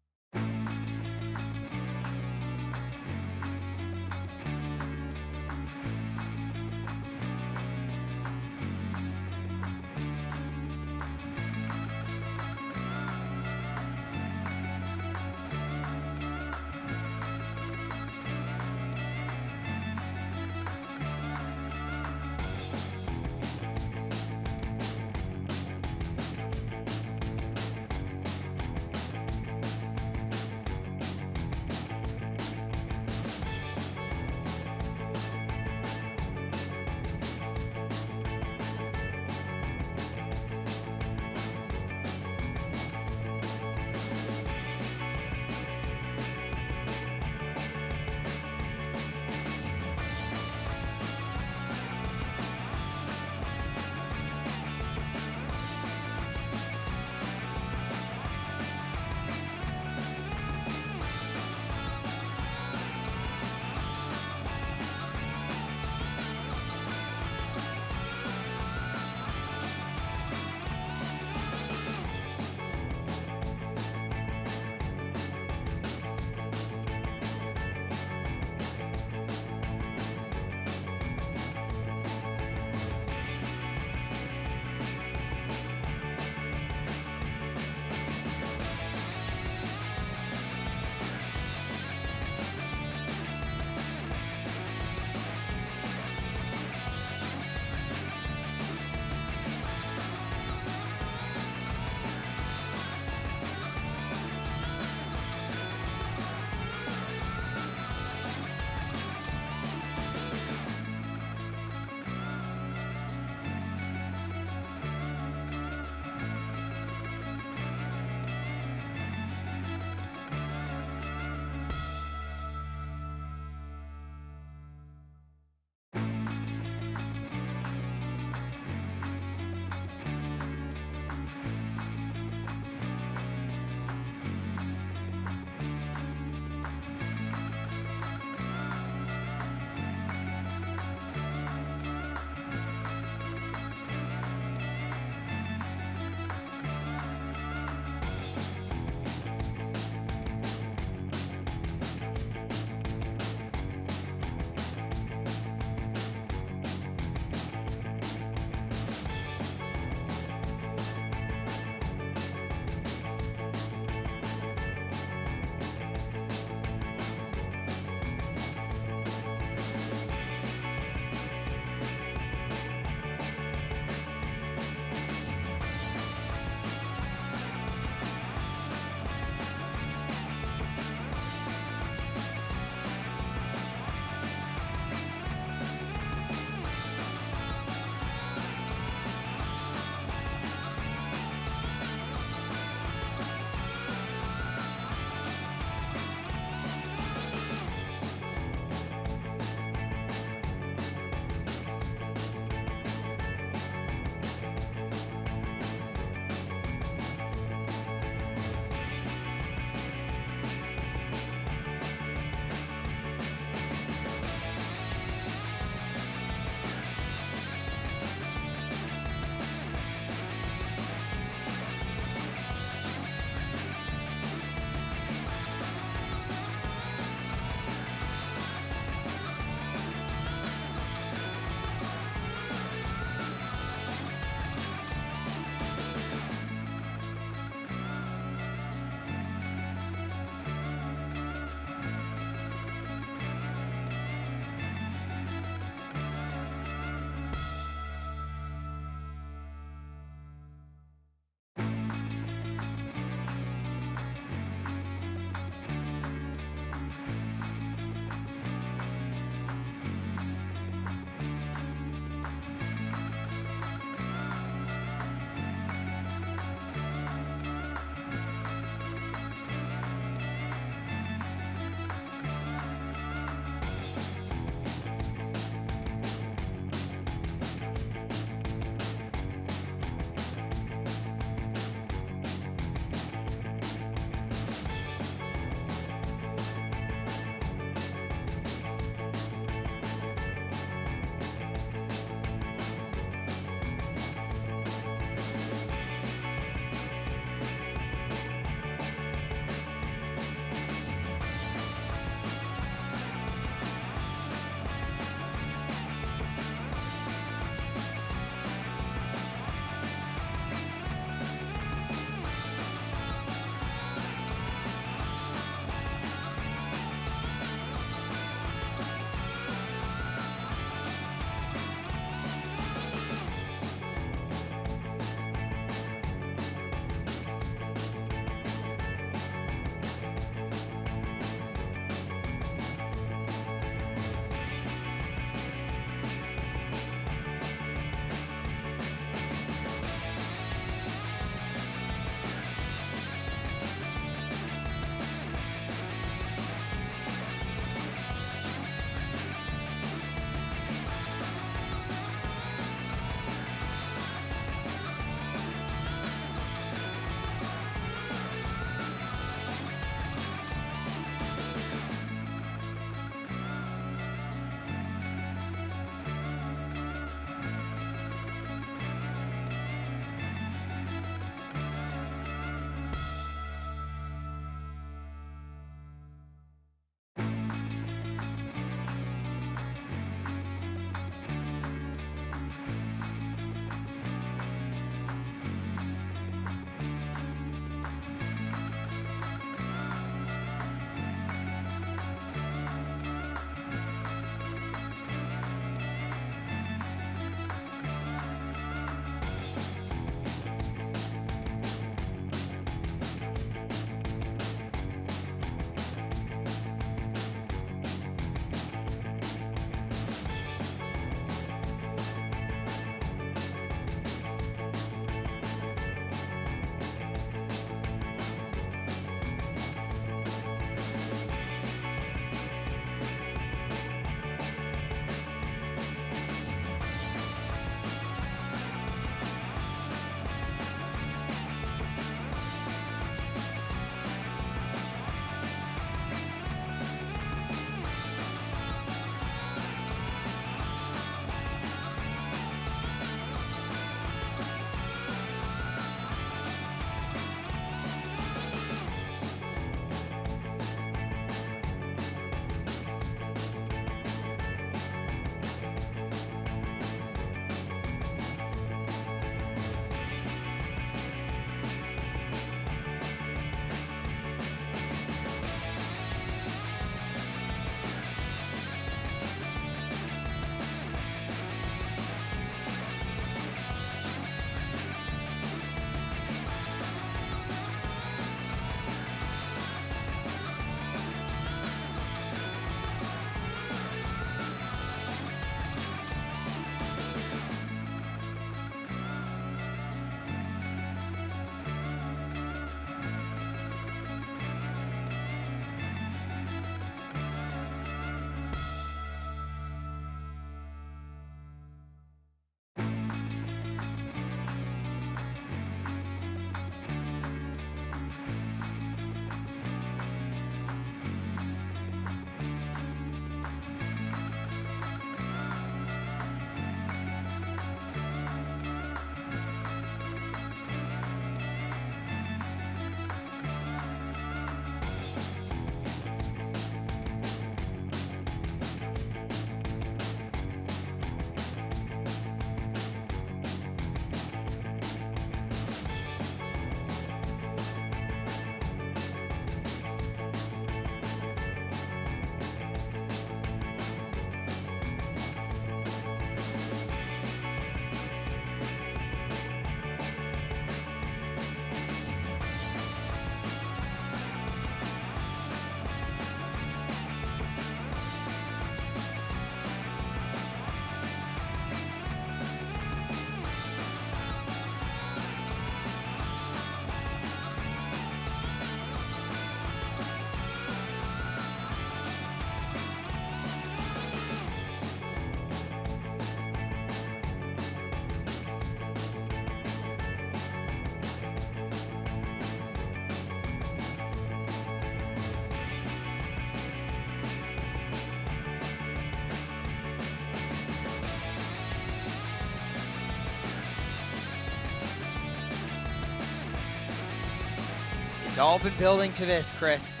all been building to this, Chris.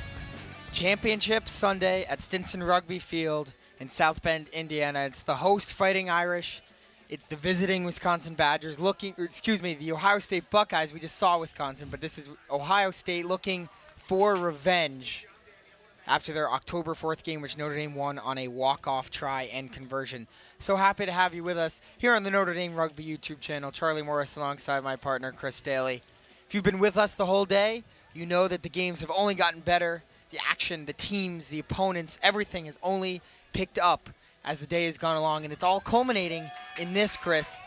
Championship Sunday at Stinson Rugby Field in South Bend, Indiana. It's the host Fighting Irish. It's the visiting Wisconsin Badgers the Ohio State Buckeyes. We just saw Wisconsin, but this is Ohio State looking for revenge after their October 4th game, which Notre Dame won on a walk-off try and conversion. So happy to have you with us here on the Notre Dame Rugby YouTube channel. Charlie Morris alongside my partner, Chris Daly. If you've been with us the whole day, you know that the games have only gotten better. The action, the teams, the opponents, everything has only picked up as the day has gone along, and it's all culminating in this, Chris,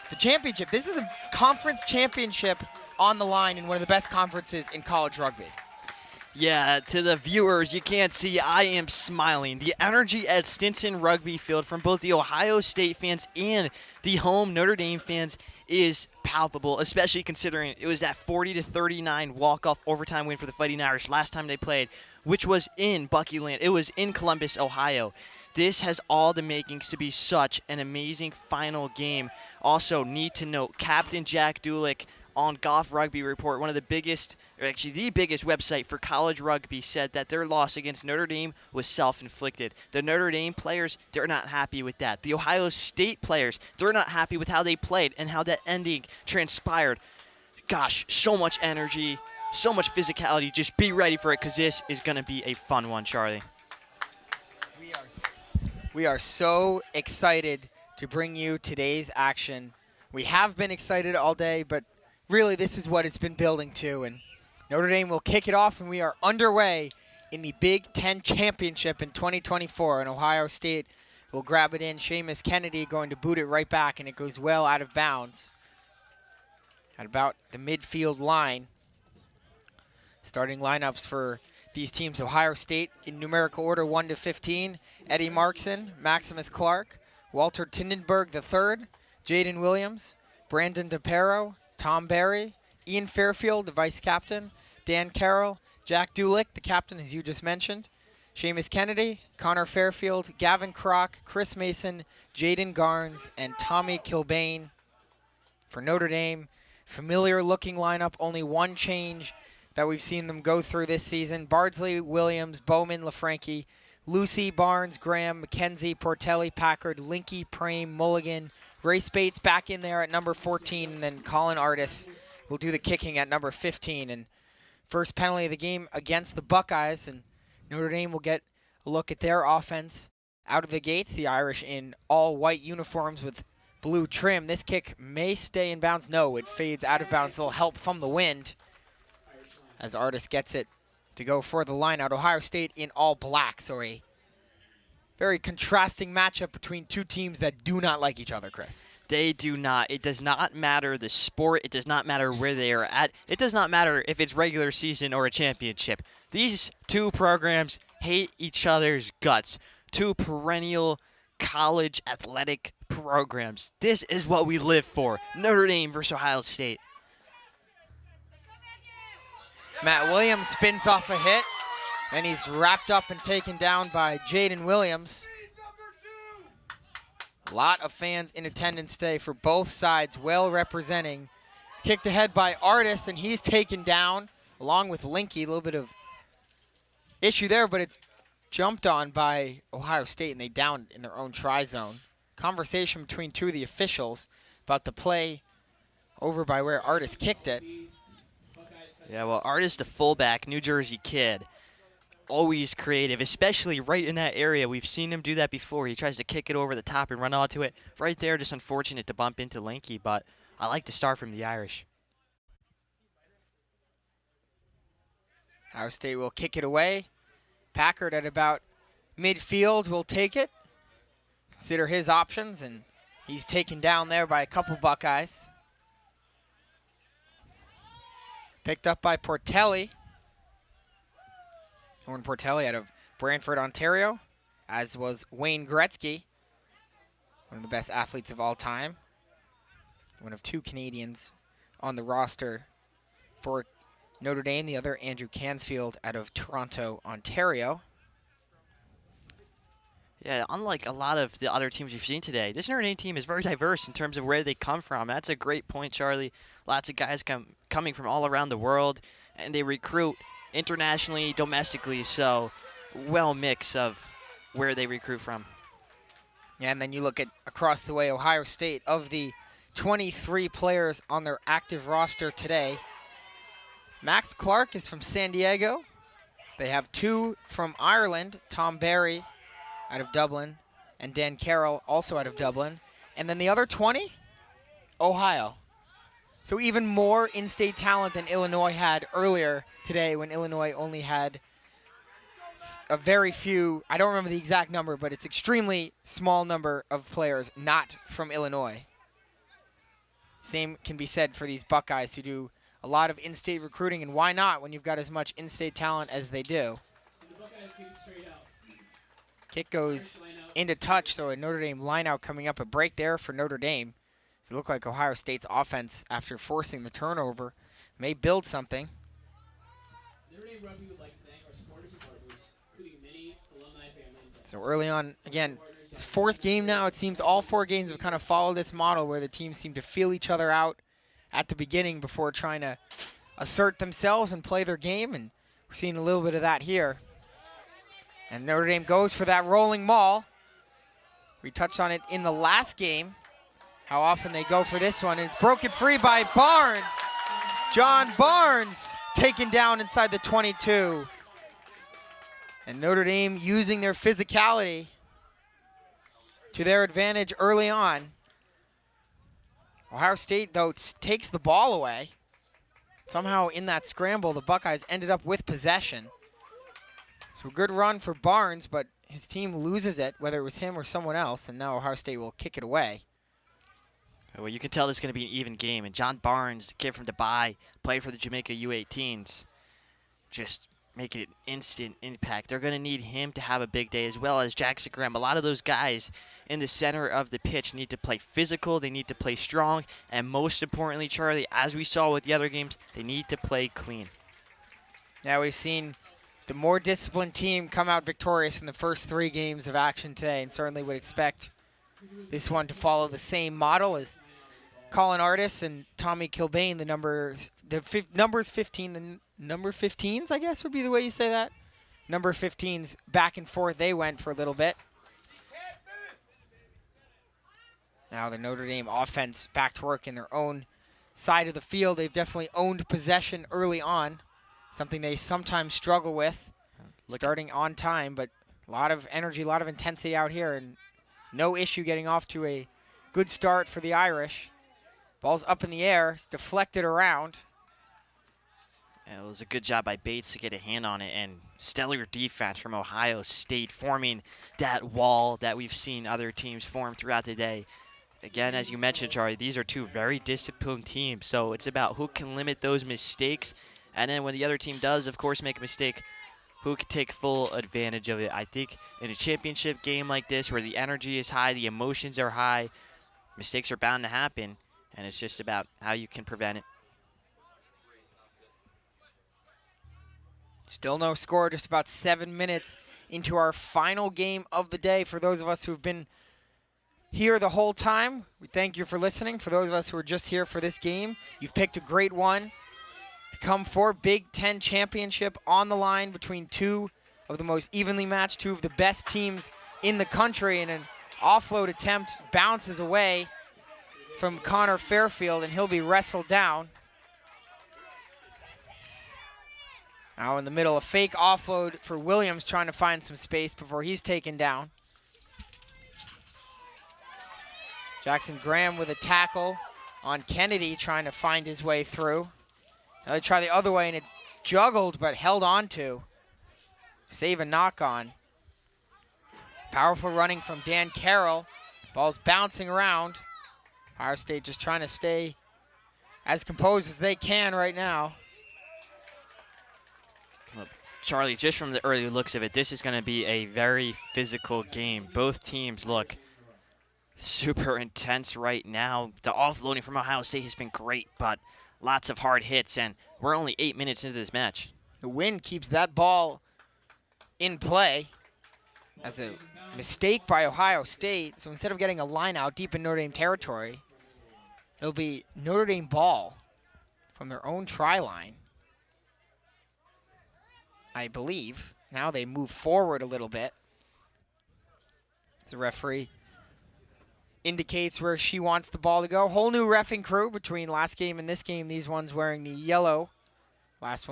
the championship. This is a conference championship on the line in one of the best conferences in college rugby. Yeah, to the viewers, you can't see, I am smiling. The energy at Stinson Rugby Field from both the Ohio State fans and the home Notre Dame fans is palpable, especially considering it was that 40-39 walk-off overtime win for the Fighting Irish last time they played, which was in Buckyland. It was in Columbus, Ohio. This has all the makings to be such an amazing final game. Also, need to note, Captain Jack Dulick on Golf Rugby Report, one of the biggest, or actually the biggest website for college rugby, said that their loss against Notre Dame was self-inflicted. The Notre Dame players, they're not happy with that. The Ohio State players, they're not happy with how they played and how that ending transpired. Gosh, so much energy, so much physicality. Just be ready for it, because this is going to be a fun one, Charlie. We are so excited to bring you today's action. We have been excited all day, but really this is what it's been building to. And Notre Dame will kick it off, and we are underway in the Big Ten Championship in 2024. And Ohio State will grab it in. Seamus Kennedy going to boot it right back, and it goes well out of bounds at about the midfield line. Starting lineups for these teams: Ohio State in numerical order 1 to 15. Eddie Markson, Maximus Clark, Walter Tindenberg III, Jaden Williams, Brandon DePero, Tom Barry, Ian Fairfield, the vice captain, Dan Carroll, Jack Dulick, the captain, as you just mentioned, Seamus Kennedy, Connor Fairfield, Gavin Kroc, Chris Mason, Jaden Garnes, and Tommy Kilbane. For Notre Dame, familiar-looking lineup, only one change that we've seen them go through this season: Bardsley, Williams, Bowman, LaFranchi, Lucy, Barnes, Graham, McKenzie, Portelli, Packard, Linky, Prame, Mulligan, Ray Spates back in there at number 14, and then Colin Artis will do the kicking at number 15. And first penalty of the game against the Buckeyes, and Notre Dame will get a look at their offense out of the gates. The Irish in all white uniforms with blue trim. This kick may stay in bounds. No, it fades out of bounds. A little help from the wind as Artis gets it to go for the line out. Ohio State in all black, so a very contrasting matchup between two teams that do not like each other, Chris. They do not. It does not matter the sport. It does not matter where they are at. It does not matter if it's regular season or a championship. These two programs hate each other's guts. Two perennial college athletic programs. This is what we live for. Notre Dame versus Ohio State. Matt Williams spins off a hit, and he's wrapped up and taken down by Jaden Williams. A lot of fans in attendance today for both sides, well representing. It's kicked ahead by Artis, and he's taken down along with Linky. A little bit of issue there, but it's jumped on by Ohio State, and they downed in their own try zone. Conversation between two of the officials about the play over by where Artis kicked it. Yeah, well, Artis, the fullback, New Jersey kid, always creative, especially right in that area. We've seen him do that before. He tries to kick it over the top and run onto it. Right there, just unfortunate to bump into Linky, but I like to start from the Irish. Ohio State will kick it away. Packard at about midfield will take it. Consider his options, and he's taken down there by a couple Buckeyes. Picked up by Portelli. Owen Portelli out of Brantford, Ontario, as was Wayne Gretzky, one of the best athletes of all time. One of two Canadians on the roster for Notre Dame, the other Andrew Cansfield out of Toronto, Ontario. Yeah, unlike a lot of the other teams you've seen today, this Notre Dame team is very diverse in terms of where they come from. That's a great point, Charlie. Lots of guys coming from all around the world, and they recruit internationally, domestically, so well mix of where they recruit from. Yeah, and then you look at across the way, Ohio State, of the 23 players on their active roster today, Max Clark is from San Diego. They have 2 from Ireland, Tom Barry out of Dublin, and Dan Carroll also out of Dublin. And then the other 20, Ohio. So even more in-state talent than Illinois had earlier today, when Illinois only had a very few, I don't remember the exact number, but it's extremely small number of players not from Illinois. Same can be said for these Buckeyes, who do a lot of in-state recruiting, and why not when you've got as much in-state talent as they do. Kick goes into touch, so a Notre Dame lineout coming up. A break there for Notre Dame. So it looked like Ohio State's offense, after forcing the turnover, may build something. So early on, again, it's 4th game now. It seems all 4 games have kind of followed this model where the teams seem to feel each other out at the beginning before trying to assert themselves and play their game, and we're seeing a little bit of that here. And Notre Dame goes for that rolling maul. We touched on it in the last game, how often they go for this one, and it's broken free by Barnes. John Barnes taken down inside the 22. And Notre Dame using their physicality to their advantage early on. Ohio State, though, takes the ball away. Somehow in that scramble, the Buckeyes ended up with possession. So a good run for Barnes, but his team loses it, whether it was him or someone else, and now Ohio State will kick it away. Well, you can tell this is going to be an even game, and John Barnes, the kid from Dubai, played for the Jamaica U18s, just making an instant impact. They're going to need him to have a big day, as well as Jackson Graham. A lot of those guys in the center of the pitch need to play physical, they need to play strong, and most importantly, Charlie, as we saw with the other games, they need to play clean. Yeah, we've seen the more disciplined team come out victorious in the first 3 games of action today, and certainly would expect this one to follow the same model as Colin Artis and Tommy Kilbane, the numbers 15, the number 15s, I guess would be the way you say that. Number 15s, back and forth they went for a little bit. Now the Notre Dame offense back to work in their own side of the field. They've definitely owned possession early on, something they sometimes struggle with, starting on time, but a lot of energy, a lot of intensity out here, and no issue getting off to a good start for the Irish. Ball's up in the air, it's deflected around. It was a good job by Bates to get a hand on it, and stellar defense from Ohio State, forming that wall that we've seen other teams form throughout the day. Again, as you mentioned, Charlie, these are 2 very disciplined teams, so it's about who can limit those mistakes, and then when the other team does, of course, make a mistake, who can take full advantage of it. I think in a championship game like this, where the energy is high, the emotions are high, mistakes are bound to happen, and it's just about how you can prevent it. Still no score, just about 7 minutes into our final game of the day. For those of us who've been here the whole time, we thank you for listening. For those of us who are just here for this game, you've picked a great one to come for. Big Ten championship on the line between 2 of the most evenly matched, 2 of the best teams in the country, and an offload attempt bounces away from Connor Fairfield, and he'll be wrestled down. Now in the middle, a fake offload for Williams, trying to find some space before he's taken down. Jackson Graham with a tackle on Kennedy, trying to find his way through. Now they try the other way, and it's juggled but held on to. Save a knock-on. Powerful running from Dan Carroll. Ball's bouncing around. Ohio State just trying to stay as composed as they can right now. Charlie, just from the early looks of it, this is going to be a very physical game. Both teams look super intense right now. The offloading from Ohio State has been great, but lots of hard hits, and we're only 8 minutes into this match. The wind keeps that ball in play as a mistake by Ohio State. So instead of getting a line out deep in Notre Dame territory, it'll be Notre Dame ball from their own try line. I believe. Now they move forward a little bit. The referee indicates where she wants the ball to go. Whole new reffing crew between last game and this game. These ones wearing the yellow. Last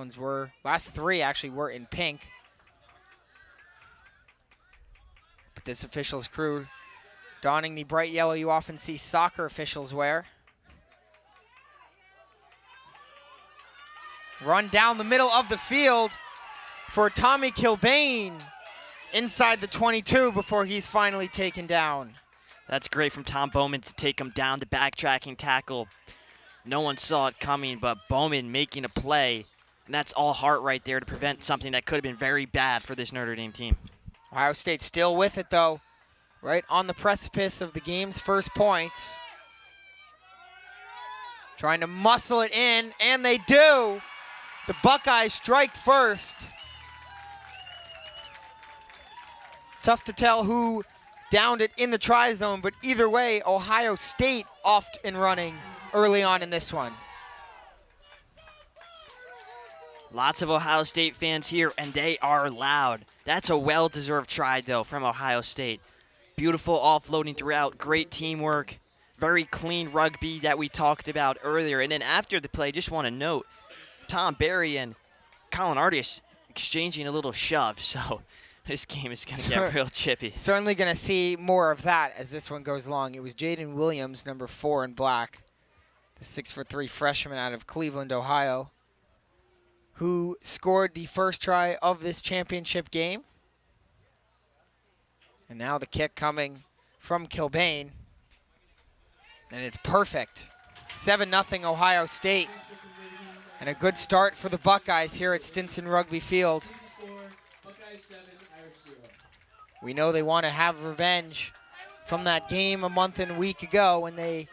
three actually were in pink. But this officials crew donning the bright yellow you often see soccer officials wear. Run down the middle of the field for Tommy Kilbane inside the 22 before he's finally taken down. That's great from Tom Bowman to take him down, the backtracking tackle. No one saw it coming, but Bowman making a play. And that's all heart right there to prevent something that could have been very bad for this Notre Dame team. Ohio State still with it, though, right on the precipice of the game's first points. Trying to muscle it in, and they do. The Buckeyes strike first. Tough to tell who downed it in the try zone, but either way, Ohio State off and running early on in this one. Lots of Ohio State fans here, and they are loud. That's a well-deserved try, though, from Ohio State. Beautiful offloading throughout, great teamwork, very clean rugby that we talked about earlier. And then after the play, just want to note, Tom Barry and Colin Artis exchanging a little shove, so this game is going to get real chippy. Certainly going to see more of that as this one goes along. It was Jaden Williams, number 4 in black, the 6'3" freshman out of Cleveland, Ohio, who scored the first try of this championship game. And now the kick coming from Kilbane. And it's perfect. 7-0 Ohio State. And a good start for the Buckeyes here at Stinson Rugby Field. We know they want to have revenge from that game a month and a week ago when they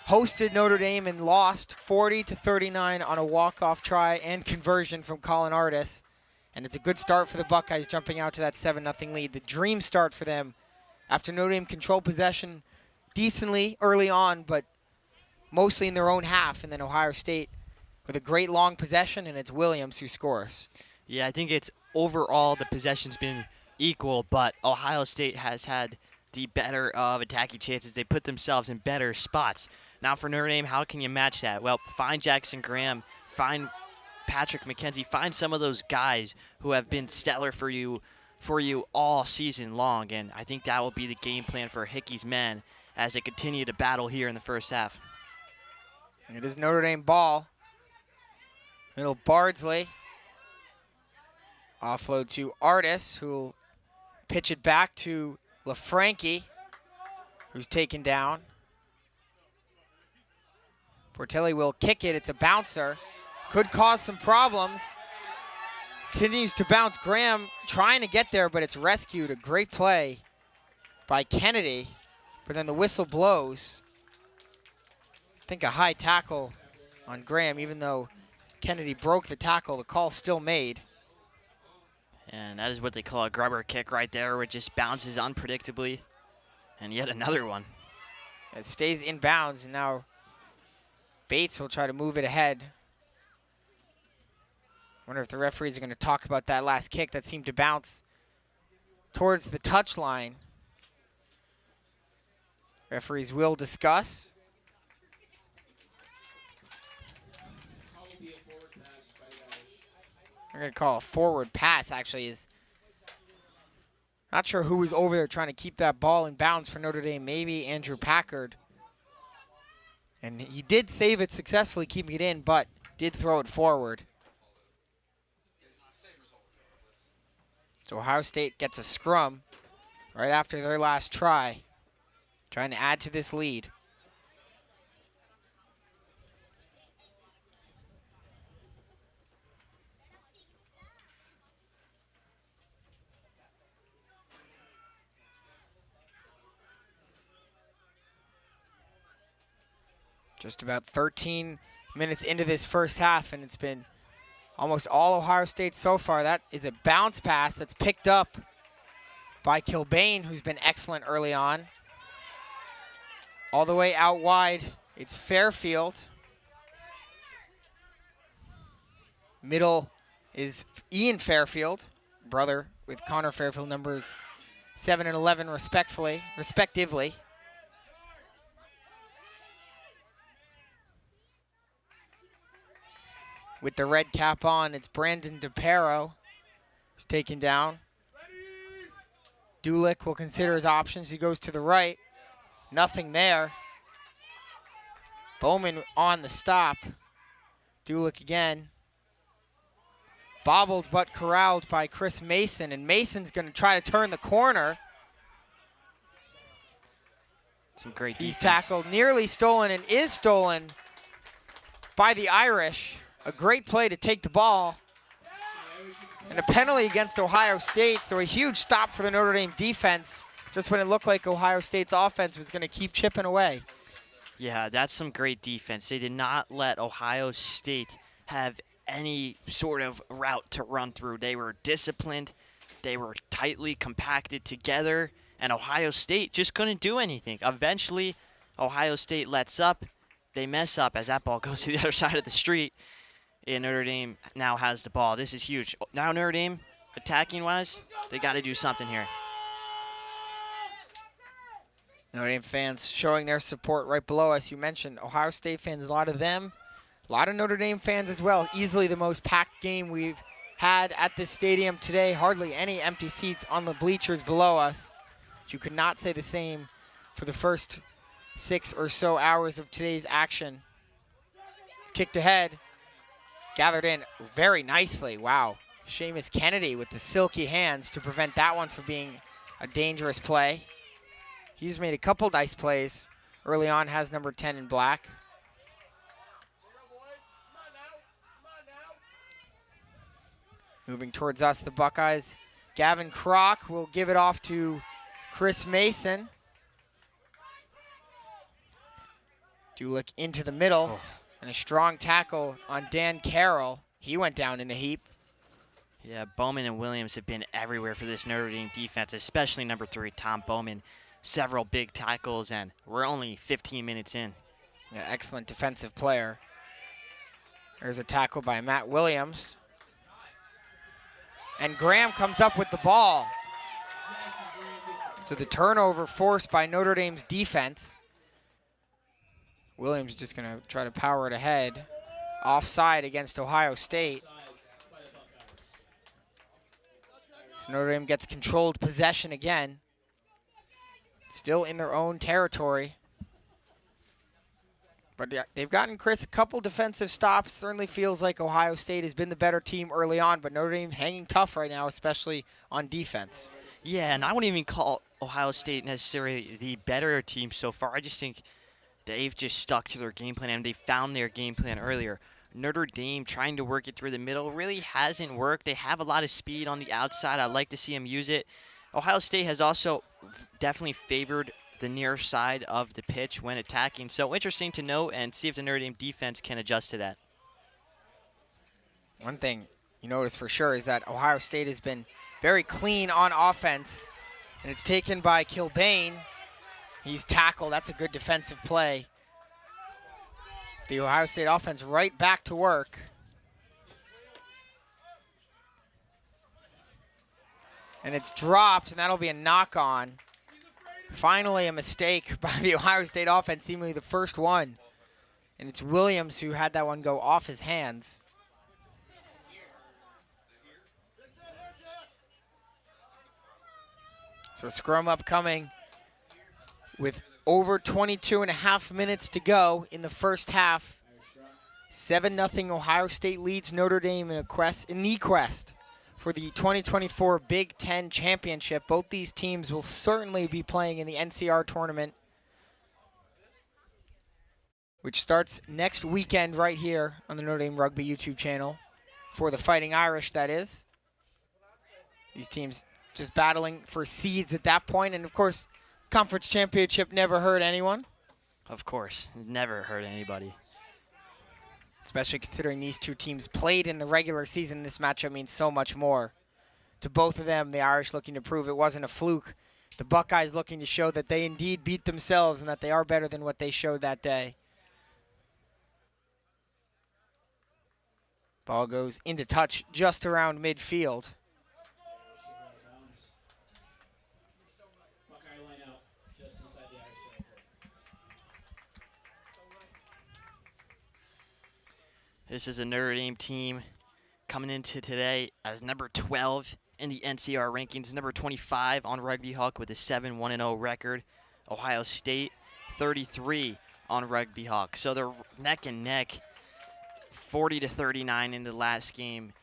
hosted Notre Dame and lost 40-39 on a walk-off try and conversion from Colin Artis. And it's a good start for the Buckeyes jumping out to that 7-0 lead. The dream start for them after Notre Dame controlled possession decently early on, but mostly in their own half. And then Ohio State with a great long possession, and it's Williams who scores. Yeah, I think it's overall the possession's been equal, but Ohio State has had the better of attacking chances. They put themselves in better spots. Now for Notre Dame, how can you match that? Well, find Jackson Graham, find Patrick McKenzie, find some of those guys who have been stellar for you all season long, and I think that will be the game plan for Hickey's men as they continue to battle here in the first half. It is Notre Dame ball. Middle Bardsley. Offload to Artis, who will pitch it back to LaFranchi, who's taken down. Portelli will kick it. It's a bouncer. Could cause some problems. Continues to bounce. Graham trying to get there, but it's rescued. A great play by Kennedy. But then the whistle blows. I think a high tackle on Graham, even though Kennedy broke the tackle, the call still made. And that is what they call a grubber kick right there, where it just bounces unpredictably. And yet another one. It stays in bounds, and now Bates will try to move it ahead. Wonder if the referees are going to talk about that last kick that seemed to bounce towards the touchline. Referees will discuss. We're going to call a forward pass, actually. Is not sure who was over there trying to keep that ball in bounds for Notre Dame. Maybe Andrew Packard. And he did save it successfully, keeping it in, but did throw it forward. So Ohio State gets a scrum right after their last try, trying to add to this lead. Just about 13 minutes into this first half, and it's been almost all Ohio State so far. That is a bounce pass that's picked up by Kilbane, who's been excellent early on. All the way out wide, it's Fairfield. Middle is Ian Fairfield, brother with Connor Fairfield, numbers 7 and 11 respectively. With the red cap on, it's Brandon DePero who's taken down. Dulick will consider his options. He goes to the right. Nothing there. Bowman on the stop. Dulick again. Bobbled but corralled by Chris Mason, and Mason's going to try to turn the corner. Some great defense. He's tackled, nearly stolen, and is stolen by the Irish. A great play to take the ball. And a penalty against Ohio State, so a huge stop for the Notre Dame defense, just when it looked like Ohio State's offense was going to keep chipping away. Yeah, that's some great defense. They did not let Ohio State have any sort of route to run through. They were disciplined. They were tightly compacted together, and Ohio State just couldn't do anything. Eventually, Ohio State lets up. They mess up as that ball goes to the other side of the street, and Notre Dame now has the ball. This is huge. Now Notre Dame, attacking-wise, they got to do something here. Notre Dame fans showing their support right below us. You mentioned Ohio State fans, a lot of them. A lot of Notre Dame fans as well. Easily the most packed game we've had at this stadium today. Hardly any empty seats on the bleachers below us. But you could not say the same for the first 6 or so hours of today's action. It's kicked ahead. Gathered in very nicely. Wow. Seamus Kennedy with the silky hands to prevent that one from being a dangerous play. He's made a couple nice plays early on, has number 10 in black. Moving towards us, the Buckeyes. Gavin Kroc will give it off to Chris Mason. Dulick into the middle, and a strong tackle on Dan Carroll. He went down in a heap. Yeah, Bowman and Williams have been everywhere for this Notre Dame defense, especially number 3, Tom Bowman. Several big tackles, and we're only 15 minutes in. Yeah, excellent defensive player. There's a tackle by Matt Williams. And Graham comes up with the ball. So the turnover forced by Notre Dame's defense. Williams just going to try to power it ahead. Offside against Ohio State. So Notre Dame gets controlled possession again. Still in their own territory. But they've gotten, Chris, a couple defensive stops. Certainly feels like Ohio State has been the better team early on, but Notre Dame hanging tough right now, especially on defense. Yeah, and I wouldn't even call Ohio State necessarily the better team so far. I just think they've just stuck to their game plan, and they found their game plan earlier. Notre Dame trying to work it through the middle really hasn't worked. They have a lot of speed on the outside. I'd like to see them use it. Ohio State has also definitely favored the near side of the pitch when attacking. So interesting to note and see if the Notre Dame defense can adjust to that. One thing you notice for sure is that Ohio State has been very clean on offense, and it's taken by Kilbane. He's tackled. That's a good defensive play. The Ohio State offense right back to work. And it's dropped, and that'll be a knock-on. Finally, a mistake by the Ohio State offense, seemingly the first one. And it's Williams who had that one go off his hands. So scrum upcoming with over 22 and a half minutes to go in the first half. 7-0 Ohio State leads Notre Dame in the quest for the 2024 Big Ten Championship. Both these teams will certainly be playing in the NCR tournament, which starts next weekend right here on the Notre Dame Rugby YouTube channel for the Fighting Irish, that is. These teams just battling for seeds at that point, and of course, conference championship never hurt anyone. Of course, never hurt anybody. Especially considering these two teams played in the regular season. This matchup means so much more to both of them. The Irish looking to prove it wasn't a fluke. The Buckeyes looking to show that they indeed beat themselves and that they are better than what they showed that day. Ball goes into touch just around midfield. This is a Notre Dame team coming into today as number 12 in the NCR rankings, number 25 on Rugby Hawk with a 7-1-0 record. Ohio State 33 on Rugby Hawk. So they're neck and neck, 40-39 in the last game.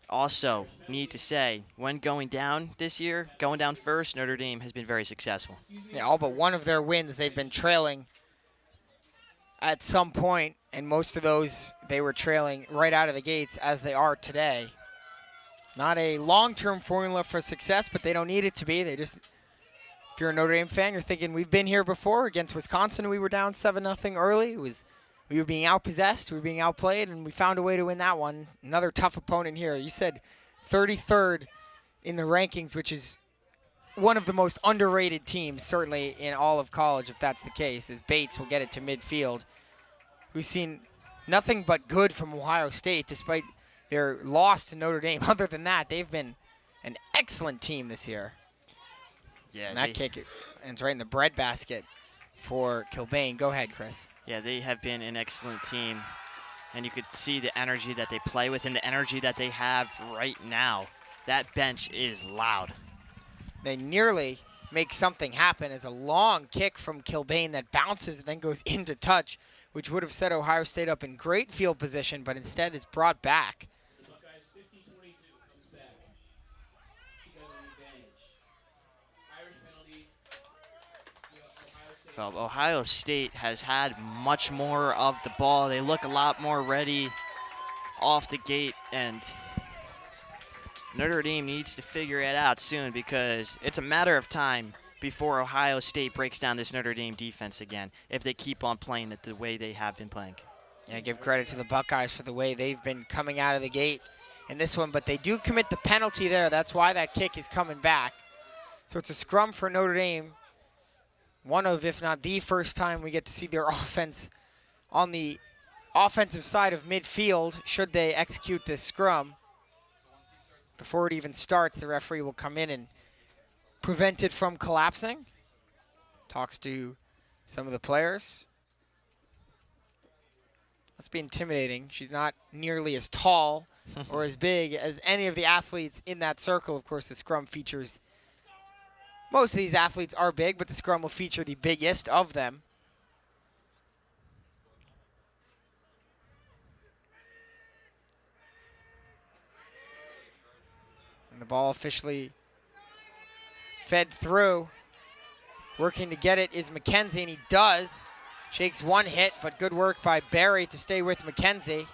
Also, need to say, when going down this year, going down first, Notre Dame has been very successful. Yeah, all but one of their wins, they've been trailing at some point, and most of those they were trailing right out of the gates as they are today. Not a long-term formula for success, but they don't need it to be. They just, if you're a Notre Dame fan, you're thinking, we've been here before. Against Wisconsin, we were down 7-0 early. We were being outpossessed, we were being outplayed, and we found a way to win that one. Another tough opponent here. You said 33rd in the rankings, which is one of the most underrated teams, certainly in all of college, if that's the case, as Bates will get it to midfield. We've seen nothing but good from Ohio State, despite their loss to Notre Dame. Other than that, they've been an excellent team this year. Yeah, and that kick ends right in the breadbasket for Kilbane. Go ahead, Chris. Yeah, they have been an excellent team, and you could see the energy that they play with and the energy that they have right now. That bench is loud. They nearly make something happen as a long kick from Kilbane that bounces and then goes into touch, which would have set Ohio State up in great field position, but instead it's brought back. The Buckeyes 50-22 comes back because of the advantage. Irish penalty. Well, Ohio State has had much more of the ball. They look a lot more ready off the gate, and Notre Dame needs to figure it out soon because it's a matter of time before Ohio State breaks down this Notre Dame defense again if they keep on playing it the way they have been playing. Yeah, give credit to the Buckeyes for the way they've been coming out of the gate in this one, but they do commit the penalty there. That's why that kick is coming back. So it's a scrum for Notre Dame. One of, if not the first time we get to see their offense on the offensive side of midfield should they execute this scrum. Before it even starts, the referee will come in and prevent it from collapsing. Talks to some of the players. Must be intimidating. She's not nearly as tall or as big as any of the athletes in that circle. Of course, the scrum features, most of these athletes are big, but the scrum will feature the biggest of them. And the ball officially fed through. Working to get it is McKenzie, and he does. Shakes one hit, but good work by Barry to stay with McKenzie.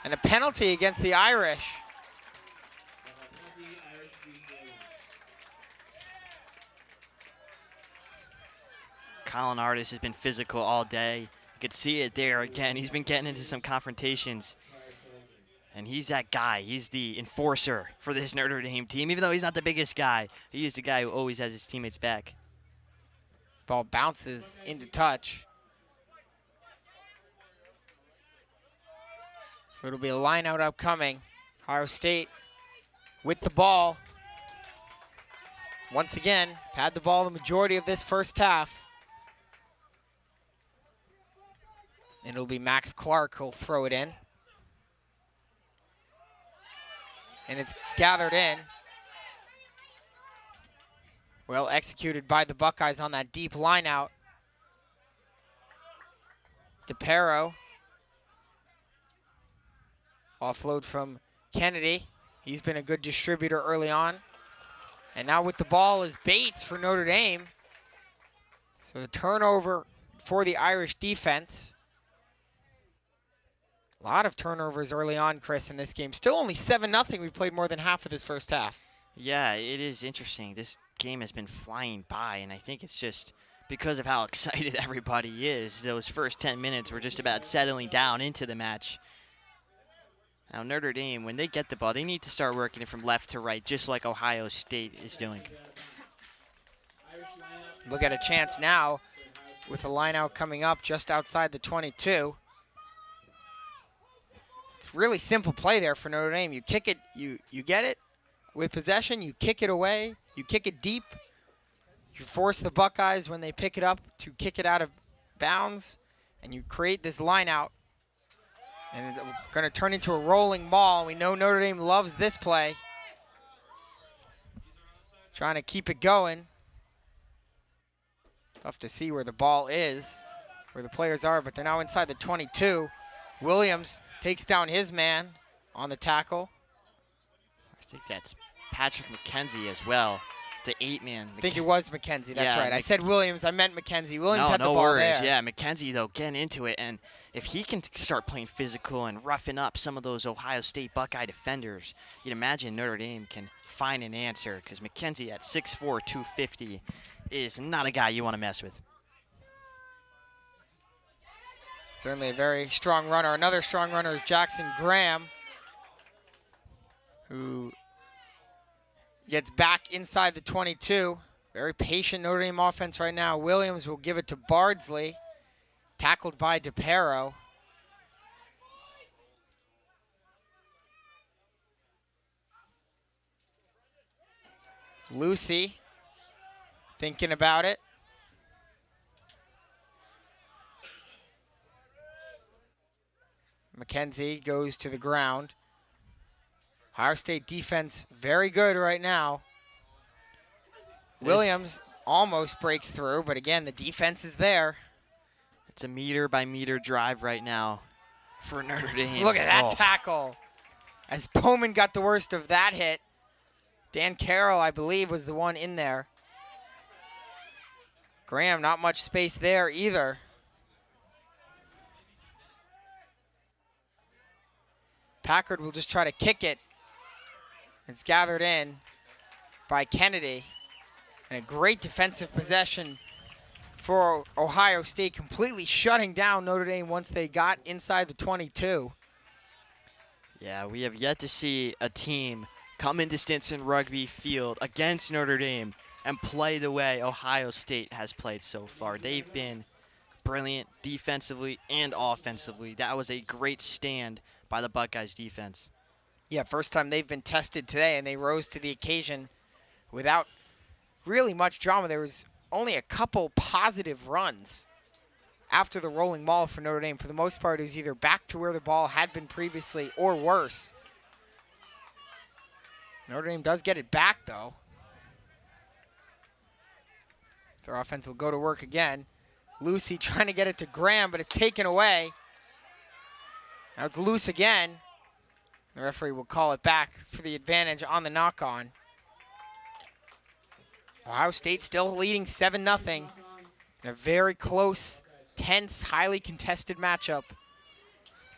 And a penalty against the Irish. Colin Artis has been physical all day. You could see it there again. He's been getting into some confrontations. And he's that guy. He's the enforcer for this Notre Dame team. Even though he's not the biggest guy, he is the guy who always has his teammates back. Ball bounces into touch. So it'll be a line out upcoming. Ohio State with the ball. Once again, had the ball the majority of this first half. And it'll be Max Clark who'll throw it in. And it's gathered in. Well executed by the Buckeyes on that deep line out. DePero. Offload from Kennedy. He's been a good distributor early on. And now with the ball is Bates for Notre Dame. So the turnover for the Irish defense. A lot of turnovers early on, Chris, in this game. Still only 7-0. We've played more than half of this first half. Yeah, it is interesting. This game has been flying by, and I think it's just because of how excited everybody is. Those first 10 minutes were just about settling down into the match. Now, Notre Dame, when they get the ball, they need to start working it from left to right, just like Ohio State is doing. Look at a chance now with the line out coming up just outside the 22. It's really simple play there for Notre Dame. You kick it, you get it with possession, you kick it away, you kick it deep. You force the Buckeyes when they pick it up to kick it out of bounds, and you create this line out. And it's going to turn into a rolling ball. We know Notre Dame loves this play. Trying to keep it going. Tough to see where the ball is, where the players are, but they're now inside the 22. Williams takes down his man on the tackle. I think that's Patrick McKenzie as well, the 8-man. I think it was McKenzie, that's Yeah, right. I said Williams, I meant McKenzie. Williams had the no ball worries. there. Yeah, McKenzie, though, getting into it. And if he can start playing physical and roughing up some of those Ohio State Buckeye defenders, you'd imagine Notre Dame can find an answer, because McKenzie at 6'4", 250 is not a guy you want to mess with. Certainly a very strong runner. Another strong runner is Jackson Graham, who gets back inside the 22. Very patient Notre Dame offense right now. Williams will give it to Bardsley, tackled by DePero. Lucy thinking about it. McKenzie goes to the ground. Ohio State defense very good right now. Williams almost breaks through, but again, the defense is there. It's a meter-by-meter drive right now for Notre Dame. Look at that tackle. As Bowman got the worst of that hit. Dan Carroll, I believe, was the one in there. Graham, not much space there either. Packard will just try to kick it. It's gathered in by Kennedy. And a great defensive possession for Ohio State, completely shutting down Notre Dame once they got inside the 22. Yeah, we have yet to see a team come into Stinson Rugby Field against Notre Dame and play the way Ohio State has played so far. They've been brilliant defensively and offensively. That was a great stand by the Buckeyes defense. Yeah, first time they've been tested today, and they rose to the occasion without really much drama. There was only a couple positive runs after the rolling ball for Notre Dame. For the most part, it was either back to where the ball had been previously or worse. Notre Dame does get it back, though. Their offense will go to work again. Lucy trying to get it to Graham, but it's taken away. Now it's loose again. The referee will call it back for the advantage on the knock-on. Ohio State still leading 7-0 in a very close, tense, highly contested matchup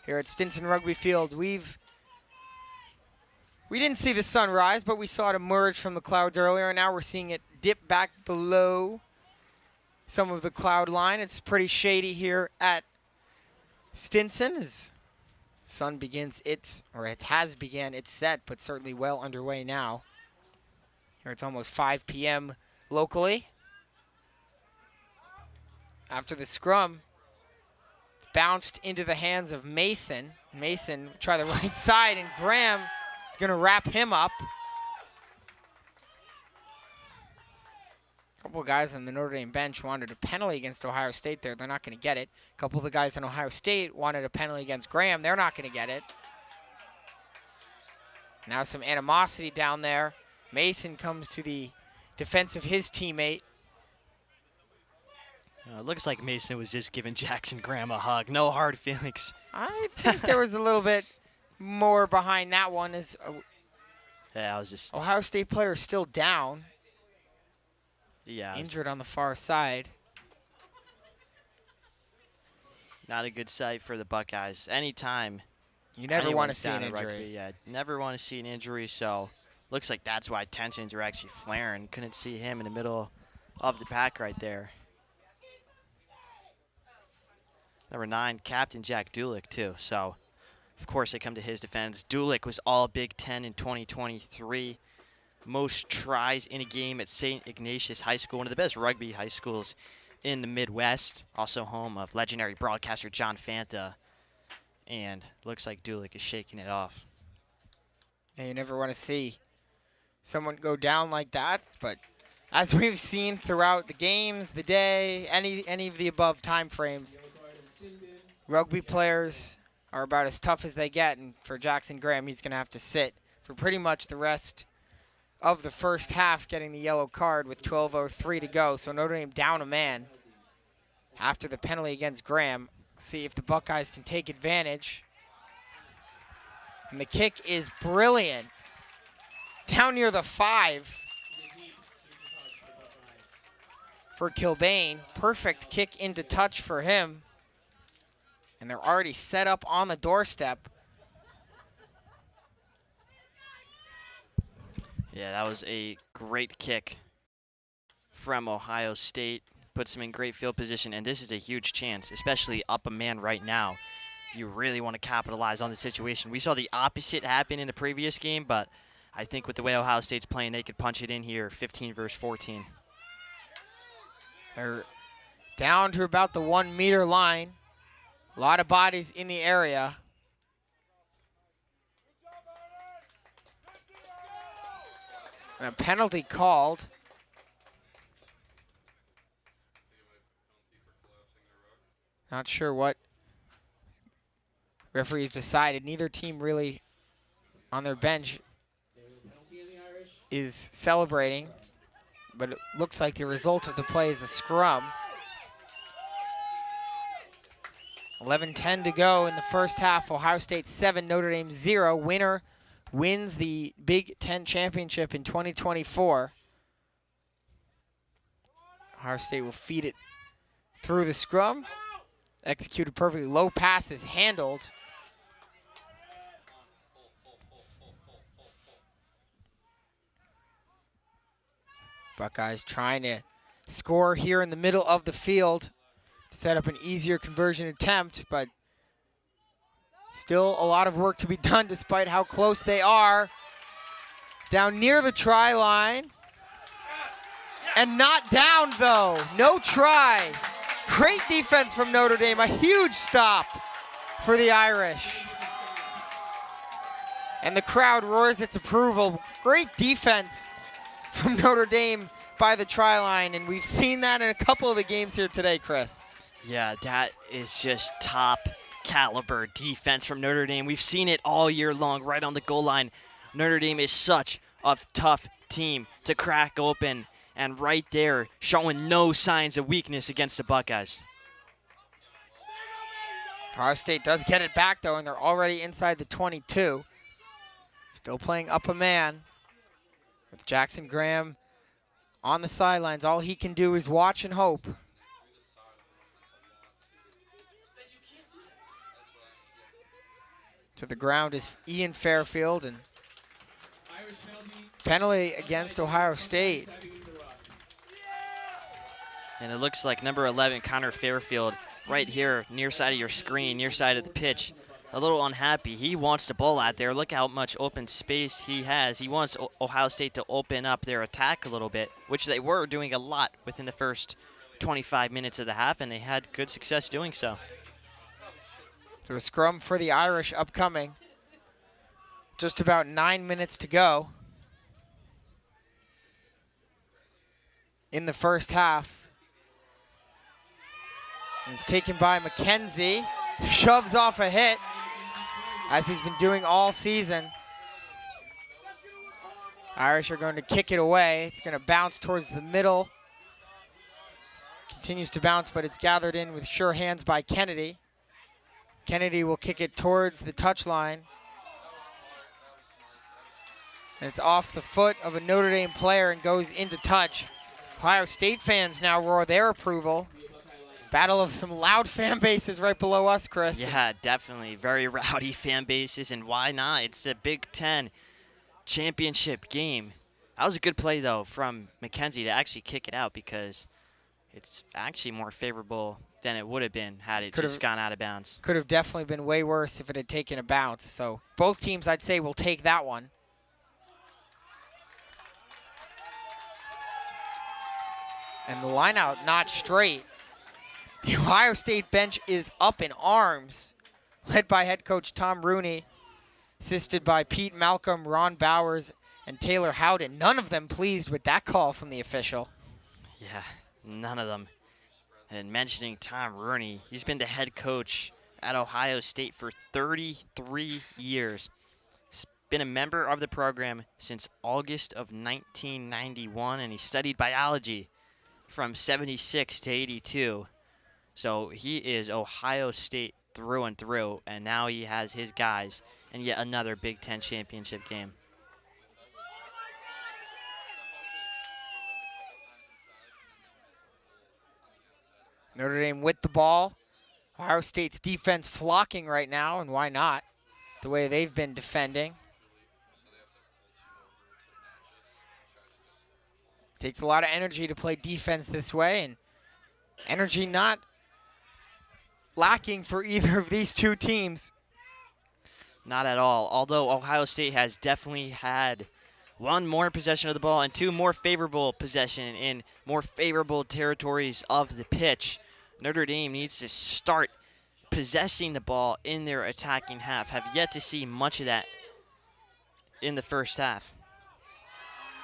here at Stinson Rugby Field. We didn't see the sun rise, but we saw it emerge from the clouds earlier, and now we're seeing it dip back below some of the cloud line. It's pretty shady here at Stinson as sun begins it has began its set, but certainly well underway now. Here it's almost 5 p.m. locally. After the scrum, it's bounced into the hands of Mason. Mason try the right side, and Graham is going to wrap him up. A couple of guys on the Notre Dame bench wanted a penalty against Ohio State there. They're not going to get it. A couple of the guys on Ohio State wanted a penalty against Graham. They're not going to get it. Now some animosity down there. Mason comes to the defense of his teammate. It looks like Mason was just giving Jackson Graham a hug. No hard feelings. I think there was a little bit more behind that one. Yeah, I was just... Ohio State player is still down. Yeah. Injured on the far side. Not a good sight for the Buckeyes. Anytime. You never want to anyone's see an down in injury. Rugby, yeah, never want to see an injury, so looks like that's why tensions are actually flaring. Couldn't see him in the middle of the pack right there. Number 9, Captain Jack Dulick, too. So, of course, they come to his defense. Dulick was all Big Ten in 2023. Most tries in a game at St. Ignatius High School, one of the best rugby high schools in the Midwest. Also home of legendary broadcaster John Fanta. And looks like Dulick is shaking it off. And you never want to see someone go down like that, but as we've seen throughout the games, the day, any of the above time frames, rugby players are about as tough as they get, and for Jackson Graham, he's going to have to sit for pretty much the rest of the first half, getting the yellow card with 12:03 to go. So Notre Dame down a man after the penalty against Graham. See if the Buckeyes can take advantage. And the kick is brilliant. Down near the 5 for Kilbane. Perfect kick into touch for him. And they're already set up on the doorstep. Yeah, that was a great kick from Ohio State. Puts them in great field position, and this is a huge chance, especially up a man right now. You really want to capitalize on the situation. We saw the opposite happen in the previous game, but I think with the way Ohio State's playing, they could punch it in here, 15 versus 14. They're down to about the 1 meter line. A lot of bodies in the area. And a penalty called. Not sure what referees decided. Neither team really on their bench is celebrating, but it looks like the result of the play is a scrum. 11:10 to go in the first half. Ohio State 7, Notre Dame 0. Winner wins the Big Ten Championship in 2024. Ohio State will feed it through the scrum. Executed perfectly. Low passes handled. Buckeyes trying to score here in the middle of the field to set up an easier conversion attempt, but still a lot of work to be done despite how close they are. Down near the try line. And not down though. No try. Great defense from Notre Dame. A huge stop for the Irish. And the crowd roars its approval. Great defense from Notre Dame by the try line, and we've seen that in a couple of the games here today, Chris. Yeah, that is just top caliber defense from Notre Dame. We've seen it all year long, right on the goal line. Notre Dame is such a tough team to crack open, and right there, showing no signs of weakness against the Buckeyes. Ohio State does get it back, though, and they're already inside the 22. Still playing up a man with Jackson Graham on the sidelines. All he can do is watch and hope. To the ground is Ian Fairfield, and penalty against Ohio State. And it looks like number 11, Connor Fairfield, right here, near side of your screen, near side of the pitch, a little unhappy. He wants the ball out there. Look how much open space he has. He wants Ohio State to open up their attack a little bit, which they were doing a lot within the first 25 minutes of the half, and they had good success doing so. So a scrum for the Irish upcoming. Just about 9 minutes to go in the first half. And it's taken by McKenzie. Shoves off a hit, as he's been doing all season. Irish are going to kick it away. It's going to bounce towards the middle. Continues to bounce, but it's gathered in with sure hands by Kennedy. Kennedy will kick it towards the touchline. And it's off the foot of a Notre Dame player and goes into touch. Ohio State fans now roar their approval. Battle of some loud fan bases right below us, Chris. Yeah, definitely. Very rowdy fan bases, and why not? It's a Big Ten championship game. That was a good play, though, from McKenzie to actually kick it out, because it's actually more favorable than it would have been had it just gone out of bounds. Could have definitely been way worse if it had taken a bounce. So both teams, I'd say, will take that one. And the line out not straight. The Ohio State bench is up in arms. led by head coach Tom Rooney, assisted by Pete Malcolm, Ron Bowers, and Taylor Howden. None of them pleased with that call from the official. Yeah, none of them. And mentioning Tom Rooney, he's been the head coach at Ohio State for 33 years. He's been a member of the program since August of 1991, and he studied biology from 76 to 82. So he is Ohio State through and through, and now he has his guys in yet another Big Ten championship game. Notre Dame with the ball. Ohio State's defense flocking right now, and why not? The way they've been defending. Takes a lot of energy to play defense this way, and energy not lacking for either of these two teams. Not at all. Although Ohio State has definitely had one more possession of the ball and two more favorable possession in more favorable territories of the pitch. Notre Dame needs to start possessing the ball in their attacking half. Have yet to see much of that in the first half.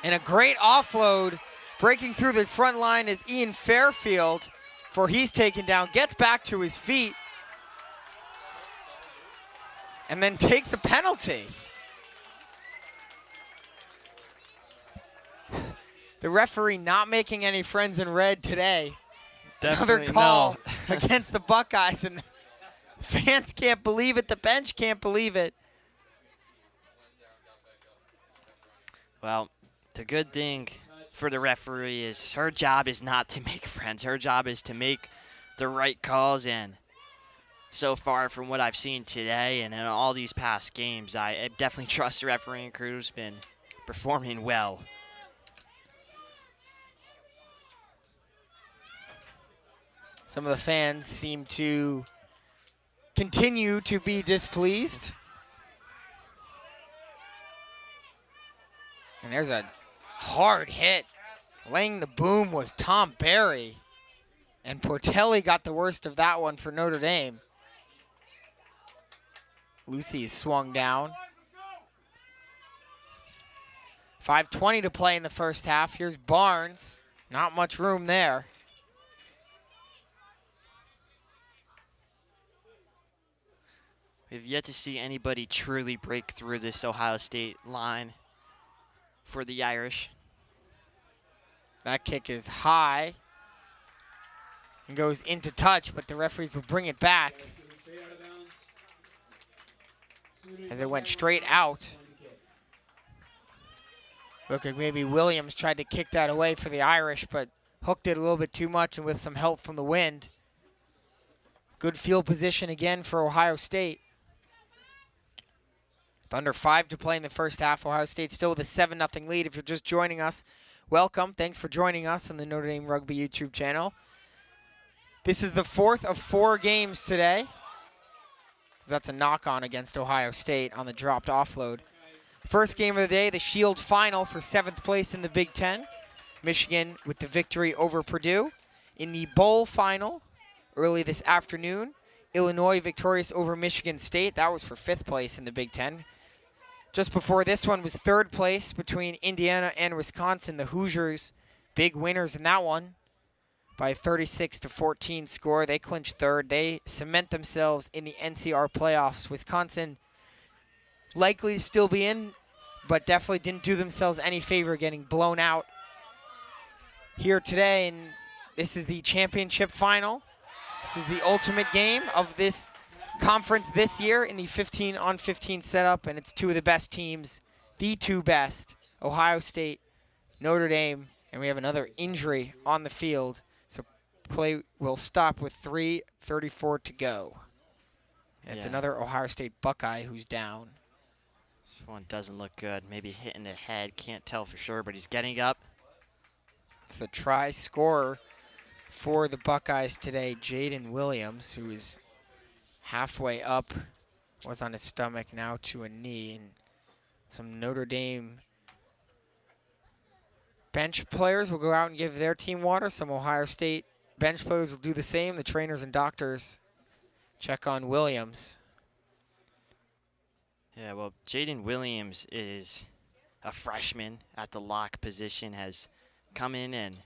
And a great offload breaking through the front line is Ian Fairfield, for he's taken down, gets back to his feet, and then takes a penalty. The referee not making any friends in red today. Definitely Another call no. against the Buckeyes, and the fans can't believe it. The bench can't believe it. Well, the good thing for the referee is her job is not to make friends. Her job is to make the right calls, and so far from what I've seen today and in all these past games, I definitely trust the refereeing crew's been performing well. Some of the fans seem to continue to be displeased. And there's a hard hit. Laying the boom was Tom Barry. And Portelli got the worst of that one for Notre Dame. Lucy is swung down. 5:20 to play in the first half. Here's Barnes. Not much room there. We've yet to see anybody truly break through this Ohio State line for the Irish. That kick is high and goes into touch, but the referees will bring it back as it went straight out. Look like maybe Williams tried to kick that away for the Irish, but hooked it a little bit too much, and with some help from the wind. Good field position again for Ohio State. With under 5 to play in the first half, Ohio State still with a 7-0 lead. If you're just joining us, welcome. Thanks for joining us on the Notre Dame Rugby YouTube channel. This is the 4th of 4 games today. That's a knock-on against Ohio State on the dropped offload. First game of the day, the Shield final for 7th place in the Big Ten. Michigan with the victory over Purdue. In the bowl final early this afternoon, Illinois victorious over Michigan State. That was for 5th place in the Big Ten. Just before this one was 3rd place between Indiana and Wisconsin. The Hoosiers, big winners in that one by a 36-14 score. They clinched 3rd. They cement themselves in the NCR playoffs. Wisconsin likely to still be in, but definitely didn't do themselves any favor getting blown out here today. And this is the championship final. This is the ultimate game of this conference this year in the 15-on-15 setup, and it's two of the best teams, the two best, Ohio State, Notre Dame, and we have another injury on the field. So play will stop with 3:34 to go. And it's another Ohio State Buckeye who's down. This one doesn't look good. Maybe hitting the head. Can't tell for sure, but he's getting up. It's the try scorer for the Buckeyes today, Jaden Williams, who is halfway up, was on his stomach, now to a knee. And some Notre Dame bench players will go out and give their team water. Some Ohio State bench players will do the same. The trainers and doctors check on Williams. Yeah, well, Jaden Williams is a freshman at the lock position, has come in and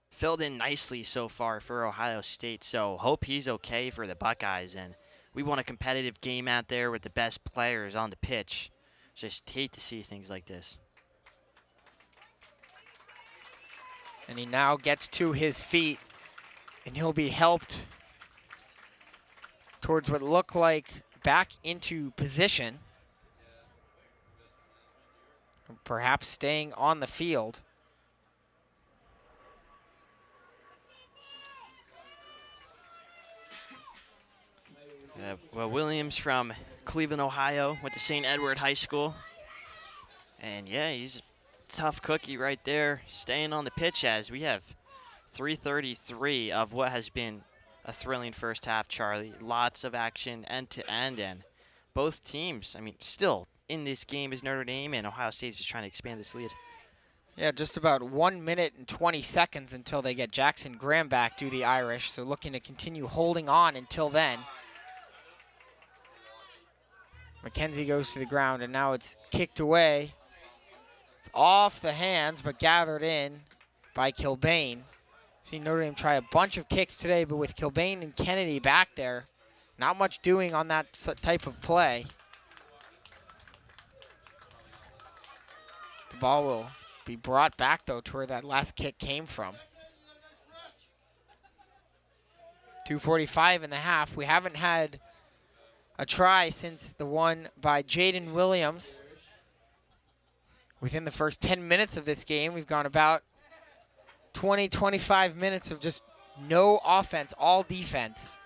filled in nicely so far for Ohio State. So hope he's okay for the Buckeyes. And we want a competitive game out there with the best players on the pitch. Just hate to see things like this. And he now gets to his feet, and he'll be helped towards what looked like back into position. Perhaps staying on the field. Well, Williams from Cleveland, Ohio, went to St. Edward High School. And yeah, he's a tough cookie right there, staying on the pitch as we have 3:33 of what has been a thrilling first half, Charlie. Lots of action end to end, and both teams, I mean, still in this game is Notre Dame, and Ohio State is just trying to expand this lead. Yeah, just about 1 minute and 20 seconds until they get Jackson Graham back to the Irish, so looking to continue holding on until then. McKenzie goes to the ground, and now it's kicked away. It's off the hands, but gathered in by Kilbane. Seen Notre Dame try a bunch of kicks today, but with Kilbane and Kennedy back there, not much doing on that type of play. The ball will be brought back, though, to where that last kick came from. 2:45 in the half. We haven't had a try since the one by Jaden Williams. Within the first 10 minutes of this game, we've gone about 20, 25 minutes of just no offense, all defense.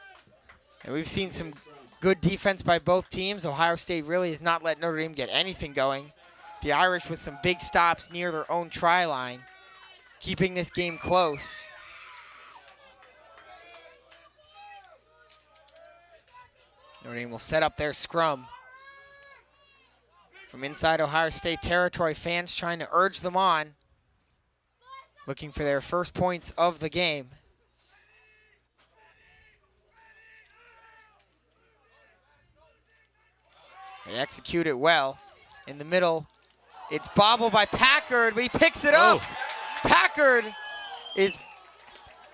And we've seen some good defense by both teams. Ohio State really has not let Notre Dame get anything going. The Irish with some big stops near their own try line, keeping this game close. Notre Dame will set up their scrum. From inside Ohio State territory, fans trying to urge them on, looking for their first points of the game. They execute it well. In the middle, it's bobbled by Packard, but he picks it up. Packard is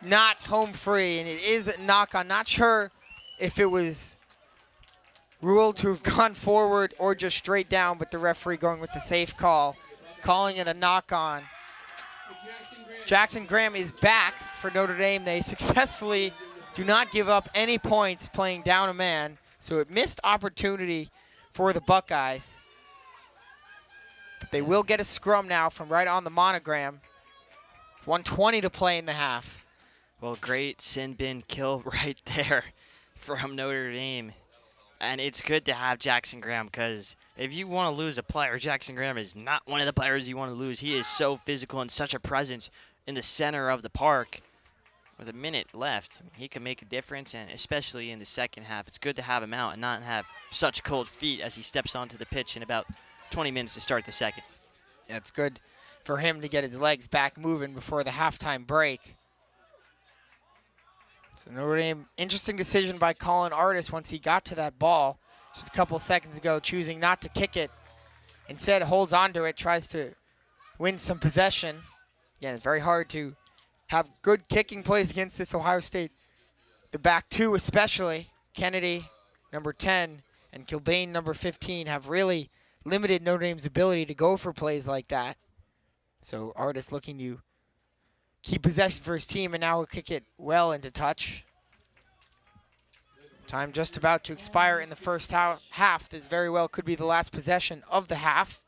not home free, and it is a knock-on. Not sure if it was ruled to have gone forward or just straight down, but the referee going with the safe call, calling it a knock-on. Jackson Graham is back for Notre Dame. They successfully do not give up any points playing down a man, so it missed opportunity for the Buckeyes. But they will get a scrum now from right on the monogram. 1:20 to play in the half. Well, great sin bin kill right there from Notre Dame. And it's good to have Jackson Graham, because if you want to lose a player, Jackson Graham is not one of the players you want to lose. He is so physical and such a presence in the center of the park. With a minute left, I mean, he can make a difference, and especially in the second half. It's good to have him out and not have such cold feet as he steps onto the pitch in about 20 minutes to start the second. Yeah, it's good for him to get his legs back moving before the halftime break. So Notre Dame, interesting decision by Colin Artis once he got to that ball just a couple seconds ago, choosing not to kick it. Instead, holds onto it, tries to win some possession. Again, it's very hard to have good kicking plays against this Ohio State. The back two especially, Kennedy, number 10, and Kilbane, number 15, have really limited Notre Dame's ability to go for plays like that. So Artis looking to keep possession for his team, and now will kick it well into touch. Time just about to expire in the first half. This very well could be the last possession of the half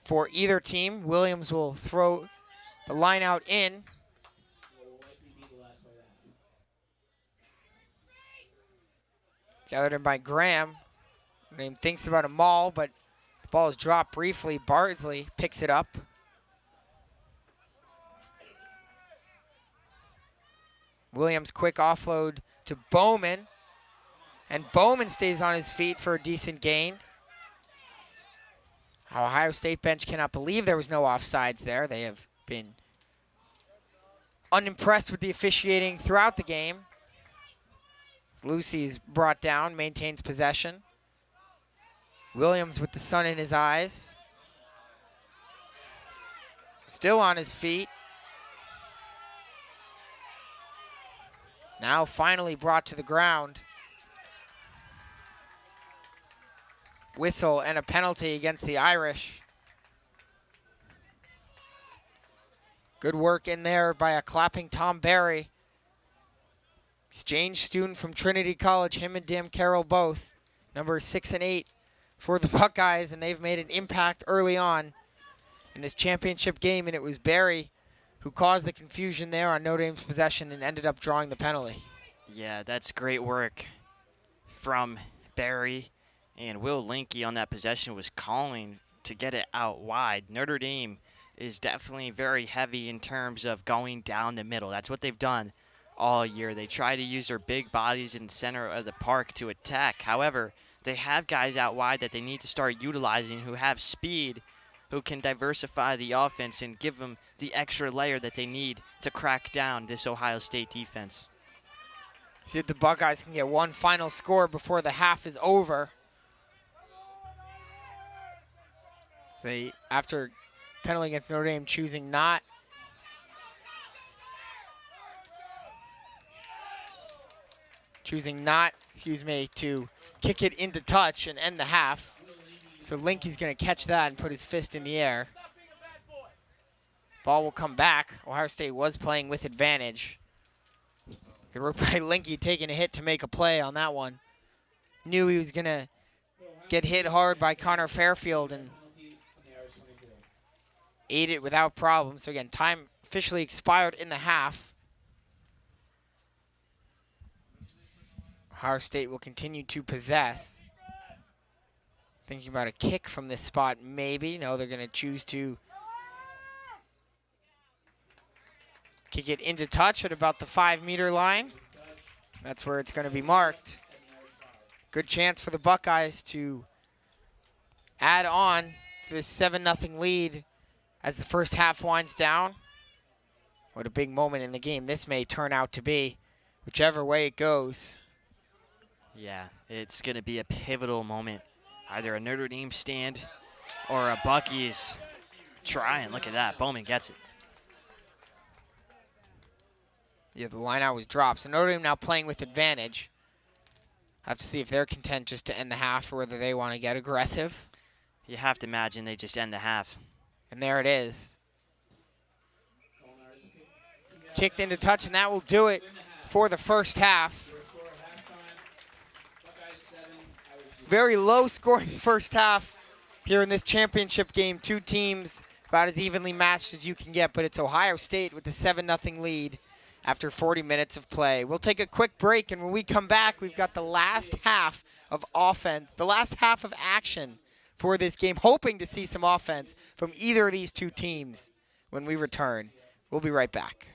for either team. Williams will throw the line out in. Gathered in by Graham. Name thinks about a maul, but the ball is dropped briefly. Bardsley picks it up. Williams' quick offload to Bowman. And Bowman stays on his feet for a decent gain. Ohio State bench cannot believe there was no offsides there. They have been unimpressed with the officiating throughout the game. Lucy's brought down, maintains possession. Williams with the sun in his eyes. Still on his feet. Now finally brought to the ground. Whistle and a penalty against the Irish. Good work in there by a clapping Tom Barry. Exchange student from Trinity College, him and Dan Carroll both. Numbers 6 and 8 for the Buckeyes, and they've made an impact early on in this championship game, and it was Barry who caused the confusion there on Notre Dame's possession and ended up drawing the penalty. Yeah, that's great work from Barry, and Will Linke on that possession was calling to get it out wide. Notre Dame is definitely very heavy in terms of going down the middle. That's what they've done all year. They try to use their big bodies in the center of the park to attack. However, they have guys out wide that they need to start utilizing who have speed, who can diversify the offense and give them the extra layer that they need to crack down this Ohio State defense. See if the Buckeyes can get one final score before the half is over. So after penalty against Notre Dame, choosing not to kick it into touch and end the half. So Linke's going to catch that and put his fist in the air. Ball will come back. Ohio State was playing with advantage. Good work by Linke taking a hit to make a play on that one. Knew he was going to get hit hard by Connor Fairfield and ate it without problem. So again, time officially expired in the half. Ohio State will continue to possess. Thinking about a kick from this spot, maybe. No, they're going to choose to kick it into touch at about the 5-meter line. That's where it's going to be marked. Good chance for the Buckeyes to add on to this 7-0 lead as the first half winds down. What a big moment in the game this may turn out to be, whichever way it goes. Yeah, it's going to be a pivotal moment. Either a Notre Dame stand or a Bucky's try, and look at that. Bowman gets it. Yeah, the line out was dropped. So Notre Dame now playing with advantage. Have to see if they're content just to end the half or whether they want to get aggressive. You have to imagine they just end the half. And there it is. Kicked into touch, and that will do it for the first half. Very low scoring first half here in this championship game. Two teams about as evenly matched as you can get, but it's Ohio State with the 7-0 lead after 40 minutes of play. We'll take a quick break, and when we come back, we've got the last half of offense, the last half of action for this game, hoping to see some offense from either of these two teams when we return. We'll be right back.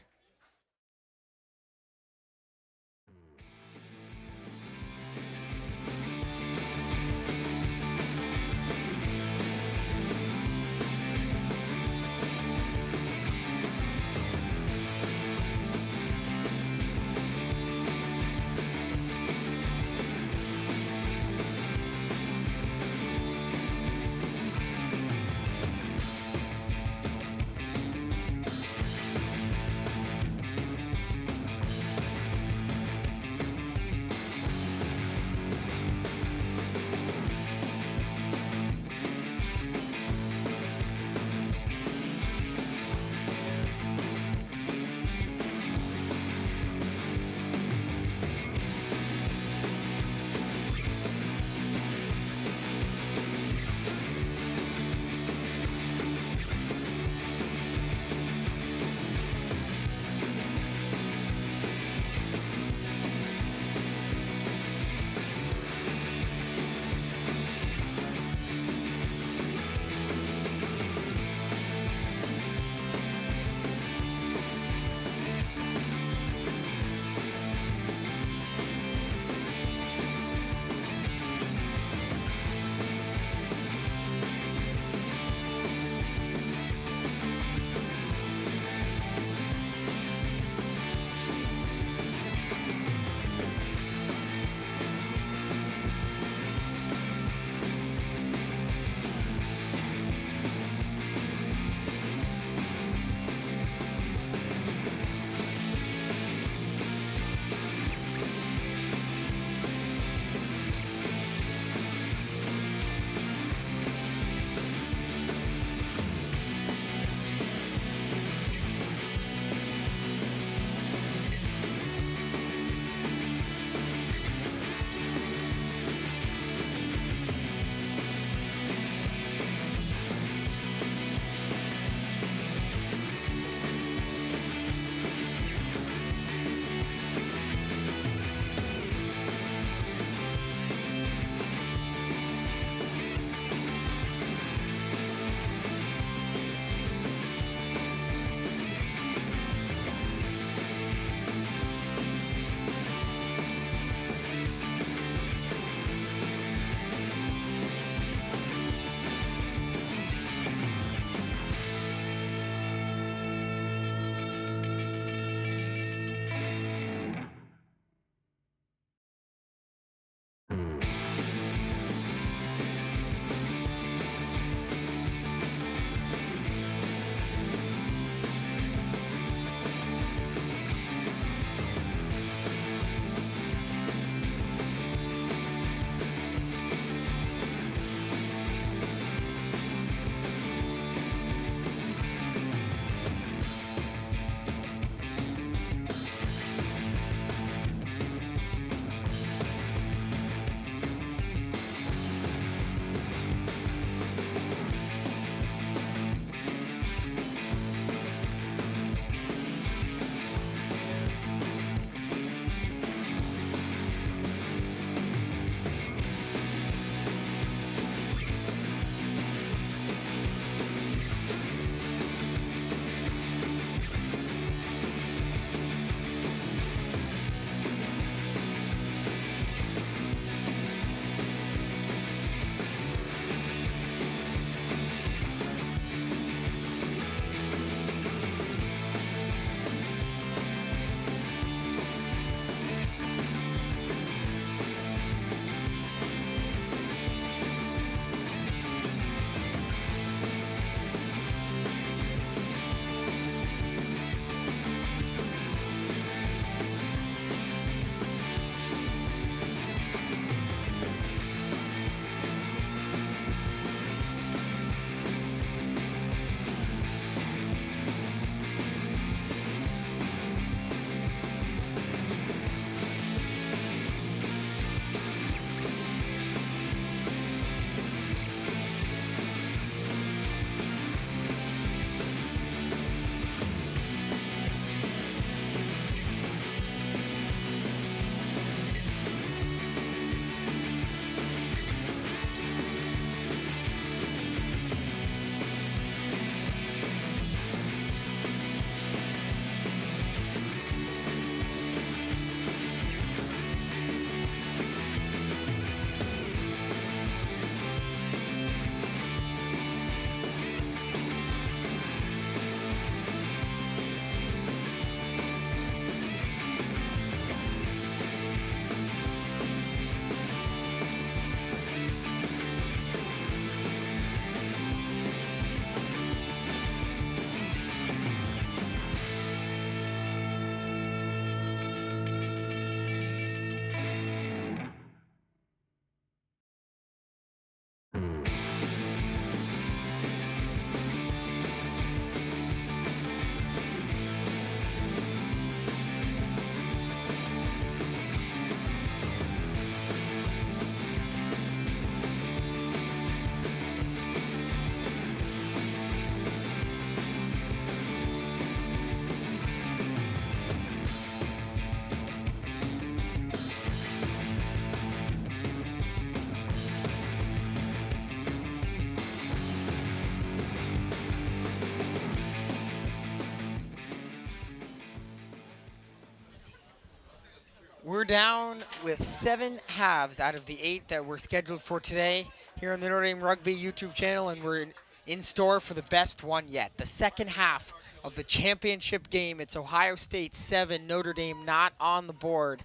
We're down with 7 halves out of the 8 that were scheduled for today here on the Notre Dame Rugby YouTube channel, and we're in store for the best one yet. The second half of the championship game. It's Ohio State 7, Notre Dame not on the board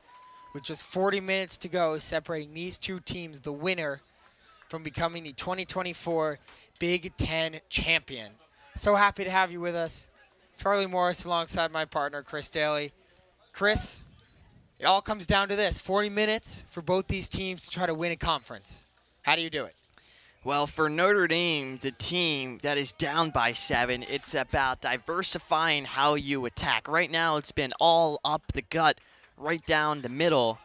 with just 40 minutes to go, separating these two teams, the winner from becoming the 2024 Big Ten champion. So happy to have you with us. Charlie Morris alongside my partner, Chris Daly. Chris, it all comes down to this, 40 minutes for both these teams to try to win a conference. How do you do it? Well, for Notre Dame, the team that is down by 7, it's about diversifying how you attack. Right now, it's been all up the gut, right down the middle,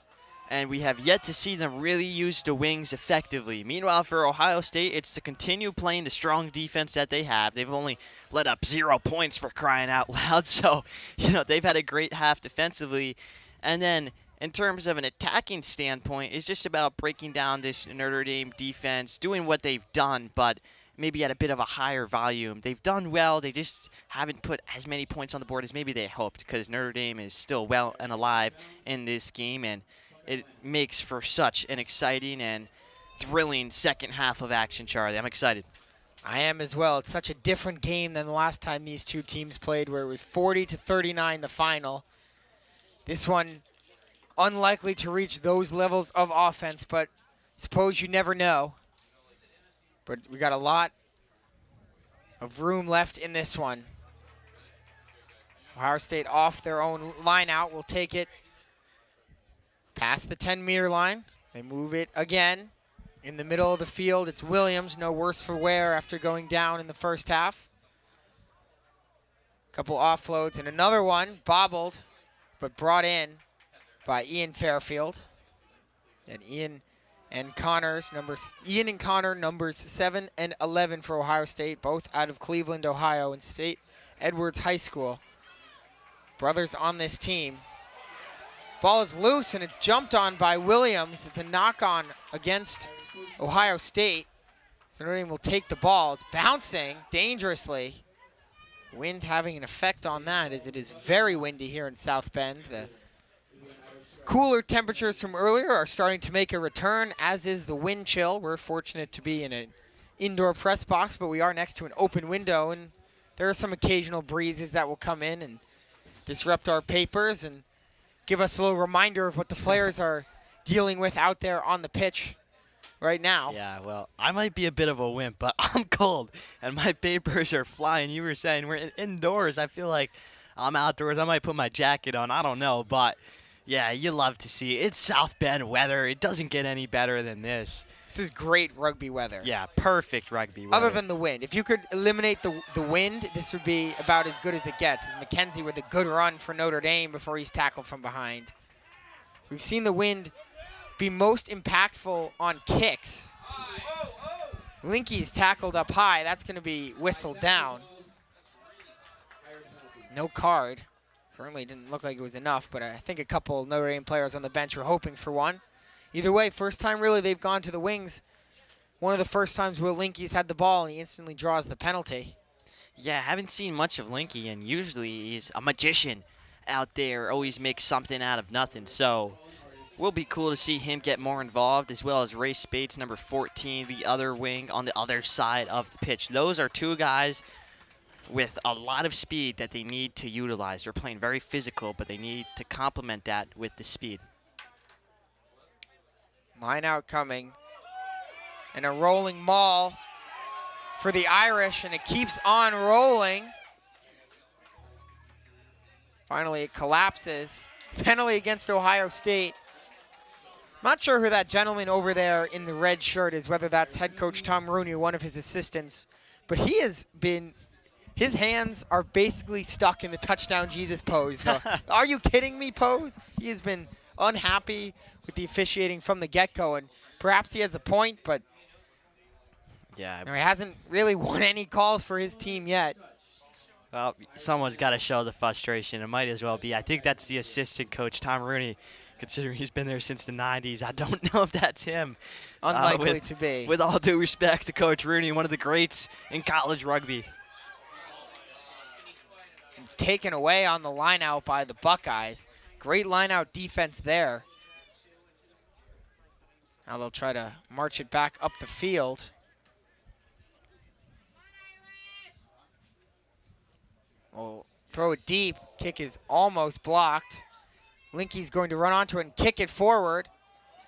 and we have yet to see them really use the wings effectively. Meanwhile, for Ohio State, it's to continue playing the strong defense that they have. They've only let up 0 points, for crying out loud, so they've had a great half defensively. And then in terms of an attacking standpoint, it's just about breaking down this Notre Dame defense, doing what they've done, but maybe at a bit of a higher volume. They've done well. They just haven't put as many points on the board as maybe they hoped, because Notre Dame is still well and alive in this game, and it makes for such an exciting and thrilling second half of action, Charlie. I'm excited. I am as well. It's such a different game than the last time these two teams played, where it was 40-39 the final. This one, unlikely to reach those levels of offense, but suppose you never know. But we got a lot of room left in this one. Ohio State off their own line out will take it past the 10-meter line. They move it again in the middle of the field. It's Williams, no worse for wear after going down in the first half. Couple offloads and another one bobbled, but brought in by Ian Fairfield. And Ian and Connor, numbers 7 and 11 for Ohio State, both out of Cleveland, Ohio, and St. Edwards High School. Brothers on this team. Ball is loose, and it's jumped on by Williams. It's a knock-on against Ohio State. So Notre Dame will take the ball. It's bouncing dangerously. Wind having an effect on that, as it is very windy here in South Bend. The cooler temperatures from earlier are starting to make a return, as is the wind chill. We're fortunate to be in an indoor press box, but we are next to an open window, and there are some occasional breezes that will come in and disrupt our papers and give us a little reminder of what the players are dealing with out there on the pitch right now. Yeah, well, I might be a bit of a wimp, but I'm cold, and my papers are flying. You were saying we're indoors. I feel like I'm outdoors. I might put my jacket on. I don't know, but yeah, you love to see it. It's South Bend weather. It doesn't get any better than this. This is great rugby weather. Yeah, perfect rugby weather. Other than the wind. If you could eliminate the wind, this would be about as good as it gets. As McKenzie with a good run for Notre Dame before he's tackled from behind. We've seen the wind be most impactful on kicks. Linky's tackled up high. That's going to be whistled down. No card. Certainly didn't look like it was enough, but I think a couple Notre Dame players on the bench were hoping for one. Either way, first time really they've gone to the wings. One of the first times Will Linky's had the ball, and he instantly draws the penalty. Yeah, haven't seen much of Linky, and usually he's a magician out there, always makes something out of nothing. So will be cool to see him get more involved, as well as Ray Spates, number 14, the other wing on the other side of the pitch. Those are two guys with a lot of speed that they need to utilize. They're playing very physical, but they need to complement that with the speed. Line out coming. And a rolling maul for the Irish, and it keeps on rolling. Finally, it collapses. Penalty against Ohio State. Not sure who that gentleman over there in the red shirt is, whether that's head coach Tom Rooney or one of his assistants. But he has been, his hands are basically stuck in the touchdown Jesus pose. The are you kidding me pose? He has been unhappy with the officiating from the get-go, and perhaps he has a point, but yeah, he hasn't really won any calls for his team yet. Well, someone's got to show the frustration. It might as well be. I think that's the assistant coach, Tom Rooney, considering he's been there since the 90s. I don't know if that's him. Unlikely to be. With all due respect to Coach Rooney, one of the greats in college rugby. It's taken away on the line out by the Buckeyes. Great line-out defense there. Now they'll try to march it back up the field. We'll throw it deep. Kick is almost blocked. Linky's going to run onto it and kick it forward.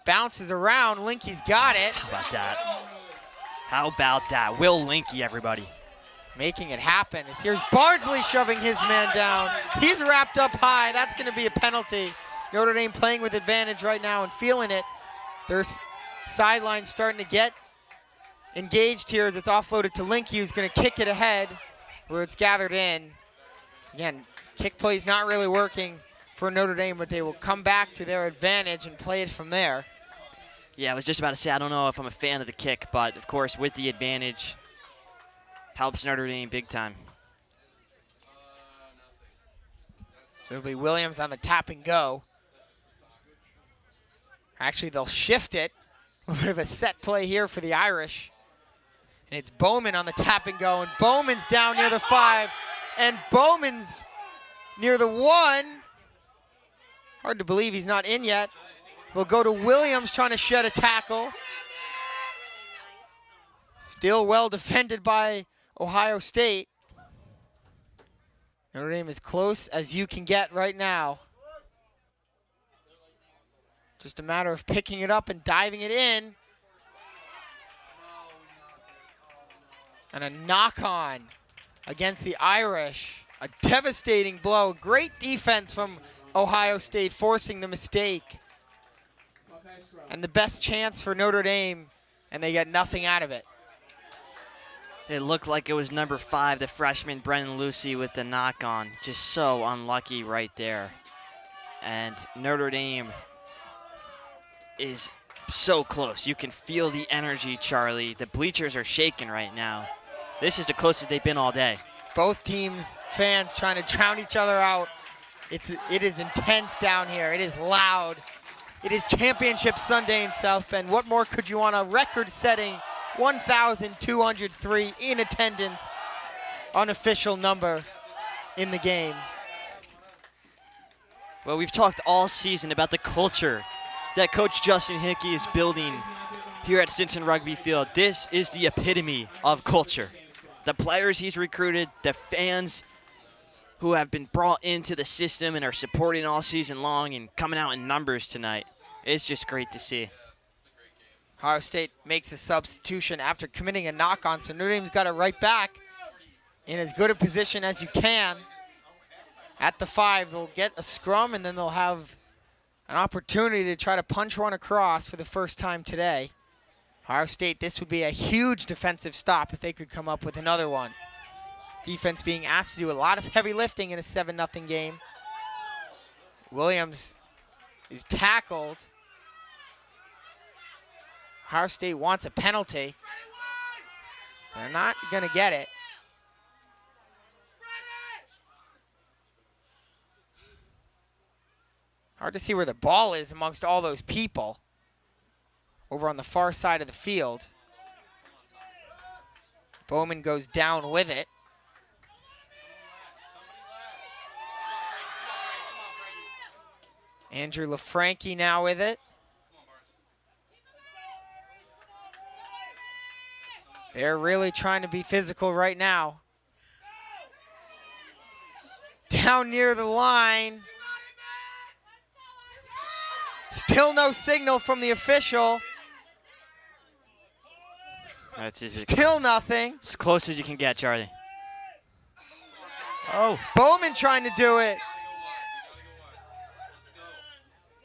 Bounces around. Linky's got it. How about that? How about that? Will Linky, everybody. Making it happen. As here's Bardsley shoving his man down. He's wrapped up high. That's going to be a penalty. Notre Dame playing with advantage right now and feeling it. Their sidelines starting to get engaged here as it's offloaded to Linky, who's going to kick it ahead where it's gathered in. Again, kick play is not really working for Notre Dame, but they will come back to their advantage and play it from there. Yeah, I was just about to say, I don't know if I'm a fan of the kick, but of course, with the advantage, helps Notre Dame big time. So it'll be Williams on the tap and go. Actually, they'll shift it. A little bit of a set play here for the Irish. And it's Bowman on the tap and go, and Bowman's down near the 5, and Bowman's near the 1. Hard to believe he's not in yet. We'll go to Williams trying to shed a tackle. Still well defended by Ohio State. Notre Dame as close as you can get right now. Just a matter of picking it up and diving it in. And a knock-on against the Irish. A devastating blow. Great defense from Ohio State, forcing the mistake. And the best chance for Notre Dame, and they get nothing out of it. It looked like it was number 5, the freshman Brennan Lucy, with the knock-on. Just so unlucky right there. And Notre Dame is so close. You can feel the energy, Charlie. The bleachers are shaking right now. This is the closest they've been all day. Both teams' fans trying to drown each other out. It is intense down here. It is loud. It is Championship Sunday in South Bend. What more could you want? A record-setting 1,203 in attendance, unofficial number in the game. Well, we've talked all season about the culture that Coach Justin Hickey is building here at Stinson Rugby Field. This is the epitome of culture. The players he's recruited, the fans who have been brought into the system and are supporting all season long and coming out in numbers tonight. It's just great to see. Ohio State makes a substitution after committing a knock-on, so Notre Dame's got it right back in as good a position as you can. At the 5, they'll get a scrum, and then they'll have an opportunity to try to punch one across for the first time today. Ohio State, this would be a huge defensive stop if they could come up with another one. Defense being asked to do a lot of heavy lifting in a 7-0 game. Williams is tackled. Ohio State wants a penalty. They're not going to get it. Hard to see where the ball is amongst all those people over on the far side of the field. Bowman goes down with it. Andrew LaFranchi now with it. They're really trying to be physical right now. Down near the line. Still no signal from the official. That's still nothing. As close as you can get, Charlie. Oh, Bowman trying to do it.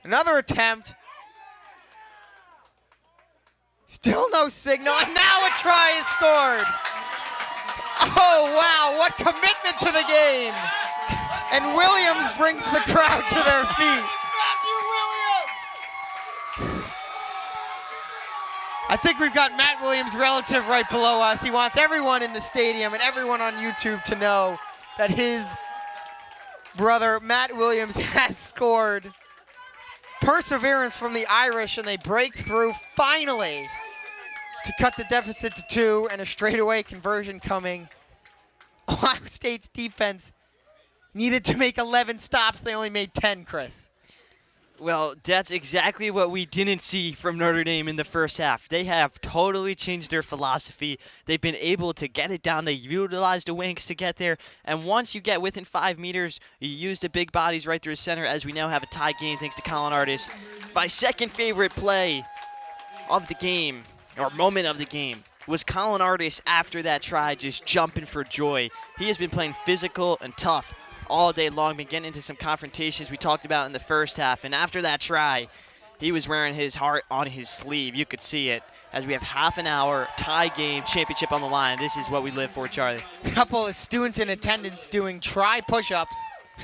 Another attempt. Still no signal, and now a try is scored. Oh, wow, what commitment to the game. And Williams brings the crowd to their feet. I think we've got Matt Williams' relative right below us. He wants everyone in the stadium and everyone on YouTube to know that his brother, Matt Williams, has scored. Perseverance from the Irish, and they break through finally to cut the deficit to 2, and a straightaway conversion coming. Ohio State's defense needed to make 11 stops. They only made 10, Chris. Well, that's exactly what we didn't see from Notre Dame in the first half. They have totally changed their philosophy. They've been able to get it down. They utilize the wings to get there. And once you get within 5 meters, you use the big bodies right through the center, as we now have a tie game thanks to Colin Artis. My second favorite play of the game, or moment of the game, was Colin Artis after that try, just jumping for joy. He has been playing physical and tough all day long, been getting into some confrontations we talked about in the first half. And after that try, he was wearing his heart on his sleeve. You could see it. As we have half an hour, tie game, championship on the line. This is what we live for, Charlie. A couple of students in attendance doing try push-ups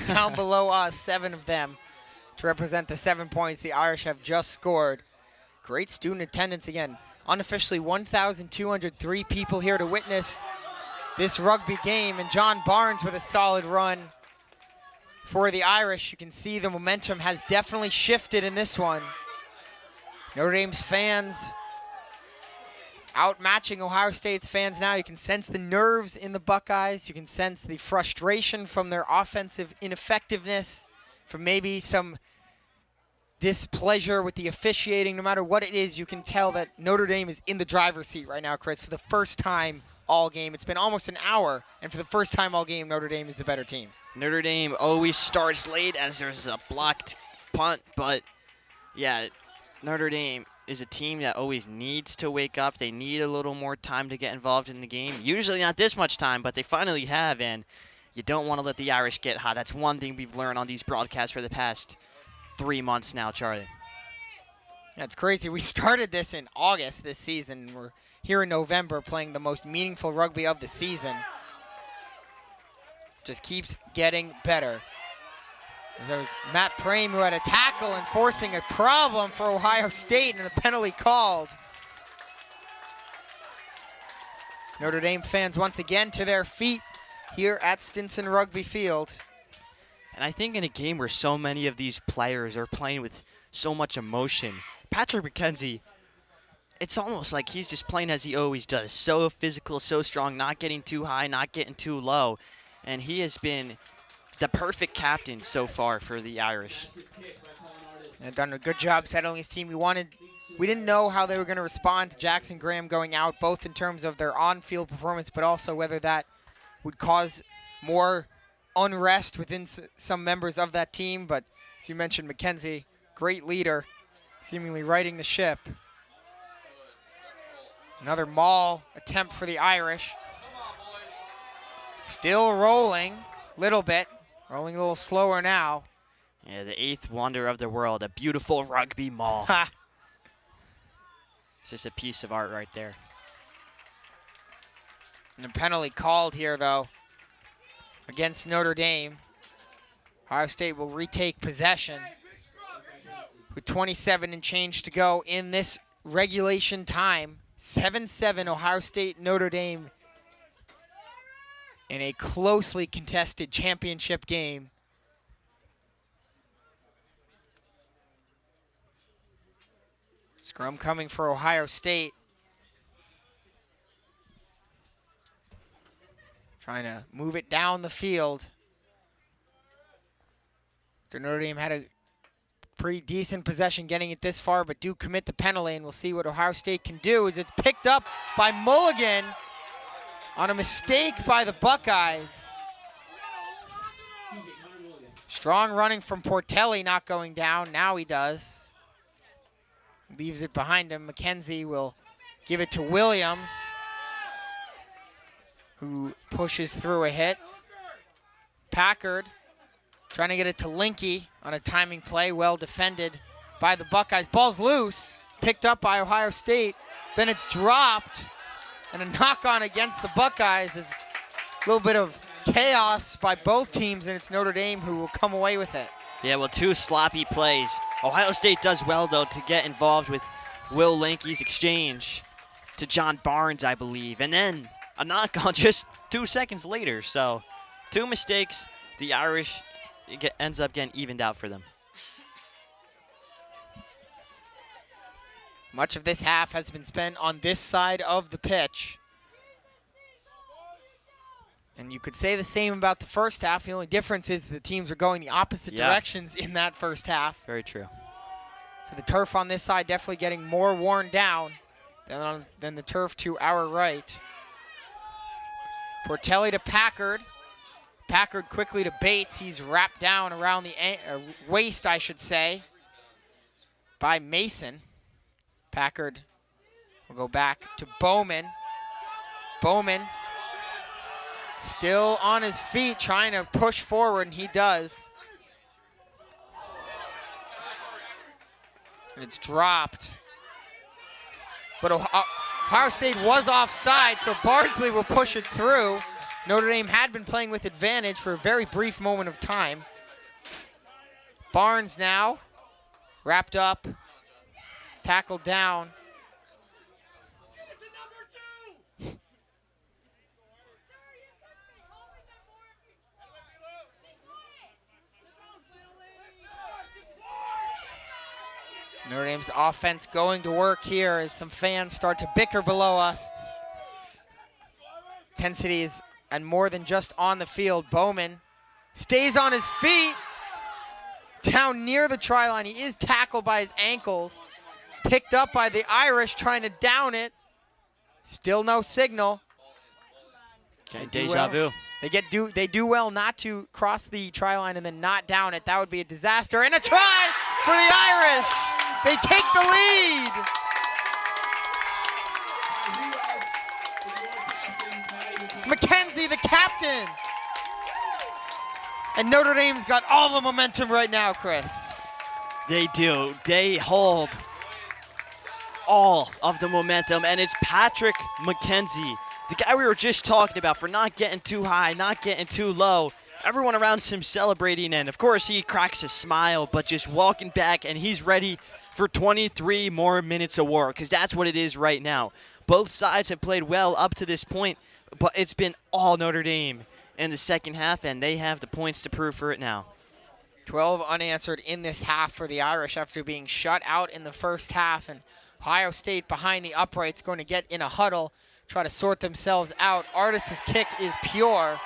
down below us, 7 of them, to represent the 7 points the Irish have just scored. Great student attendance again. Unofficially 1,203 people here to witness this rugby game, and John Barnes with a solid run for the Irish. You can see the momentum has definitely shifted in this one. Notre Dame's fans outmatching Ohio State's fans now. You can sense the nerves in the Buckeyes. You can sense the frustration from their offensive ineffectiveness, from maybe some displeasure with the officiating. No matter what it is, you can tell that Notre Dame is in the driver's seat right now, Chris, for the first time all game. It's been almost an hour, and for the first time all game, Notre Dame is the better team. Notre Dame always starts late as there's a blocked punt, but yeah, Notre Dame is a team that always needs to wake up. They need a little more time to get involved in the game. Usually not this much time, but they finally have, and you don't want to let the Irish get hot. That's one thing we've learned on these broadcasts for the past 3 months now, Charlie. That's crazy. We started this in August this season. We're here in November playing the most meaningful rugby of the season. Just keeps getting better. There was Matt Prame who had a tackle and forcing a problem for Ohio State and a penalty called. Notre Dame fans once again to their feet here at Stinson Rugby Field. And I think in a game where so many of these players are playing with so much emotion, Patrick McKenzie, it's almost like he's just playing as he always does. So physical, so strong, not getting too high, not getting too low. And he has been the perfect captain so far for the Irish. And done a good job settling his team. We didn't know how they were going to respond to Jackson Graham going out, both in terms of their on-field performance, but also whether that would cause more unrest within some members of that team. But as you mentioned, McKenzie, great leader, seemingly righting the ship. Another maul attempt for the Irish. Still rolling a little bit, rolling a little slower now. Yeah, the 8th wonder of the world, a beautiful rugby maul. It's just a piece of art right there. And a penalty called here, though, against Notre Dame. Ohio State will retake possession with 27 and change to go in this regulation time. 7-7 Ohio State, Notre Dame in a closely contested championship game. Scrum coming for Ohio State. Trying to move it down the field. So Notre Dame had a pretty decent possession getting it this far, but do commit the penalty, and we'll see what Ohio State can do as it's picked up by Mulligan on a mistake by the Buckeyes. Strong running from Portelli, not going down. Now he does. Leaves it behind him. McKenzie will give it to Williams, who pushes through a hit. Packard trying to get it to Linky on a timing play. Well defended by the Buckeyes. Ball's loose. Picked up by Ohio State. Then it's dropped. And a knock-on against the Buckeyes is a little bit of chaos by both teams, and it's Notre Dame who will come away with it. Yeah, well, 2 sloppy plays. Ohio State does well, though, to get involved with Will Linky's exchange to John Barnes, I believe. And then a knock-on just 2 seconds later. So 2 mistakes. The Irish ends up getting evened out for them. Much of this half has been spent on this side of the pitch. And you could say the same about the first half. The only difference is the teams are going the opposite directions in that first half. Very true. So the turf on this side definitely getting more worn down than the turf to our right. Portelli to Packard. Packard quickly to Bates. He's wrapped down around the waist, I should say, by Mason. Packard will go back to Bowman. Bowman still on his feet, trying to push forward, and he does. And it's dropped. But Ohio State was offside, so Bardsley will push it through. Notre Dame had been playing with advantage for a very brief moment of time. Barnes now, wrapped up, tackled down. Notre Dame's offense going to work here as some fans start to bicker below us. Intensity is and more than just on the field. Bowman stays on his feet down near the try line. He is tackled by his ankles. Picked up by the Irish trying to down it. Still no signal. Okay, deja vu. They do well not to cross the try line and then not down it. That would be a disaster. And a try for the Irish. They take the lead. McKenzie, the captain. And Notre Dame's got all the momentum right now, Chris. They do. They hold all of the momentum, and it's Patrick McKenzie, the guy we were just talking about for not getting too high, not getting too low. Everyone around him celebrating, and of course he cracks a smile, but just walking back, and he's ready for 23 more minutes of war, because that's what it is right now. Both sides have played well up to this point, but it's been all Notre Dame in the second half, and they have the points to prove for it now. 12 unanswered in this half for the Irish after being shut out in the first half, and Ohio State behind the uprights going to get in a huddle, try to sort themselves out. Artis' kick is pure.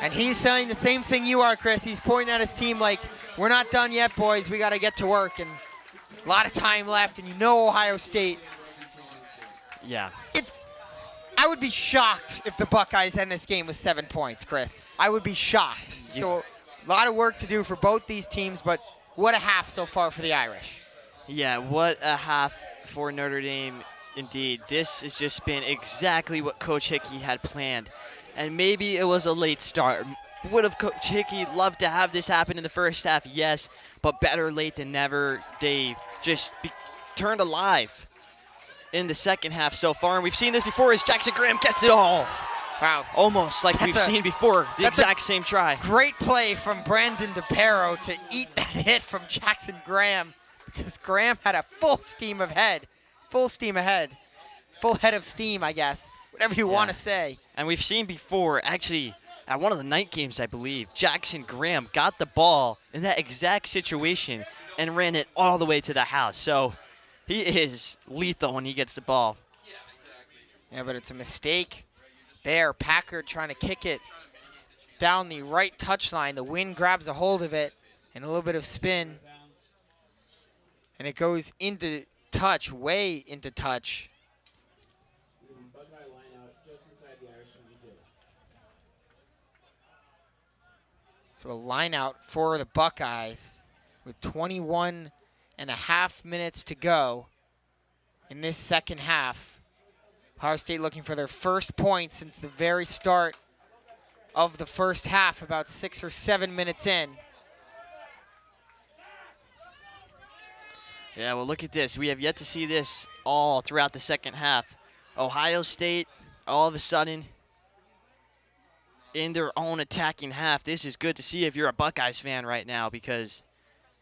And he's saying the same thing you are, Chris. He's pointing at his team like, we're not done yet, boys. We got to get to work. And a lot of time left, and you know Ohio State. Yeah. I would be shocked if the Buckeyes end this game with 7 points, Chris. I would be shocked. So a lot of work to do for both these teams, but what a half so far for the Irish. Yeah, what a half for Notre Dame indeed. This has just been exactly what Coach Hickey had planned. And maybe it was a late start. Would have Coach Hickey loved to have this happen in the first half? Yes, but better late than never. They just turned alive in the second half so far. And we've seen this before as Jackson Graham gets it all. Wow. Almost like we've seen before, the exact same try. Great play from Brandon DePero to eat that hit from Jackson Graham, because Graham had a full head of steam, I guess, whatever you want to say. And we've seen before, actually, at one of the night games, I believe, Jackson Graham got the ball in that exact situation and ran it all the way to the house. So he is lethal when he gets the ball. Yeah, but it's a mistake there. Packard trying to kick it down the right touchline. The wind grabs a hold of it and a little bit of spin. And it goes into touch, way into touch. Buckeye line out just inside the Irish 22. So a line out for the Buckeyes with 21 and a half minutes to go in this second half. Ohio State looking for their first point since the very start of the first half, about 6 or 7 minutes in. Yeah, well, look at this. We have yet to see this all throughout the second half. Ohio State, all of a sudden, in their own attacking half. This is good to see if you're a Buckeyes fan right now, because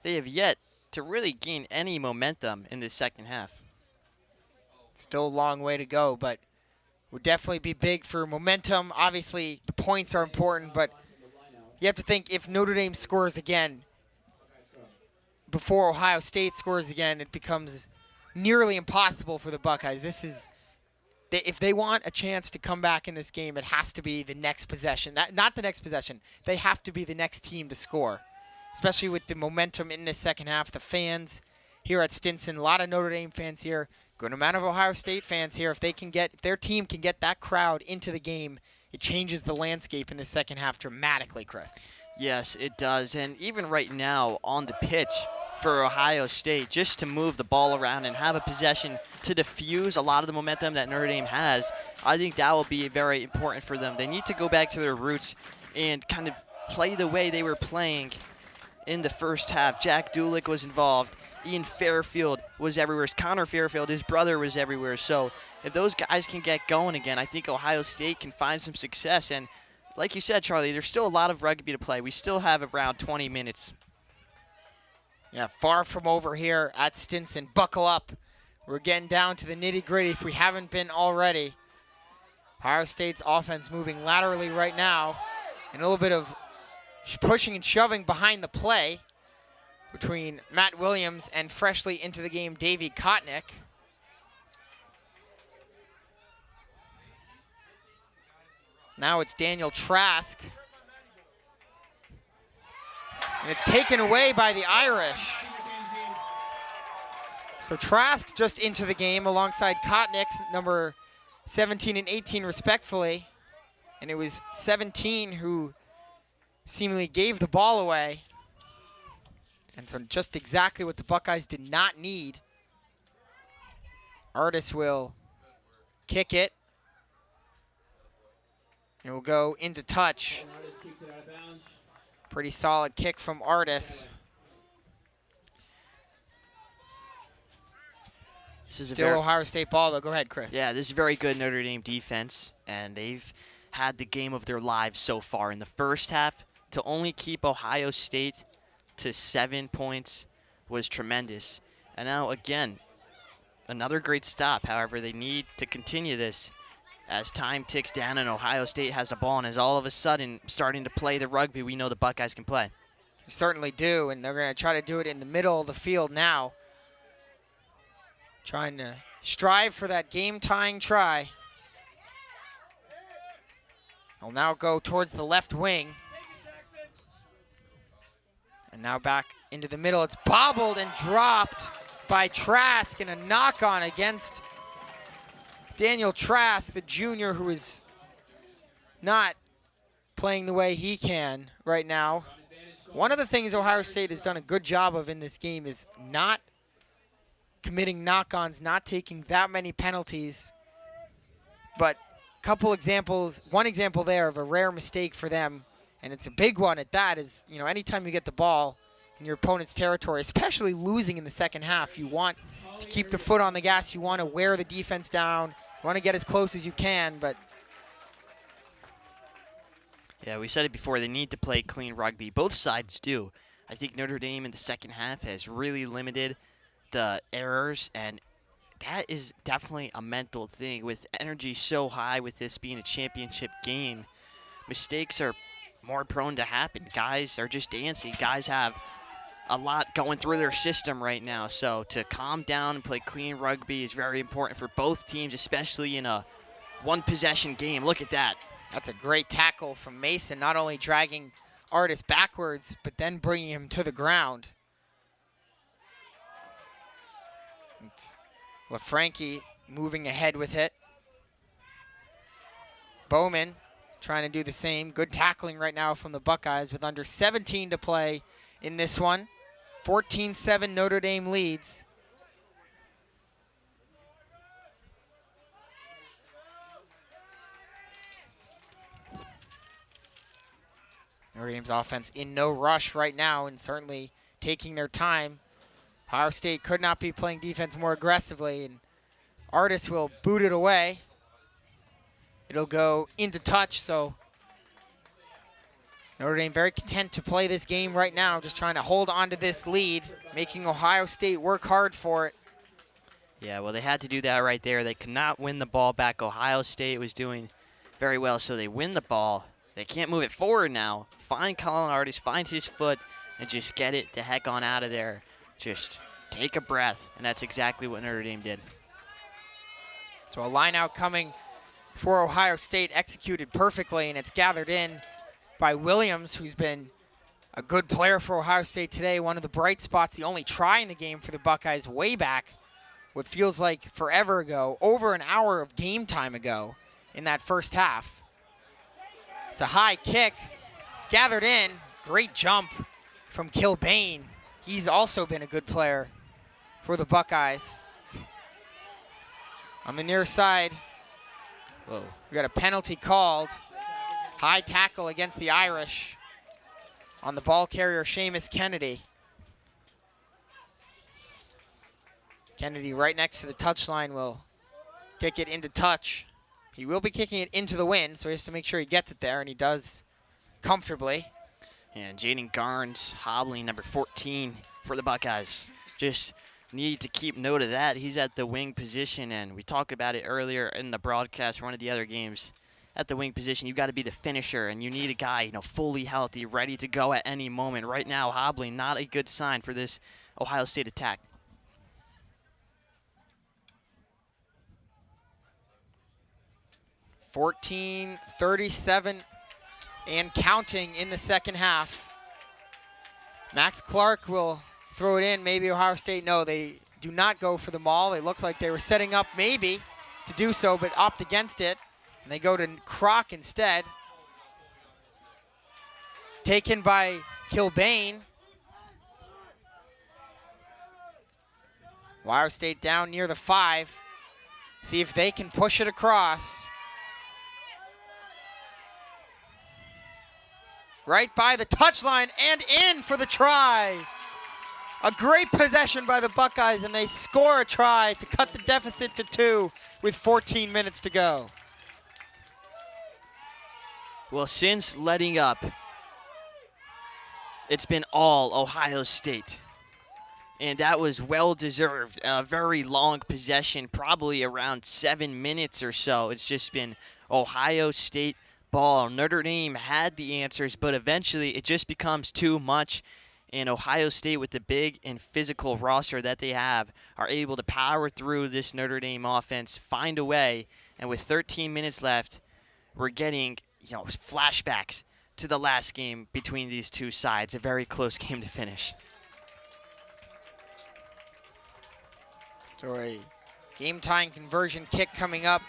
they have yet to really gain any momentum in this second half. Still a long way to go, but would definitely be big for momentum. Obviously, the points are important, but you have to think if Notre Dame scores again before Ohio State scores again, it becomes nearly impossible for the Buckeyes. If they want a chance to come back in this game, it has to be the next possession. Not the next possession. They have to be the next team to score. especially with the momentum in this second half. The fans here at Stinson, a lot of Notre Dame fans here, good amount of Ohio State fans here. If their team can get that crowd into the game, it changes the landscape in the second half dramatically, Chris. Yes, it does. And even right now on the pitch for Ohio State, just to move the ball around and have a possession to diffuse a lot of the momentum that Notre Dame has, I think that will be very important for them. They need to go back to their roots and kind of play the way they were playing in the first half. Jack Dulick was involved. Ian Fairfield was everywhere. Connor Fairfield, his brother, was everywhere. So if those guys can get going again, I think Ohio State can find some success. And like you said, Charlie, there's still a lot of rugby to play. We still have around 20 minutes. Yeah, far from over here at Stinson. Buckle up. We're getting down to the nitty-gritty if we haven't been already. Ohio State's offense moving laterally right now. And a little bit of pushing and shoving behind the play between Matt Williams and freshly into the game, Davey Kotnick. Now it's Daniel Trask. And it's taken away by the Irish. So Trask just into the game alongside Kotnick's number 17 and 18 respectfully. And it was 17 who seemingly gave the ball away. And so just exactly what the Buckeyes did not need. Artis will kick it. And will go into touch. Pretty solid kick from Artis. This is Still Ohio State ball, though. Go ahead, Chris. Yeah, this is very good Notre Dame defense, and they've had the game of their lives so far. In the first half, to only keep Ohio State to 7 points was tremendous. And now, again, another great stop. However, they need to continue this as time ticks down and Ohio State has the ball and is all of a sudden starting to play the rugby we know the Buckeyes can play. They certainly do, and they're going to try to do it in the middle of the field now. Trying to strive for that game-tying try. They'll now go towards the left wing. And now back into the middle. It's bobbled and dropped by Trask, and a knock-on against Daniel Trask, the junior who is not playing the way he can right now. One of the things Ohio State has done a good job of in this game is not committing knock-ons, not taking that many penalties. But a couple examples, one example there of a rare mistake for them, and it's a big one at that, is, you know, anytime you get the ball in your opponent's territory, especially losing in the second half, you want to keep the foot on the gas, you want to wear the defense down, you want to get as close as you can, but yeah, we said it before, they need to play clean rugby. Both sides do. I think Notre Dame in the second half has really limited the errors, and that is definitely a mental thing. With energy so high, with this being a championship game, mistakes are more prone to happen. Guys are just dancing. Guys have a lot going through their system right now, so to calm down and play clean rugby is very important for both teams, especially in a one-possession game. Look at that. That's a great tackle from Mason, not only dragging Artis backwards, but then bringing him to the ground. It's LaFranchi moving ahead with it. Bowman trying to do the same. Good tackling right now from the Buckeyes with under 17 to play in this one. 14-7 Notre Dame leads. Notre Dame's offense in no rush right now and certainly taking their time. Ohio State could not be playing defense more aggressively, and Artis will boot it away. It'll go into touch, so Notre Dame very content to play this game right now, just trying to hold on to this lead, making Ohio State work hard for it. Yeah, well, they had to do that right there. They could not win the ball back. Ohio State was doing very well, so they win the ball. They can't move it forward now. Find Colin Artis, find his foot, and just get it the heck on out of there. Just take a breath, and that's exactly what Notre Dame did. So a line out coming for Ohio State, executed perfectly, and it's gathered in by Williams, who's been a good player for Ohio State today, one of the bright spots, the only try in the game for the Buckeyes way back, what feels like forever ago, over an hour of game time ago in that first half. It's a high kick, gathered in, great jump from Kilbane. He's also been a good player for the Buckeyes. On the near side, Whoa. we got a penalty called. High tackle against the Irish on the ball carrier, Seamus Kennedy. Kennedy right next to the touchline will kick it into touch. He will be kicking it into the wind, so he has to make sure he gets it there, and he does comfortably. And Jaden Garnes hobbling number 14 for the Buckeyes. Just need to keep note of that. He's at the wing position, and we talked about it earlier in the broadcast for one of the other games. At the wing position, you've got to be the finisher, and you need a guy, fully healthy, ready to go at any moment. Right now, hobbling, not a good sign for this Ohio State attack. .37 and counting in the second half. Max Clark will throw it in. Maybe Ohio State, no, they do not go for the maul. They look like they were setting up maybe to do so, but opt against it. And they go to Croc instead. Taken by Kilbane. Ohio State down near the 5. See if they can push it across. Right by the touchline and in for the try. A great possession by the Buckeyes, and they score a try to cut the deficit to 2 with 14 minutes to go. Well, since letting up, it's been all Ohio State. And that was well-deserved. A very long possession, probably around 7 minutes or so. It's just been Ohio State ball. Notre Dame had the answers, but eventually it just becomes too much. And Ohio State, with the big and physical roster that they have, are able to power through this Notre Dame offense, find a way. And with 13 minutes left, we're getting flashbacks to the last game between these two sides. A very close game to finish. So a game-tying conversion kick coming up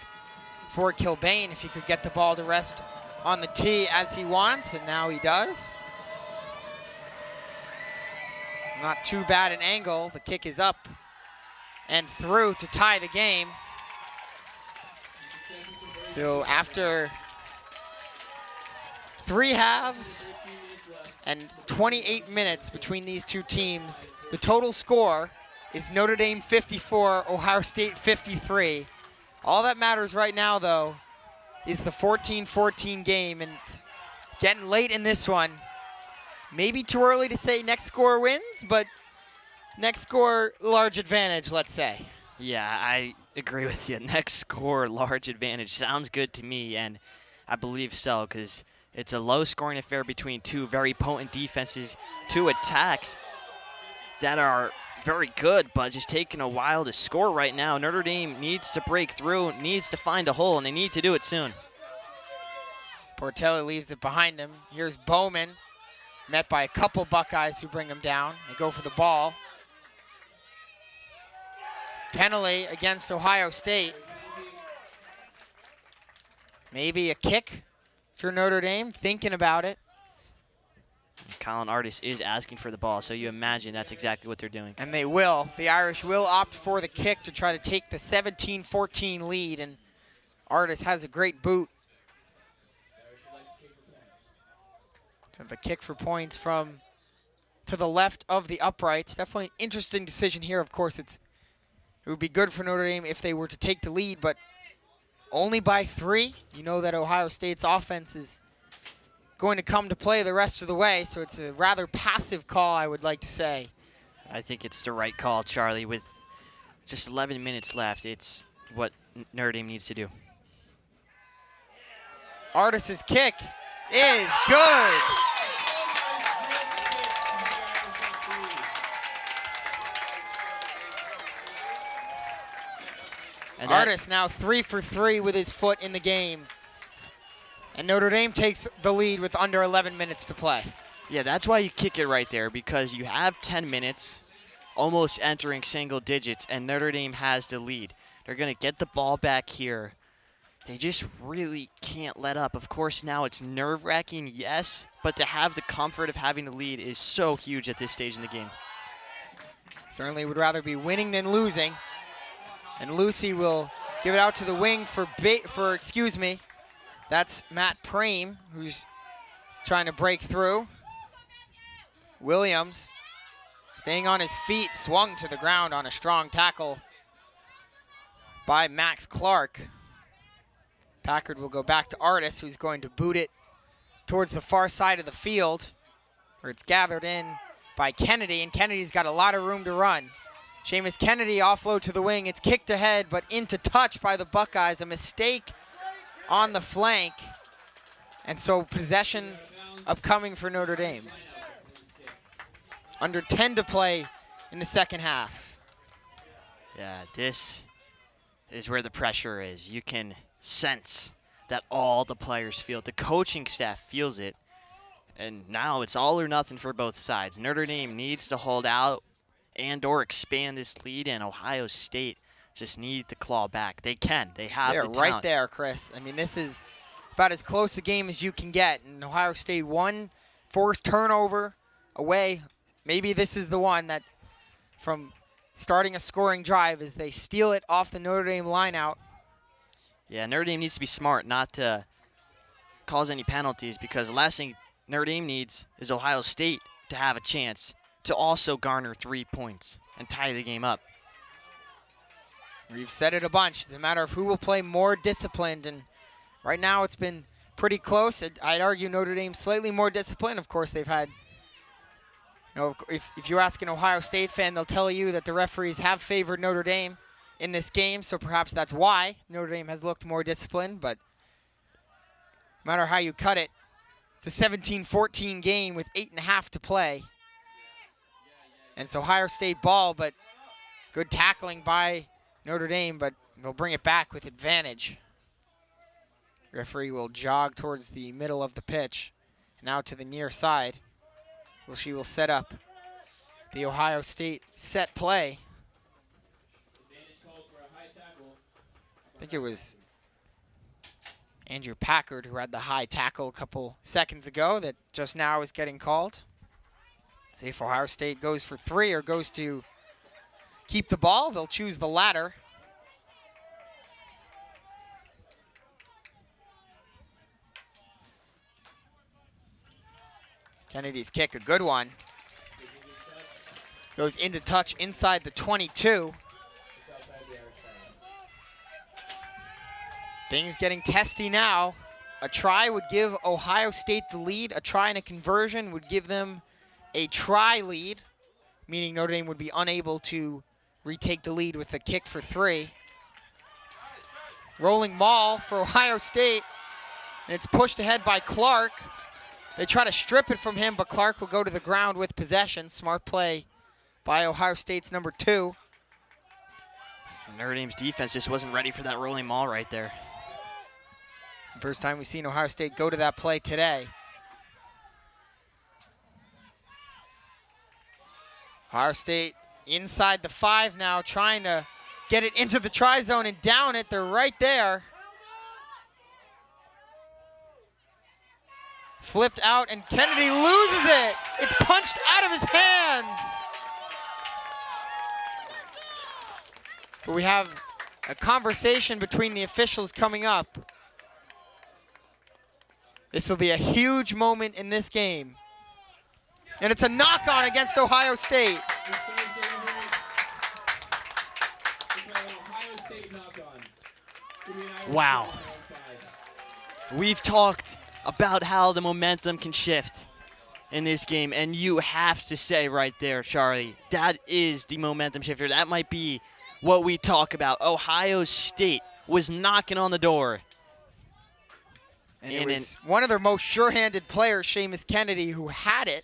for Kilbane if he could get the ball to rest on the tee as he wants, and now he does. Not too bad an angle. The kick is up and through to tie the game. So after 3 halves and 28 minutes between these two teams, the total score is Notre Dame 54, Ohio State 53. All that matters right now, though, is the 14-14 game, and it's getting late in this one. Maybe too early to say next score wins, but next score, large advantage, let's say. Yeah, I agree with you. Next score, large advantage. Sounds good to me, and I believe so, because it's a low-scoring affair between two very potent defenses, two attacks that are very good, but just taking a while to score right now. Notre Dame needs to break through, needs to find a hole, and they need to do it soon. Portelli leaves it behind him. Here's Bowman, met by a couple Buckeyes who bring him down. They go for the ball. Penalty against Ohio State. Maybe a kick for Notre Dame, thinking about it. Colin Artis is asking for the ball, so you imagine that's exactly what they're doing. And they will. The Irish will opt for the kick to try to take the 17-14 lead, and Artis has a great boot. So the kick for points from to the left of the uprights. Definitely an interesting decision here. Of course, it would be good for Notre Dame if they were to take the lead, but only by 3. You know that Ohio State's offense is going to come to play the rest of the way, so it's a rather passive call, I would like to say. I think it's the right call, Charlie. With just 11 minutes left, it's what Notre Dame needs to do. Artis' kick is good. And Artis now 3 for 3 with his foot in the game. And Notre Dame takes the lead with under 11 minutes to play. Yeah, that's why you kick it right there, because you have 10 minutes, almost entering single digits, and Notre Dame has the lead. They're going to get the ball back here. They just really can't let up. Of course, now it's nerve-wracking, yes, but to have the comfort of having the lead is so huge at this stage in the game. Certainly would rather be winning than losing. And Lucy will give it out to the wing that's Matt Preem, who's trying to break through. Williams, staying on his feet, swung to the ground on a strong tackle by Max Clark. Packard will go back to Artis, who's going to boot it towards the far side of the field, where it's gathered in by Kennedy, and Kennedy's got a lot of room to run. Seamus Kennedy offload to the wing. It's kicked ahead, but into touch by the Buckeyes. A mistake on the flank. And so possession upcoming for Notre Dame. Under 10 to play in the second half. Yeah, this is where the pressure is. You can sense that all the players feel it. The coaching staff feels it. And now it's all or nothing for both sides. Notre Dame needs to hold out and or expand this lead, and Ohio State just need to claw back. They can. They have the talent. They're right there, Chris. I mean, this is about as close a game as you can get. And Ohio State won, forced turnover away. Maybe this is the one that from starting a scoring drive as they steal it off the Notre Dame lineout. Yeah, Notre Dame needs to be smart not to cause any penalties, because the last thing Notre Dame needs is Ohio State to have a chance to also garner 3 points and tie the game up. We've said it a bunch. It's a matter of who will play more disciplined, and right now it's been pretty close. I'd argue Notre Dame slightly more disciplined. Of course, they've had, if you ask an Ohio State fan, they'll tell you that the referees have favored Notre Dame in this game, so perhaps that's why Notre Dame has looked more disciplined, but no matter how you cut it, it's a 17-14 game with 8.5 to play. And it's Ohio State ball, but good tackling by Notre Dame, but they'll bring it back with advantage. Referee will jog towards the middle of the pitch, now to the near side. Well, she will set up the Ohio State set play. I think it was Andrew Packard who had the high tackle a couple seconds ago that just now is getting called. See if Ohio State goes for 3 or goes to keep the ball. They'll choose the latter. Kennedy's kick, a good one. Goes into touch inside the 22. Things getting testy now. A try would give Ohio State the lead. A try and a conversion would give them a try lead, meaning Notre Dame would be unable to retake the lead with a kick for 3. Rolling maul for Ohio State, and it's pushed ahead by Clark. They try to strip it from him, but Clark will go to the ground with possession. Smart play by Ohio State's number 2. Notre Dame's defense just wasn't ready for that rolling maul right there. First time we've seen Ohio State go to that play today. Ohio State inside the 5 now, trying to get it into the try zone and down it. They're right there. Flipped out, and Kennedy loses it. It's punched out of his hands. But we have a conversation between the officials coming up. This will be a huge moment in this game. And it's a knock-on against Ohio State. Wow. We've talked about how the momentum can shift in this game, and you have to say right there, Charlie, that is the momentum shifter. That might be what we talk about. Ohio State was knocking on the door. And it was one of their most sure-handed players, Seamus Kennedy, who had it,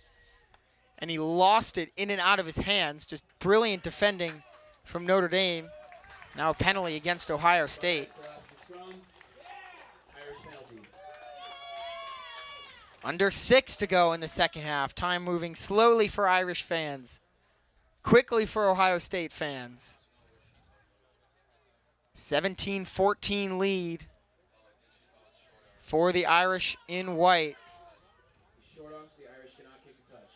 and he lost it in and out of his hands. Just brilliant defending from Notre Dame. Now a penalty against Ohio State. Under 6 to go in the second half. Time moving slowly for Irish fans. Quickly for Ohio State fans. 17-14 lead for the Irish in white. Short arms, the Irish cannot kick the touch.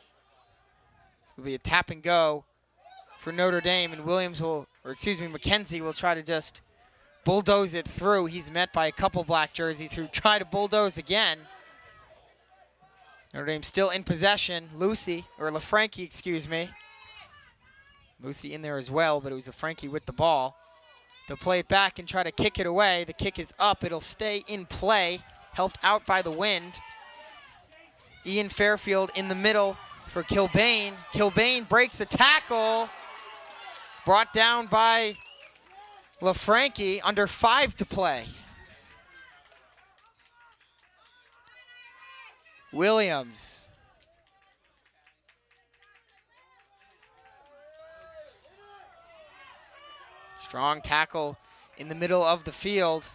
This will be a tap and go for Notre Dame, and McKenzie will try to just bulldoze it through. He's met by a couple black jerseys who try to bulldoze again. Notre Dame still in possession. LaFranchi, excuse me. Lucy in there as well, but it was LaFranchi with the ball. They'll play it back and try to kick it away. The kick is up. It'll stay in play, helped out by the wind. Ian Fairfield in the middle for Kilbane. Kilbane breaks a tackle. Brought down by LaFranchi, under 5 to play. Williams. Strong tackle in the middle of the field.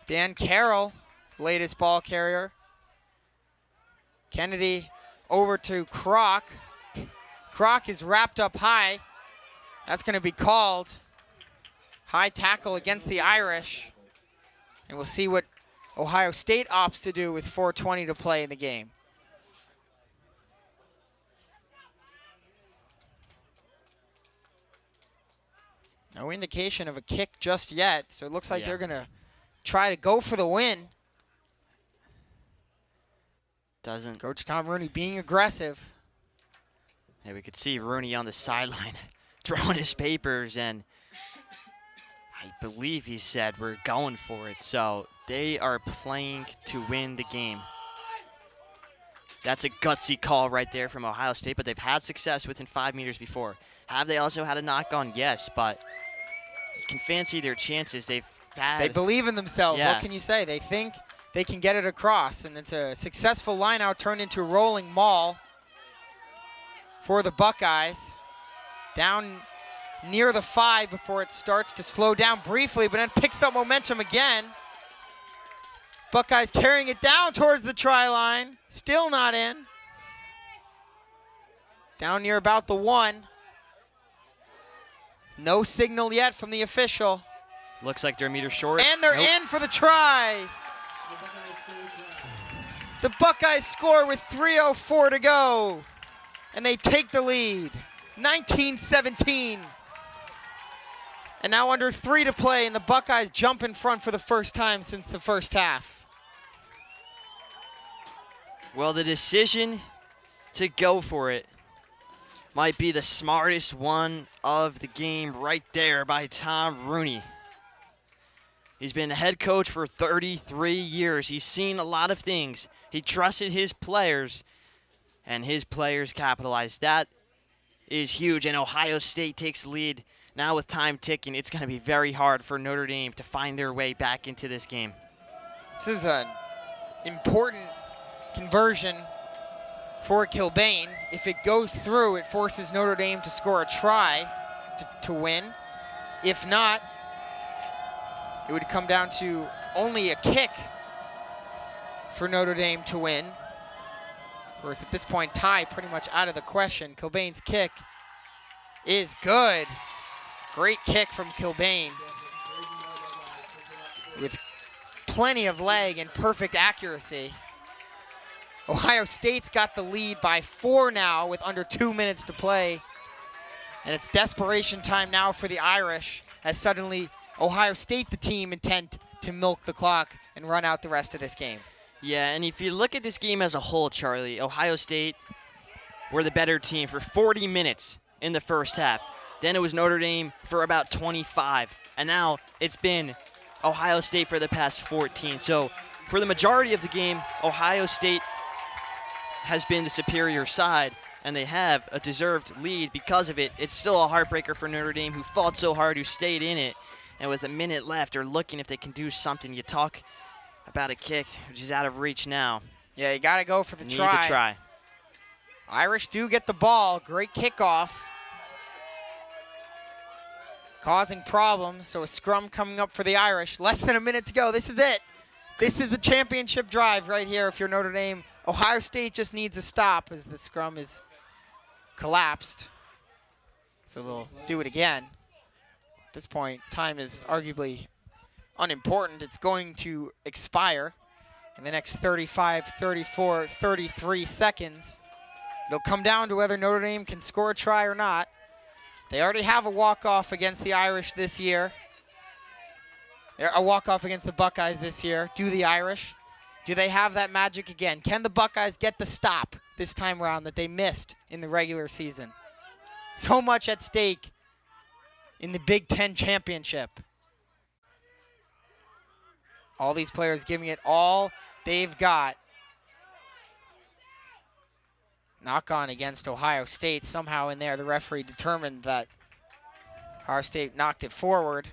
Dan Carroll, latest ball carrier. Kennedy over to Kroc. Kroc is wrapped up high. That's going to be called. High tackle against the Irish. And we'll see what Ohio State opts to do with 4:20 to play in the game. No indication of a kick just yet, so it looks like they're going to try to go for the win. Coach Tom Rooney being aggressive. Yeah, we could see Rooney on the sideline throwing his papers, and I believe he said we're going for it. So they are playing to win the game. That's a gutsy call right there from Ohio State, but they've had success within 5 meters before. Have they also had a knock on? Yes, but you can fancy their chances. They believe in themselves. Yeah. What can you say? They think they can get it across, and it's a successful line out turned into a rolling maul for the Buckeyes. Down near the 5 before it starts to slow down briefly, but then picks up momentum again. Buckeyes carrying it down towards the try line. Still not in. Down near about the 1. No signal yet from the official. Looks like they're a meter short. And they're in for the try. The Buckeyes score with 3:04 to go. And they take the lead, 19-17. And now under 3 to play, and the Buckeyes jump in front for the first time since the first half. Well, the decision to go for it might be the smartest one of the game right there by Tom Rooney. He's been a head coach for 33 years. He's seen a lot of things. He trusted his players, and his players capitalized. That is huge, and Ohio State takes the lead. Now with time ticking, it's going to be very hard for Notre Dame to find their way back into this game. This is an important conversion for Kilbane. If it goes through, it forces Notre Dame to score a try to win. If not, it would come down to only a kick for Notre Dame to win. Of course, at this point, tie pretty much out of the question. Kilbane's kick is good. Great kick from Kilbane with plenty of leg and perfect accuracy. Ohio State's got the lead by 4 now with under 2 minutes to play. And it's desperation time now for the Irish, as suddenly Ohio State, the team, intent to milk the clock and run out the rest of this game. Yeah, and if you look at this game as a whole, Charlie, Ohio State were the better team for 40 minutes in the first half. Then it was Notre Dame for about 25. And now it's been Ohio State for the past 14. So for the majority of the game, Ohio State has been the superior side, and they have a deserved lead because of it. It's still a heartbreaker for Notre Dame, who fought so hard, who stayed in it. And with a minute left, they're looking if they can do something. You talk about a kick, which is out of reach now. Yeah, you got to go for the try. Need the try. Irish do get the ball. Great kickoff. Causing problems, so a scrum coming up for the Irish. Less than a minute to go. This is it. This is the championship drive right here if you're Notre Dame. Ohio State just needs a stop as the scrum is collapsed. So they'll do it again. At this point, time is arguably unimportant. It's going to expire in the next 35, 34, 33 seconds. It'll come down to whether Notre Dame can score a try or not. They already have a walk-off against the Irish this year. A walk-off against the Buckeyes this year. Do the Irish? Do they have that magic again? Can the Buckeyes get the stop this time around that they missed in the regular season? So much at stake in the Big Ten championship. All these players giving it all they've got. Knock on against Ohio State. Somehow in there, the referee determined that Ohio State knocked it forward.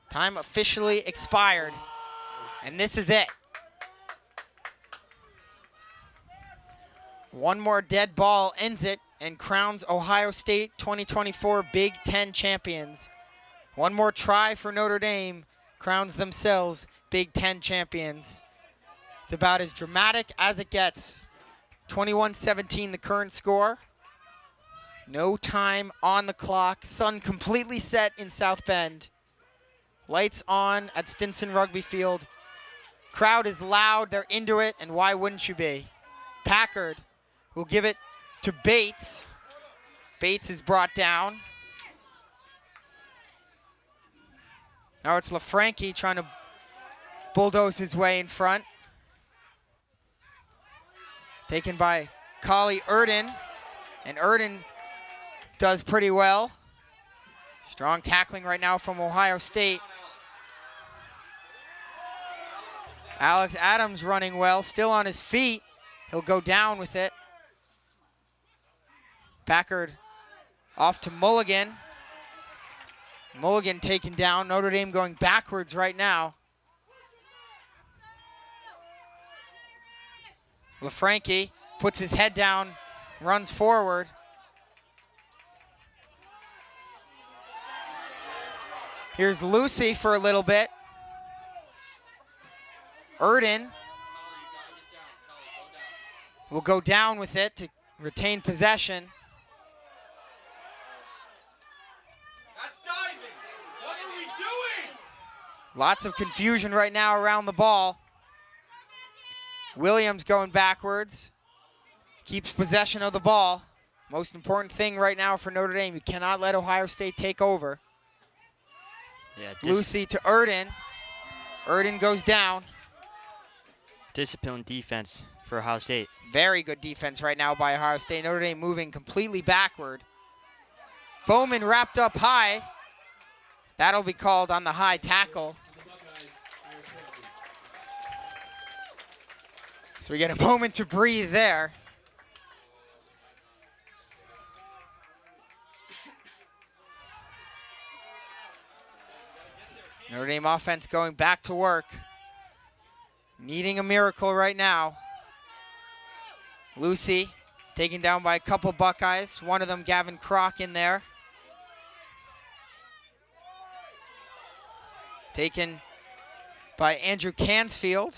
Time officially expired, and this is it. One more dead ball ends it and crowns Ohio State 2024 Big Ten champions. One more try for Notre Dame crowns themselves Big Ten champions. It's about as dramatic as it gets. 21-17 the current score. No time on the clock. Sun completely set in South Bend. Lights on at Stinson Rugby Field. Crowd is loud, they're into it, and why wouldn't you be? Packard will give it to Bates. Bates is brought down. Now it's LaFranchi trying to bulldoze his way in front. Taken by Collie Erden, and Erden does pretty well. Strong tackling right now from Ohio State. Alex Adams running well, still on his feet. He'll go down with it. Packard off to Mulligan. Mulligan taken down. Notre Dame going backwards right now. LaFranchi puts his head down, runs forward. Here's Lucy for a little bit. Erden will go down with it to retain possession. That's diving. What are we doing? Lots of confusion right now around the ball. Williams going backwards. Keeps possession of the ball. Most important thing right now for Notre Dame, you cannot let Ohio State take over. Yeah, Lucy to Erden. Erden goes down. disciplined defense for Ohio State. Very good defense right now by Ohio State. Notre Dame moving completely backward. Bowman wrapped up high. That'll be called on the high tackle. So we get a moment to breathe there. Notre Dame offense going back to work. Needing a miracle right now. Lucy taken down by a couple Buckeyes. One of them, Gavin Kroc, in there. Taken by Andrew Cansfield.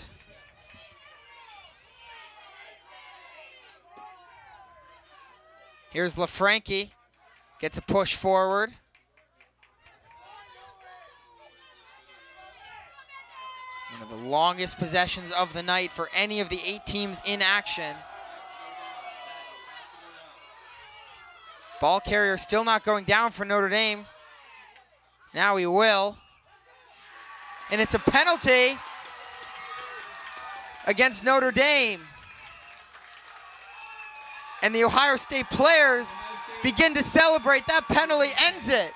Here's LaFranchi. Gets a push forward. One of the longest possessions of the night for any of the 8 teams in action. Ball carrier still not going down for Notre Dame. Now he will. And it's a penalty against Notre Dame. And the Ohio State players begin to celebrate. That penalty ends it.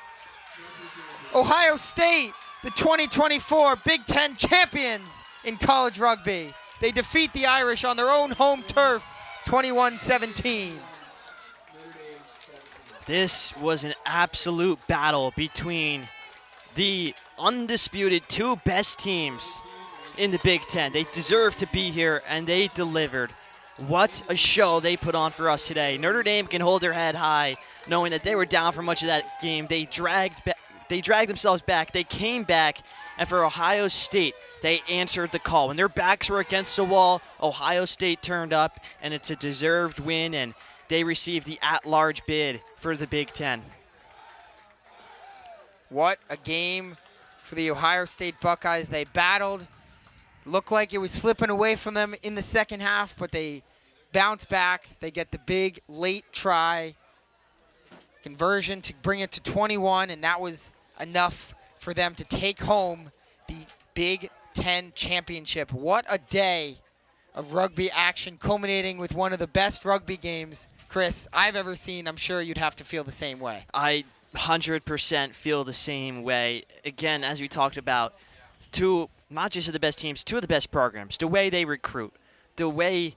Ohio State, the 2024 Big Ten champions in college rugby. They defeat the Irish on their own home turf, 21-17. This was an absolute battle between the undisputed 2 best teams in the Big Ten. They deserve to be here, and they delivered. What a show they put on for us today. Notre Dame can hold their head high, knowing that they were down for much of that game. They dragged They dragged themselves back. They came back, and for Ohio State, they answered the call. When their backs were against the wall, Ohio State turned up, and it's a deserved win, and they received the at-large bid for the Big Ten. What a game for the Ohio State Buckeyes. They battled. Looked like it was slipping away from them in the second half, but they bounced back. They get the big late try conversion to bring it to 21, and that was enough for them to take home the Big Ten championship. What a day of rugby action, culminating with one of the best rugby games, Chris, I've ever seen. I'm sure you'd have to feel the same way. I 100% feel the same way. Again, as we talked about, two, not just of the best teams, two of the best programs. The way they recruit, the way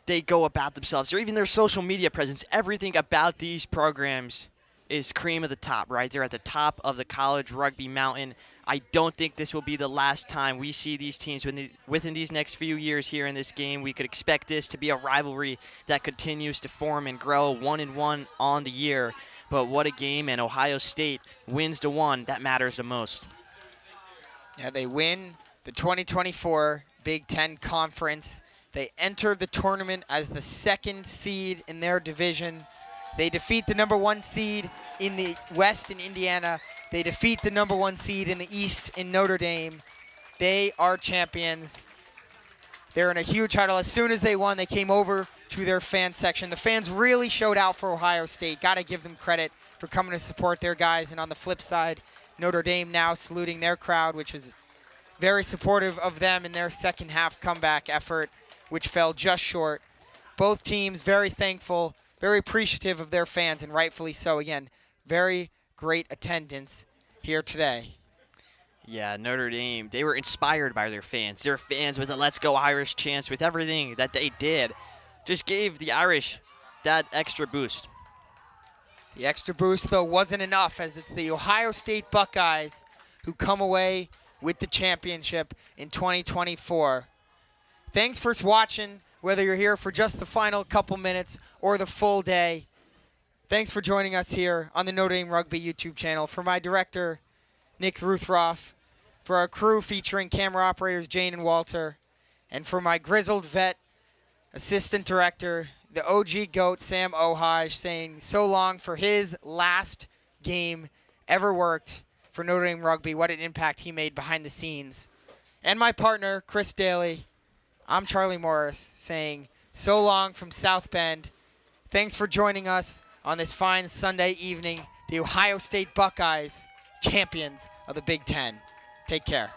they go about themselves, or even their social media presence, everything about these programs is cream of the top, right? They're at the top of the college rugby mountain. I don't think this will be the last time we see these teams within these next few years here in this game. We could expect this to be a rivalry that continues to form and grow 1-1 on the year. But what a game, and Ohio State wins the one that matters the most. Yeah, they win the 2024 Big Ten Conference. They entered the tournament as the 2nd seed in their division. They defeat the number 1 seed in the West in Indiana. They defeat the number 1 seed in the East in Notre Dame. They are champions. They're in a huge huddle. As soon as they won, they came over to their fan section. The fans really showed out for Ohio State. Got to give them credit for coming to support their guys. And on the flip side, Notre Dame now saluting their crowd, which was very supportive of them in their second half comeback effort, which fell just short. Both teams very thankful, very appreciative of their fans, and rightfully so. Again, very great attendance here today. Yeah, Notre Dame, they were inspired by their fans. Their fans with the Let's Go Irish chants, with everything that they did, just gave the Irish that extra boost. The extra boost, though, wasn't enough, as it's the Ohio State Buckeyes who come away with the championship in 2024. Thanks for watching, whether you're here for just the final couple minutes or the full day. Thanks for joining us here on the Notre Dame Rugby YouTube channel. For my director, Nick Ruthroff, for our crew featuring camera operators Jane and Walter, and for my grizzled vet assistant director, the OG GOAT, Sam Ohaj, saying so long for his last game ever worked for Notre Dame Rugby, what an impact he made behind the scenes. And my partner, Chris Daly, I'm Charlie Morris, saying so long from South Bend. Thanks for joining us on this fine Sunday evening. The Ohio State Buckeyes, champions of the Big Ten. Take care.